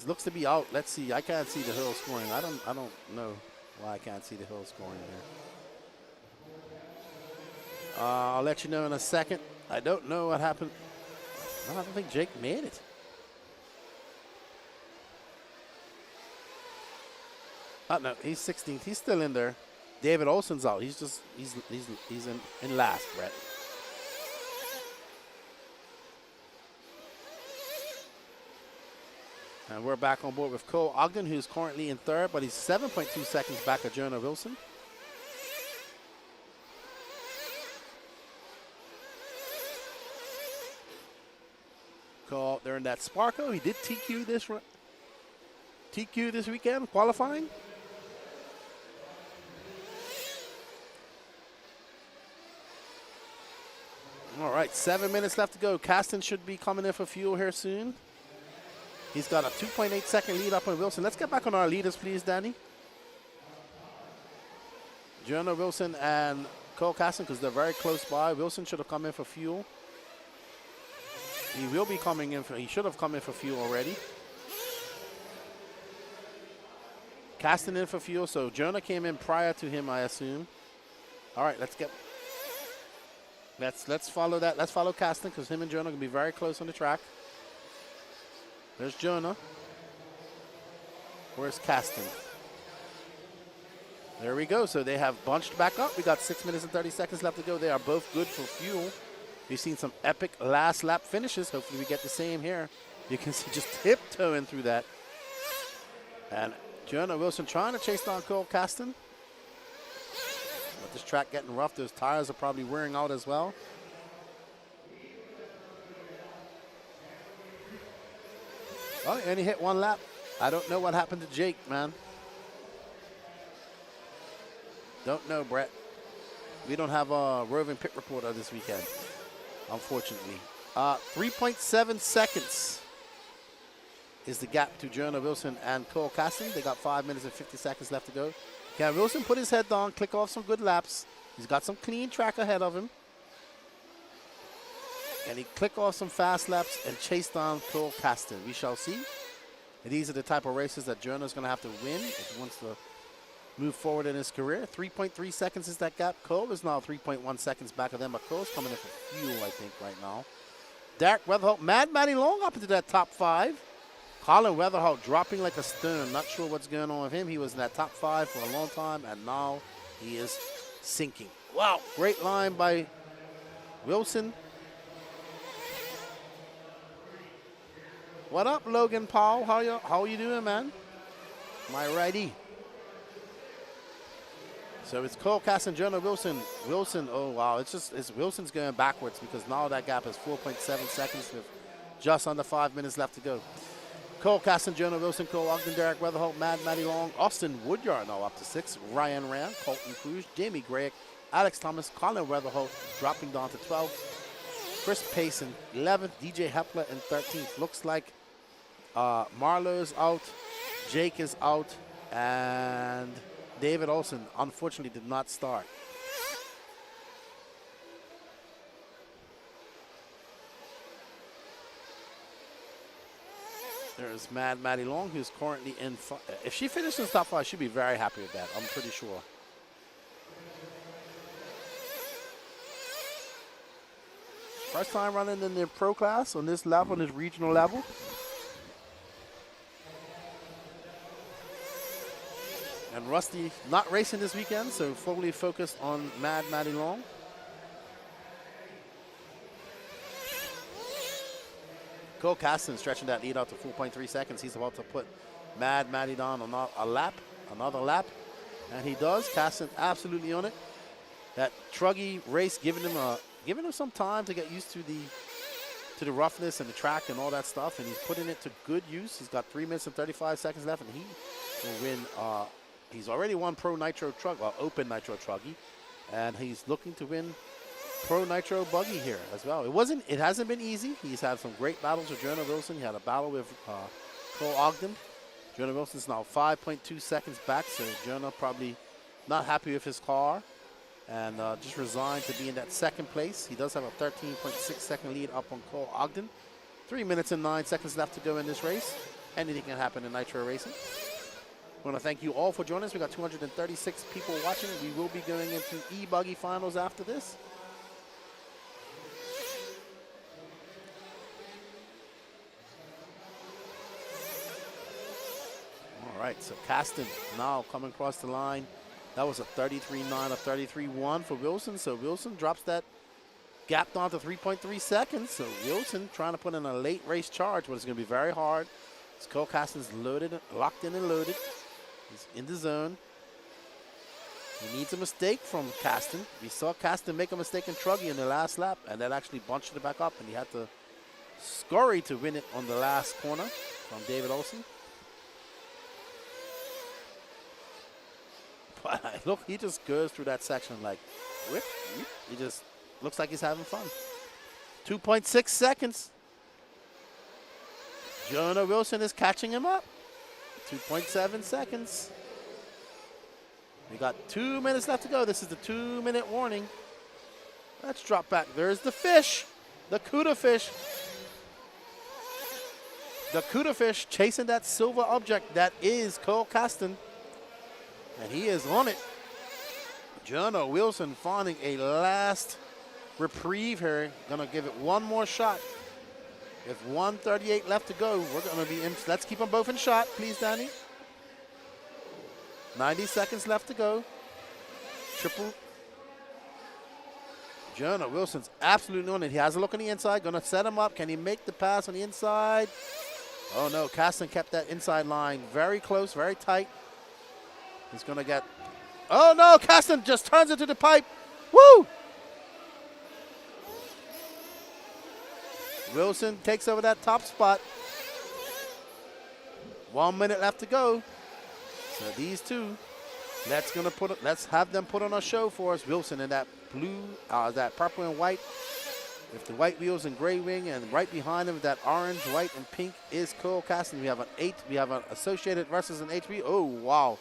looks to be out. Let's see. I can't see the hill scoring. I don't know why I can't see the hill scoring here. I'll let you know in a second. I don't know what happened. I don't think Jake made it. No, he's 16th. He's still in there. David Olsen's out. He's in last, Brett. And we're back on board with Cole Ogden, who's currently in 3rd, but he's 7.2 seconds back of Jonah Wilson. Call. They're in that Sparko. He did TQ this weekend, qualifying. All right, 7 minutes left to go. Caston should be coming in for fuel here soon. He's got a 2.8 second lead up on Wilson. Let's get back on our leaders, please, Danny. Jonah, Wilson, and Cole Caston, because they're very close by. Wilson should have come in for fuel. He will be coming in he should have come in for fuel already. Caston in for fuel, so Jonah came in prior to him, I assume. All right, let's follow that. Let's follow Caston, because him and Jonah are going to be very close on the track. There's Jonah. Where's Caston? There we go. So they have bunched back up. We got 6 minutes and 30 seconds left to go. They are both good for fuel. We've seen some epic last lap finishes. Hopefully we get the same here. You can see just tiptoeing through that. And Jonah Wilson trying to chase down Cole Caston. But this track getting rough. Those tires are probably wearing out as well. Oh, he only hit one lap. I don't know what happened to Jake, man. Don't know, Brett. We don't have a roving pit reporter this weekend, unfortunately. 3.7 seconds is the gap to Jonah Wilson and Cole Caston. They got 5 minutes and 50 seconds left to go. Can Wilson put his head down, click off some good laps? He's got some clean track ahead of him. And he click off some fast laps and chase down Cole Caston. We shall see. And these are the type of races that Jonah's going to have to win if he wants to move forward in his career. 3.3 seconds is that gap. Cole is now 3.1 seconds back of them, but Cole's coming in for fuel, I think, right now. Derek Weatherholt, Mad Matty Long up into that top 5. Colin Weatherholt dropping like a stone. Not sure what's going on with him. He was in that top 5 for a long time, and now he is sinking. Wow, great line by Wilson. What up, Logan Paul? How you doing, man? My righty. So it's Cole Caston, Jonah Wilson. Wilson, oh wow, it's Wilson's going backwards because now that gap is 4.7 seconds with just under 5 minutes left to go. Cole Caston, Jonah Wilson, Cole Ogden, Derek Weatherholt, Mad Matty Long, Austin Woodyard now up to 6, Ryan Rand, Colton Cruz, Jamie Gregg, Alex Thomas, Colin Weatherholt dropping down to 12, Chris Payson 11th, DJ Hepler in 13th. Looks like Marlowe's out, Jake is out, and David Olson unfortunately did not start. There's Mad Matty Long, who's currently in. If she finishes top 5, she'll be very happy with that. I'm pretty sure. First time running in the pro class on this level, on this regional level. And Rusty not racing this weekend, so fully focused on Mad Matty Long. Cole Caston stretching that lead out to 4.3 seconds. He's about to put Mad Matty down on another lap. And he does. Caston absolutely on it. That truggy race giving him some time to get used to the roughness and the track and all that stuff. And he's putting it to good use. He's got 3 minutes and 35 seconds left, and he will win. He's already won Pro Nitro Truggy, well, Open Nitro Truggy, and he's looking to win Pro Nitro Buggy here as well. It hasn't been easy. He's had some great battles with Jonah Wilson. He had a battle with Cole Ogden. Jonah Wilson's now 5.2 seconds back, so Jonah probably not happy with his car and just resigned to be in that second place. He does have a 13.6 second lead up on Cole Ogden. 3 minutes and 9 seconds left to go in this race. Anything can happen in Nitro racing. I want to thank you all for joining us. We got 236 people watching. We will be going into ebuggy finals after this. All right, so Caston now coming across the line. That was a 33.9, a 33.1 for Wilson. So Wilson drops that gap down to 3.3 seconds. So Wilson trying to put in a late race charge, but it's going to be very hard. Cole Caston's locked in and loaded. He's in the zone. He needs a mistake from Caston. We saw Caston make a mistake in Truggy in the last lap, and that actually bunched it back up, and he had to Scurry to win it on the last corner from David Olson. But look, he just goes through that section like, whip, whip. He just looks like he's having fun. 2.6 seconds. Jonah Wilson is catching him up. 2.7 seconds. We got 2 minutes left to go. This is the 2-minute warning. Let's drop back. There's the fish, the Cuda fish. The Cuda fish chasing that silver object that is Cole Caston. And he is on it. Jonah Wilson finding a last reprieve here. Gonna give it one more shot. With 1:38 left to go, we're gonna be in. Let's keep them both in shot, please, Danny. 90 seconds left to go. Triple. Jonah Wilson's absolutely on it. He has a look on the inside. Gonna set him up. Can he make the pass on the inside? Oh no, Caston kept that inside line very close, very tight. He's gonna get. Oh no, Caston just turns it to the pipe. Woo! Wilson takes over that top spot. 1 minute left to go. So these two, let's have them put on a show for us. Wilson in that blue, that purple and white, with the white wheels and gray wing, and right behind him that orange, white, and pink is Cole Caston. We have an Associated versus an HB. Oh wow,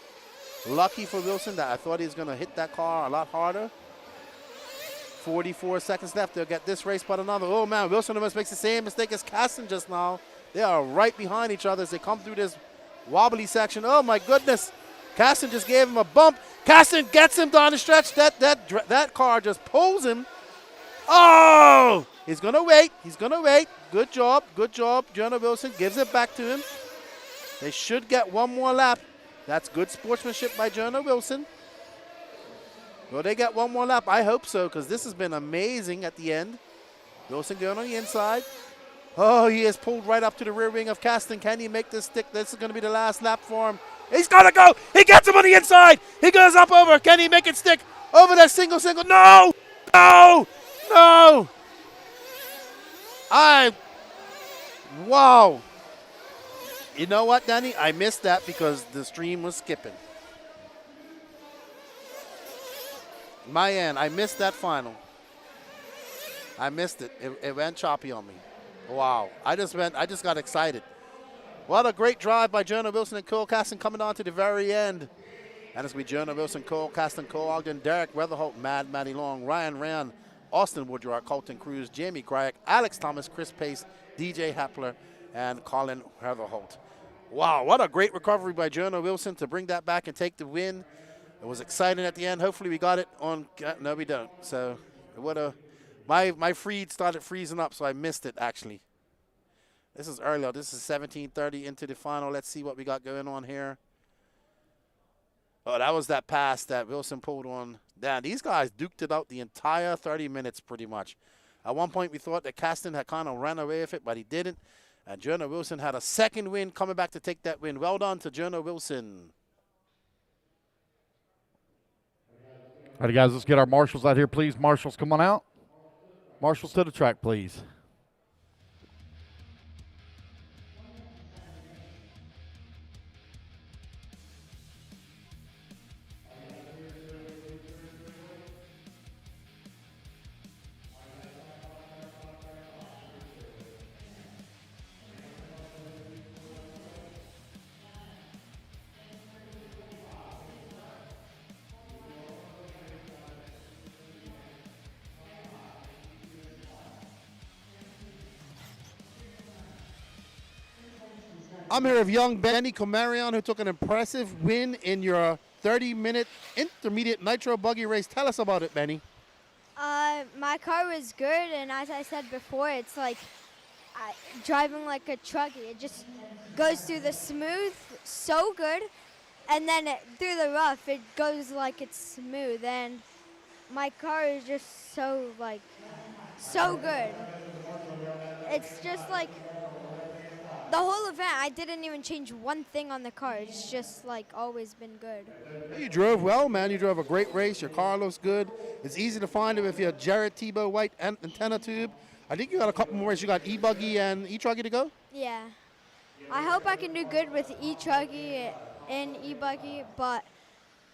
lucky for Wilson that I thought he was gonna hit that car a lot harder. 44 seconds left. They'll get this race but another. Oh man, Wilson almost makes the same mistake as Caston just now. They are right behind each other as they come through this wobbly section. Oh my goodness. Caston just gave him a bump. Caston gets him down the stretch. That car just pulls him. Oh! He's gonna wait. He's gonna wait. Good job. Good job. Jonah Wilson gives it back to him. They should get one more lap. That's good sportsmanship by Jonah Wilson. Will they get one more lap? I hope so, because this has been amazing at the end. Wilson going on the inside. Oh, he is pulled right up to the rear wing of Caston. Can he make this stick? This is going to be the last lap for him. He's going to go. He gets him on the inside. He goes up over. Can he make it stick? Over that single. No! No! No! Wow. You know what, Danny? I missed that because the stream was skipping. My end, I missed that final. I missed it. It went choppy on me. Wow. I just got excited. What a great drive by Jonah Wilson and Cole Caston coming on to the very end. And it's going to be Jonah Wilson, Cole Caston, Cole Ogden, Derek Weatherholt, Mad Matty Long, Ryan Rand, Austin Woodrow, Colton Cruz, Jamie Gryak, Alex Thomas, Chris Pace, DJ Hapler, and Colin Weatherholt. Wow, what a great recovery by Jonah Wilson to bring that back and take the win. It was exciting at the end. Hopefully we got it on. No, we don't. So my feed started freezing up, so I missed it actually. This is earlier. This is 17:30 into the final. Let's see what we got going on here. Oh, that was that pass that Wilson pulled on. Damn, these guys duked it out the entire 30 minutes pretty much. At one point we thought that Caston had kind of ran away with it, but he didn't. And Jonah Wilson had a second win coming back to take that win. Well done to Jonah Wilson. All right, guys, let's get our marshals out here, please. Marshals, come on out. Marshals to the track, please. I'm here with young Benny Comarion, who took an impressive win in your 30-minute intermediate nitro buggy race. Tell us about it, Benny. My car was good, and as I said before, it's like driving like a truggy. It just goes through the smooth so good, and then through the rough, it goes like it's smooth. And my car is just so good. It's just like the whole event, I didn't even change one thing on the car. It's just like always been good. You drove well, man. You drove a great race. Your car looks good. It's easy to find it with your Jared Tebow white antenna tube. I think you got a couple more races. You got ebuggy and etruggy to go? Yeah. I hope I can do good with etruggy and ebuggy, but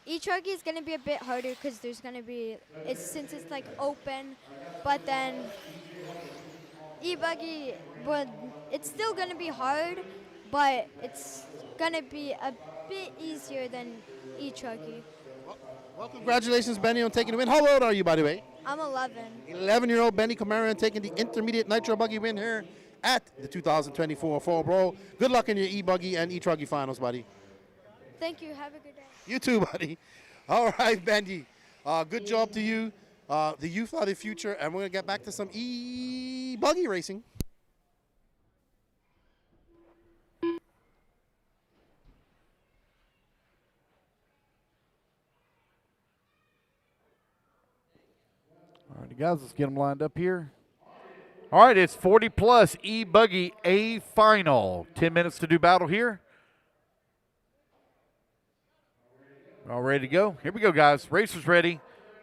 etruggy is going to be a bit harder because there's going to be, since it's like open, but then ebuggy, but it's still going to be hard, but it's going to be a bit easier than etruggy. Well, congratulations, Benny, on taking the win. How old are you, by the way? I'm 11. 11-year-old Benny Camara taking the intermediate nitro buggy win here at the 2024 Fall Brawl. Good luck in your ebuggy and etruggy finals, buddy. Thank you. Have a good day. You too, buddy. All right, Benji. Good job to you. The youth are the future, and we're going to get back to some buggy racing. All right, guys, let's get them lined up here. All right, it's 40 plus e-buggy A final. 10 minutes to do battle here. All ready to go. Here we go, guys. Racers ready.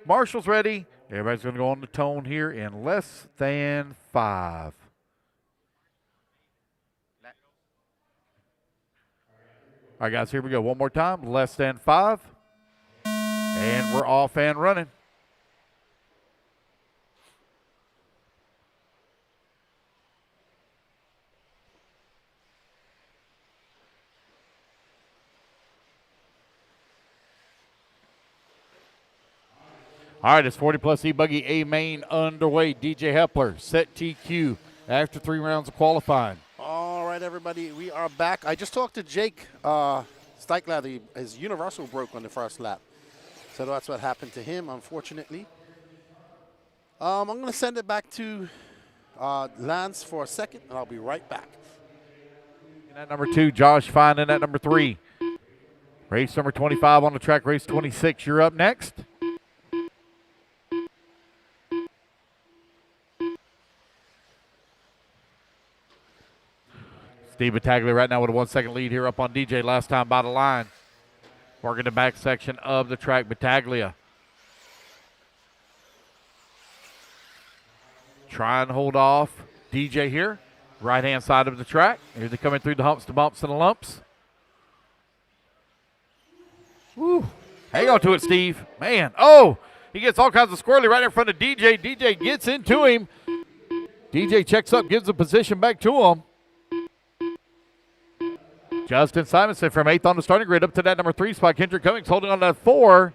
Marshall's ready. Everybody's going to go on the tone here in less than 5. All right, guys, here we go. One more time. Less than 5. And we're off and running. All right, it's 40 plus e-buggy A main underway. DJ Hepler, set TQ after 3 rounds of qualifying. All right, everybody, we are back. I just talked to Jake Steichler. His universal broke on the first lap. So that's what happened to him, unfortunately. I'm going to send it back to Lance for a second, and I'll be right back. And at number 2, Josh Fine in at number 3. Race number 25 on the track, race 26. You're up next. Steve Battaglia right now with a 1-second lead here up on DJ. Last time by the line. Working the back section of the track, Battaglia. Try and hold off DJ here. Right-hand side of the track. Here they coming through the humps, the bumps, and the lumps. Woo. Hang on to it, Steve. Man, oh, he gets all kinds of squirrely right in front of DJ. DJ gets into him. DJ checks up, gives the position back to him. Justin Simonson from 8th on the starting grid up to that number 3 spot. Kendrick Cummings holding on that 4.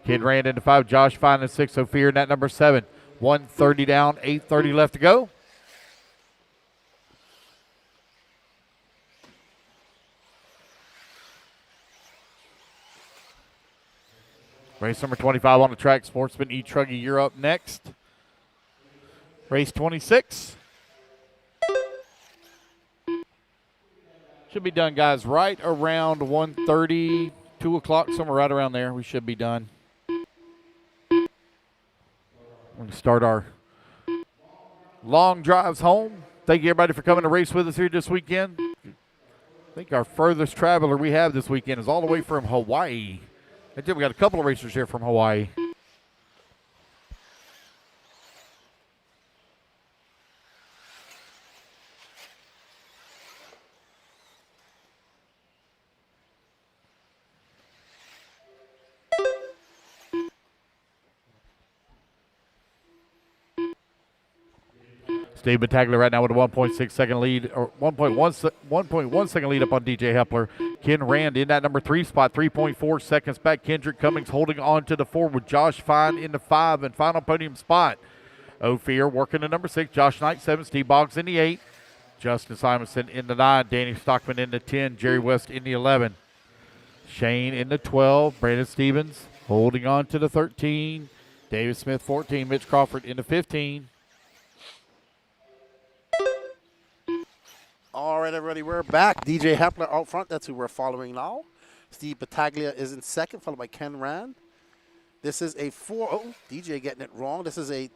Kid ran into 5. Josh Fine in 6. Ophir in that number 7. 1:30 down, 8:30 left to go. Race number 25 on the track. Sportsman etruggy, you're up next. Race 26. Should be done, guys, right around 1:30, 2 o'clock, somewhere right around there. We should be done. We're going to start our long drives home. Thank you, everybody, for coming to race with us here this weekend. I think our furthest traveler we have this weekend is all the way from Hawaii. I think we got a couple of racers here from Hawaii. Steve Battaglia right now with a 1.6 second lead, or 1.1 second lead up on DJ Hepler. Ken Rand in that number 3 spot, 3.4 seconds back. Kendrick Cummings holding on to the 4 with Josh Fine in the 5 and final podium spot. Ophir working the number 6, Josh Knight 7, Steve Boggs in the 8, Justin Simonson in the 9, Danny Stockman in the 10, Jerry West in the 11, Shane in the 12, Brandon Stevens holding on to the 13, David Smith 14, Mitch Crawford in the 15. All right, everybody, we're back. DJ Hepler out front. That's who we're following now. Steve Battaglia is in second, followed by Ken Rand. This is a DJ getting it wrong. This is a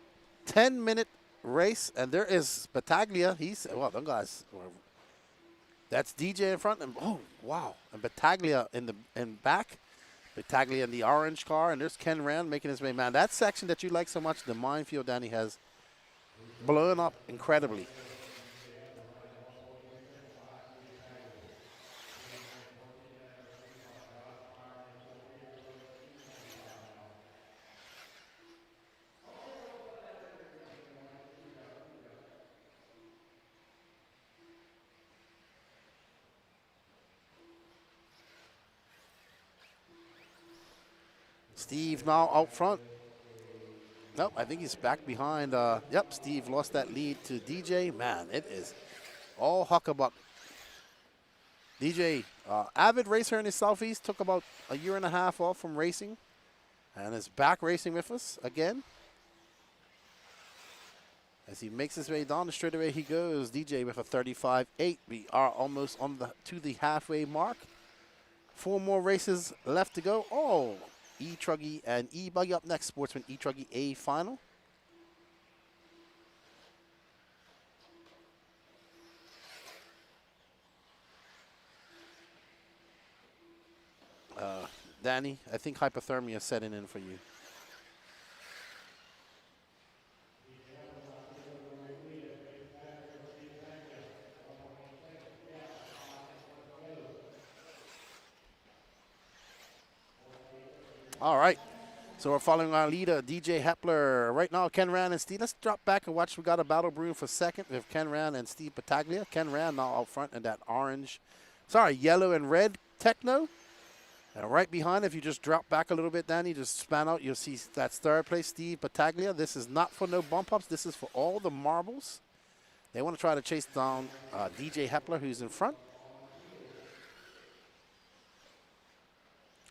10-minute race, and there is Battaglia. Well, them guys. That's DJ in front, and wow. And Battaglia in back. Battaglia in the orange car, and there's Ken Rand making his way. Man, that section that you like so much, the minefield Danny has blowing up incredibly. Steve now out front. Nope, I think he's back behind. Yep, Steve lost that lead to DJ. Man, it is all huckabuck. DJ, avid racer in the Southeast, took about a year and a half off from racing and is back racing with us again. As he makes his way down the straightaway, he goes. DJ with a 35.8. We are almost on to the halfway mark. 4 more races left to go. Oh, etruggy and ebuggy up next. Sportsman etruggy A final. Danny, I think hypothermia is setting in for you. All right. So we're following our leader, DJ Hepler. Right now, Ken Rand and Steve. Let's drop back and watch. We got a battle brewing for second with Ken Rand and Steve Battaglia. Ken Rand now out front in that yellow and red techno. And right behind, if you just drop back a little bit, Danny, just span out, you'll see that's third place, Steve Battaglia. This is not for no bump ups. This is for all the marbles. They want to try to chase down DJ Hepler, who's in front.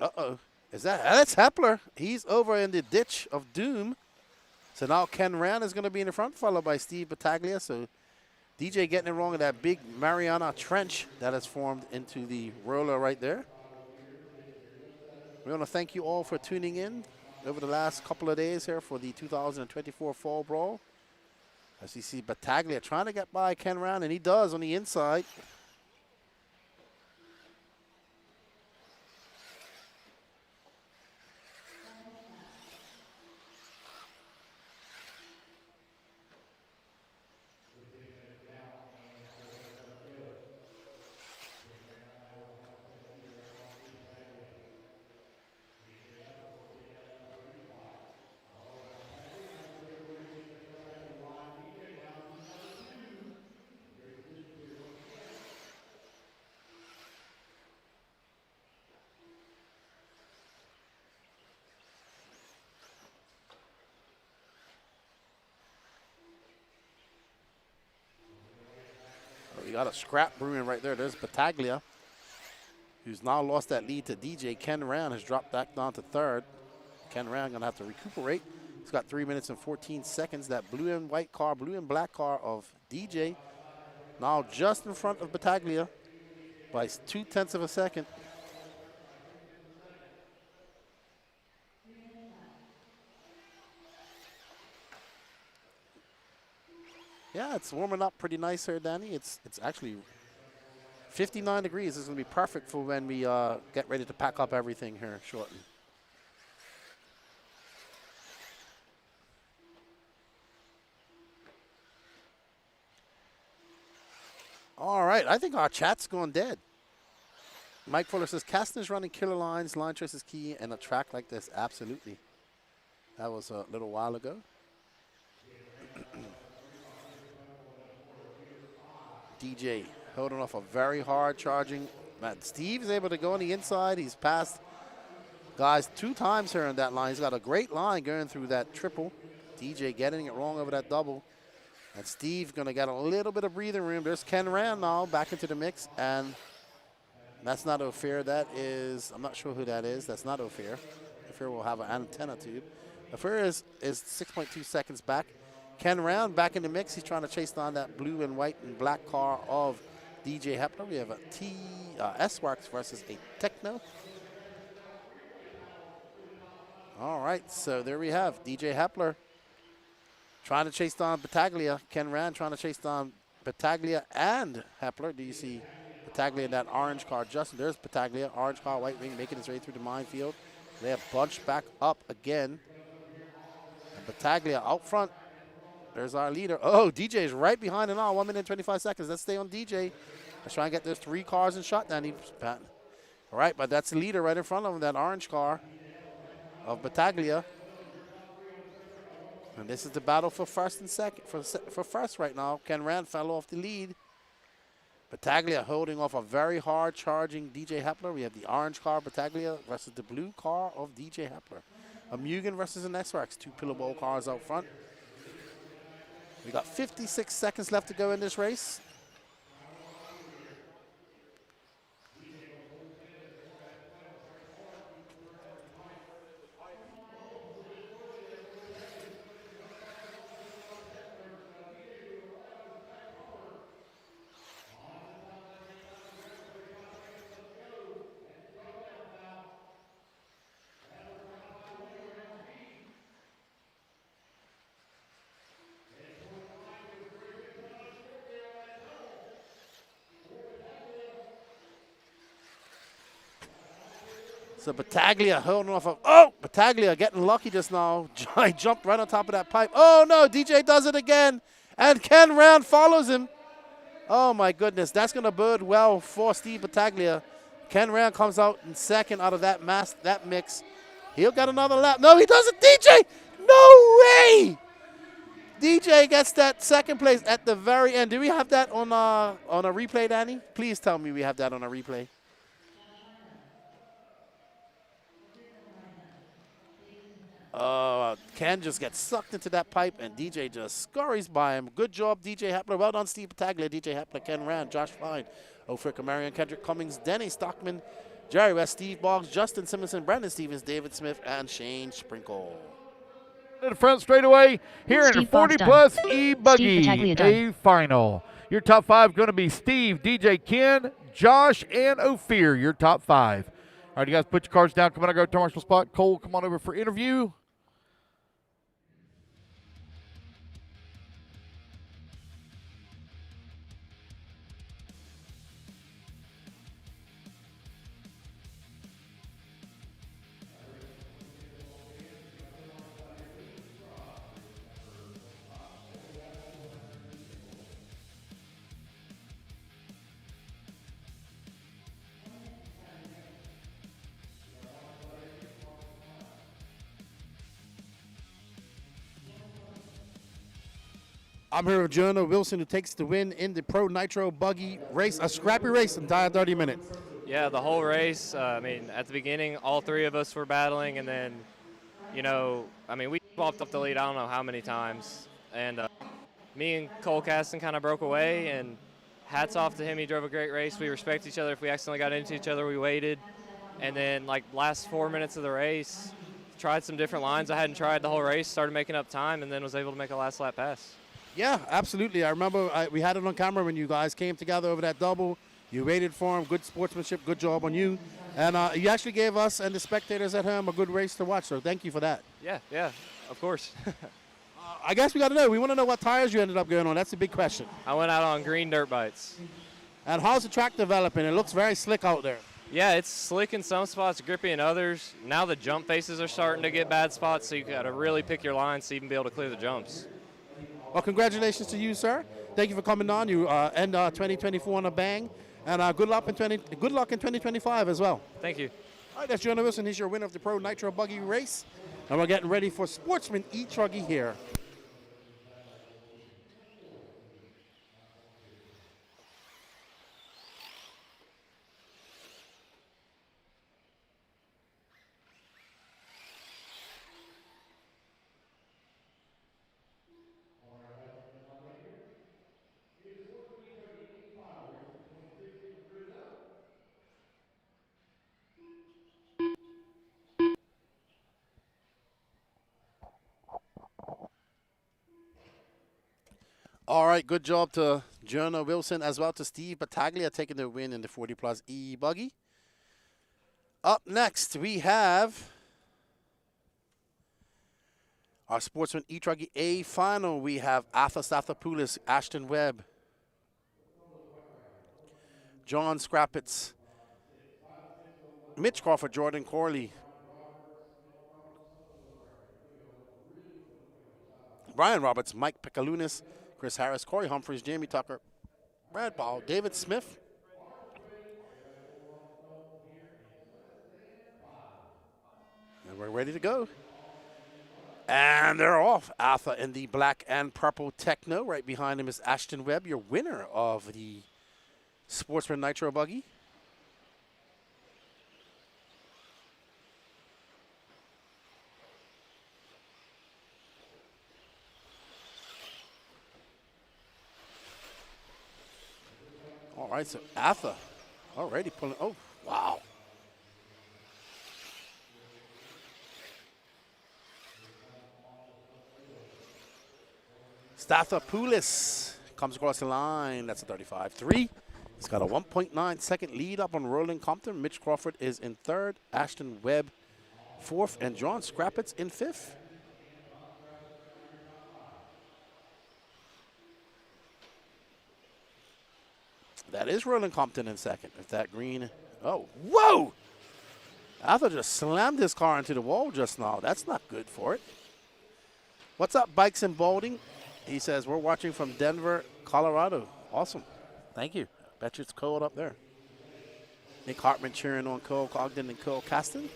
Uh-oh. That's Hepler. He's over in the ditch of doom. So now Ken Rand is going to be in the front, followed by Steve Battaglia. So DJ getting it wrong in that big Mariana Trench that has formed into the roller right there. We want to thank you all for tuning in over the last couple of days here for the 2024 Fall Brawl. As you see Battaglia trying to get by Ken Rand, and he does on the inside. We got a scrap brewing right there. There's Battaglia, who's now lost that lead to DJ. Ken Rand has dropped back down to third. Ken Rand going to have to recuperate. He's got 3 minutes and 14 seconds. That blue and black car of DJ now just in front of Battaglia by 0.2 of a second. Yeah, it's warming up pretty nice here, Danny. It's actually 59 degrees. This is going to be perfect for when we get ready to pack up everything here shortly. All right, I think our chat's going dead. Mike Fuller says, Kastner's running killer lines, line choice is key, and a track like this, absolutely. That was a little while ago. DJ holding off a very hard charging. Man, Steve is able to go on the inside. He's passed guys 2 times here on that line. He's got a great line going through that triple. DJ getting it wrong over that double. And Steve going to get a little bit of breathing room. There's Ken Rand now back into the mix. And that's not Ophir. That is, I'm not sure who that is. That's not Ophir. Ophir will have an antenna tube. Ophir is 6.2 seconds back. Ken Rand back in the mix. He's trying to chase down that blue and white and black car of DJ Hepler. We have a S-Works versus a Techno. All right, so there we have DJ Hepler trying to chase down Battaglia. Ken Rand trying to chase down Battaglia and Hepler. Do you see Battaglia in that orange car? Justin, there's Battaglia, orange car, white wing, making his way through the minefield. They have bunched back up again. And Battaglia out front. There's our leader. Oh, DJ is right behind it now. 1 minute and 25 seconds. Let's stay on DJ. Let's try and get those 3 cars in shot, Danny. All right, but that's the leader right in front of him, that orange car of Battaglia. And this is the battle for first and second. For first right now. Ken Rand fell off the lead. Battaglia holding off a very hard charging DJ Hepler. We have the orange car, Battaglia, versus the blue car of DJ Hepler. A Mugen versus an S-Rex. 2 pillow bowl cars out front. We got 56 seconds left to go in this race. So Battaglia holding off of, oh, Battaglia getting lucky just now. He jumped right on top of that pipe. Oh no, DJ does it again. And Ken Rand follows him. Oh my goodness, that's gonna bode well for Steve Battaglia. Ken Rand comes out in second out of that mix. He'll get another lap. No, he doesn't, DJ! No way! DJ gets that second place at the very end. Do we have that on a replay, Danny? Please tell me we have that on a replay. Ken just gets sucked into that pipe, and DJ just scurries by him. Good job, DJ Hepler. Well done, Steve Battaglia, DJ Hepler, Ken Rand, Josh Fine, Ofrika, Marion, Kendrick Cummings, Denny Stockman, Jerry West, Steve Boggs, Justin Simonson, Brandon Stevens, David Smith, and Shane Sprinkle. To the front straightaway here in the Steve Boggs 40 plus Steve Battaglia e-buggy done. A final. Your top 5 going to be Steve, DJ Ken, Josh, and Ophir. Your top 5. All right, you guys put your cards down. Come on, I go to Marshall spot. Cole, come on over for interview. I'm here with Jonah Wilson, who takes the win in the Pro Nitro Buggy race. A scrappy race, entire 30 minutes. Yeah, the whole race. I mean, at the beginning, all 3 of us were battling, and then, you know, I mean, we swapped up the lead I don't know how many times. And me and Cole Caston kind of broke away, and hats off to him. He drove a great race. We respect each other. If we accidentally got into each other, we waited. And then, like, last 4 minutes of the race, tried some different lines I hadn't tried the whole race, started making up time, and then was able to make a last lap pass. Yeah, absolutely. I remember we had it on camera when you guys came together over that double. You waited for him. Good sportsmanship. Good job on you. And you actually gave us and the spectators at home a good race to watch, so thank you for that. Yeah, of course. I guess we got to know. We want to know what tires you ended up going on. That's the big question. I went out on green dirt bikes. And how's the track developing? It looks very slick out there. Yeah, it's slick in some spots, grippy in others. Now the jump faces are starting to get bad spots, so you got to really pick your lines to even be able to clear the jumps. Well, congratulations to you, sir. Thank you for coming on. You end 2024 on a bang. And good luck in 2025 as well. Thank you. All right, that's Jonah Wilson. He's your winner of the Pro Nitro Buggy race. And we're getting ready for Sportsman etruggy here. All right, good job to Jonah Wilson as well to Steve Battaglia taking the win in the 40 plus e-buggy. Up next, we have our Sportsman etruggy A final. We have Arthur Stathopoulos, Ashton Webb, John Scrappitz, Mitch Crawford, Jordan Corley, Brian Roberts, Mike Picalunas, Chris Harris, Corey Humphreys, Jamie Tucker, Brad Ball, David Smith. And we're ready to go. And they're off. Arthur in the black and purple Techno. Right behind him is Ashton Webb, your winner of the Sportsman Nitro Buggy. All right, so Arthur already pulling. Oh, wow. Stathopoulos comes across the line. That's a 35-3. He's got a 1.9 second lead up on Roland Compton. Mitch Crawford is in third. Ashton Webb fourth. And John Scrappets in fifth. That is Roland Compton in second. If that green. Oh, whoa! Arthur just slammed his car into the wall just now. That's not good for it. What's up, Bikes and Balding? He says, we're watching from Denver, Colorado. Awesome. Thank you. Bet you it's cold up there. Nick Hartman cheering on Cole Cogden and Cole Caston.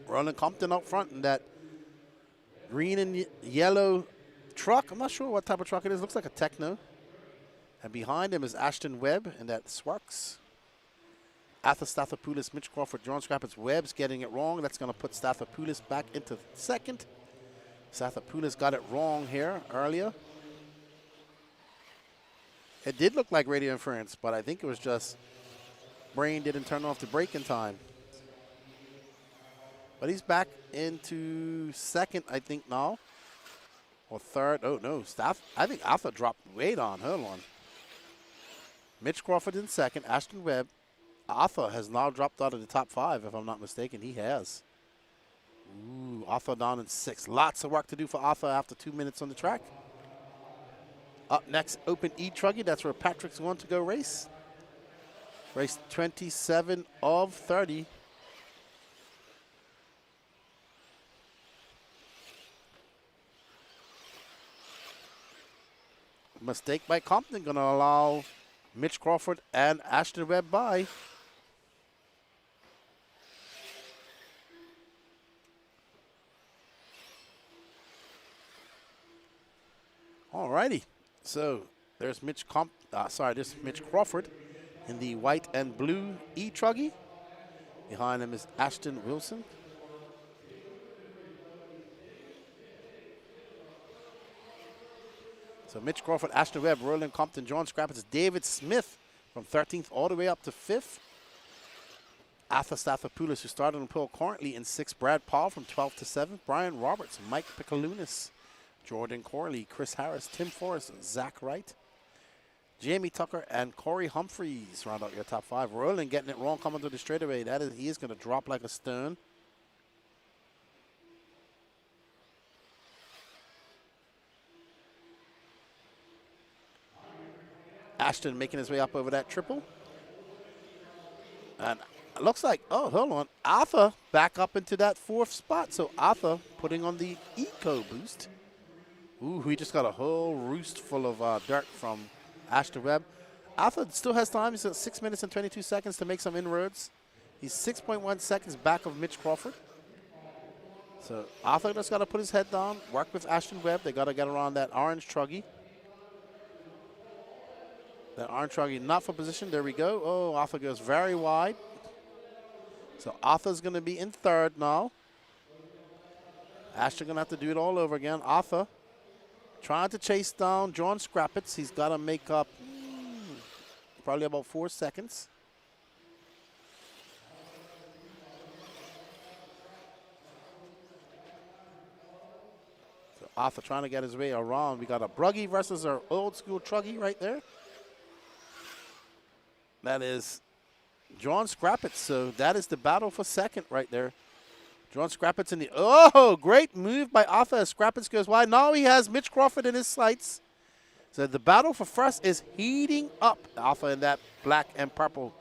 Roland Compton up front in that green and yellow truck. I'm not sure what type of truck it is. Looks like a Techno. And behind him is Ashton Webb in that Swarks. Arthur Stathopoulos, Mitch Crawford, John Scrappets. Webb's getting it wrong. That's going to put Stathopoulos back into second. Stathopoulos got it wrong here earlier. It did look like radio interference, but I think it was just Brain didn't turn off the brake in time. But he's back into second, I think, now. Or third. Oh, no. I think Arthur dropped weight on her one. Mitch Crawford in second. Ashton Webb. Arthur has now dropped out of the top 5, if I'm not mistaken. He has. Ooh, Arthur down in 6. Lots of work to do for Arthur after 2 minutes on the track. Up next, Open etruggy. That's where Patrick's going to go race. Race 27 of 30. Mistake by Compton going to allow Mitch Crawford and Ashton Webb by. Alrighty, so there's Mitch Crawford in the white and blue etruggy. Behind him is Ashton Wilson. So Mitch Crawford, Ashton Webb, Roland Compton, John Scrappets, David Smith from 13th all the way up to 5th. Arthur Stathopoulos, who started on pole, currently in 6th. Brad Paul from 12th to 7th. Brian Roberts, Mike Picalunas, Jordan Corley, Chris Harris, Tim Forrest, Zach Wright, Jamie Tucker, and Corey Humphreys round out your top 5. Roland getting it wrong coming to the straightaway. He is going to drop like a stone. Ashton making his way up over that triple. And it looks like, oh, hold on. Arthur back up into that 4th spot. So Arthur putting on the eco boost. Ooh, he just got a whole roost full of dirt from Ashton Webb. Arthur still has time. He's at 6 minutes and 22 seconds to make some inroads. He's 6.1 seconds back of Mitch Crawford. So Arthur just got to put his head down, work with Ashton Webb. They got to get around that orange truggy. That orange truggy not for position. There we go. Oh, Arthur goes very wide. So Arthur's going to be in 3rd now. Ashton going to have to do it all over again. Arthur trying to chase down John Scrappets. He's got to make up probably about 4 seconds. So Arthur trying to get his way around. We got a buggy versus our old school truggy right there. That is John Scrappets. So that is the battle for 2nd right there. John Scrappets in the, oh, great move by Arthur as Scrappets goes wide. Now he has Mitch Crawford in his sights. So the battle for 1st is heating up. Arthur in that black and purple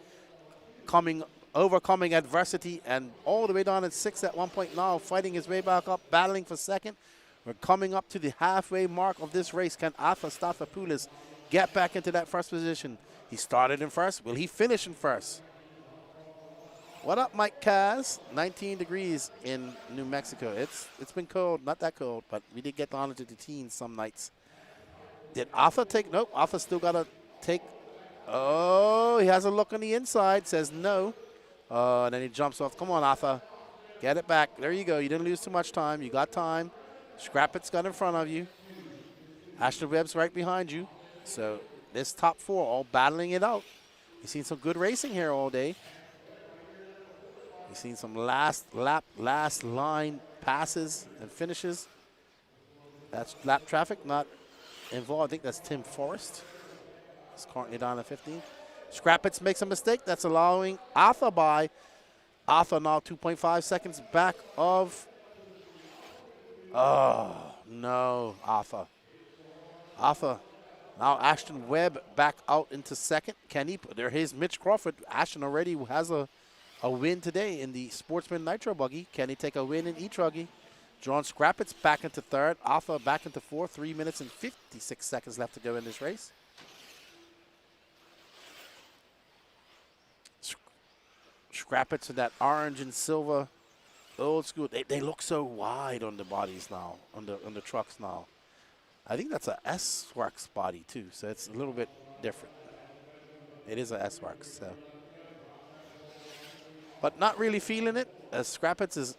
overcoming adversity and all the way down at 6th at one point now, fighting his way back up, battling for 2nd. We're coming up to the halfway mark of this race. Can Stathopoulos get back into that first position? He started in first. Will he finish in first? What up, Mike Kaz? 19 degrees in New Mexico. It's been cold, not that cold, but we did get down into the teens some nights. Did Arthur take? Nope, Arthur still got to take. Oh, he has a look on the inside, says no. And then he jumps off. Come on, Arthur. Get it back. There you go. You didn't lose too much time. You got time. Scrappett's got in front of you. Ashton Webb's right behind you. So this top four all battling it out. You've seen some good racing here all day. You've seen some last lap, last line passes and finishes. That's lap traffic not involved. I think that's Tim Forrest. He's currently down at 15. Scrappets makes a mistake. That's allowing Arthur by. Arthur now 2.5 seconds back of. Oh, no, Arthur. Arthur. Now Ashton Webb back out into second. Can he? Here's Mitch Crawford. Ashton already has a win today in the Sportsman Nitro Buggy. Can he take a win in etruggy? John Scrappets back into third. Arthur back into fourth. 3 minutes and 56 seconds left to go in this race. Scrappets in that orange and silver old school. They look so wide on the bodies now, on the trucks now. I think that's a S-Works body too, so it's a little bit different. It is a S-Works, so. But not really feeling it, as Scrappets is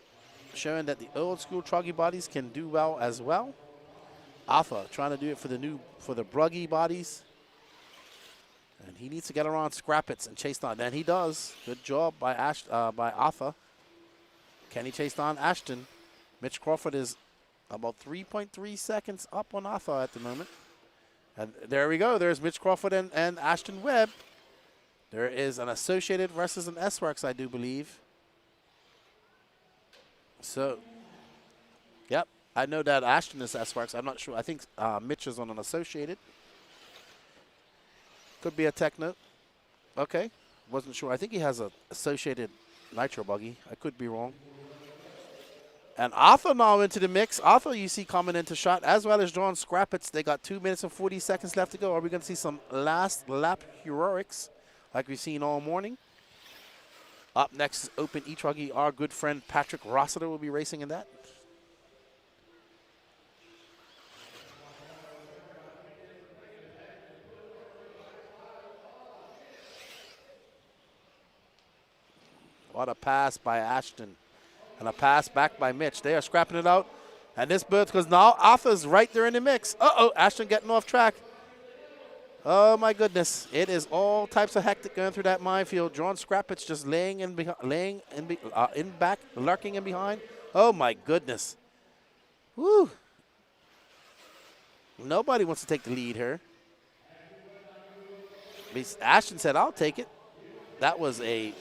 showing that the old school truggy bodies can do well as well. Arthur trying to do it for the buggy bodies. And he needs to get around Scrappets and chase down. And he does. Good job by Arthur. Can he chase down Ashton? Mitch Crawford is about 3.3 seconds up on Arthur at the moment. And there we go. There's Mitch Crawford and Ashton Webb. There is an Associated versus an S-Works, I do believe. So, yep. I know that Ashton is S-Works. I'm not sure. I think Mitch is on an Associated. Could be a Techno. Okay. Wasn't sure. I think he has an Associated Nitro Buggy. I could be wrong. And Arthur now into the mix. Arthur you see coming into shot, as well as John Scrappets. They got 2 minutes and 40 seconds left to go. Are we going to see some last lap heroics like we've seen all morning? Up next is Open etruggy. Our good friend Patrick Rossiter will be racing in that. What a pass by Ashton. And a pass back by Mitch. They are scrapping it out. And this bird, because now Arthur's right there in the mix. Uh-oh, Ashton getting off track. Oh, my goodness. It is all types of hectic going through that minefield. John Scrappets just laying in back, lurking in behind. Oh, my goodness. Woo. Nobody wants to take the lead here. Ashton said, I'll take it. That was a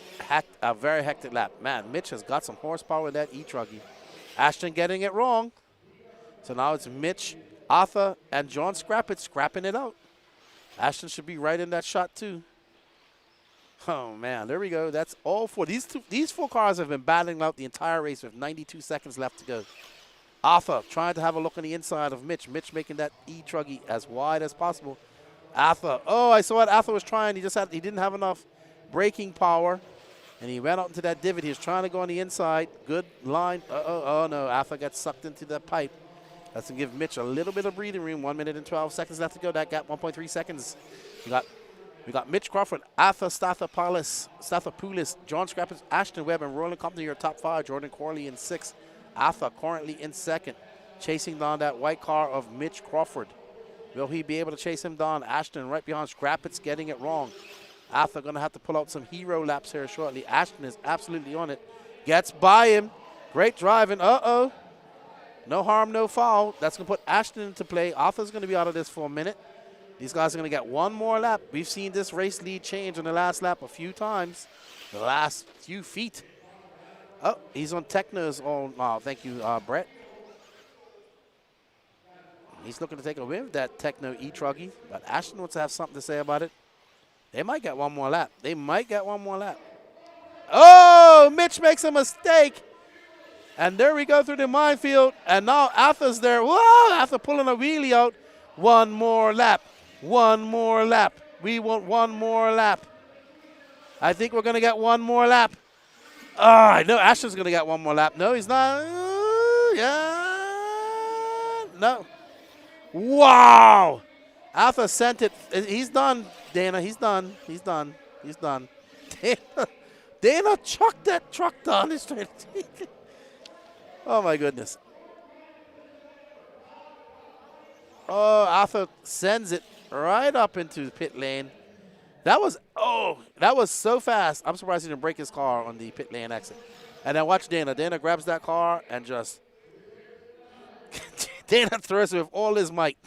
very hectic lap. Man, Mitch has got some horsepower in that etruggy. Ashton getting it wrong. So now it's Mitch, Arthur, and John Scrappets scrapping it out. Ashton should be right in that shot too. Oh man, there we go. That's all four. These four cars have been battling out the entire race with 92 seconds left to go. Arthur trying to have a look on the inside of Mitch. Mitch making that etruggy as wide as possible. Arthur, oh, I saw what Arthur was trying. He didn't have enough braking power, and he went out into that divot. He was trying to go on the inside. Good line. Oh no, Arthur got sucked into that pipe. That's going to give Mitch a little bit of breathing room. 1 minute and 12 seconds left to go. That gap 1.3 seconds. We got Mitch Crawford, Arthur Stathopoulos, John Scrappets, Ashton Webb, and Roland Company, your top five. Jordan Corley in sixth. Arthur currently in second, chasing down that white car of Mitch Crawford. Will he be able to chase him down? Ashton right behind Scrappets getting it wrong. Arthur going to have to pull out some hero laps here shortly. Ashton is absolutely on it. Gets by him. Great driving. Uh-oh. No harm, no foul. That's going to put Ashton into play. Arthur's going to be out of this for a minute. These guys are going to get one more lap. We've seen this race lead change on the last lap a few times. The last few feet. Oh, he's on Techno's. Oh, thank you, Brett. He's looking to take a win with that Techno etruggy. But Ashton wants to have something to say about it. They might get one more lap. Oh, Mitch makes a mistake. And there we go through the minefield. And now Arthur's there. Whoa, Arthur pulling a wheelie out. One more lap. One more lap. We want one more lap. I think we're going to get one more lap. I know Ashton's going to get one more lap. No, he's not. Yeah. No. Wow. Arthur sent it. He's done, Dana. He's done. He's done. He's done. Dana chucked that truck down the straight. Oh, my goodness. Oh, Arthur sends it right up into the pit lane. That was so fast. I'm surprised he didn't break his car on the pit lane exit. And then watch Dana. Dana grabs that car and just Dana throws it with all his might.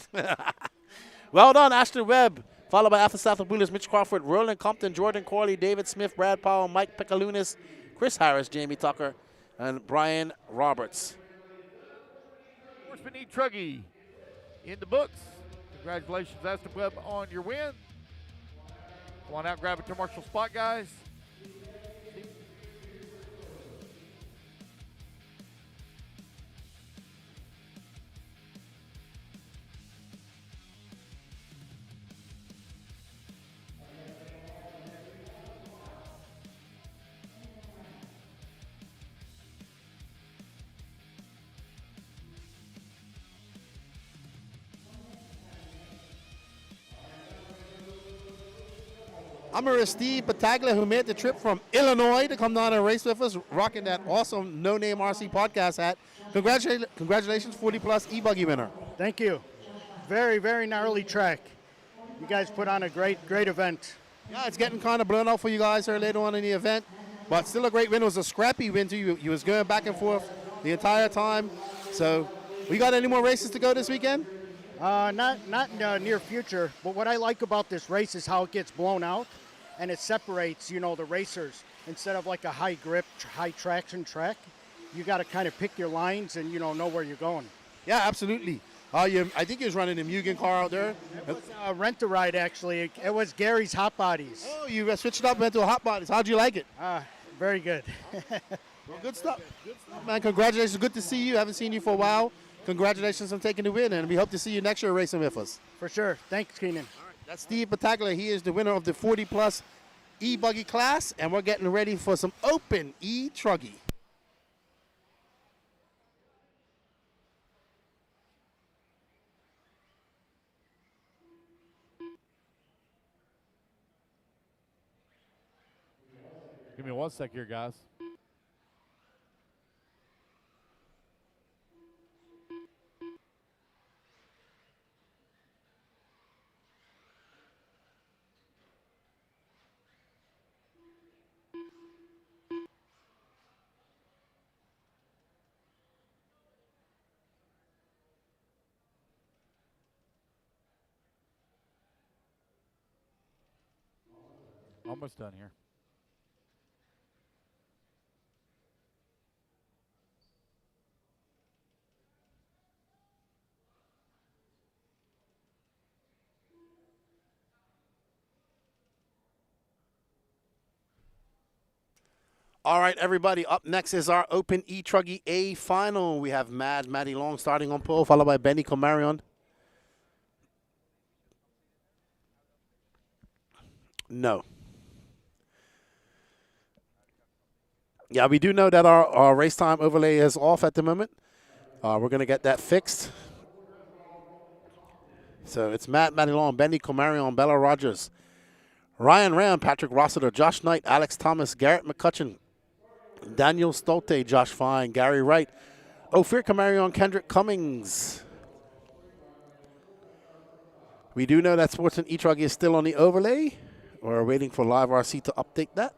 Well done, Ashton Webb. Followed by Arthur Southwood, Mitch Crawford, Roland Compton, Jordan Corley, David Smith, Brad Powell, Mike Picalunas, Chris Harris, Jamie Tucker, and Brian Roberts. Sportsman etruggy in the books. Congratulations, Ashton Webb, on your win. Come on out, grab a commercial spot, guys. I'm here with Steve Battaglia, who made the trip from Illinois to come down and race with us, rocking that awesome No Name RC podcast hat. Congratulations, 40-plus e-buggy winner. Thank you. Very, very gnarly track. You guys put on a great event. Yeah, it's getting kind of blown out for you guys here later on in the event, but still a great win. It was a scrappy win, too. You was going back and forth the entire time. So, we got any more races to go this weekend? Not in the near future, but what I like about this race is how it gets blown out and it separates, the racers. Instead of like a high grip, high traction track, you got to kind of pick your lines and, know where you're going. Yeah, absolutely. I think he was running a Bghnc car out there. It was rent-a-ride, actually. It was Gary's Hot Bodies. Oh, you switched it up into a Hot Bodies. How'd you like it? Very good. Well, good stuff. Good stuff, man. Congratulations. Good to see you. Haven't seen you for a while. Congratulations on taking the win, and we hope to see you next year racing with us. For sure. Thanks, Keenan. All right, that's Steve Battaglia. He is the winner of the 40-plus e-buggy class, and we're getting ready for some open e-truggy. Give me 1 sec here, guys. Almost done here. All right, everybody, up next is our Open etruggy A final. We have Matty Long starting on pole, followed by Benny Comarion. No. Yeah, we do know that our race time overlay is off at the moment. We're going to get that fixed. So it's Matty Long, Benny Comarion, Bella Rogers, Ryan Ram, Patrick Rossiter, Josh Knight, Alex Thomas, Garrett McCutcheon, Daniel Stolte, Josh Fine, Gary Wright, Ophir Comarion, Kendrick Cummings. We do know that Sportsman etruggy is still on the overlay. We're waiting for Live RC to update that.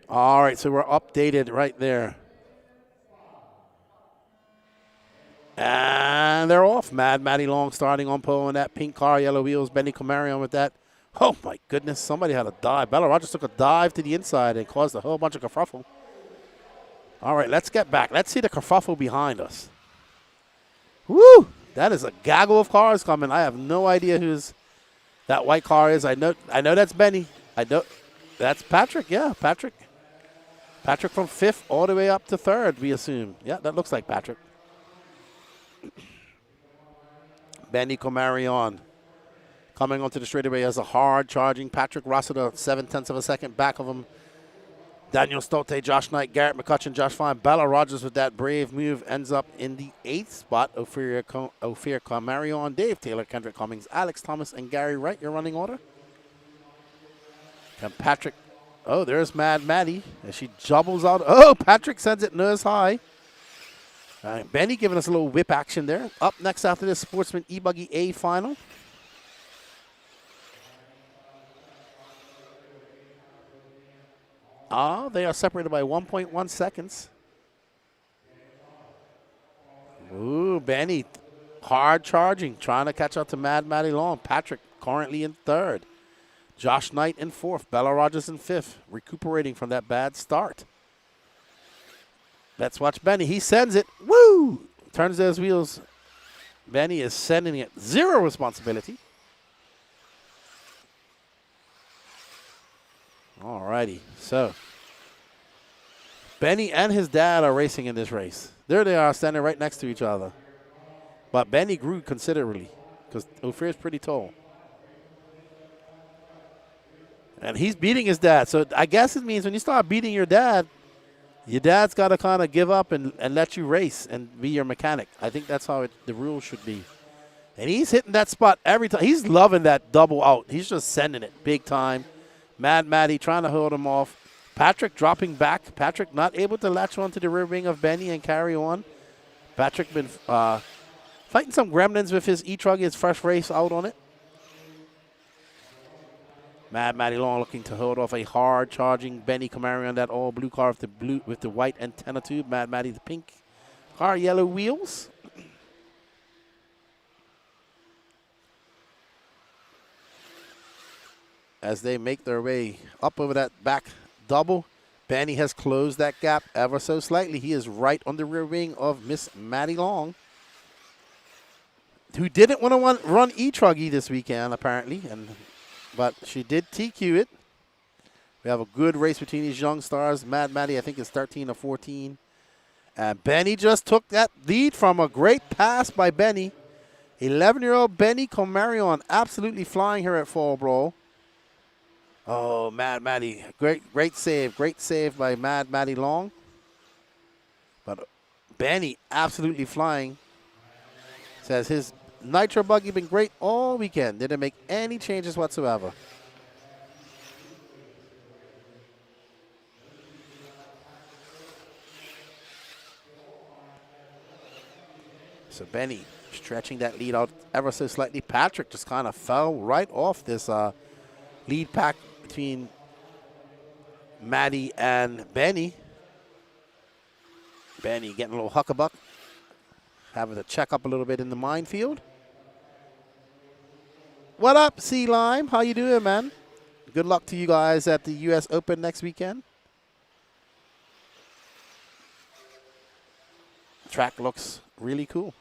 All right, so we're updated right there. And they're off. Matty Long starting on pole in that pink car, yellow wheels. Benny Comarion with that. Oh, my goodness. Somebody had a dive. Bella Rogers took a dive to the inside and caused a whole bunch of kerfuffle. All right, let's get back. Let's see the kerfuffle behind us. Woo! That is a gaggle of cars coming. I have no idea who's that white car is. I know that's Benny. I know that's Patrick. Yeah, Patrick. Patrick from 5th all the way up to 3rd, we assume. Yeah, that looks like Patrick. Benny Comarion coming onto the straightaway as a hard charging Patrick Rossiter, 7/10 of a second back of him. Daniel Stolte, Josh Knight, Garrett McCutcheon, Josh Fine, Bella Rogers with that brave move ends up in the 8th spot. Ophir Comarion, Dave Taylor, Kendrick Cummings, Alex Thomas, and Gary Wright, your running order. And Patrick, oh, there's Mad Maddie as she jobbles out. Oh, Patrick sends it nose high. All right, Benny giving us a little whip action there. Up next after this, Sportsman E-Buggy A final. They are separated by 1.1 seconds. Ooh, Benny hard charging, trying to catch up to Mad Maddie Long. Patrick currently in 3rd. Josh Knight in 4th. Bella Rogers in 5th, recuperating from that bad start. Let's watch Benny. He sends it. Woo! Turns those wheels. Benny is sending it. 0 responsibility. All righty. So, Benny and his dad are racing in this race. There they are, standing right next to each other. But Benny grew considerably because Ophir is pretty tall. And he's beating his dad. So I guess it means when you start beating your dad's got to kind of give up and let you race and be your mechanic. I think that's how the rule should be. And he's hitting that spot every time. He's loving that double out. He's just sending it big time. Mad Maddie trying to hold him off. Patrick dropping back. Patrick not able to latch onto the rear wing of Benny and carry on. Patrick been fighting some gremlins with his etruggy, his first race out on it. Mad Maddie Long looking to hold off a hard charging Benny Camaro on that all blue car with the white antenna tube. Mad Maddie the pink car, yellow wheels. As they make their way up over that back double, Benny has closed that gap ever so slightly. He is right on the rear wing of Miss Maddie Long, who didn't want to run etruggy this weekend apparently, but she did TQ it. We have a good race between these young stars. Mad Maddie, I think, is 13 or 14. And Benny just took that lead from a great pass by Benny. 11-year-old Benny Comarion absolutely flying here at Fall Brawl. Oh, Mad Maddie. Great save. Great save by Mad Maddie Long. But Benny absolutely flying. Says his nitro buggy been great all weekend. Didn't make any changes whatsoever. So Benny stretching that lead out ever so slightly. Patrick just kind of fell right off this lead pack between Maddie and Benny. Benny getting a little huckabuck. Having to check up a little bit in the minefield. What up, Sea Lime? How you doing, man? Good luck to you guys at the U.S. Open next weekend. Track looks really cool.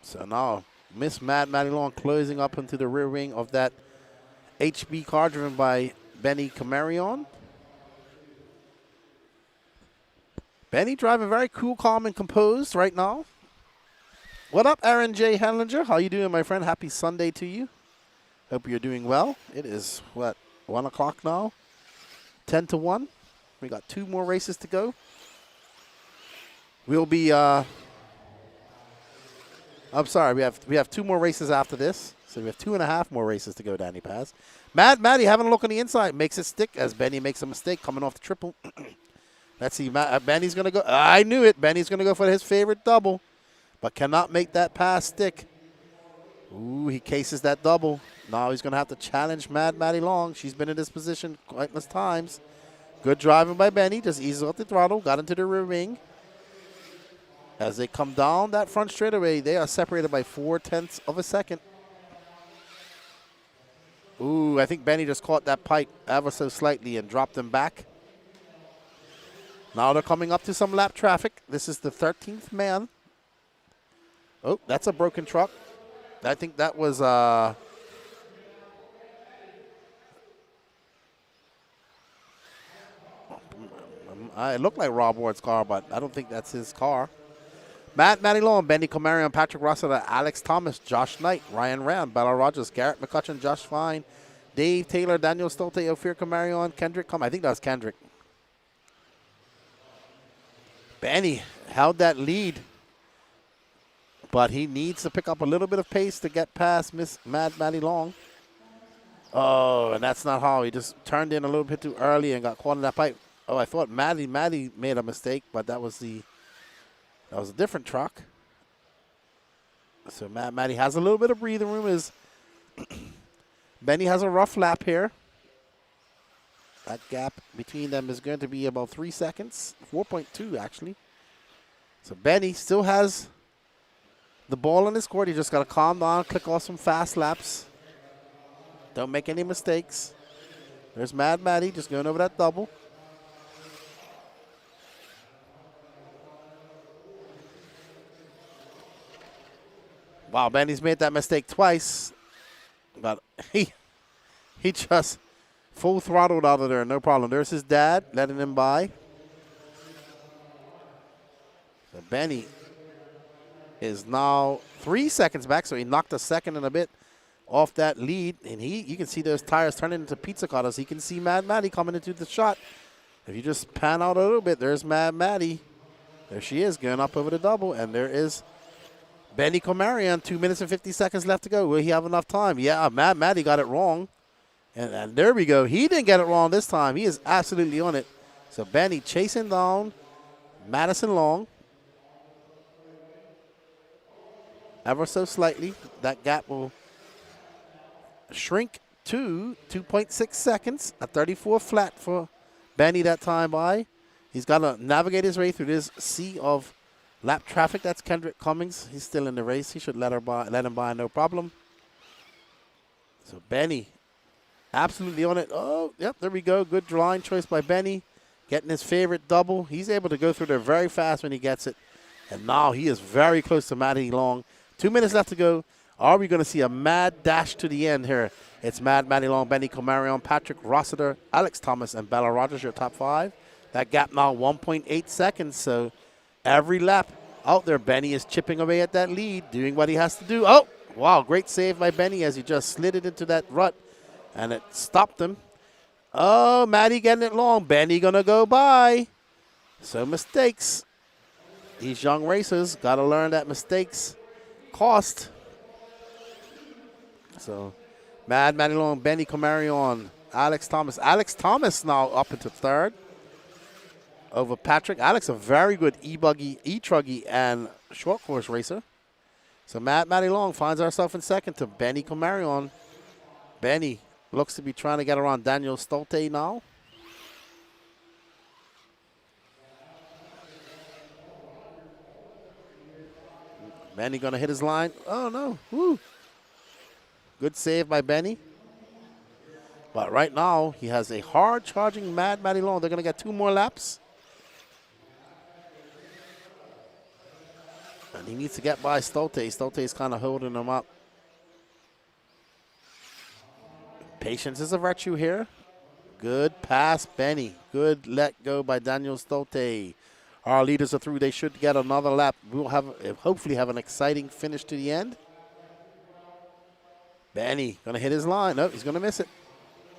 So now, Miss Maddie Long closing up into the rear wing of that HB car driven by Benny Camarion. Benny driving very cool, calm, and composed right now. What up, Aaron J. Henlinger? How you doing, my friend? Happy Sunday to you. Hope you're doing well. It is, 1 o'clock now? 10 to 1. We got 2 more races to go. We'll be... I'm sorry, we have 2 more races after this. So we have 2.5 more races to go, Danny Paz. Mad Maddie having a look on the inside. Makes it stick as Benny makes a mistake coming off the triple. Let's see, Benny's going to go. I knew it. Benny's going to go for his favorite double, but cannot make that pass stick. Ooh, he cases that double. Now he's going to have to challenge Mad Maddie Long. She's been in this position countless times. Good driving by Benny. Just eases off the throttle. Got into the rear wing. As they come down that front straightaway, they are separated by 0.4 of a second. Ooh, I think Benny just caught that pipe ever so slightly and dropped him back. Now they're coming up to some lap traffic. This is the 13th man. Oh, that's a broken truck. I think that was it looked like Rob Ward's car, but I don't think that's his car. Matty Long, Benny Comarion, Patrick Russell, Alex Thomas, Josh Knight, Ryan Ram, Bella Rogers, Garrett McCutcheon, Josh Fine, Dave Taylor, Daniel Stolte, Ophir Comarion, Kendrick I think that was Kendrick. Benny held that lead, but he needs to pick up a little bit of pace to get past Matty Long. Oh, and that's not how. He just turned in a little bit too early and got caught in that pipe. Oh, I thought Matty made a mistake, but that was a different truck. So Matty has a little bit of breathing room. Benny has a rough lap here. That gap between them is going to be about 3 seconds, 4.2 actually. So Benny still has the ball in his court. You just got to calm down, click off some fast laps. Don't make any mistakes. There's Matty just going over that double. Wow, Benny's made that mistake twice, but he just full throttled out of there, no problem. There's his dad letting him by. So Benny is now 3 seconds back, so he knocked a second and a bit off that lead, and you can see those tires turning into pizza cutters. You can see Matty coming into the shot. If you just pan out a little bit, there's Matty. There she is, going up over the double, and there is Benny Comarion, 2 minutes and 50 seconds left to go. Will he have enough time? Yeah, Matty got it wrong. And there we go. He didn't get it wrong this time. He is absolutely on it. So Benny chasing down Madison Long. Ever so slightly. That gap will shrink to 2.6 seconds. A 34 flat for Benny that time by. He's got to navigate his way through this sea of lap traffic. That's Kendrick Cummings. He's still in the race. He should let him by no problem. So Benny absolutely on it. Oh, yep, there we go. Good line choice by Benny. Getting his favorite double. He's able to go through there very fast when he gets it. And now he is very close to Matty Long. 2 minutes left to go. Are we going to see a mad dash to the end here? It's Matty Long, Benny Comarion, Patrick Rossiter, Alex Thomas, and Bella Rogers, your top five. That gap now 1.8 seconds, so every lap out there, Benny is chipping away at that lead, doing what he has to do. Oh, wow, great save by Benny as he just slid it into that rut, and it stopped him. Oh, Matty getting it long. Benny going to go by. So mistakes. These young racers got to learn that mistakes cost. So Matty Long, Benny Comarion, Alex Thomas. Alex Thomas now up into third over Patrick. Alex, a very good ebuggy, etruggy, and short course racer. So Matty Long finds herself in second to Benny Comarion. Benny looks to be trying to get around Daniel Stolte now. Benny going to hit his line. Oh, no. Woo. Good save by Benny. But right now, he has a hard-charging Matty Long. They're going to get 2 more laps. And he needs to get by Stolte. Stolte is kind of holding him up. Patience is a virtue here. Good pass, Benny. Good let go by Daniel Stolte. Our leaders are through. They should get another lap. We'll hopefully have an exciting finish to the end. Benny going to hit his line. Nope, he's going to miss it.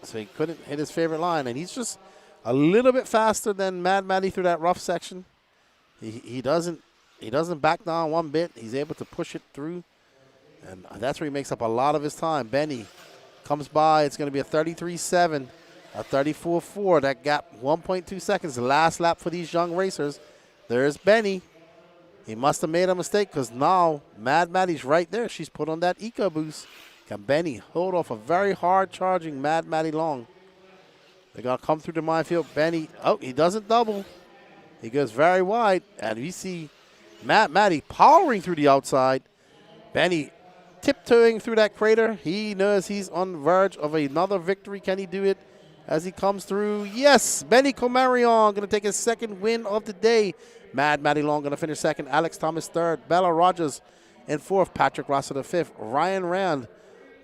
So he couldn't hit his favorite line. And he's just a little bit faster than Matty through that rough section. He doesn't back down one bit. He's able to push it through. And that's where he makes up a lot of his time. Benny comes by. It's going to be a 33.7, a 34.4. That gap, 1.2 seconds. The last lap for these young racers. There's Benny. He must have made a mistake because now Matty's right there. She's put on that eco boost. Can Benny hold off a very hard-charging Matty Long? They're going to come through the minefield. Benny, oh, he doesn't double. He goes very wide. And we see Matty powering through the outside. Benny tiptoeing through that crater. He knows he's on the verge of another victory. Can he do it as he comes through? Yes, Benny Comarion going to take his second win of the day. Maddie Long going to finish second. Alex Thomas third. Bella Rogers in fourth. Patrick Rossiter fifth. Ryan Rand,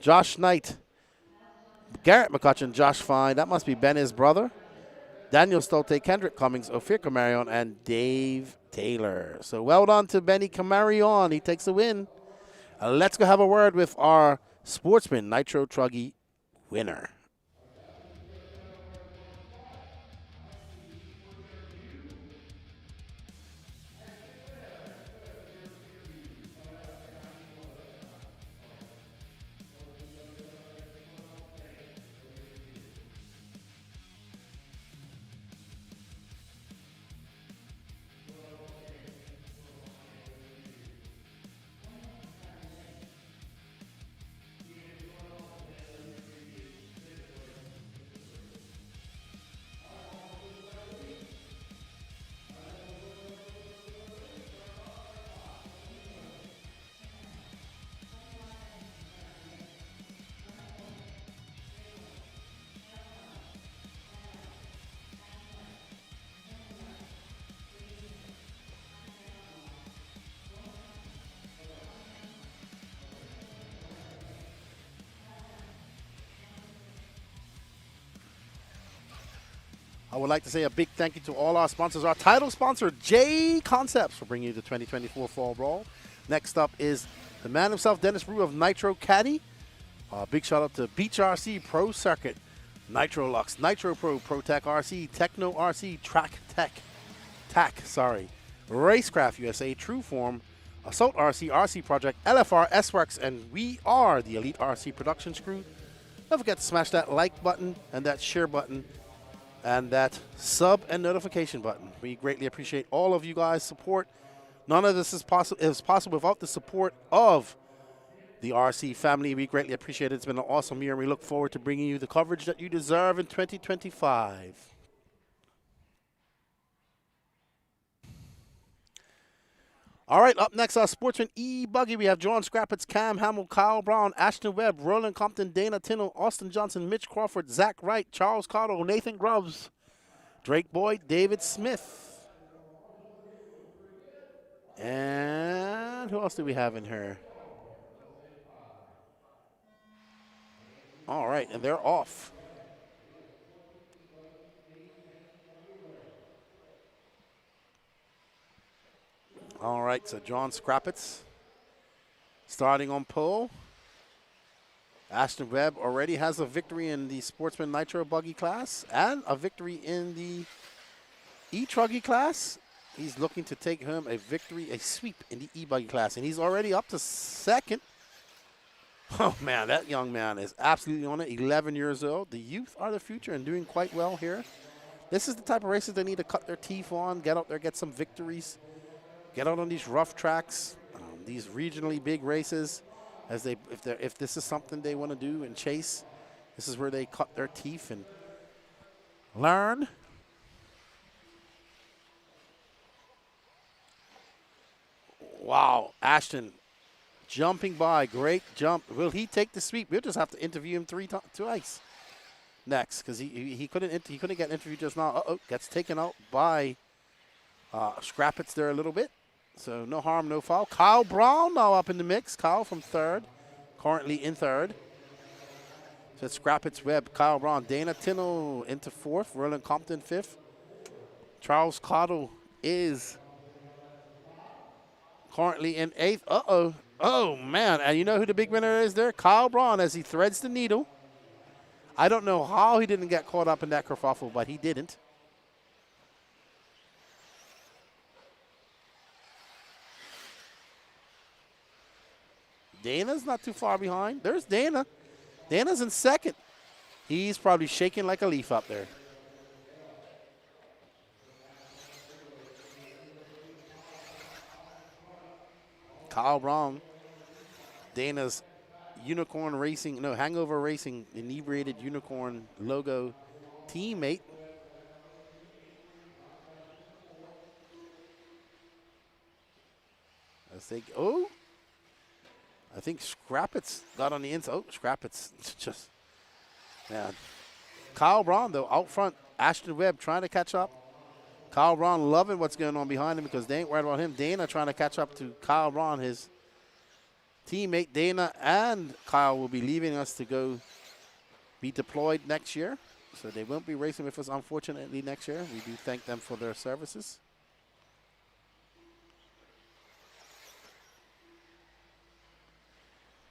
Josh Knight, Garrett McCutcheon, Josh Fine. That must be Benny's brother. Daniel Stolte, Kendrick Cummings, Ophir Camarion, and Dave Taylor. So well done to Benny Camarion. He takes the win. Let's go have a word with our Sportsman Nitro Truggy winner. I would like to say a big thank you to all our sponsors. Our title sponsor, J Concepts, for bringing you the 2024 Fall Brawl. Next up is the man himself, Dennis Brew of Nitro Caddy. Big shout out to Beach RC Pro Circuit, Nitro Lux, Nitro Pro, Pro Tech RC, Techno RC, Track Tech, Racecraft USA, True Form, Assault RC, RC Project, LFR, S-Works, and we are the Elite RC Production Crew. Don't forget to smash that like button and that share button and that sub and notification button. We greatly appreciate all of you guys' support. None of this is possible without the support of the RC family. We greatly appreciate it. It's been an awesome year, and we look forward to bringing you the coverage that you deserve in 2025. All right, up next, our Sportsman E-Buggy. We have John Scrappets, Cam Hamill, Kyle Brown, Ashton Webb, Roland Compton, Dana Tino, Austin Johnson, Mitch Crawford, Zach Wright, Charles Cotto, Nathan Grubbs, Drake Boyd, David Smith. And who else do we have in here? All right, and they're off. All right, so John Scrappets starting on pole. Ashton Webb already has a victory in the Sportsman Nitro Buggy class and a victory in the etruggy class. He's looking to take home a victory, a sweep in the e-buggy class, and he's already up to second. Oh, man, that young man is absolutely on it, 11 years old. The youth are the future and doing quite well here. This is the type of races they need to cut their teeth on, get out there, get some victories. Get out on these rough tracks, these regionally big races. If this is something they want to do and chase, this is where they cut their teeth and learn. Wow, Ashton jumping by, great jump. Will he take the sweep? We'll just have to interview him twice next, because he couldn't get interviewed just now. Gets taken out by Scrappets there a little bit. So no harm, no foul. Kyle Brown now up in the mix. Kyle from third, currently in third. So it's Scrappets, Webb, Kyle Brown, Dana Tino into fourth, Roland Compton fifth. Charles Cottle is currently in eighth. Oh, man. And you know who the big winner is there? Kyle Brown as he threads the needle. I don't know how he didn't get caught up in that kerfuffle, but he didn't. Dana's not too far behind. There's Dana. Dana's in second. He's probably shaking like a leaf up there. Kyle Brown, Dana's Unicorn Racing, no, Hangover Racing, inebriated Unicorn logo teammate. As they, I think Scrappets got on the inside. Oh, Scrappets just, man. Kyle Braun, though, out front. Ashton Webb trying to catch up. Kyle Braun loving what's going on behind him because they ain't worried about him. Dana trying to catch up to Kyle Braun, his teammate. Dana and Kyle will be leaving us to go be deployed next year. So they won't be racing with us, unfortunately, next year. We do thank them for their services.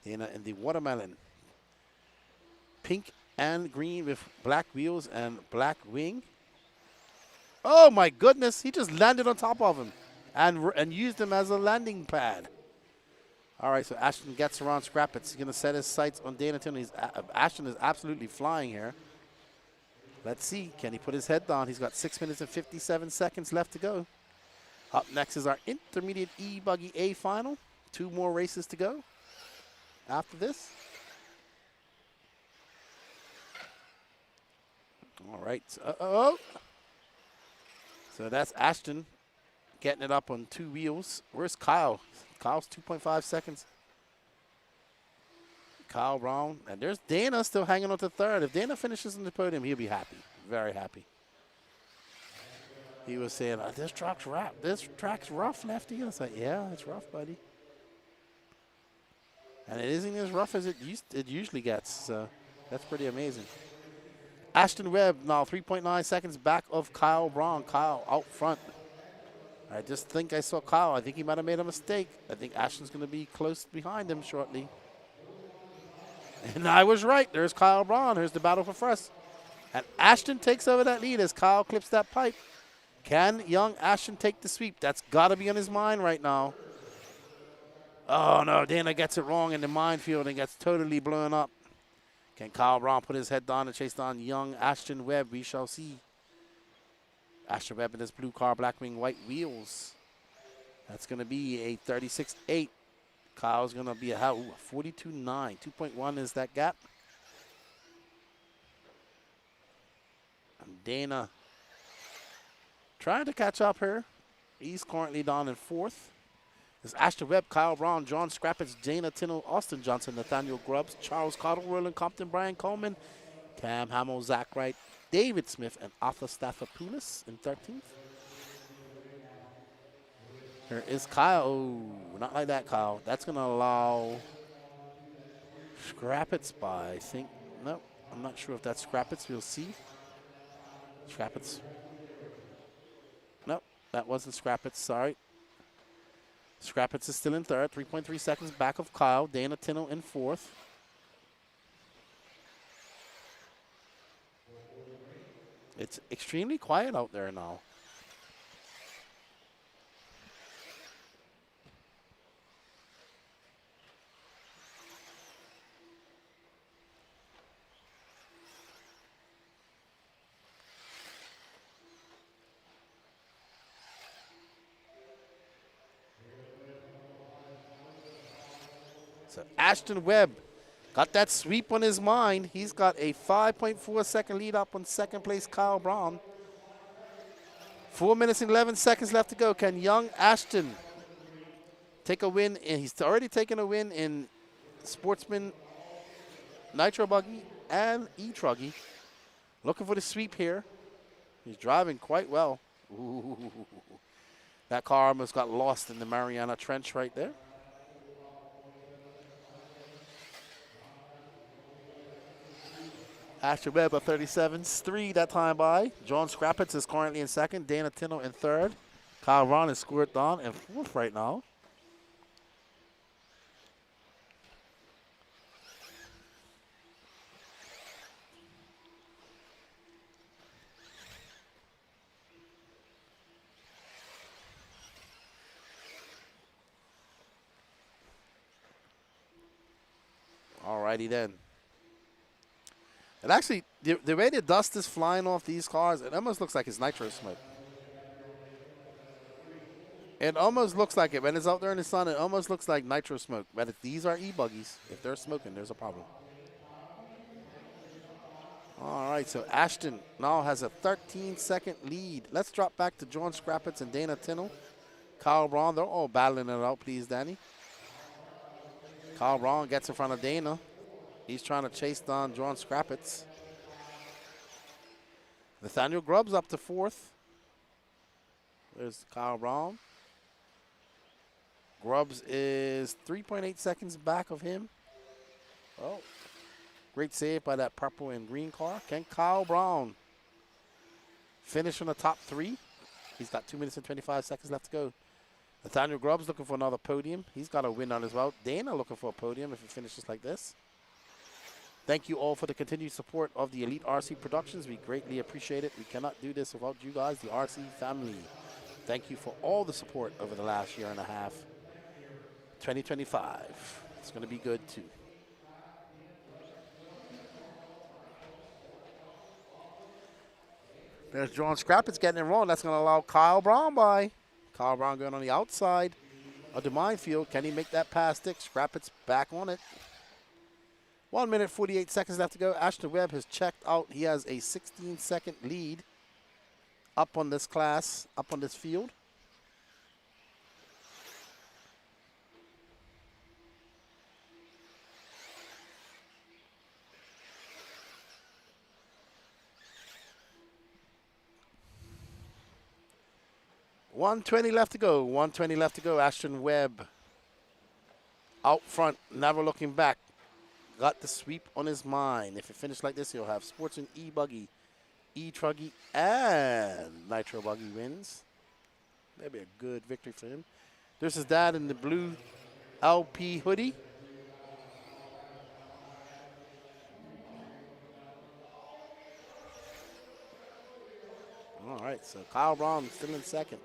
Dana in the watermelon. Pink and green with black wheels and black wing. Oh my goodness, he just landed on top of him and used him as a landing pad. All right, so Ashton gets around Scrappets. He's going to set his sights on Dana Tino. Ashton is absolutely flying here. Let's see, can he put his head down? He's got 6 minutes and 57 seconds left to go. Up next is our intermediate E-Buggy A final. 2 more races to go after this. All right, so that's Ashton getting it up on 2 wheels. Where's Kyle? Kyle's 2.5 seconds. Kyle Brown. And there's Dana still hanging on to 3rd. If Dana finishes on the podium, he'll be happy. Very happy. He was saying, this track's rough. This track's rough, Lefty. I was like, yeah, it's rough, buddy. And it isn't as rough as it usually gets. So that's pretty amazing. Ashton Webb now 3.9 seconds back of Kyle Braun. Kyle out front. I just think I saw Kyle. I think he might have made a mistake. I think Ashton's going to be close behind him shortly. And I was right. There's Kyle Braun. Here's the battle for first. And Ashton takes over that lead as Kyle clips that pipe. Can young Ashton take the sweep? That's got to be on his mind right now. Oh, no. Dana gets it wrong in the minefield and gets totally blown up. Can Kyle Braun put his head down and chase down young Ashton Webb? We shall see. Ashton Webb in his blue car, black wing, white wheels. That's going to be a 36.8. Kyle's going to be a 42.9. 2.1 is that gap. And Dana trying to catch up here. He's currently down in 4th. It's Ashton Webb, Kyle Braun, John Scrappets, Dana Tino, Austin Johnson, Nathaniel Grubbs, Charles Cottle, Roland Compton, Brian Coleman, Cam Hamill, Zach Wright, David Smith, and Arthur Staffopoulos in 13th. Here is Kyle. Oh, not like that, Kyle. That's going to allow Scrappets by, I think. No, I'm not sure if that's Scrappets. We'll see. Scrappets. No, that wasn't Scrappets. Sorry. Scrappets is still in 3rd. 3.3 seconds back of Kyle. Dana Tino in 4th. It's extremely quiet out there now. So Ashton Webb got that sweep on his mind. He's got a 5.4 second lead up on 2nd place Kyle Braun. 4 minutes and 11 seconds left to go. Can young Ashton take a win? And he's already taken a win in Sportsman, Nitro Buggy, and etruggy. Looking for the sweep here. He's driving quite well. Ooh. That car almost got lost in the Mariana Trench right there. Ashton Webb at 37.3 that time by. John Scrappets is currently in 2nd. Dana Tino in 3rd. Kyle Braun is scored down in 4th right now. All righty then. And actually, the way the dust is flying off these cars, it almost looks like it's nitro smoke. It almost looks like it. When it's out there in the sun, it almost looks like nitro smoke. But if these are e-buggies, if they're smoking, there's a problem. All right, so Ashton now has a 13-second lead. Let's drop back to John Scrappets and Dana Tino. Kyle Braun, they're all battling it out, please, Danny. Kyle Braun gets in front of Dana. He's trying to chase down John Scrappets. Nathaniel Grubbs up to 4th. There's Kyle Braun. Grubbs is 3.8 seconds back of him. Oh, great save by that purple and green car. Can Kyle Braun finish in the top 3? He's got 2 minutes and 25 seconds left to go. Nathaniel Grubbs looking for another podium. He's got a win on his route. Dana looking for a podium if he finishes like this. Thank you all for the continued support of the Elite RC Productions. We greatly appreciate it. We cannot do this without you guys, the RC family. Thank you for all the support over the last year and a half. 2025. It's going to be good too. There's John Scrappets getting it wrong. That's going to allow Kyle Braun by. Kyle Braun going on the outside of the minefield. Can he make that pass stick? Scrappets back on it. 1 minute, 48 seconds left to go. Ashton Webb has checked out. He has a 16-second lead up on this class, up on this field. $120 left to go. $120 left to go. Ashton Webb out front, never looking back. Got the sweep on his mind. If it finished like this, he'll have Sportsman, ebuggy, etruggy, and nitro buggy wins. Maybe a good victory for him. There's his dad in the blue LP hoodie. All right, so Kyle Braun still in second.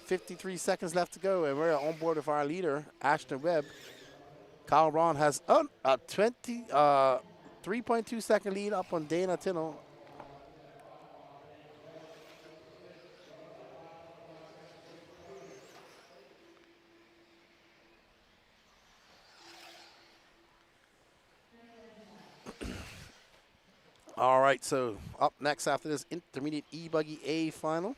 53 seconds left to go, and we're on board with our leader, Ashton Webb. Kyle Braun has a 3.2 second lead up on Dana Tino. All right, so up next after this intermediate E-Buggy A final.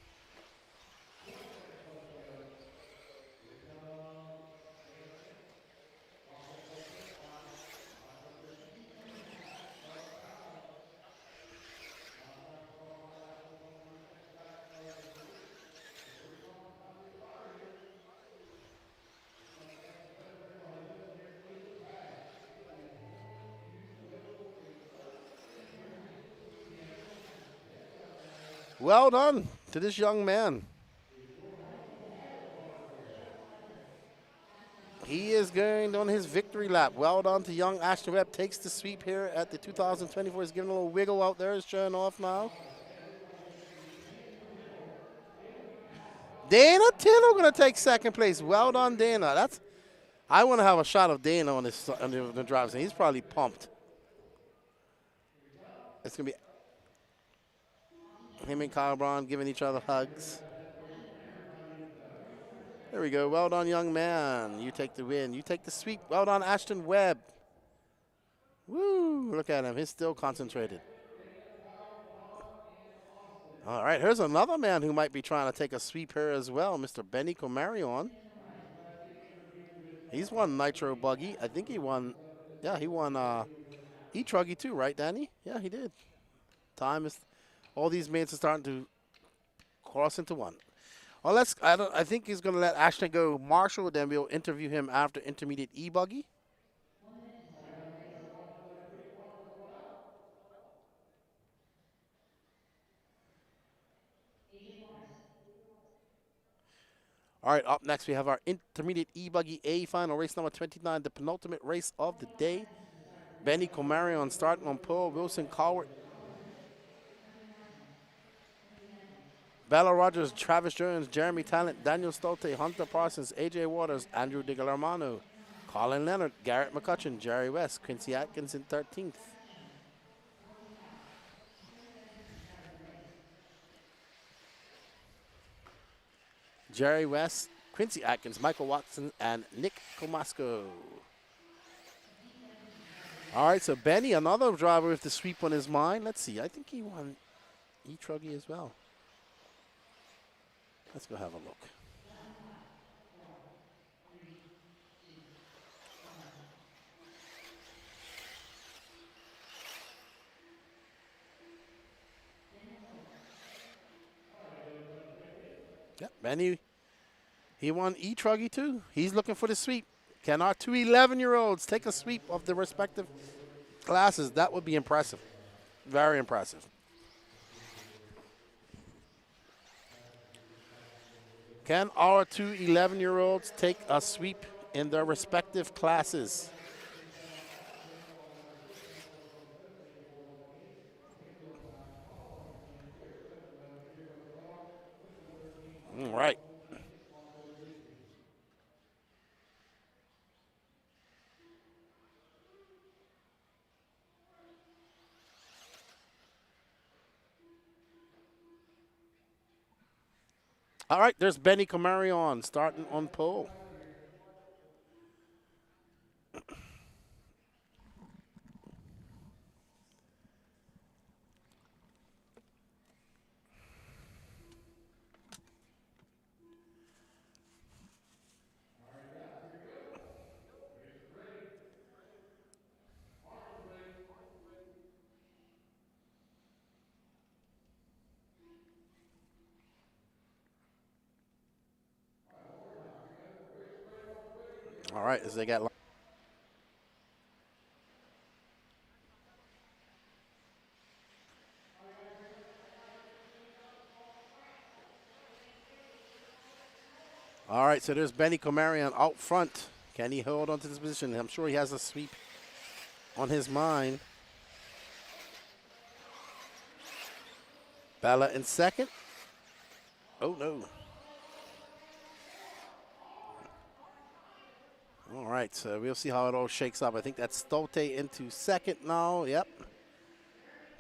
Well done to this young man. He is going on his victory lap. Well done to young Ashton Webb. Takes the sweep here at the 2024. He's giving a little wiggle out there. He's showing off now. Dana Tino going to take second place. Well done, Dana. I want to have a shot of Dana on the driver's seat. He's probably pumped. It's going to be him and Kyle Braun giving each other hugs. There we go. Well done, young man. You take the win. You take the sweep. Well done, Ashton Webb. Woo! Look at him. He's still concentrated. All right. Here's another man who might be trying to take a sweep here as well, Mr. Bghnc Omarion. He's won Nitro Buggy. I think he won. Yeah, he won etruggy too, right, Danny? Yeah, he did. Time is. All these mates are starting to cross into one. Well, I think he's going to let Ashton go Marshall, then we'll interview him after intermediate E-Buggy. All right, up next we have our intermediate E-Buggy A final, race number 29, the penultimate race of the day. Bghnc Omarion starting on pole, Wilson Cowart, Bella Rogers, Travis Jones, Jeremy Talent, Daniel Stolte, Hunter Parsons, AJ Waters, Andrew DiGilarmano, Colin Leonard, Garrett McCutcheon, Jerry West, Quincy Atkins in 13th. Jerry West, Quincy Atkins, Michael Watson, and Nick Comasco. All right, so Benny, another driver with the sweep on his mind. Let's see. I think he won etruggy as well. Let's go have a look. Yep, Benny, he won etruggy too. He's looking for the sweep. Can our two 11-year-olds take a sweep of the respective classes? That would be impressive. Very impressive. Can our two 11-year-olds take a sweep in their respective classes? All right. All right, there's Benny Comarion starting on pole. All right, as they got. All right, so there's Benny Comarion out front. Can he hold on to this position? I'm sure he has a sweep on his mind. Bella in second. Oh, no. All right, so we'll see how it all shakes up. I think that's Stolte into second now. Yep.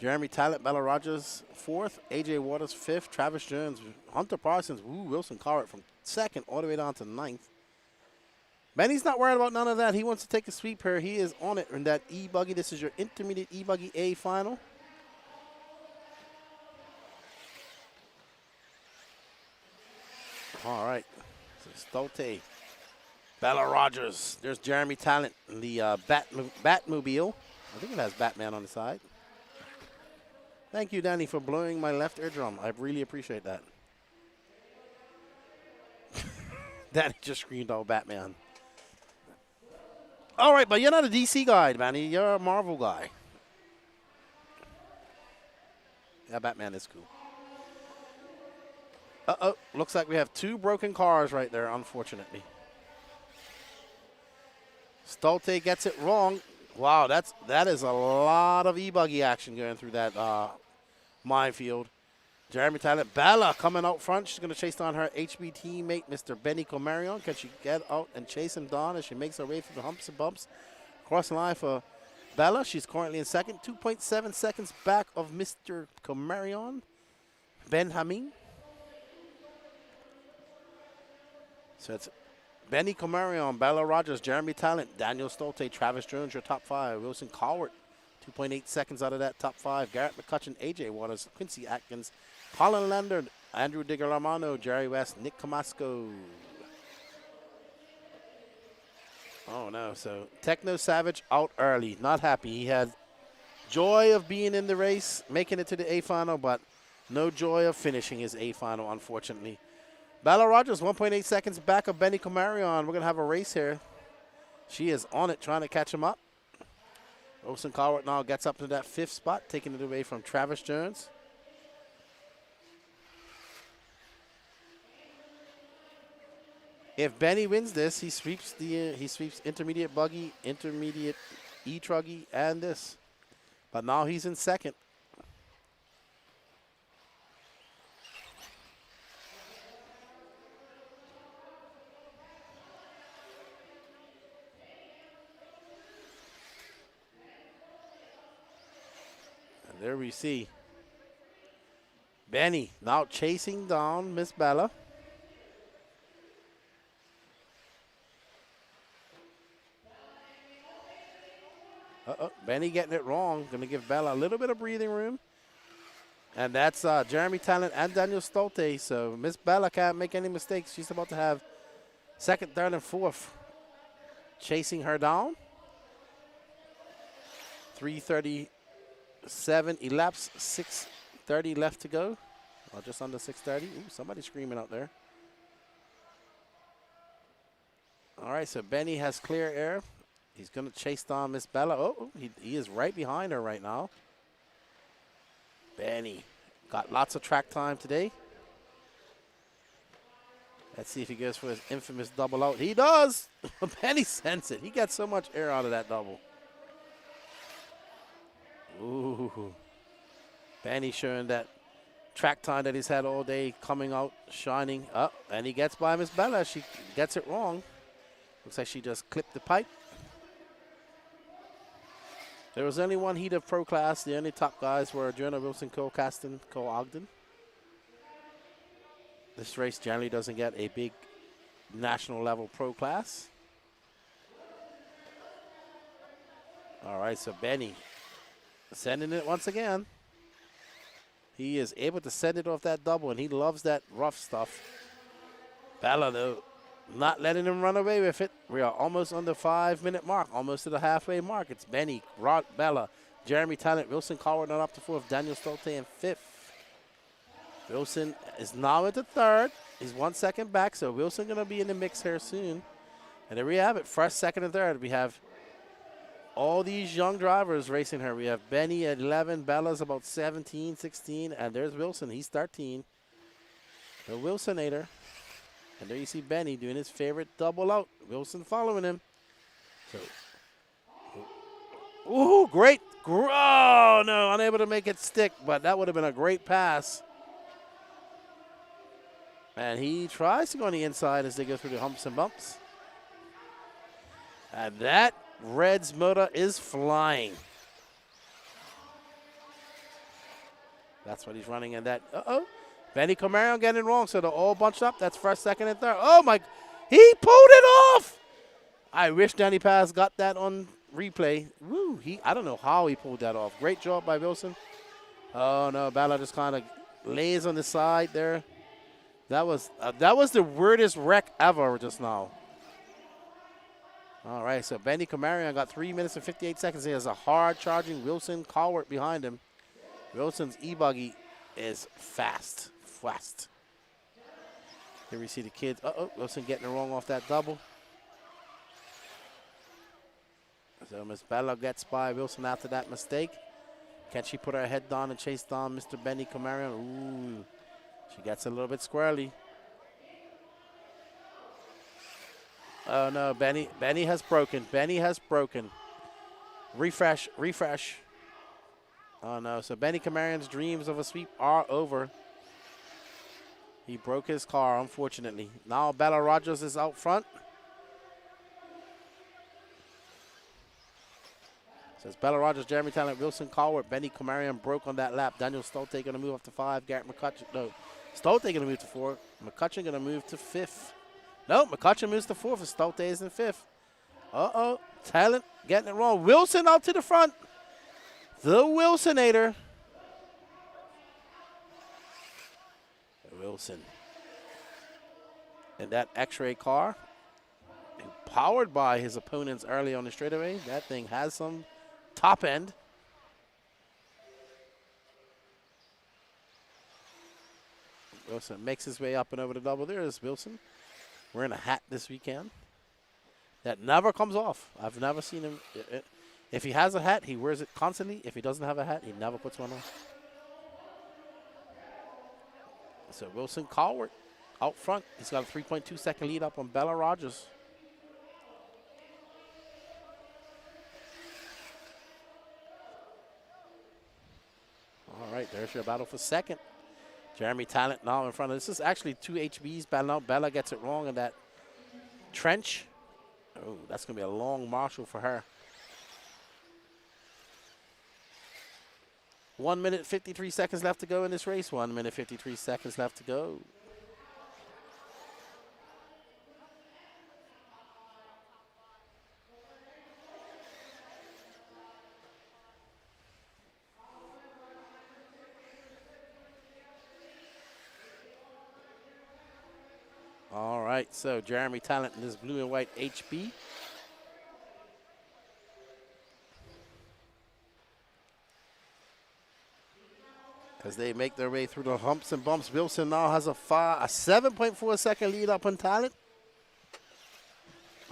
Jeremy Talent, Bella Rogers fourth, AJ Waters fifth, Travis Jones, Hunter Parsons, Wilson Carrot from second all the way down to ninth. Benny's not worried about none of that. He wants to take a sweep here. He is on it in that e-buggy. This is your intermediate e-buggy A final. All right, so Stolte, Bella Rogers. There's Jeremy Talent in the Batmobile. I think it has Batman on the side. Thank you, Danny, for blowing my left eardrum. I really appreciate that. Danny just screamed out Batman. All right, but you're not a DC guy, Danny. You're a Marvel guy. Yeah, Batman is cool. Uh-oh, looks like we have two broken cars right there, unfortunately. Stolte gets it wrong. Wow, that is a lot of e-buggy action going through that minefield. Jeremy Talent, Bella coming out front. She's going to chase down her HB teammate, Mr. Benny Comarion. Can she get out and chase him down as she makes her way through the humps and bumps? Cross the line for Bella. She's currently in second. 2.7 seconds back of Mr. Comarion. Benjamin. So it's Benny Comarion, Bella Rogers, Jeremy Talent, Daniel Stolte, Travis Jones, your top five. Wilson Cowart, 2.8 seconds out of that top five. Garrett McCutcheon, AJ Waters, Quincy Atkins, Colin Lander, Andrew DiGarmano, Jerry West, Nick Camasco. Oh, no. So Techno Savage out early. Not happy. He had joy of being in the race, making it to the A final, but no joy of finishing his A final, unfortunately. Bella Rogers, 1.8 seconds back of Benny Comarion. We're going to have a race here. She is on it, trying to catch him up. Wilson Cowart now gets up to that fifth spot, taking it away from Travis Jones. If Benny wins this, he sweeps intermediate buggy, intermediate etruggy, and this. But now he's in second. And there we see Benny now chasing down Miss Bella. Benny getting it wrong. Going to give Bella a little bit of breathing room. And that's Jeremy Talent and Daniel Stolte. So Miss Bella can't make any mistakes. She's about to have second, third, and fourth chasing her down. 3:37 elapsed. 6:30 left to go. Or just under 6:30. Ooh, somebody's screaming out there. All right, so Benny has clear air. He's going to chase down Miss Bella. Oh, he is right behind her right now. Benny got lots of track time today. Let's see if he goes for his infamous double out. He does. Benny sends it. He gets so much air out of that double. Ooh. Benny showing that track time that he's had all day, coming out, shining up, and he gets by Miss Bella. She gets it wrong. Looks like she just clipped the pipe. There was only one heat of pro class. The only top guys were Jonah Wilson, Cole Caston, Cole Ogden. This race generally doesn't get a big national level pro class. All right, so Benny sending it once again. He is able to send it off that double, and he loves that rough stuff. Bella, though, not letting him run away with it. We are almost on the 5-minute mark, almost to the halfway mark. It's Benny, Rod, Bella, Jeremy Talent, Wilson Coward on up to 4th, Daniel Stolte in 5th. Wilson is now at the 3rd. He's 1 second back, so Wilson going to be in the mix here soon. And there we have it, 1st, 2nd, and 3rd. We have all these young drivers racing her. We have Benny at 11, Bella's about 17, 16, and there's Wilson. He's 13. The Wilsonator. And there you see Benny doing his favorite double out. Wilson following him. So, ooh, great. Oh, no, unable to make it stick, but that would have been a great pass. And he tries to go on the inside as they go through the humps and bumps. And that Red's motor is flying. That's what he's running in that. Uh-oh. Benny Camaro getting it wrong, so they're all bunched up. That's 1st, 2nd, and 3rd. Oh, my. He pulled it off. I wish Danny Paz got that on replay. Woo. I don't know how he pulled that off. Great job by Wilson. Oh, no. Bella just kind of lays on the side there. That was the weirdest wreck ever just now. All right, so Benny Camarion got 3 minutes and 58 seconds. He has a hard-charging Wilson Cowart behind him. Wilson's e-buggy is fast. Here we see the kids. Uh-oh, Wilson getting it wrong off that double. So Miss Bella gets by Wilson after that mistake. Can she put her head down and chase down Mr. Benny Camarion? Ooh. She gets a little bit squirrely. Oh, no, Benny has broken. Benny has broken. Refresh. Oh, no, so Benny Camarion's dreams of a sweep are over. He broke his car, unfortunately. Now Bella Rogers is out front. Says Bella Rogers, Jeremy Talent, Wilson Cowart, Benny Camarion broke on that lap. Daniel Stolte going to move up to 5. Garrett McCutcheon, no. Stolte going to move to 4. McCutcheon going to move to 5th. No, McCutcheon moves to 4th, and Stolte is in 5th. Uh-oh, Talent getting it wrong. Wilson out to the front. The Wilsonator. Wilson. And that X-ray car, powered by his opponents early on the straightaway. That thing has some top end. Wilson makes his way up and over the double. There is Wilson. Wearing a hat this weekend. That never comes off. I've never seen him. If he has a hat, he wears it constantly. If he doesn't have a hat, he never puts one on. So Wilson Cowart out front. He's got a 3.2 second lead up on Bella Rogers. All right, there's your battle for second. Jeremy Talent now in front of this. Is actually 2 HBs battling out. Bella gets it wrong in that trench. Oh, that's going to be a long marshal for her. 1 minute, 53 seconds left to go in this race. 1 minute, 53 seconds left to go. All right, so Jeremy Talent in this blue and white HB. As they make their way through the humps and bumps, Wilson now has a 7.4 second lead up on Talent.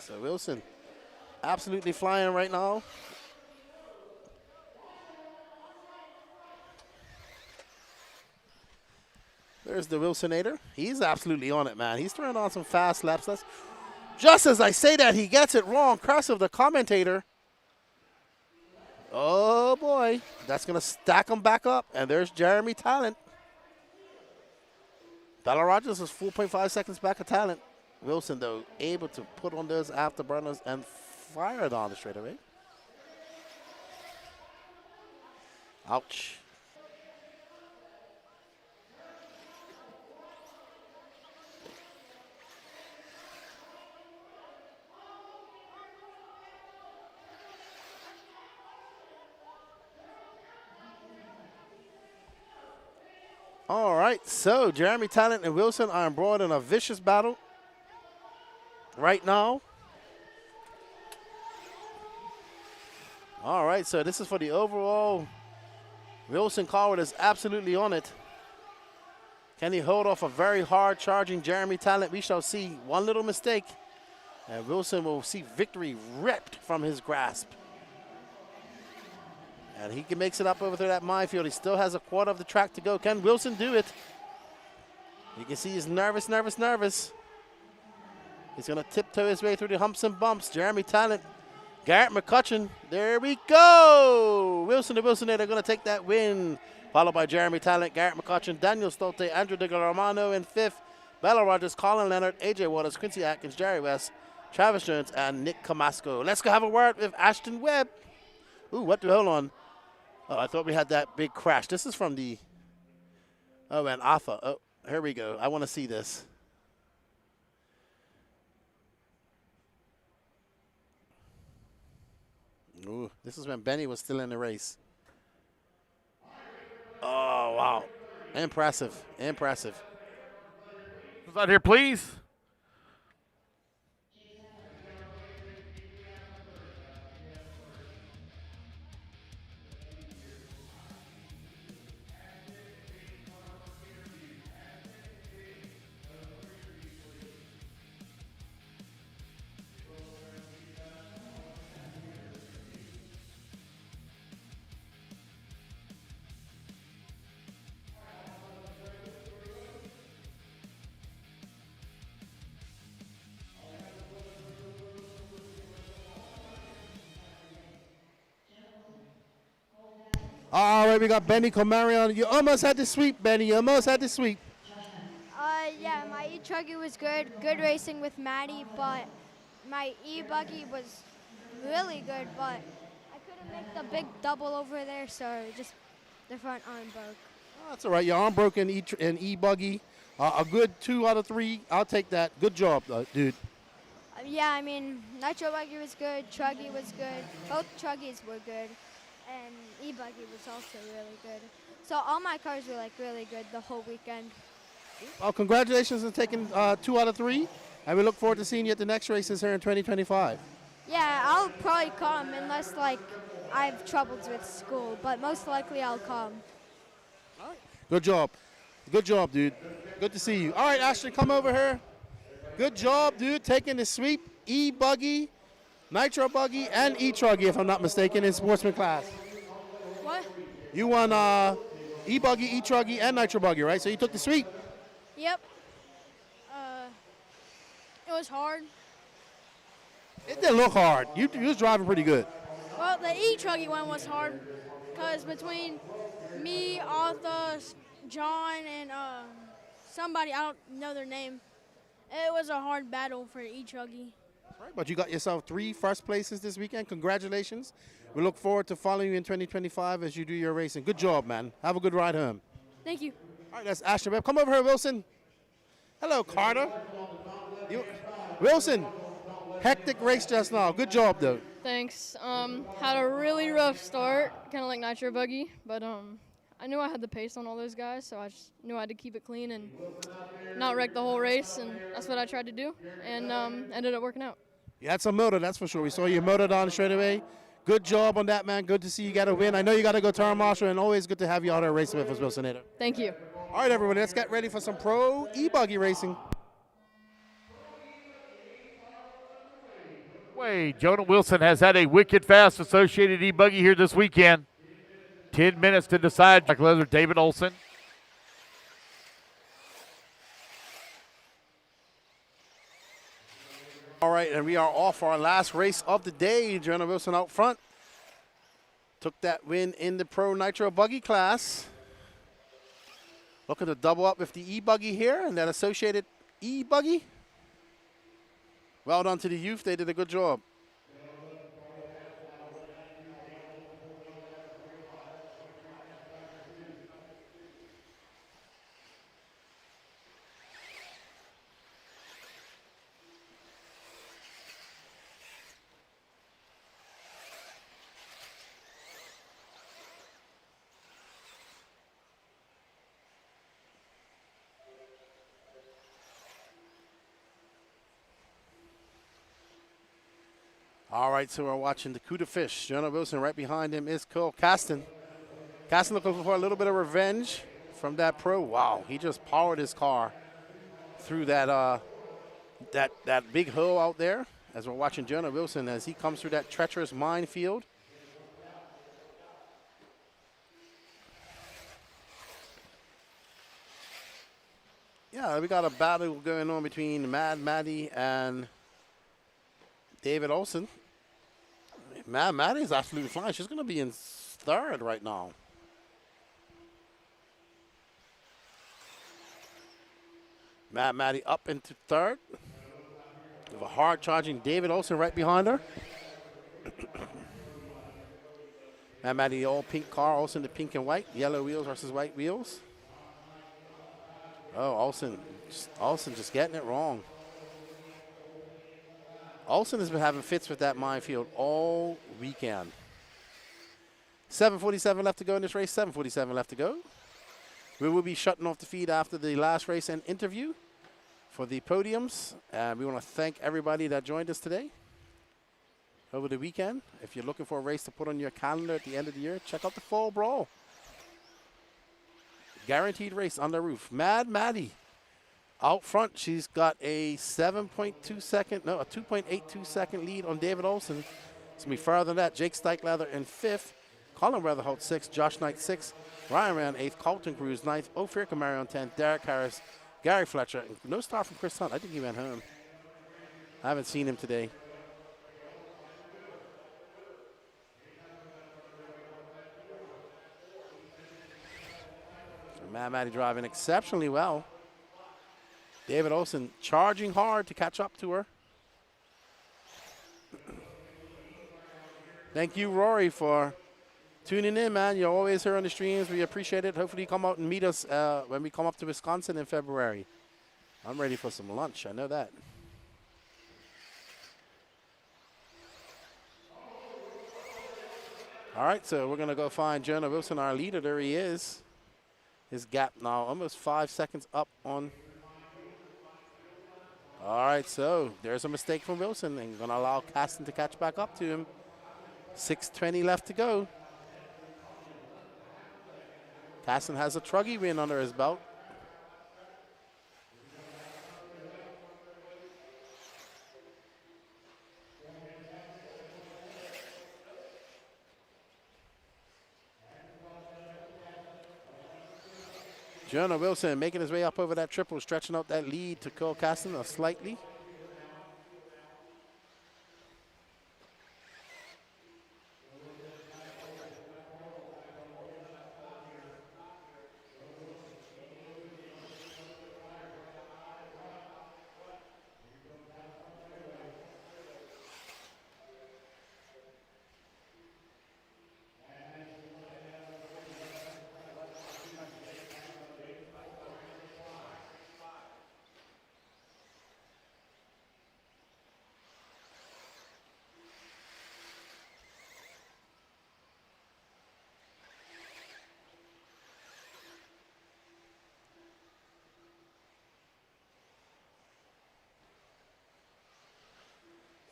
So Wilson absolutely flying right now. There's the Wilsonator. He's absolutely on it, man. He's throwing on some fast laps. Just as I say that, he gets it wrong. Curse of the commentator. Oh, boy. That's going to stack him back up. And there's Jeremy Talent. Bella Rogers is 4.5 seconds back of Talent. Wilson, though, able to put on those afterburners and fire it on the straightaway. Ouch. All right, so Jeremy Talent and Wilson are embroiled in a vicious battle right now. All right, so this is for the overall. Wilson Coward is absolutely on it. Can he hold off a very hard charging Jeremy Talent? We shall see. One little mistake, and Wilson will see victory ripped from his grasp. And he makes it up over to that minefield. He still has a quarter of the track to go. Can Wilson do it? You can see he's nervous, nervous, nervous. He's going to tiptoe his way through the humps and bumps. Jeremy Talent, Garrett McCutcheon. There we go. Wilson and Wilsonator are going to take that win. Followed by Jeremy Talent, Garrett McCutcheon, Daniel Stolte, Andrew De Romano in fifth. Bella Rogers, Colin Leonard, AJ Waters, Quincy Atkins, Jerry West, Travis Jones, and Nick Camasco. Let's go have a word with Ashton Webb. Ooh, what the hold on. Oh, I thought we had that big crash. This is from the, oh, and Arthur. Oh, here we go. I want to see this. Ooh, this is when Benny was still in the race. Oh, wow. Impressive. Impressive. Out here, please. All right, we got Benny Comarion. You almost had the sweep, Benny. You almost had the sweep. Yeah, my etruggy was good. Good racing with Maddie, but my ebuggy was really good, but I couldn't make the big double over there, so just the front arm broke. Oh, that's all right. Your arm broke in ebuggy. A good 2 out of 3. I'll take that. Good job, dude. Yeah, I mean, nitro buggy was good, truggy was good. Both truggies were good, and ebuggy was also really good. So all my cars were like really good the whole weekend. Well, congratulations on taking 2 out of 3, and we look forward to seeing you at the next races here in 2025. Yeah, I'll probably come unless like I have troubles with school, but most likely I'll come. Good job. Good job, dude. Good to see you. All right, Ashton, come over here. Good job, dude, taking the sweep, ebuggy, nitro buggy, and etruggy, if I'm not mistaken, in sportsman class. What? You won ebuggy, etruggy, and nitro buggy, right? So you took the sweep. Yep. It was hard. It didn't look hard. You was driving pretty good. Well, the etruggy one was hard because between me, Arthur, John, and somebody, I don't know their name, it was a hard battle for etruggy. Right, but you got yourself 3 first places this weekend. Congratulations. We look forward to following you in 2025 as you do your racing. Good job, man. Have a good ride home. Thank you. All right, that's Ashton Webb. Come over here, Wilson. Hello, Carter. Wilson, hectic race just now. Good job, though. Thanks. Had a really rough start, kind of like nitro buggy, but I knew I had the pace on all those guys, so I just knew I had to keep it clean and not wreck the whole race, and that's what I tried to do, and ended up working out. You had some motor, that's for sure. We saw you motored on straight away. Good job on that, man. Good to see you got a win. I know you got to go turn marshal, and always good to have you out there racing with us, Wilsonator. Thank you. All right, everyone, let's get ready for some pro ebuggy racing. Way. Jonah Wilson has had a wicked fast Associated E-Buggy here this weekend. 10 minutes to decide. Jack Leather, David Olson. All right, and we are off our last race of the day. Jonah Wilson out front. Took that win in the Pro Nitro Buggy class. Looking to double up with the E-Buggy here and that Associated E-Buggy. Well done to the youth. They did a good job. All right, so we're watching the Cuda Fish. Jonah Wilson right behind him is Cole Caston. Caston looking for a little bit of revenge from that pro. Wow, he just powered his car through that that big hill out there as we're watching Jonah Wilson as he comes through that treacherous minefield. Yeah, we got a battle going on between Mad Maddie and David Olson. Mad Maddie's absolutely flying. She's going to be in third right now. Mad Maddie up into third. With a hard charging David Olson right behind her. Mad Maddie all pink car, Olson the pink and white. Yellow wheels versus white wheels. Oh, Olson just getting it wrong. Olson has been having fits with that minefield all weekend. 7:47 left to go in this race. 7:47 left to go. We will be shutting off the feed after the last race and interview for the podiums. And we want to thank everybody that joined us today over the weekend. If you're looking for a race to put on your calendar at the end of the year, check out the Fall Brawl. Guaranteed race on the roof. Mad Maddie. Out front, she's got a 2.82 second lead on David Olson. It's going to be further than that. Jake Steichleather in 5th. Colin Weatherholt 6th. Josh Knight 6th. Ryan Rand 8th. Colton Cruz 9th. Ophir Camaro on 10th. Derek Harris. Gary Fletcher. No star from Chris Hunt. I think he went home. I haven't seen him today. So Mad Maddie driving exceptionally well. David Olson charging hard to catch up to her. Thank you, Rory, for tuning in, man. You're always here on the streams. We appreciate it. Hopefully you come out and meet us when we come up to Wisconsin in February. I'm ready for some lunch. I know that. All right, so we're going to go find Jonah Wilson, our leader. There he is. His gap now almost 5 seconds up on... All right, so there's a mistake from Wilson and going to allow Caston to catch back up to him. 6:20 left to go. Caston has a truggy win under his belt. Jonah Wilson making his way up over that triple, stretching out that lead to Cole Caston slightly.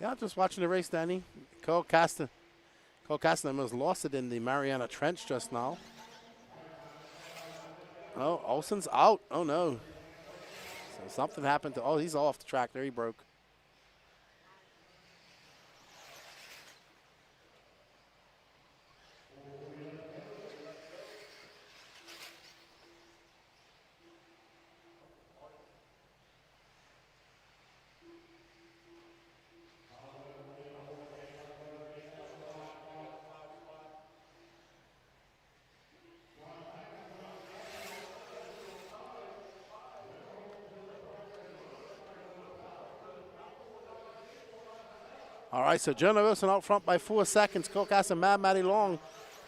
Yeah, just watching the race, Danny. Cole Caston almost lost it in the Mariana Trench just now. Oh, Olson's out. Oh, no. So something happened to... Oh, he's off the track there. He broke. All right, so Jonah Wilson out front by 4 seconds. Cole Caston, Mad Matty Long.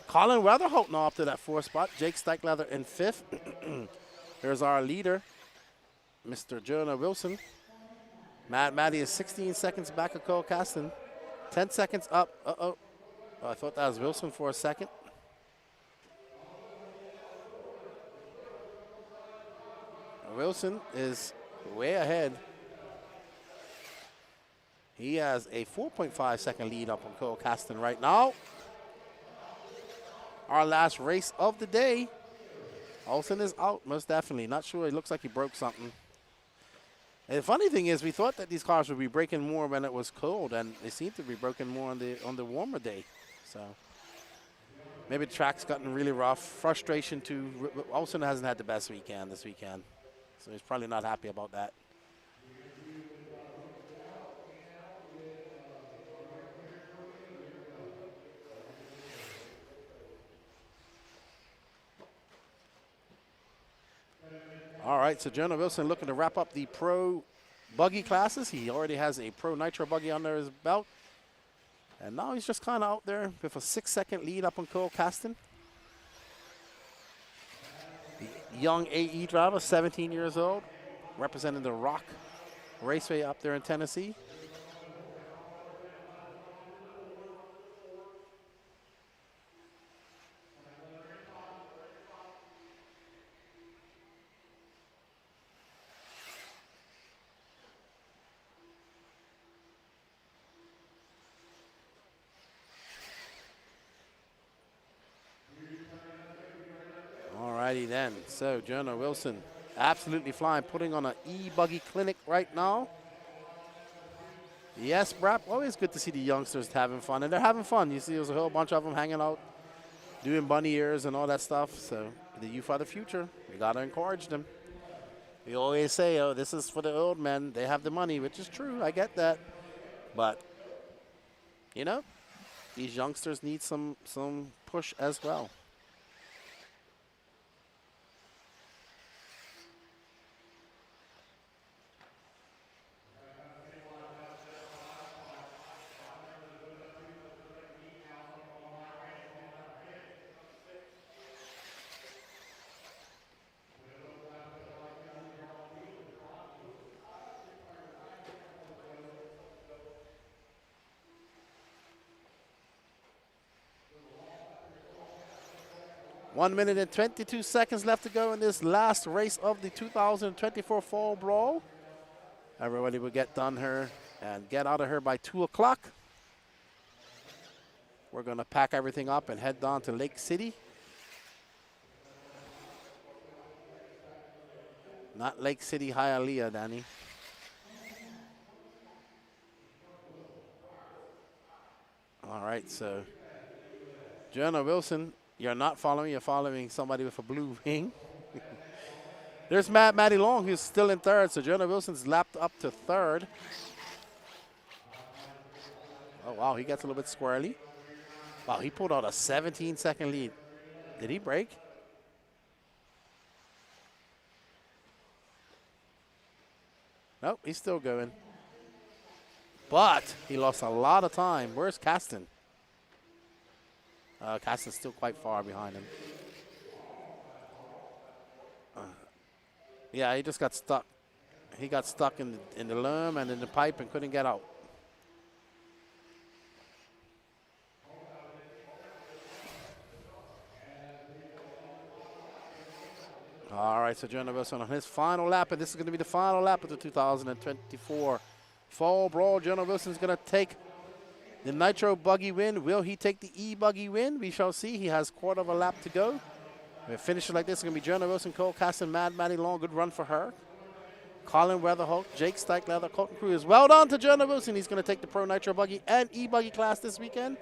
Colin Weatherholt now up to that 4th spot. Jake Steichleather in 5th. Here's our leader, Mr. Jonah Wilson. Mad Matty is 16 seconds back of Cole Caston. 10 seconds up. Uh-oh. Oh, I thought that was Wilson for a second. Wilson is way ahead. He has a 4.5 second lead up on Cole Caston right now. Our last race of the day. Olsen is out, most definitely. Not sure. It looks like he broke something. And the funny thing is, we thought that these cars would be breaking more when it was cold, and they seem to be broken more on the warmer day. So maybe the track's gotten really rough. Frustration too. Olsen hasn't had the best weekend this weekend, so he's probably not happy about that. All right, so Jonah Wilson looking to wrap up the pro buggy classes. He already has a pro nitro buggy under his belt. And now he's just kind of out there with a 6-second lead up on Cole Caston. The young AE driver, 17 years old, representing the Rock Raceway up there in Tennessee. Alrighty then, so Jonah Wilson absolutely flying, putting on an e-buggy clinic right now. Yes, Brap, always good to see the youngsters having fun, and they're having fun. You see there's a whole bunch of them hanging out, doing bunny ears and all that stuff, so the youth are the future. We gotta encourage them. We always say, oh, this is for the old men, they have the money, which is true, I get that. But, you know, these youngsters need some push as well. One minute and 22 seconds left to go in this last race of the 2024 Fall Brawl. Everybody will get done here and get out of here by 2 o'clock. We're going to pack everything up and head down to Lake City. Not Lake City, Hialeah, Danny. All right, so Jonah Wilson, you're not following, you're following somebody with a blue wing. There's Mad Matty Long, who's still in 3rd, so Jonah Wilson's lapped up to 3rd. Oh, wow, he gets a little bit squirrely. Wow, he pulled out a 17-second lead. Did he break? Nope, he's still going. But he lost a lot of time. Where's Caston? Caston's still quite far behind him. Yeah, he just got stuck. He got stuck in the loom and in the pipe and couldn't get out. All right, so Jonah Wilson on his final lap, and this is going to be the final lap of the 2024 Fall Brawl. Jonah Wilson's going to take the Nitro Buggy win. Will he take the E-Buggy win? We shall see. He has quarter of a lap to go. If it finishes like this, it's going to be Jonah Wilson, Cole Caston, Mad Matty Long. Good run for her. Colin Weatherholt, Jake Steichleather, Colton Cruz. Well done to Jonah Wilson. He's going to take the Pro Nitro Buggy and E-Buggy class this weekend.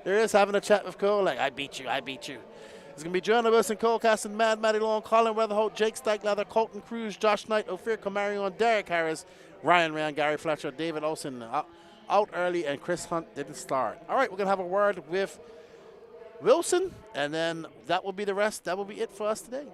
There is having a chat with Cole, like, I beat you, I beat you. It's going to be Jonah Wilson, Cole Caston, Mad Matty Long, Colin Weatherholt, Jake Steichleather, Colton Cruz, Josh Knight, Ophir Kamarion, Derek Harris, Ryan Rand, Gary Fletcher, David Olsen out early, and Chris Hunt didn't start. All right, we're going to have a word with Wilson, and then that will be the rest. That will be it for us today.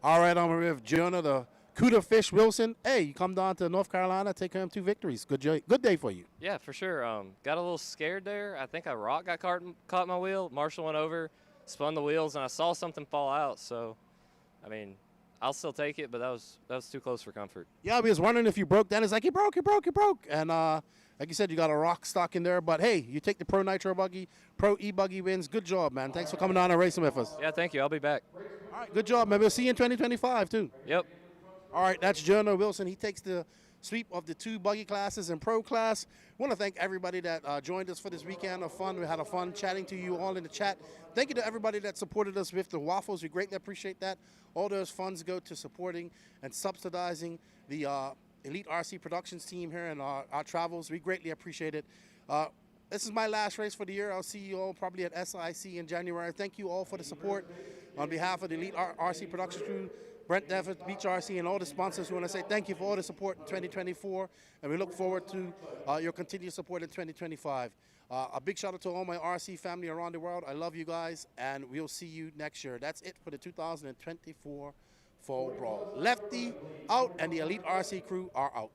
All right, I'm with Jonah, the Cuda Fish Wilson. Hey, you come down to North Carolina, take home 2 victories. Good day for you. Yeah, for sure. Got a little scared there. I think a rock got caught my wheel. Marshall went over, spun the wheels, and I saw something fall out. So, I mean, I'll still take it, but that was too close for comfort. Yeah, I was wondering if you broke. Then it's like, you broke. And like you said, you got a rock stock in there. But, hey, you take the Pro Nitro Buggy, Pro E-Buggy wins. Good job, man. Thanks for coming down and racing with us. Yeah, thank you. I'll be back. All right, good job, man. We'll see you in 2025, too. Yep. All right, that's Jonah Wilson. He takes the sweep of the 2 buggy classes and pro class. I want to thank everybody that joined us for this weekend of fun. We had a fun chatting to you all in the chat. Thank you to everybody that supported us with the waffles. We greatly appreciate that. All those funds go to supporting and subsidizing the Elite RC Productions team here and our travels. We greatly appreciate it. This is my last race for the year. I'll see you all probably at SIC in January. Thank you all for the support. On behalf of the Elite RC Productions crew, Brent Devitt, Beach RC, and all the sponsors, we want to say thank you for all the support in 2024, and we look forward to your continued support in 2025. A big shout out to all my RC family around the world. I love you guys, and we'll see you next year. That's it for the 2024 Fall Brawl. Lefty out, and the Elite RC crew are out.